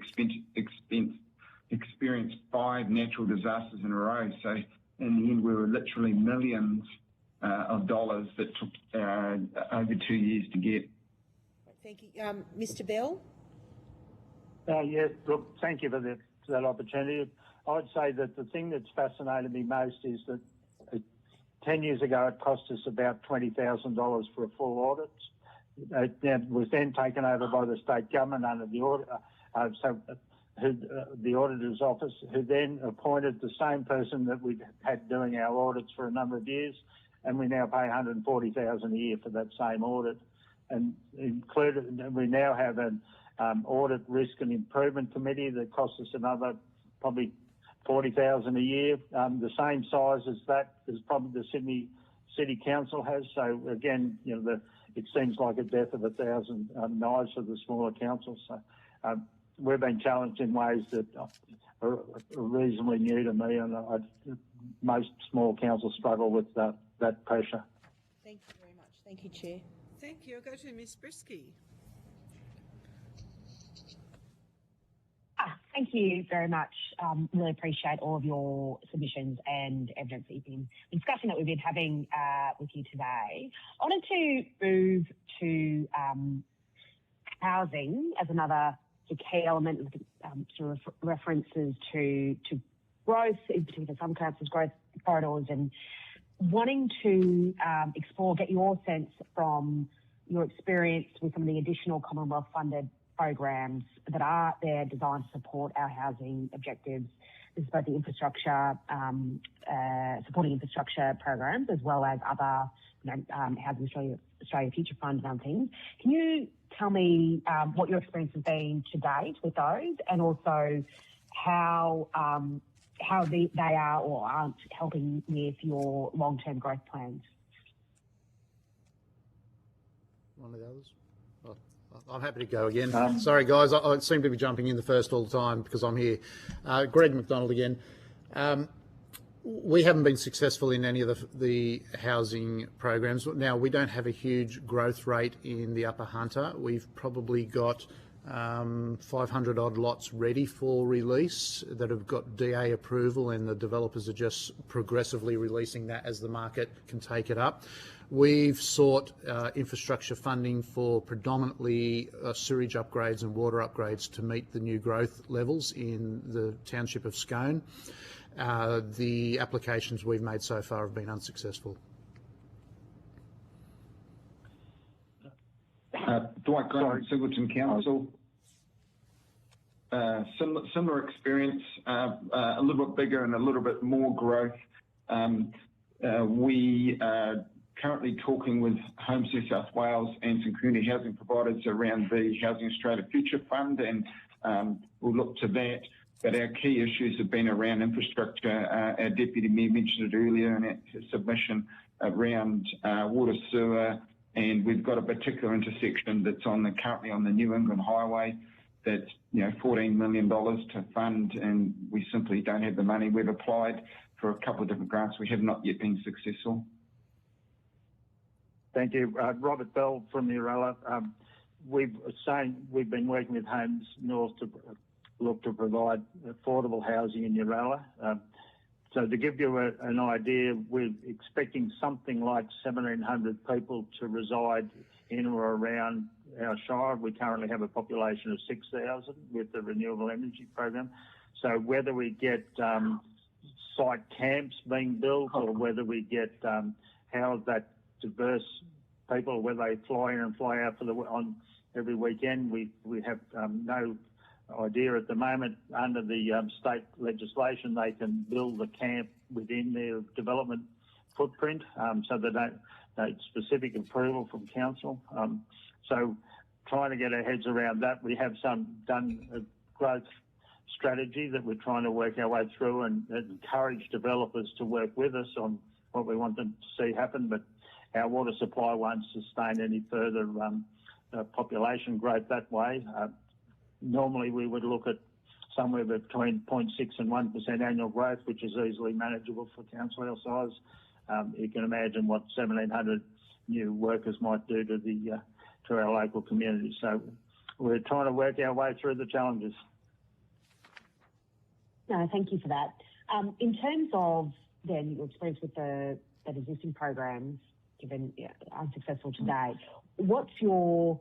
experienced 5 natural disasters in a row. So in the end, we were literally millions of dollars that took over 2 years to get. Thank you. Mr. Bell? Yes, look, thank you for that opportunity. I'd say that the thing that's fascinated me most is that 10 years ago it cost us about $20,000 for a full audit. It was then taken over by the state government under the audit, the auditor's office, who then appointed the same person that we've had doing our audits for a number of years, and we now pay $140,000 a year for that same audit. And we now have an audit risk and improvement committee that costs us another probably $40,000 a year, the same size as that as probably the Sydney City Council has. So again, it seems like a death of 1,000 knives for the smaller councils. So we've been challenged in ways that are reasonably new to me, and most small councils struggle with that pressure. Thank you very much. Thank you, Chair. Thank you. I'll go to Ms. Brisky. Thank you very much. Really appreciate all of your submissions and evidence that you've been discussing that we've been having with you today. I wanted to move to housing as another key element of sort of references to growth, in particular some councils' growth corridors, and wanting to get your sense from your experience with some of the additional Commonwealth funded programs that are there designed to support our housing objectives. This is both the infrastructure, supporting infrastructure programs, as well as other Housing Australia Future Fund and other things. Can you tell me what your experience has been to date with those, and also how they are or aren't helping with your long-term growth plans? One of the others? I'm happy to go again. Sorry, guys, I seem to be jumping in the first all the time because I'm here. Greg McDonald again. We haven't been successful in any of the housing programs. Now, we don't have a huge growth rate in the Upper Hunter. We've probably got 500 odd lots ready for release that have got DA approval, and the developers are just progressively releasing that as the market can take it up. We've sought infrastructure funding for predominantly sewage upgrades and water upgrades to meet the new growth levels in the township of Scone. The applications we've made so far have been unsuccessful. Dwight Graham, Singleton Council. Similar experience, a little bit bigger and a little bit more growth. We are currently talking with Home New South Wales and some community housing providers around the Housing Australia Future Fund, and we'll look to that. But our key issues have been around infrastructure. Our Deputy Mayor mentioned it earlier in our submission around water, sewer, and we've got a particular intersection that's currently on the New England Highway that's $14 million to fund, and we simply don't have the money. We've applied for a couple of different grants. We have not yet been successful. Thank you. Robert Bell from the Uralla. We've been working with Homes North to look to provide affordable housing in Uralla. So to give you an idea, we're expecting something like 1,700 people to reside in or around our shire. We currently have a population of 6,000 with the renewable energy program. So whether we get site camps being built, or whether we get house that diverse people, whether they fly in and fly out on every weekend, we have no idea at the moment. Under the state legislation, they can build a camp within their development footprint, so they don't need specific approval from council. So trying to get our heads around that, we have done a growth strategy that we're trying to work our way through and encourage developers to work with us on what we want them to see happen, but our water supply won't sustain any further population growth that way. Normally, we would look at somewhere between 0.6 and 1% annual growth, which is easily manageable for council our size. You can imagine what 1,700 new workers might do to our local community. So we're trying to work our way through the challenges. No, thank you for that. In terms of then your experience with the existing programs, given unsuccessful today, do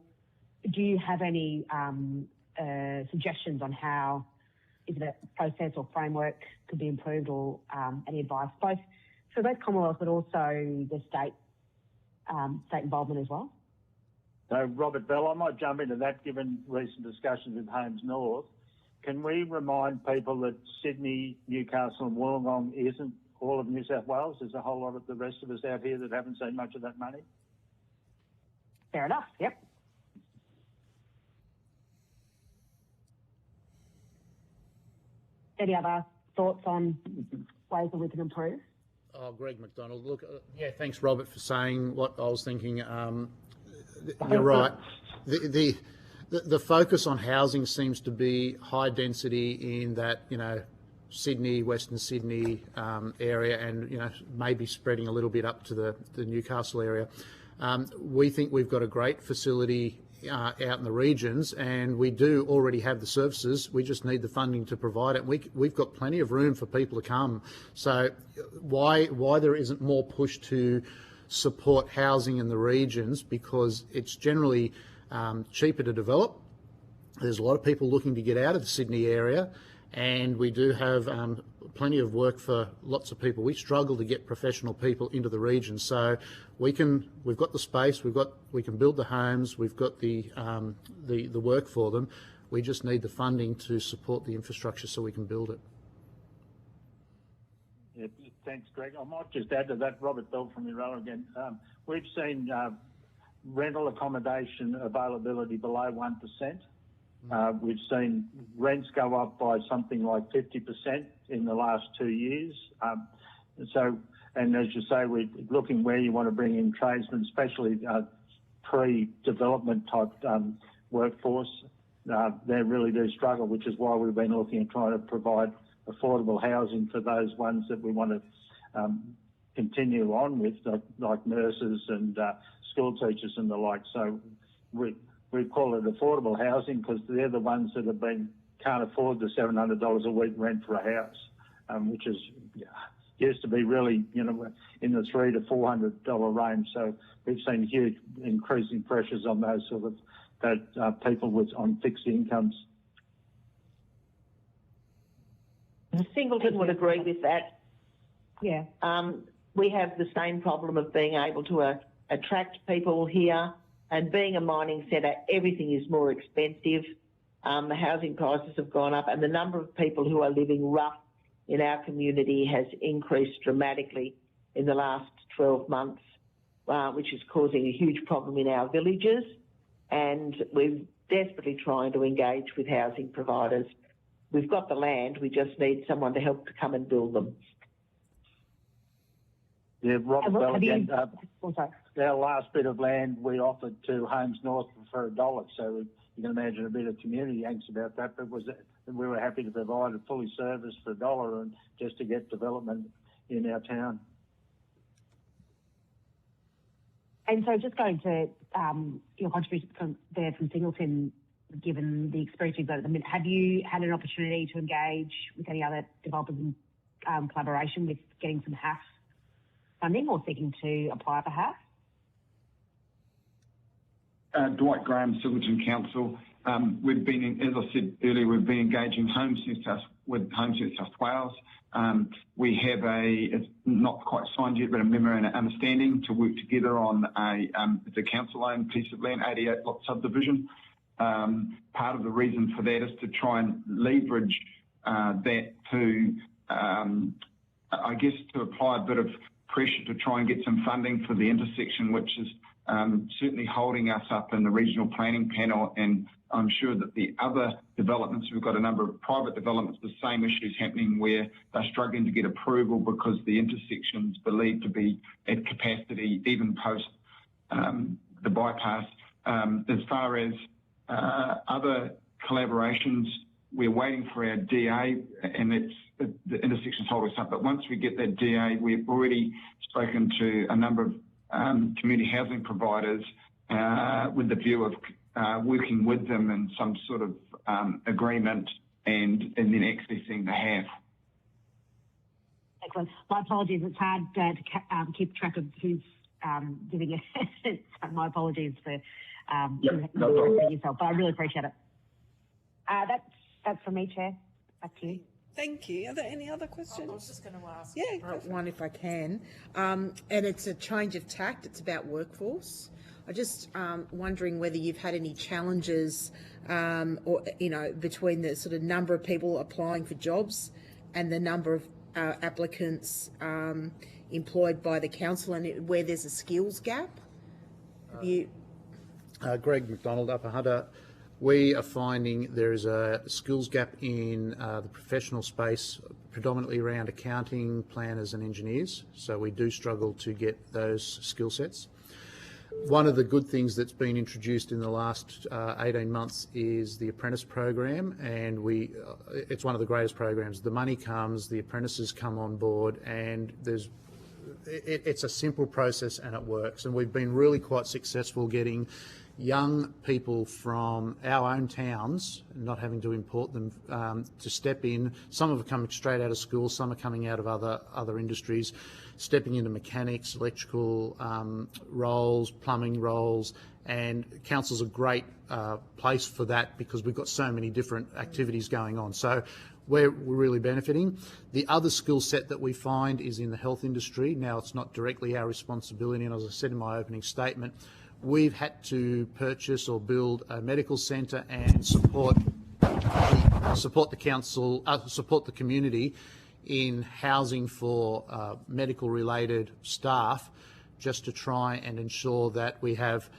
you have any suggestions on how either the process or framework could be improved, or any advice, both for both Commonwealth but also the state involvement as well? So, Robert Bell, I might jump into that given recent discussions with Homes North. Can we remind people that Sydney, Newcastle and Wollongong isn't all of New South Wales? There's a whole lot of the rest of us out here that haven't seen much of that money. Fair enough, yep. Any other thoughts on ways that we can improve? Greg McDonald. Look, thanks, Robert, for saying what I was thinking. You're right. The focus on housing seems to be high density in that, Sydney, Western Sydney area, and, maybe spreading a little bit up to the Newcastle area. We think we've got a great facility out in the regions, and we do already have the services. We just need the funding to provide it. We've got plenty of room for people to come. So why there isn't more push to support housing in the regions, because it's generally cheaper to develop. There's a lot of people looking to get out of the Sydney area, and we do have plenty of work for lots of people. We struggle to get professional people into the region, so we've got the space, we can build the homes, we've got the work for them. We just need the funding to support the infrastructure so we can build it. Yeah, thanks, Greg. I might just add to that, Robert Bell from Uralla again. We've seen rental accommodation availability below 1%. We've seen rents go up by something like 50% in the last 2 years. And as you say, we're looking where you want to bring in tradesmen, especially pre-development type workforce. They really do struggle, which is why we've been looking at trying to provide affordable housing for those ones that we want to continue on with, like nurses and school teachers and the like. So we call it affordable housing because they're the ones that can't afford the $700 a week rent for a house, which is used to be really in the $300 to $400 range. So we've seen huge increasing pressures on those sort of people on fixed incomes. Singleton would agree with that. Yeah. We have the same problem of being able to attract people here, and being a mining centre, everything is more expensive. The housing prices have gone up, and the number of people who are living rough in our community has increased dramatically in the last 12 months, which is causing a huge problem in our villages. And we're desperately trying to engage with housing providers. We've got the land, we just need someone to help to come and build them. Yeah, Robert Bell again. our last bit of land we offered to Homes North for $1. So you can imagine a bit of community angst about that, but we were happy to provide it fully serviced for $1 and just to get development in our town. And so just going to your contribution from Singleton, given the experience you've got at the minute, have you had an opportunity to engage with any other developers in collaboration with getting some HAF funding or seeking to apply for HAF? Dwight Graham, Singleton Council. We've been, as I said earlier, we've been engaging with Homes New South Wales. We have it's not quite signed yet, but a memorandum of understanding to work together on it's a council-owned piece of land, 88-lot subdivision. Part of the reason for that is to try and leverage that to, I guess, to apply a bit of pressure to try and get some funding for the intersection, which is certainly holding us up in the regional planning panel, and I'm sure that the other developments, we've got a number of private developments, the same issues happening where they're struggling to get approval because the intersection's believed to be at capacity even post the bypass. As far as other collaborations, we're waiting for our DA, and the intersections hold us up. But once we get that DA, we've already spoken to a number of community housing providers with the view of working with them in some sort of agreement and then accessing the HAF. Excellent. My apologies. It's hard to keep track of who's giving it. So my apologies for yourself, but I really appreciate it. That's from me, Chair. Back to you. Thank you. Are there any other questions? I was just going to ask one if I can. And it's a change of tact. It's about workforce. I'm just wondering whether you've had any challenges or, between the sort of number of people applying for jobs and the number of applicants employed by the council, and where there's a skills gap. Greg McDonald, Upper Hunter. We are finding there is a skills gap in the professional space, predominantly around accounting, planners and engineers. So we do struggle to get those skill sets. One of the good things that's been introduced in the last 18 months is the apprentice program, and it's one of the greatest programs. The money comes, the apprentices come on board, and it's a simple process and it works. And we've been really quite successful getting young people from our own towns, not having to import them, to step in. Some are coming straight out of school, some are coming out of other industries, stepping into mechanics, electrical roles, plumbing roles, and council's a great place for that because we've got so many different activities going on. So we're really benefiting. The other skill set that we find is in the health industry. Now, it's not directly our responsibility, and as I said in my opening statement, we've had to purchase or build a medical centre and support the council, support the community in housing for medical-related staff, just to try and ensure that we have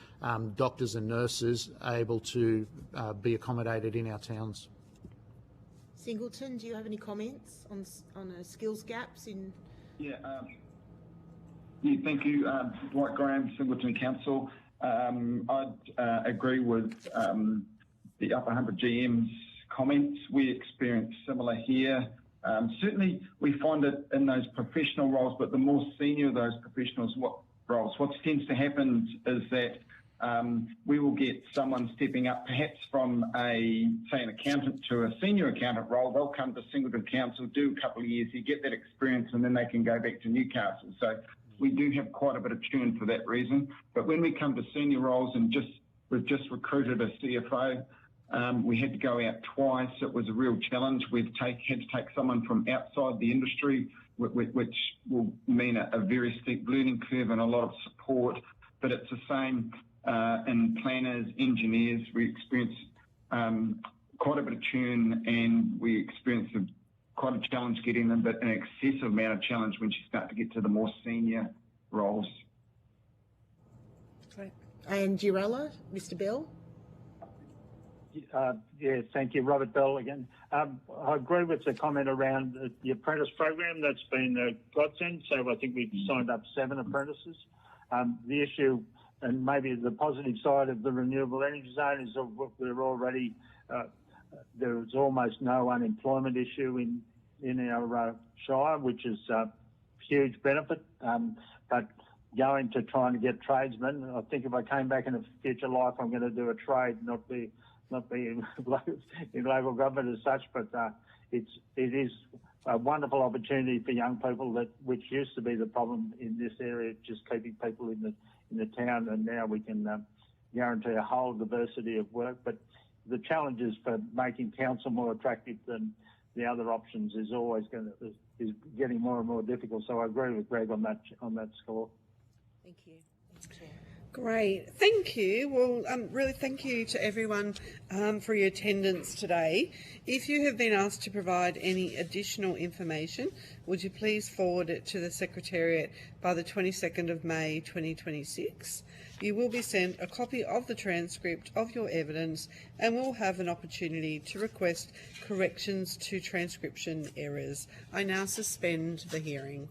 doctors and nurses able to be accommodated in our towns. Singleton, do you have any comments on skills gaps in? Thank you, Dwight Graham, Singleton Council. I'd agree with the upper 100 GM's comments. We experience similar here. Certainly, we find it in those professional roles, but the more senior those professionals roles, what tends to happen is that we will get someone stepping up, perhaps from say an accountant to a senior accountant role. They'll come to Singleton Council, do a couple of years, you get that experience, and then they can go back to Newcastle. So we do have quite a bit of churn for that reason. But when we come to senior roles, and we've just recruited a CFO, we had to go out twice. It was a real challenge. We've had to take someone from outside the industry, which will mean a very steep learning curve and a lot of support. But it's the same in planners, engineers. We experience quite a bit of churn, and we experience quite a challenge getting them, but an excessive amount of challenge when you start to get to the more senior roles. Great. And Girella, Mr. Bell? Thank you. Robert Bell again. I agree with the comment around the apprentice program. That's been a godsend. So I think we've signed up 7 apprentices. The issue, and maybe the positive side of the renewable energy zone, is that we're already there's almost no unemployment issue in our shire, which is a huge benefit. But going to trying to get tradesmen, I think if I came back in a future life, I'm going to do a trade, not be in local government as such. But it is a wonderful opportunity for young people, which used to be the problem in this area, just keeping people in the town, and now we can guarantee a whole diversity of work. But the challenges for making council more attractive than the other options is always is getting more and more difficult. So I agree with Greg on that score. Thank you. Thanks, Chair. Great, thank you. Well, really thank you to everyone for your attendance today. If you have been asked to provide any additional information, would you please forward it to the Secretariat by the 22nd of May 2026. You will be sent a copy of the transcript of your evidence and will have an opportunity to request corrections to transcription errors. I now suspend the hearing.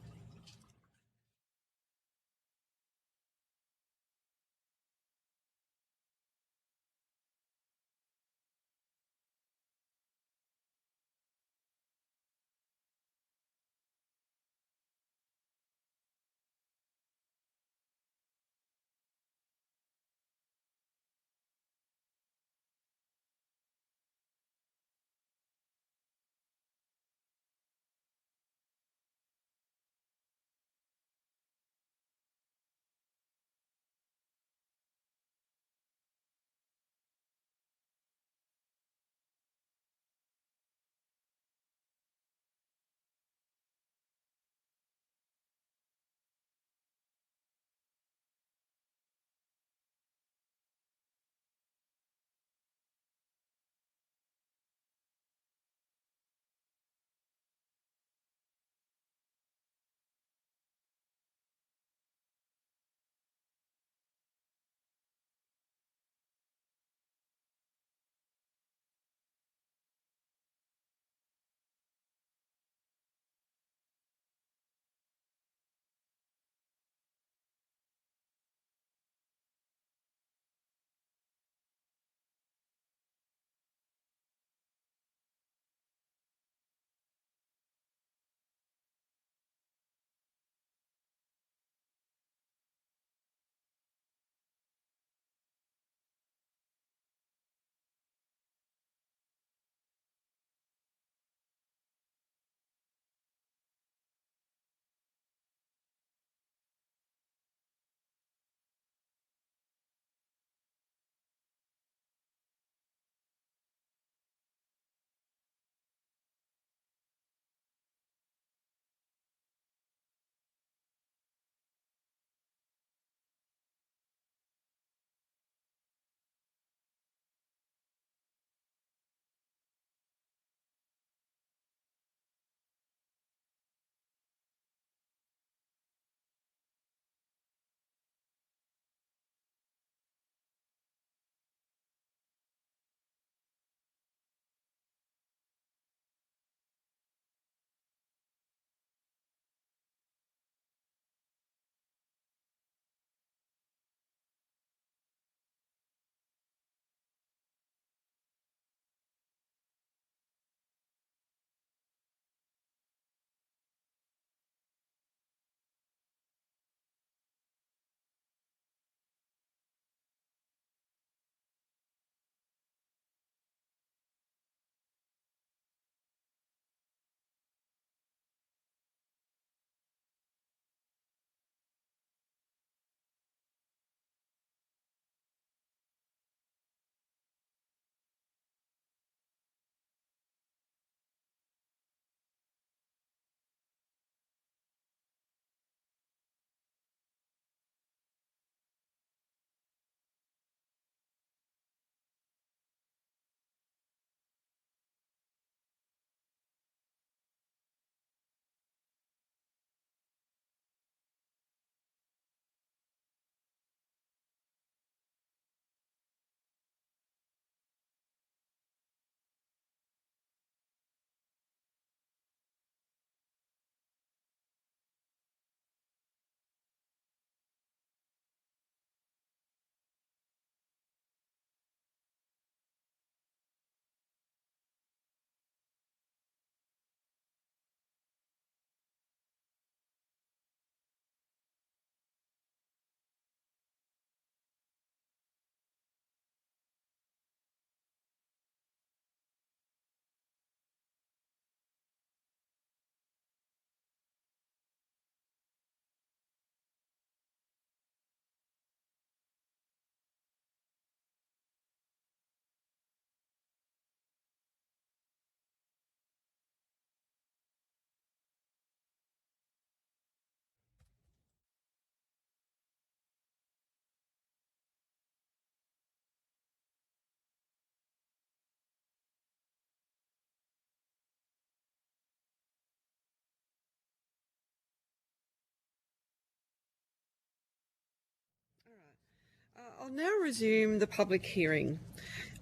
I'll now resume the public hearing.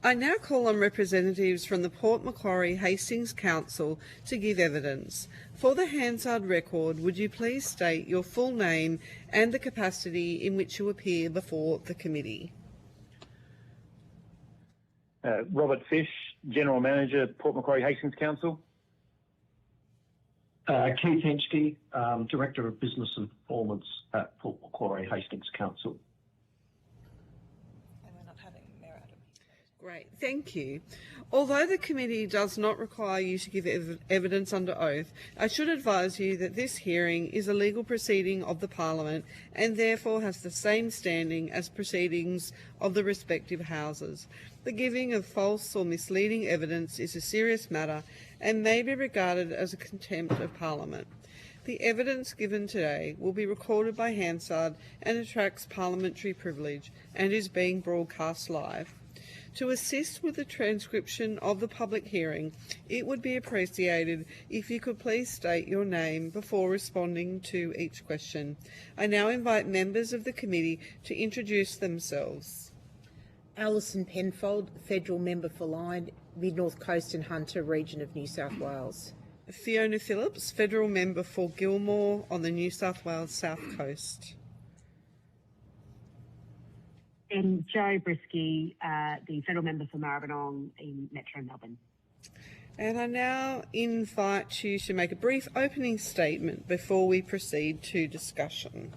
I now call on representatives from the Port Macquarie Hastings Council to give evidence. For the Hansard record, would you please state your full name and the capacity in which you appear before the committee? Robert Fish, General Manager, Port Macquarie Hastings Council. Keith Henschke, Director of Business and Performance at Port Macquarie Hastings Council. Great, thank you. Although the committee does not require you to give evidence under oath, I should advise you that this hearing is a legal proceeding of the Parliament and therefore has the same standing as proceedings of the respective houses. The giving of false or misleading evidence is a serious matter and may be regarded as a contempt of Parliament. The evidence given today will be recorded by Hansard and attracts parliamentary privilege and is being broadcast live. To assist with the transcription of the public hearing, it would be appreciated if you could please state your name before responding to each question. I now invite members of the committee to introduce themselves. Alison Penfold, Federal Member for Lyne, Mid-North Coast and Hunter Region of New South Wales. Fiona Phillips, Federal Member for Gilmore on the New South Wales South Coast. And Joe Brisky, the Federal Member for Maribyrnong in Metro Melbourne. And I now invite you to make a brief opening statement before we proceed to discussion.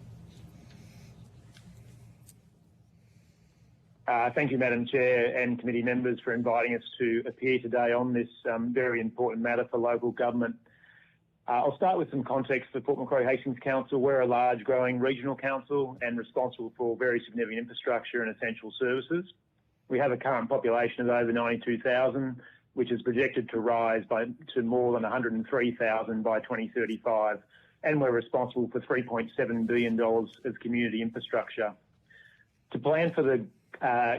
Thank you, Madam Chair and committee members, for inviting us to appear today on this very important matter for local government. I'll start with some context for Port Macquarie Hastings Council. We're a large, growing regional council and responsible for very significant infrastructure and essential services. We have a current population of over 92,000, which is projected to rise to more than 103,000 by 2035, and we're responsible for $3.7 billion of community infrastructure. To plan for the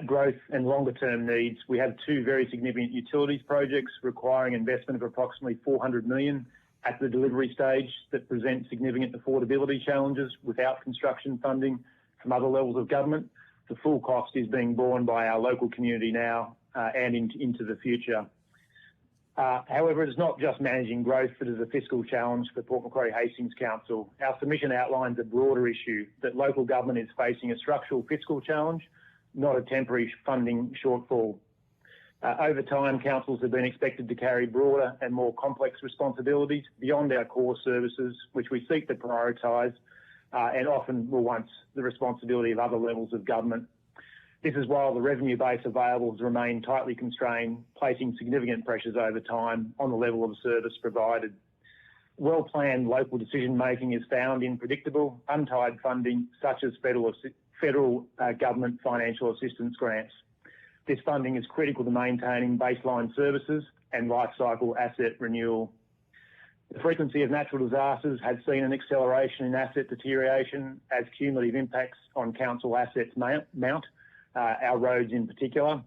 growth and longer-term needs, we have two very significant utilities projects requiring investment of approximately $400 million at the delivery stage that present significant affordability challenges without construction funding from other levels of government. The full cost is being borne by our local community now and into the future. However, it is not just managing growth that is a fiscal challenge for Port Macquarie Hastings Council. Our submission outlines a broader issue that local government is facing a structural fiscal challenge, not a temporary funding shortfall. Over time, councils have been expected to carry broader and more complex responsibilities beyond our core services, which we seek to prioritise and often were once the responsibility of other levels of government. This is while the revenue base available has remained tightly constrained, placing significant pressures over time on the level of service provided. Well-planned local decision-making is found in predictable, untied funding, such as federal government financial assistance grants. This funding is critical to maintaining baseline services and life cycle asset renewal. The frequency of natural disasters has seen an acceleration in asset deterioration as cumulative impacts on council assets mount, our roads in particular.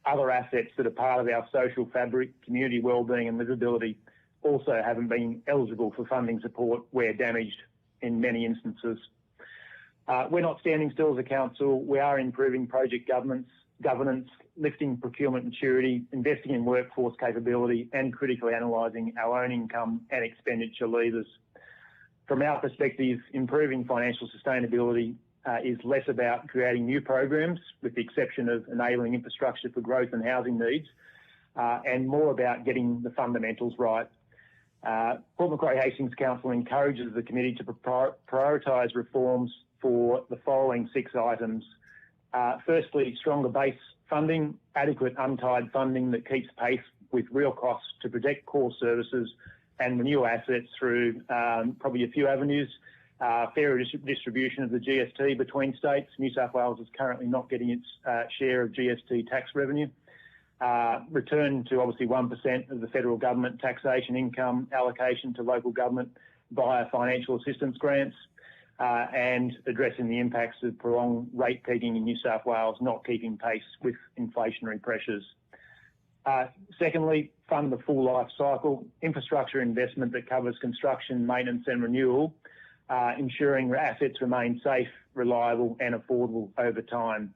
Other assets that are part of our social fabric, community wellbeing and livability also haven't been eligible for funding support where damaged in many instances. We're not standing still as a council. We are improving project governance, lifting procurement maturity, investing in workforce capability and critically analysing our own income and expenditure levers. From our perspective, improving financial sustainability is less about creating new programs, with the exception of enabling infrastructure for growth and housing needs, and more about getting the fundamentals right. Port Macquarie Hastings Council encourages the committee to prioritise reforms for the following 6 items. Firstly, stronger base funding, adequate untied funding that keeps pace with real costs to protect core services and renew assets through probably a few avenues. Fairer distribution of the GST between states. New South Wales is currently not getting its share of GST tax revenue. Return to obviously 1% of the federal government taxation income allocation to local government via financial assistance grants. And addressing the impacts of prolonged rate peaking in New South Wales not keeping pace with inflationary pressures. Secondly, fund the full life cycle, infrastructure investment that covers construction, maintenance and renewal, ensuring assets remain safe, reliable and affordable over time.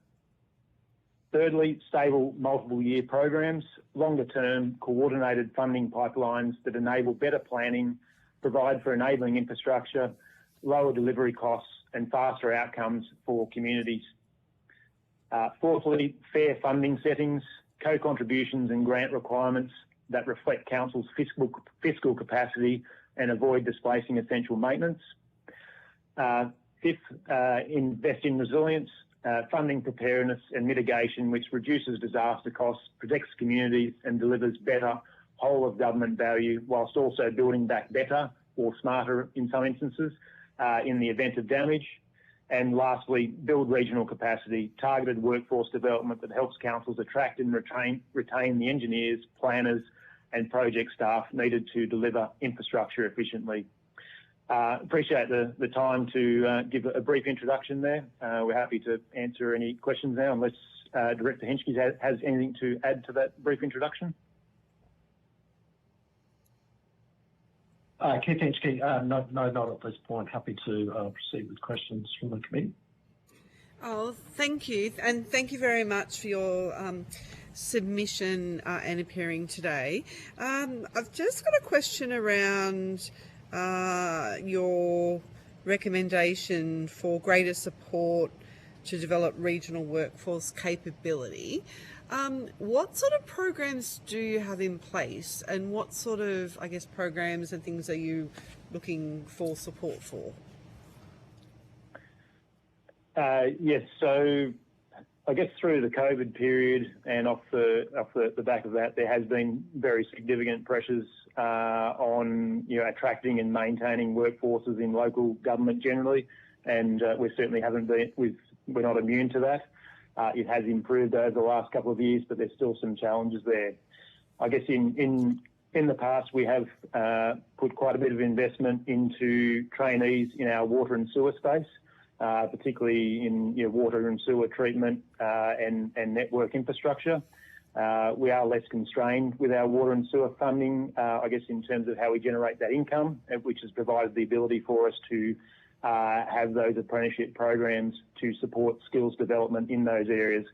Thirdly, stable multiple-year programs, longer-term coordinated funding pipelines that enable better planning, provide for enabling infrastructure, lower delivery costs and faster outcomes for communities. Fourthly, fair funding settings, co-contributions and grant requirements that reflect council's fiscal capacity and avoid displacing essential maintenance. Fifth, invest in resilience, funding preparedness and mitigation, which reduces disaster costs, protects communities and delivers better whole of government value, whilst also building back better or smarter in some instances in the event of damage. And lastly, build regional capacity, targeted workforce development that helps councils attract and retain the engineers, planners and project staff needed to deliver infrastructure efficiently. Appreciate the time to give a brief introduction there. We're happy to answer any questions now, unless Director Henschke has anything to add to that brief introduction. Keith Henschke, no, not at this point. Happy to proceed with questions from the committee. Oh, thank you. And thank you very much for your submission and appearing today. I've just got a question around your recommendation for greater support to develop regional workforce capability. What sort of programs do you have in place, and what sort of, I guess, programs and things are you looking for support for? Yes, so I guess through the COVID period and off the back of that, there has been very significant pressures on attracting and maintaining workforces in local government generally, and we certainly we're not immune to that. It has improved over the last couple of years, but there's still some challenges there. I guess in the past we have put quite a bit of investment into trainees in our water and sewer space, particularly in water and sewer treatment and network infrastructure. We are less constrained with our water and sewer funding, I guess, in terms of how we generate that income, which has provided the ability for us to have those apprenticeship programs to support skills development in those areas.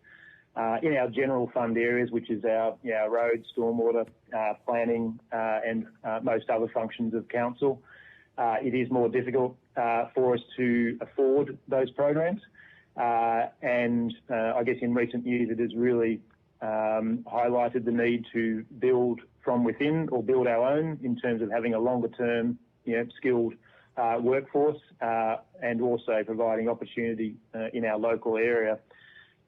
In our general fund areas, which is our roads, stormwater, planning and most other functions of council, it is more difficult for us to afford those programs. And I guess in recent years it has really highlighted the need to build from within or build our own in terms of having a longer term, skilled workforce and also providing opportunity in our local area.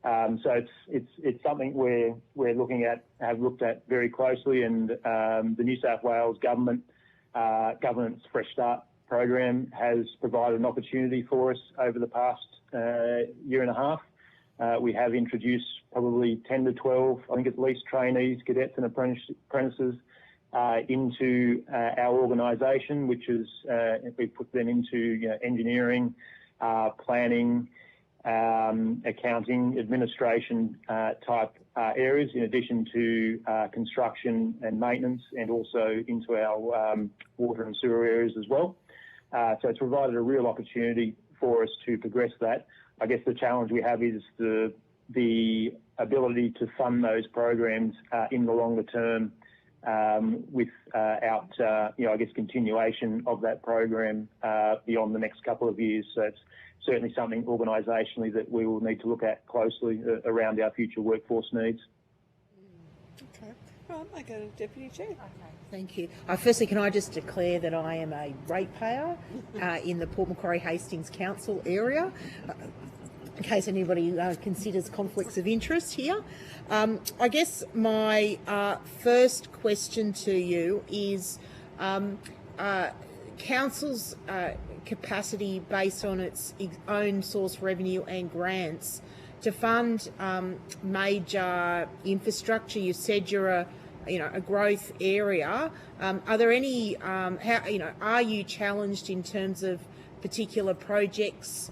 So it's something we're looking at, have looked at very closely, and the New South Wales government's Fresh Start program has provided an opportunity for us over the past year and a half. We have introduced probably 10 to 12, I think at least, trainees, cadets and apprentices into our organisation, which is we put them into engineering, planning, accounting, administration type areas, in addition to construction and maintenance, and also into our water and sewer areas as well. So it's provided a real opportunity for us to progress that. I guess the challenge we have is the ability to fund those programs in the longer term without, I guess, continuation of that program beyond the next couple of years. So it's certainly something organisationally that we will need to look at closely around our future workforce needs. Okay. Well, I go to Deputy Chair. Okay, thank you. Firstly, can I just declare that I am a ratepayer in the Port Macquarie Hastings Council area, in case anybody considers conflicts of interest here. I guess my first question to you is Council's capacity based on its own source revenue and grants to fund major infrastructure. You said you're a growth area. Are there any are you challenged in terms of particular projects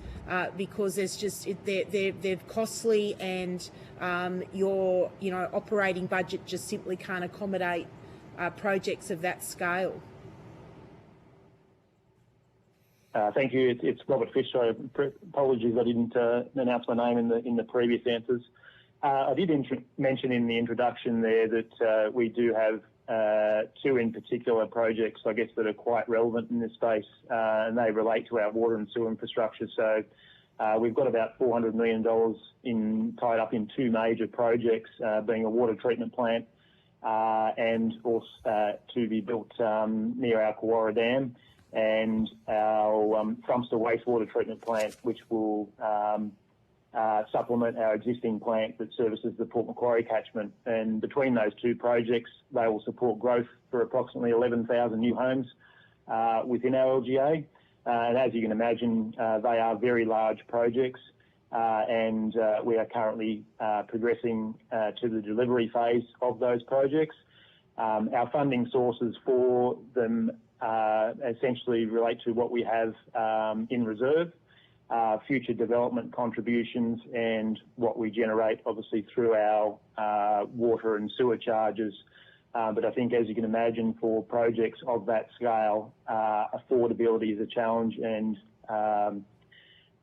because there's just they're costly, and your operating budget just simply can't accommodate projects of that scale? Thank you. It's Robert Fish. Sorry, apologies, I didn't announce my name in the previous answers. I did mention in the introduction there that we do have two in particular projects, I guess, that are quite relevant in this space, and they relate to our water and sewer infrastructure. So we've got about $400 million tied up in two major projects, being a water treatment plant and also to be built near our Kawara Dam, and our Frumster wastewater treatment plant, which will supplement our existing plant that services the Port Macquarie catchment. And between those two projects, they will support growth for approximately 11,000 new homes within our LGA. And as you can imagine, they are very large projects, and we are currently progressing to the delivery phase of those projects. Our funding sources for them essentially relate to what we have in reserve, future development contributions, and what we generate obviously through our water and sewer charges. But I think, as you can imagine, for projects of that scale, affordability is a challenge, and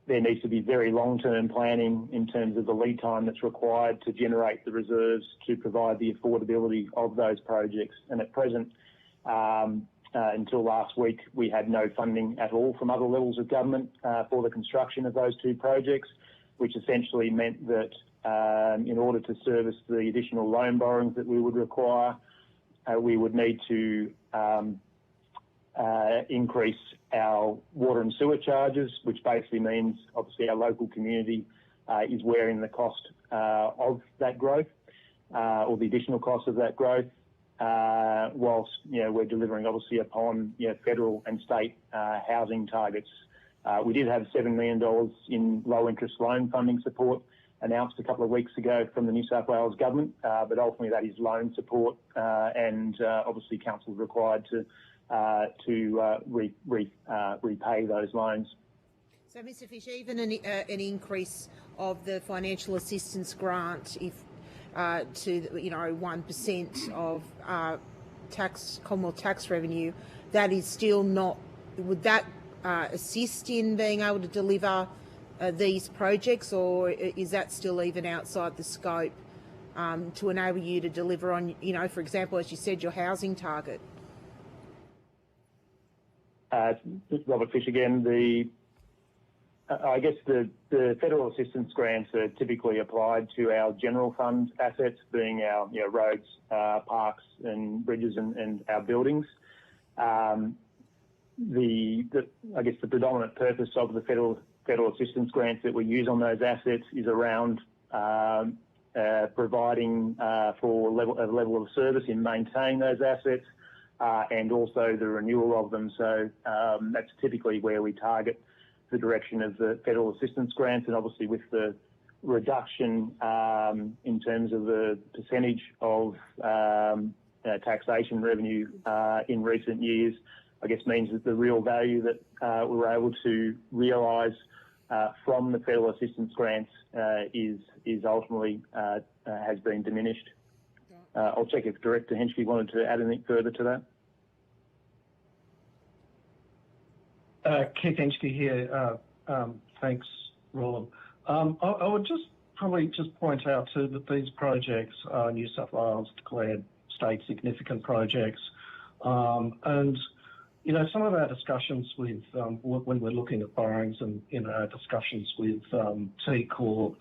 there needs to be very long-term planning in terms of the lead time that's required to generate the reserves to provide the affordability of those projects. And at present, until last week, we had no funding at all from other levels of government for the construction of those two projects, which essentially meant that in order to service the additional loan borrowings that we would require, we would need to increase our water and sewer charges, which basically means obviously our local community is wearing the cost of that growth or the additional cost of that growth, whilst we're delivering obviously upon federal and state housing targets. We did have $7 million in low interest loan funding support announced a couple of weeks ago from the New South Wales government, but ultimately that is loan support, and obviously council is required to repay those loans. So, Mr. Fish, even an increase of the financial assistance grant, if to 1% of Commonwealth tax revenue, that is still not. Would that assist in being able to deliver these projects, or is that still even outside the scope to enable you to deliver on, for example, as you said, your housing target? Robert Fish again. I guess the federal assistance grants are typically applied to our general fund assets, being our roads, parks and bridges and our buildings. I guess the predominant purpose of the federal assistance grants that we use on those assets is around providing for a level of service in maintaining those assets and also the renewal of them. So that's typically where we target the direction of the federal assistance grants, and obviously with the reduction in terms of the percentage of taxation revenue in recent years, I guess means that the real value that we were able to realise from the federal assistance grants is ultimately has been diminished. I'll check if Director Henschke wanted to add anything further to that. Keith Henschke here. Thanks, Roland. I would probably point out too that these projects are New South Wales declared state significant projects, and some of our discussions with when we're looking at borrowings and our discussions with T Corp,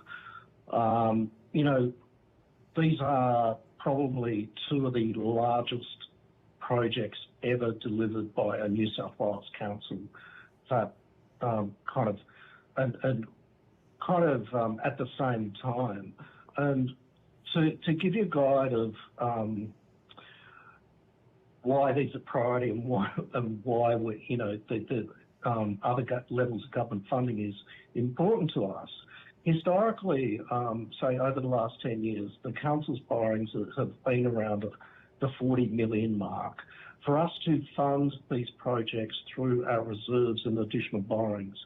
these are probably two of the largest projects ever delivered by a New South Wales council. That kind of at the same time, and to give you a guide of why these are priority and why we, the other levels of government funding is important to us. Historically, say over the last 10 years, the council's borrowings have been around the 40 million mark. For us to fund these projects through our reserves and additional borrowings,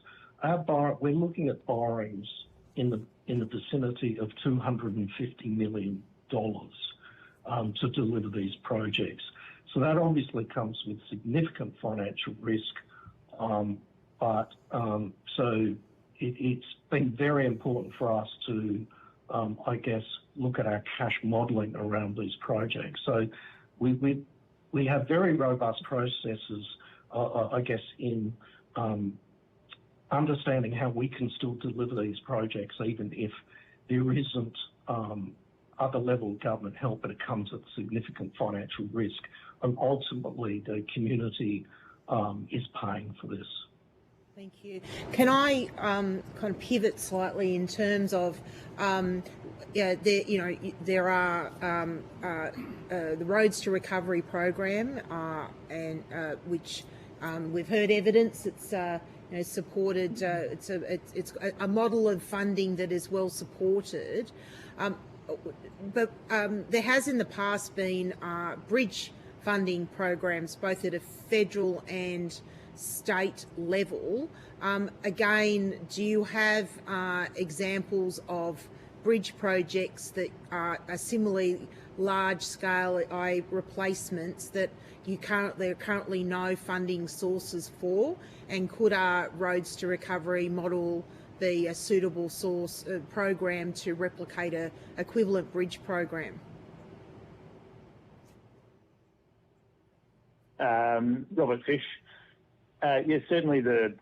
we're looking at borrowings in the vicinity of $250 million to deliver these projects. So that obviously comes with significant financial risk, but so it's been very important for us to, look at our cash modelling around these projects. So we have very robust processes, I guess, in understanding how we can still deliver these projects even if there isn't other level of government help, but it comes at significant financial risk. And ultimately, the community is paying for this. Thank you. Can I kind of pivot slightly in terms of, there are the Roads to Recovery program, and which we've heard evidence it's supported. It's a model of funding that is well supported, but there has in the past been bridge funding programs both at a federal and state level. Again, do you have examples of bridge projects that are similarly large-scale replacements that there are currently no funding sources for, and could our Roads to Recovery model be a suitable program to replicate a equivalent bridge program? Robert Fish. Yes, certainly the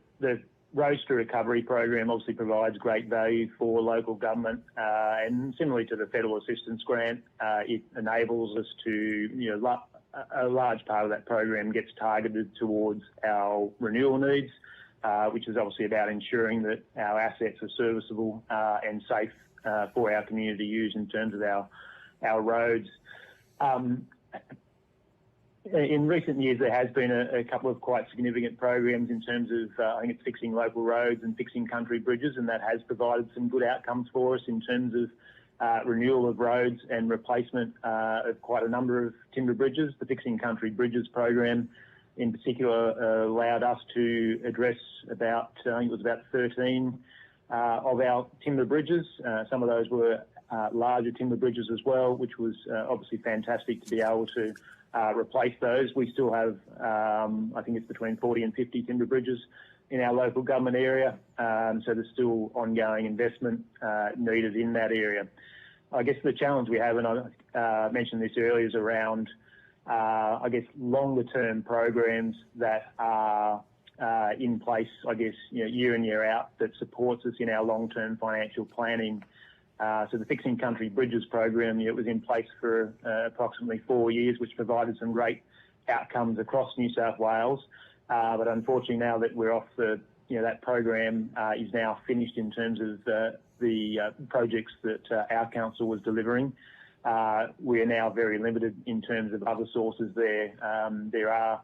Roads to Recovery program obviously provides great value for local government, and similarly to the federal assistance grant, it enables us to, a large part of that program gets targeted towards our renewal needs, which is obviously about ensuring that our assets are serviceable and safe for our community to use in terms of our roads. In recent years, there has been a couple of quite significant programs in terms of, I think it's fixing local roads and fixing country bridges, and that has provided some good outcomes for us in terms of renewal of roads and replacement of quite a number of timber bridges. The Fixing Country Bridges program in particular allowed us to address about 13 of our timber bridges. Some of those were larger timber bridges as well, which was obviously fantastic to be able to replace those. We still have, I think it's between 40 and 50 timber bridges in our local government area, so there's still ongoing investment needed in that area. I guess the challenge we have, and I mentioned this earlier, is around, I guess, longer term programs that are in place, I guess, year in, year out, that supports us in our long-term financial planning. So the Fixing Country Bridges program, it was in place for approximately 4 years, which provided some great outcomes across New South Wales. But unfortunately, now that we're off that program is now finished in terms of the projects that our council was delivering. We are now very limited in terms of other sources there. There are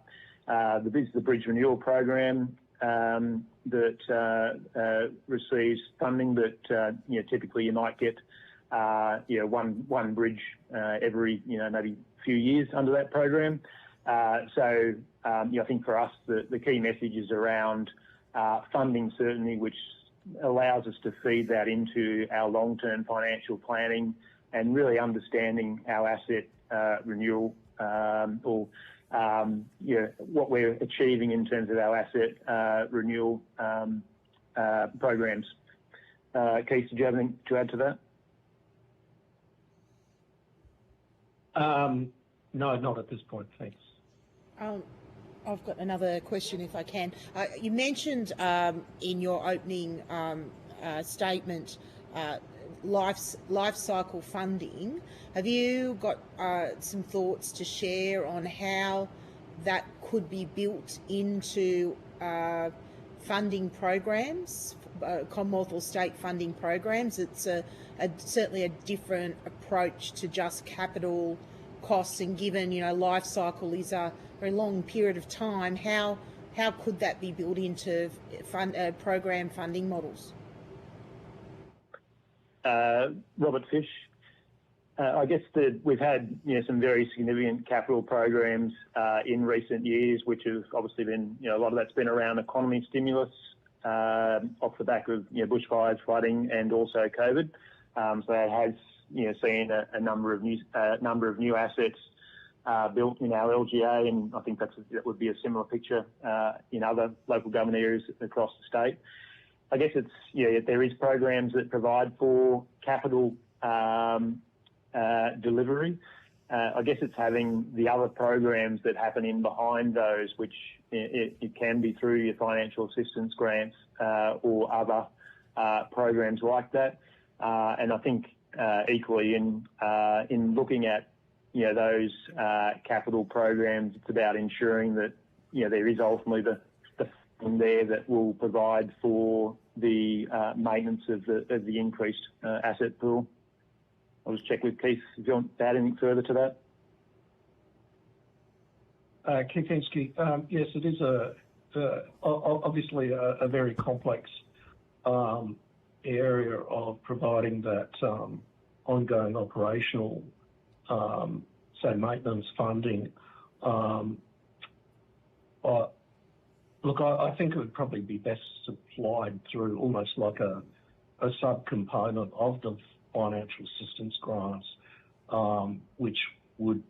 the Bridge Renewal Program that receives funding, but typically you might get one bridge every maybe few years under that program. So I think for us the key message is around funding certainty, which allows us to feed that into our long-term financial planning and really understanding our asset renewal or what we're achieving in terms of our asset renewal programs. Keith, did you have anything to add to that? No, not at this point, thanks. I've got another question, if I can. You mentioned in your opening statement life cycle funding. Have you got some thoughts to share on how that could be built into funding programs, Commonwealth or state funding programs? It's certainly a different approach to just capital costs, and given life cycle is a very long period of time, how could that be built into program funding models? Robert Fish. I guess we've had some very significant capital programs in recent years, which have obviously been a lot of that's been around economy stimulus off the back of bushfires, flooding, and also COVID. So that has seen a number of new assets built in our LGA, and I think that would be a similar picture in other local government areas across the state. I guess it's there is programs that provide for capital delivery. I guess it's having the other programs that happen in behind those, which it can be through your financial assistance grants or other programs like that. And I think equally in looking at those capital programs, it's about ensuring that there is ultimately the funding there that will provide for the maintenance of the increased asset pool. I'll just check with Keith if you want to add anything further to that. Keith Hensky, yes, it is obviously a very complex area of providing that ongoing operational, say, maintenance funding. Look, I think it would probably be best supplied through almost like a subcomponent of the financial assistance grants, which would,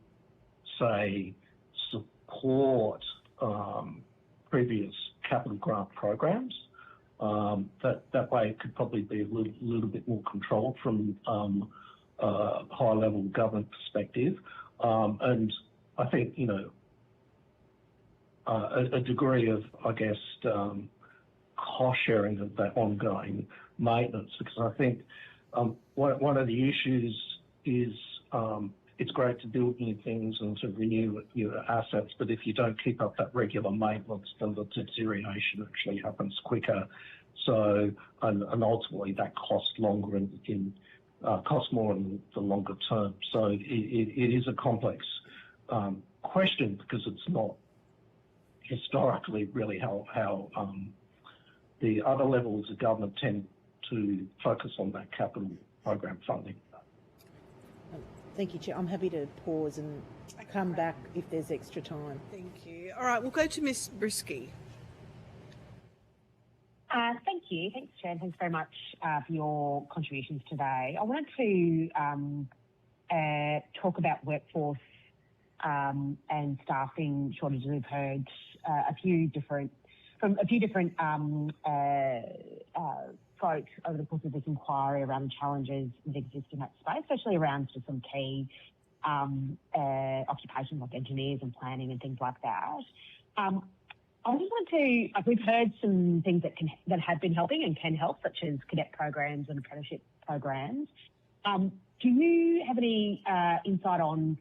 say, support previous capital grant programs. That way it could probably be a little bit more controlled from a high-level government perspective. And I think, a degree of, I guess, cost sharing of that ongoing maintenance, because I think one of the issues is it's great to build new things and to renew your assets, but if you don't keep up that regular maintenance, then the deterioration actually happens quicker. So, and ultimately that costs longer costs more in the longer term. So it is a complex question, because it's not historically really how the other levels of government tend to focus on that capital program funding. Thank you, Chair. I'm happy to pause and come back if there's extra time. Thank you. All right, we'll go to Ms. Brisky. Thank you. Thanks, Chair. Thanks very much for your contributions today. I wanted to talk about workforce and staffing shortages. We've heard from a few different folks over the course of this inquiry around the challenges that exist in that space, especially around sort of some key occupations like engineers and planning and things like that. I just want to, we've heard some things that have been helping and can help, such as cadet programs and apprenticeship programs. Do you have any insight on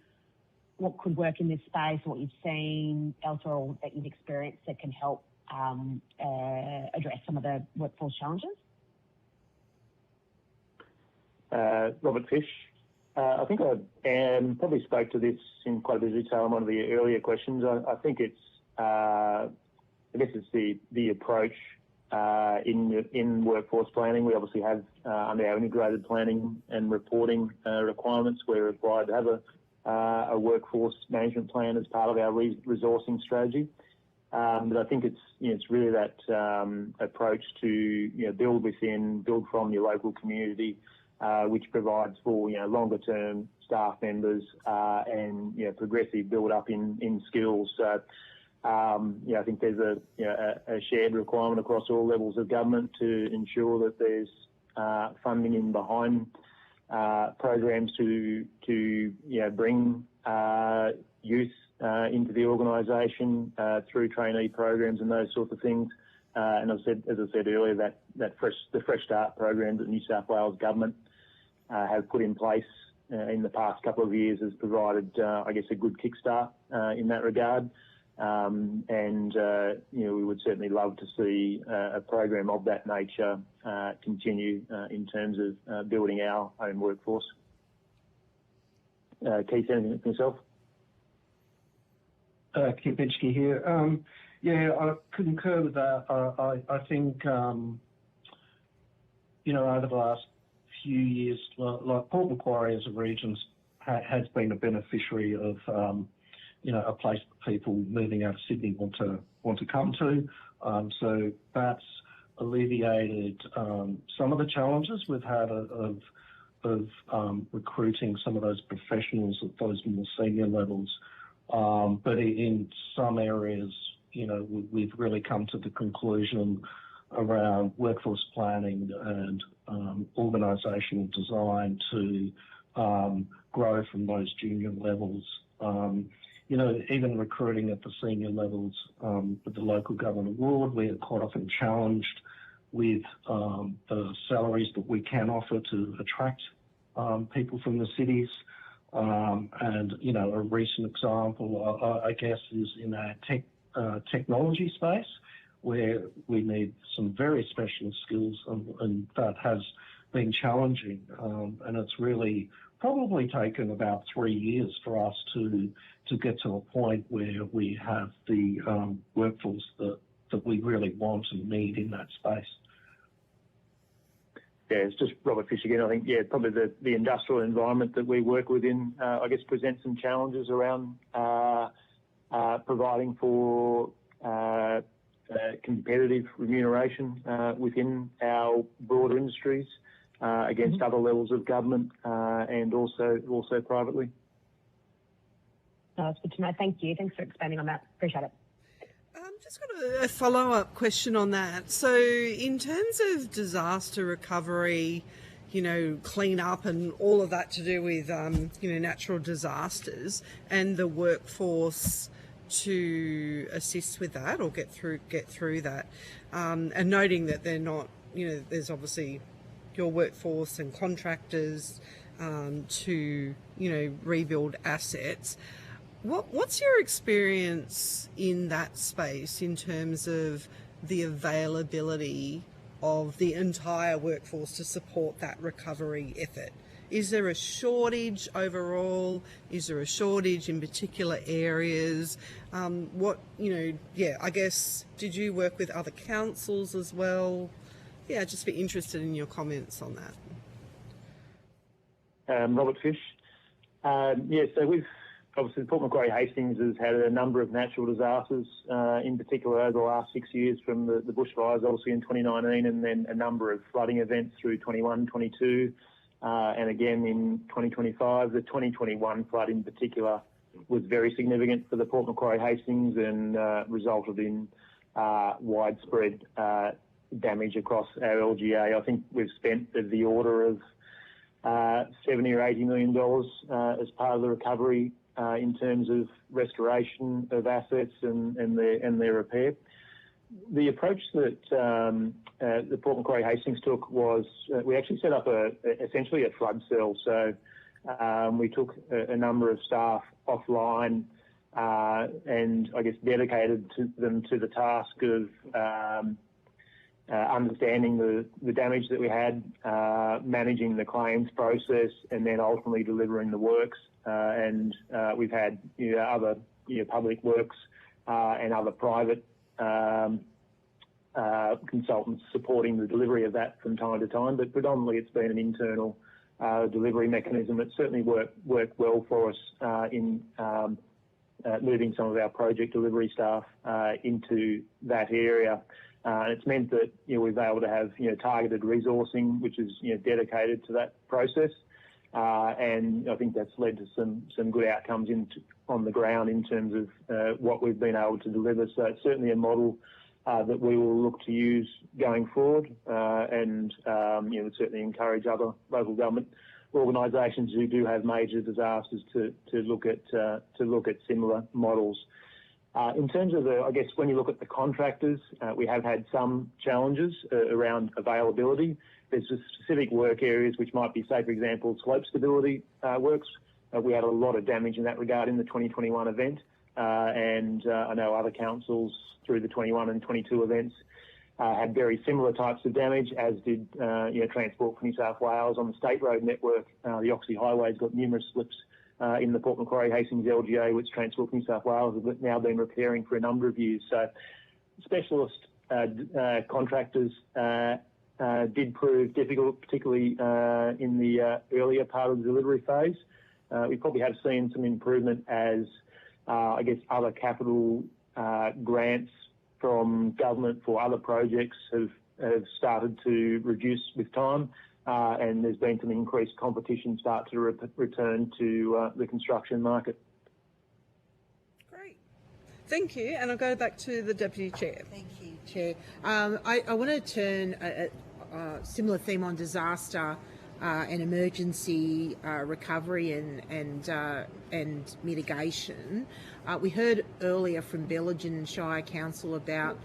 what could work in this space, or what you've seen elsewhere or that you've experienced that can help address some of the workforce challenges? Robert Fish. I think I probably spoke to this in quite a bit of detail in one of the earlier questions. I think it's, I guess it's the approach in workforce planning. We obviously have under our integrated planning and reporting requirements, we're required to have a workforce management plan as part of our resourcing strategy. But I think it's really that approach to build within, build from your local community, which provides for longer term staff members and progressive build up in skills. So I think there's a shared requirement across all levels of government to ensure that there's funding in behind programs to bring youth into the organisation through trainee programs and those sorts of things. And as I said earlier, the Fresh Start program that New South Wales government have put in place in the past couple of years has provided, I guess, a good kickstart in that regard. We would certainly love to see a program of that nature continue in terms of building our own workforce. Keith, anything for yourself? Keith Hensky here. I concur with that. I think, over the last few years, like Port Macquarie as a region has been a beneficiary of, a place people moving out of Sydney want to come to. So that's alleviated some of the challenges we've had of recruiting some of those professionals at those more senior levels. But in some areas, we've really come to the conclusion around workforce planning and organisational design to grow from those junior levels. Even recruiting at the senior levels with the local government award, we are quite often challenged with the salaries that we can offer to attract people from the cities. A recent example, I guess, is in our technology space, where we need some very specialist skills, and that has been challenging. And it's really probably taken about 3 years for us to get to a point where we have the workforce that we really want and need in that space. Yeah, it's just Robert Fish again. I think, probably the industrial environment that we work within, I guess, presents some challenges around providing for competitive remuneration within our broader industries against other levels of government and also privately. That's good to know. Thank you. Thanks for expanding on that. Appreciate it. Just got a follow-up question on that. So in terms of disaster recovery, clean up and all of that to do with, natural disasters and the workforce to assist with that or get through that, and noting that they're not, there's obviously your workforce and contractors to, rebuild assets. What's your experience in that space in terms of the availability of the entire workforce to support that recovery effort? Is there a shortage overall? Is there a shortage in particular areas? I guess, did you work with other councils as well? Yeah, I'd just be interested in your comments on that. Robert Fish. So we've obviously Port Macquarie Hastings has had a number of natural disasters, in particular over the last 6 years, from the bushfires obviously in 2019, and then a number of flooding events through 21, 22, and again in 2025. The 2021 flood in particular was very significant for the Port Macquarie Hastings and resulted in widespread damage across our LGA. I think we've spent the order of $70 or $80 million as part of the recovery in terms of restoration of assets and their repair. The approach that the Port Macquarie Hastings took was we actually set up essentially a flood cell. So we took a number of staff offline and I guess dedicated them to the task of understanding the damage that we had, managing the claims process, and then ultimately delivering the works. And we've had other public works and other private consultants supporting the delivery of that from time to time, but predominantly it's been an internal delivery mechanism. It certainly worked well for us in moving some of our project delivery staff into that area. It's meant that we've been able to have targeted resourcing, which is dedicated to that process, and I think that's led to some good outcomes on the ground in terms of what we've been able to deliver. So it's certainly a model that we will look to use going forward, and would certainly encourage other local government organisations who do have major disasters to look at similar models. In terms of I guess when you look at the contractors, we have had some challenges around availability. There's just specific work areas which might be, say, for example, slope stability works. We had a lot of damage in that regard in the 2021 event, and I know other councils through the 21 and 22 events had very similar types of damage, as did Transport for New South Wales on the state road network. The Oxley Highway's got numerous slips in the Port Macquarie Hastings LGA, which Transport for New South Wales has now been repairing for a number of years. So specialist contractors did prove difficult, particularly in the earlier part of the delivery phase. We probably have seen some improvement as, I guess, other capital grants from government for other projects have started to reduce with time, and there's been some increased competition start to return to the construction market. Great. Thank you. And I'll go back to the Deputy Chair. Thank you, Chair. I want to turn a similar theme on disaster and emergency recovery and mitigation. We heard earlier from Bellingen Shire Council about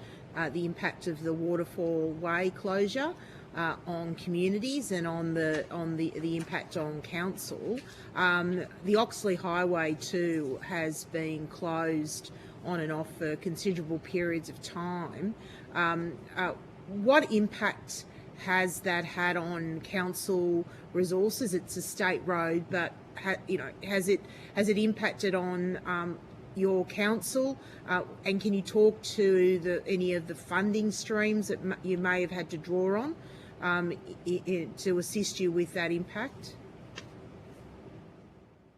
the impact of the Waterfall Way closure on communities and on the impact on council. The Oxley Highway too has been closed on and off for considerable periods of time. What impact has that had on council resources? It's a state road, but has it impacted on your council? And can you talk to any of the funding streams that you may have had to draw on to assist you with that impact?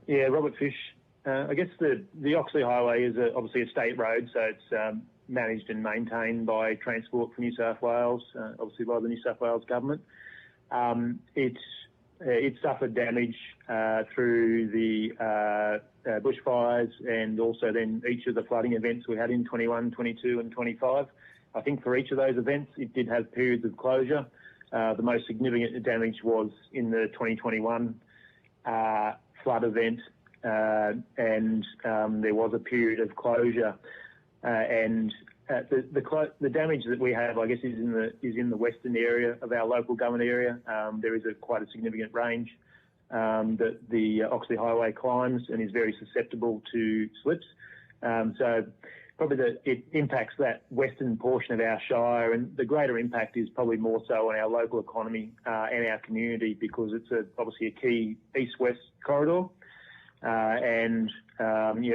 Yeah, Robert Fish. I guess the Oxley Highway is obviously a state road, so it's managed and maintained by Transport for New South Wales, obviously by the New South Wales government. It suffered damage through the bushfires and also then each of the flooding events we had in 21, 22 and 25. I think for each of those events it did have periods of closure. The most significant damage was in the 2021 flood event, and there was a period of closure. The damage that we have, I guess, is in the western area of our local government area. There is quite a significant range that the Oxley Highway climbs and is very susceptible to slips. So probably it impacts that western portion of our shire, and the greater impact is probably more so on our local economy and our community, because it's obviously a key east-west corridor.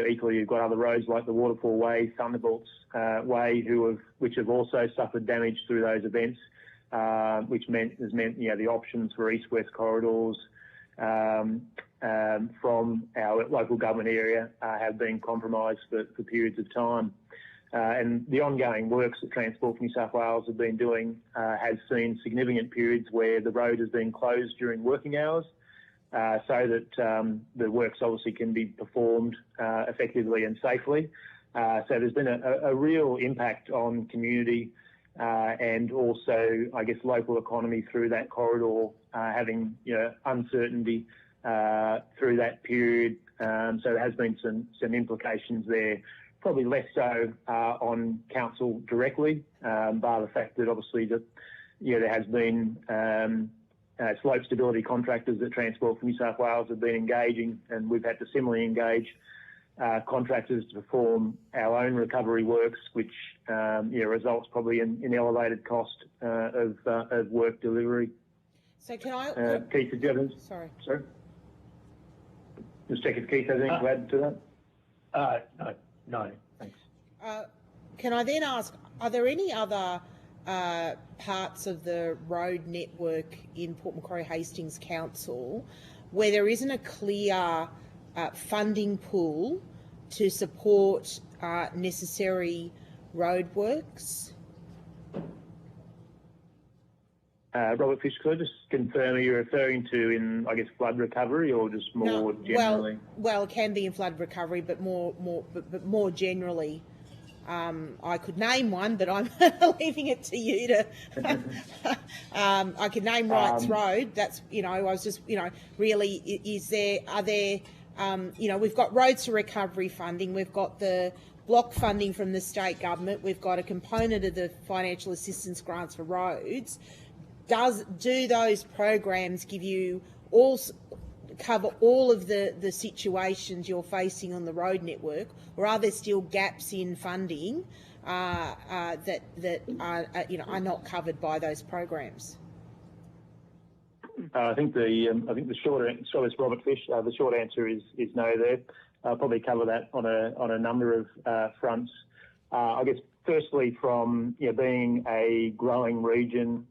Equally, you've got other roads like the Waterfall Way, Thunderbolts Way, which have also suffered damage through those events, which has meant the options for east-west corridors from our local government area have been compromised for periods of time. And the ongoing works that Transport for New South Wales have been doing has seen significant periods where the road has been closed during working hours, so that the works obviously can be performed effectively and safely. So there's been a real impact on community and also, I guess, local economy through that corridor, having uncertainty through that period. So there has been some implications there, probably less so on council directly, bar the fact that obviously there has been slope stability contractors that Transport for New South Wales have been engaging, and we've had to similarly engage contractors to perform our own recovery works, which results probably in elevated cost of work delivery. So can I... Keith, did you have Sorry. Just check if Keith has anything to add to that? No, thanks. Can I then ask, are there any other parts of the road network in Port Macquarie Hastings Council where there isn't a clear funding pool to support necessary roadworks? Robert Fish, could I just confirm, are you referring to I guess, flood recovery or just more generally? Well, it can be in flood recovery, but more generally. I could name one, but I'm leaving it to you to. I could name Wrights Road. That's I was just really are there we've got roads to recovery funding. We've got the block funding from the state government. We've got a component of the financial assistance grants for roads. Do those programs give you cover all of the situations you're facing on the road network, or are there still gaps in funding that are not covered by those programs? I think the short answer is Robert Fish. The short answer is no. There, I'll probably cover that on a number of fronts. I guess firstly, from being a growing region,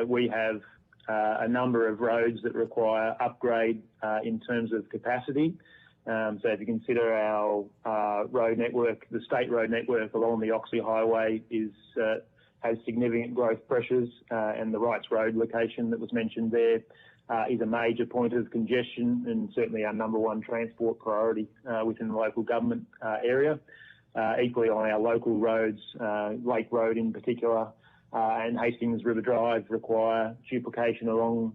we have a number of roads that require upgrade in terms of capacity. So if you consider our road network, the state road network along the Oxley Highway has significant growth pressures, and the Wrights Road location that was mentioned there is a major point of congestion and certainly our number one transport priority within the local government area. Equally on our local roads, Lake Road in particular, and Hastings River Drive require duplication along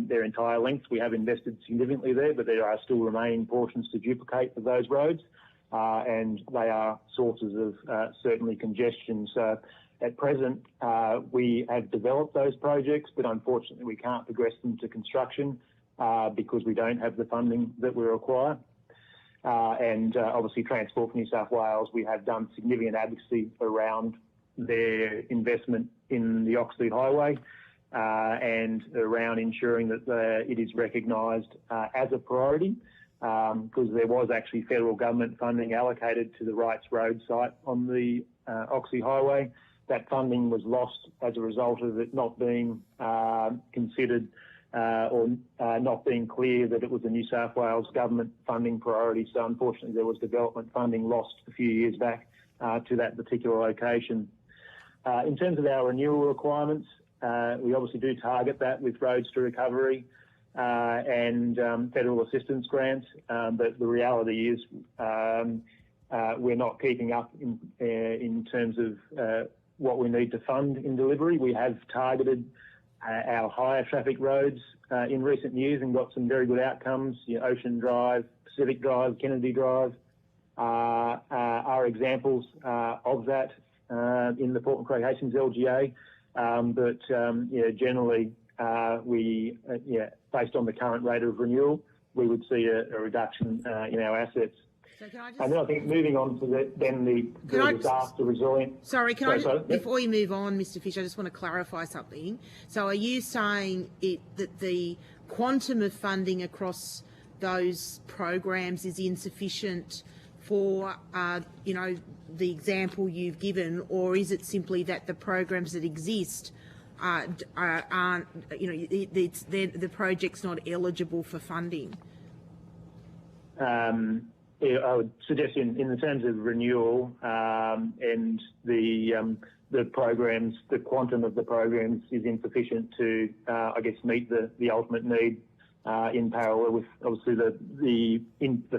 their entire length. We have invested significantly there, but there are still remaining portions to duplicate of those roads, and they are sources of certainly congestion. So at present, we have developed those projects, but unfortunately we can't progress them to construction because we don't have the funding that we require. And obviously Transport for New South Wales, we have done significant advocacy around their investment in the Oxley Highway and around ensuring that it is recognised as a priority, because there was actually federal government funding allocated to the Wrights Road site on the Oxley Highway. That funding was lost as a result of it not being considered or not being clear that it was a New South Wales government funding priority. So unfortunately there was development funding lost a few years back to that particular location. In terms of our renewal requirements, we obviously do target that with Roads to Recovery and federal assistance grants, but the reality is we're not keeping up in terms of what we need to fund in delivery. We have targeted our higher traffic roads in recent years and got some very good outcomes. Ocean Drive, Pacific Drive, Kennedy Drive are examples of that in the Port Macquarie Hastings LGA. But generally, we based on the current rate of renewal, we would see a reduction in our assets. So can I just... And then I think moving on to the disaster resilience. Sorry, before you move on, Mr. Fish, I just want to clarify something. So are you saying that the quantum of funding across those programs is insufficient for, the example you've given, or is it simply that the programs that exist aren't, the project's not eligible for funding? I would suggest in the terms of renewal and the programs, the quantum of the programs is insufficient to, meet the ultimate need in parallel with obviously the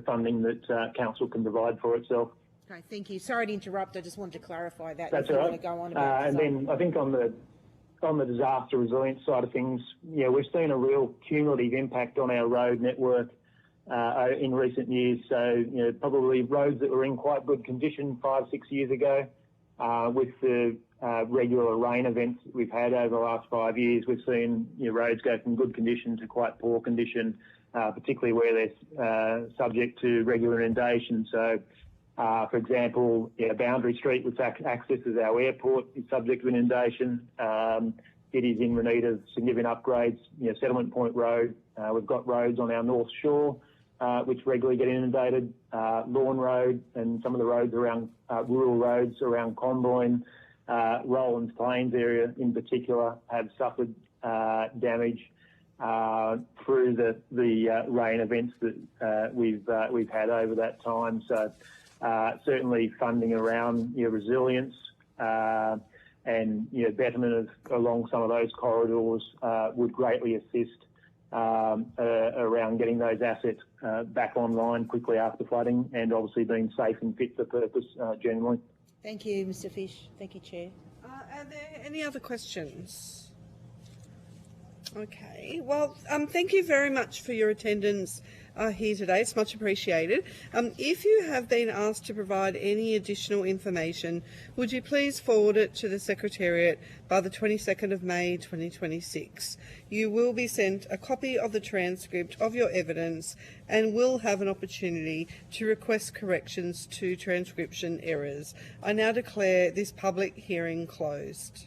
funding that council can provide for itself. Okay, thank you. Sorry to interrupt. I just wanted to clarify that. That's all right. Want to go on about and then I think on the disaster resilience side of things, we've seen a real cumulative impact on our road network in recent years. So, probably roads that were in quite good condition 5-6 years ago, with the regular rain events that we've had over the last 5 years, we've seen roads go from good condition to quite poor condition, particularly where they're subject to regular inundation. So, for example, Boundary Street, which accesses our airport, is subject to inundation. It is in need of significant upgrades. Settlement Point Road, we've got roads on our North Shore which regularly get inundated. Lawn Road and some of the roads around rural roads around Conboyne, Rowlands Plains area in particular have suffered damage through the rain events that we've had over that time. So certainly funding around resilience and betterment along some of those corridors would greatly assist around getting those assets back online quickly after flooding, and obviously being safe and fit for purpose generally. Thank you, Mr. Fish. Thank you, Chair. Are there any other questions? Okay, well, thank you very much for your attendance here today. It's much appreciated. If you have been asked to provide any additional information, would you please forward it to the Secretariat by the 22nd of May 2026. You will be sent a copy of the transcript of your evidence and will have an opportunity to request corrections to transcription errors. I now declare this public hearing closed.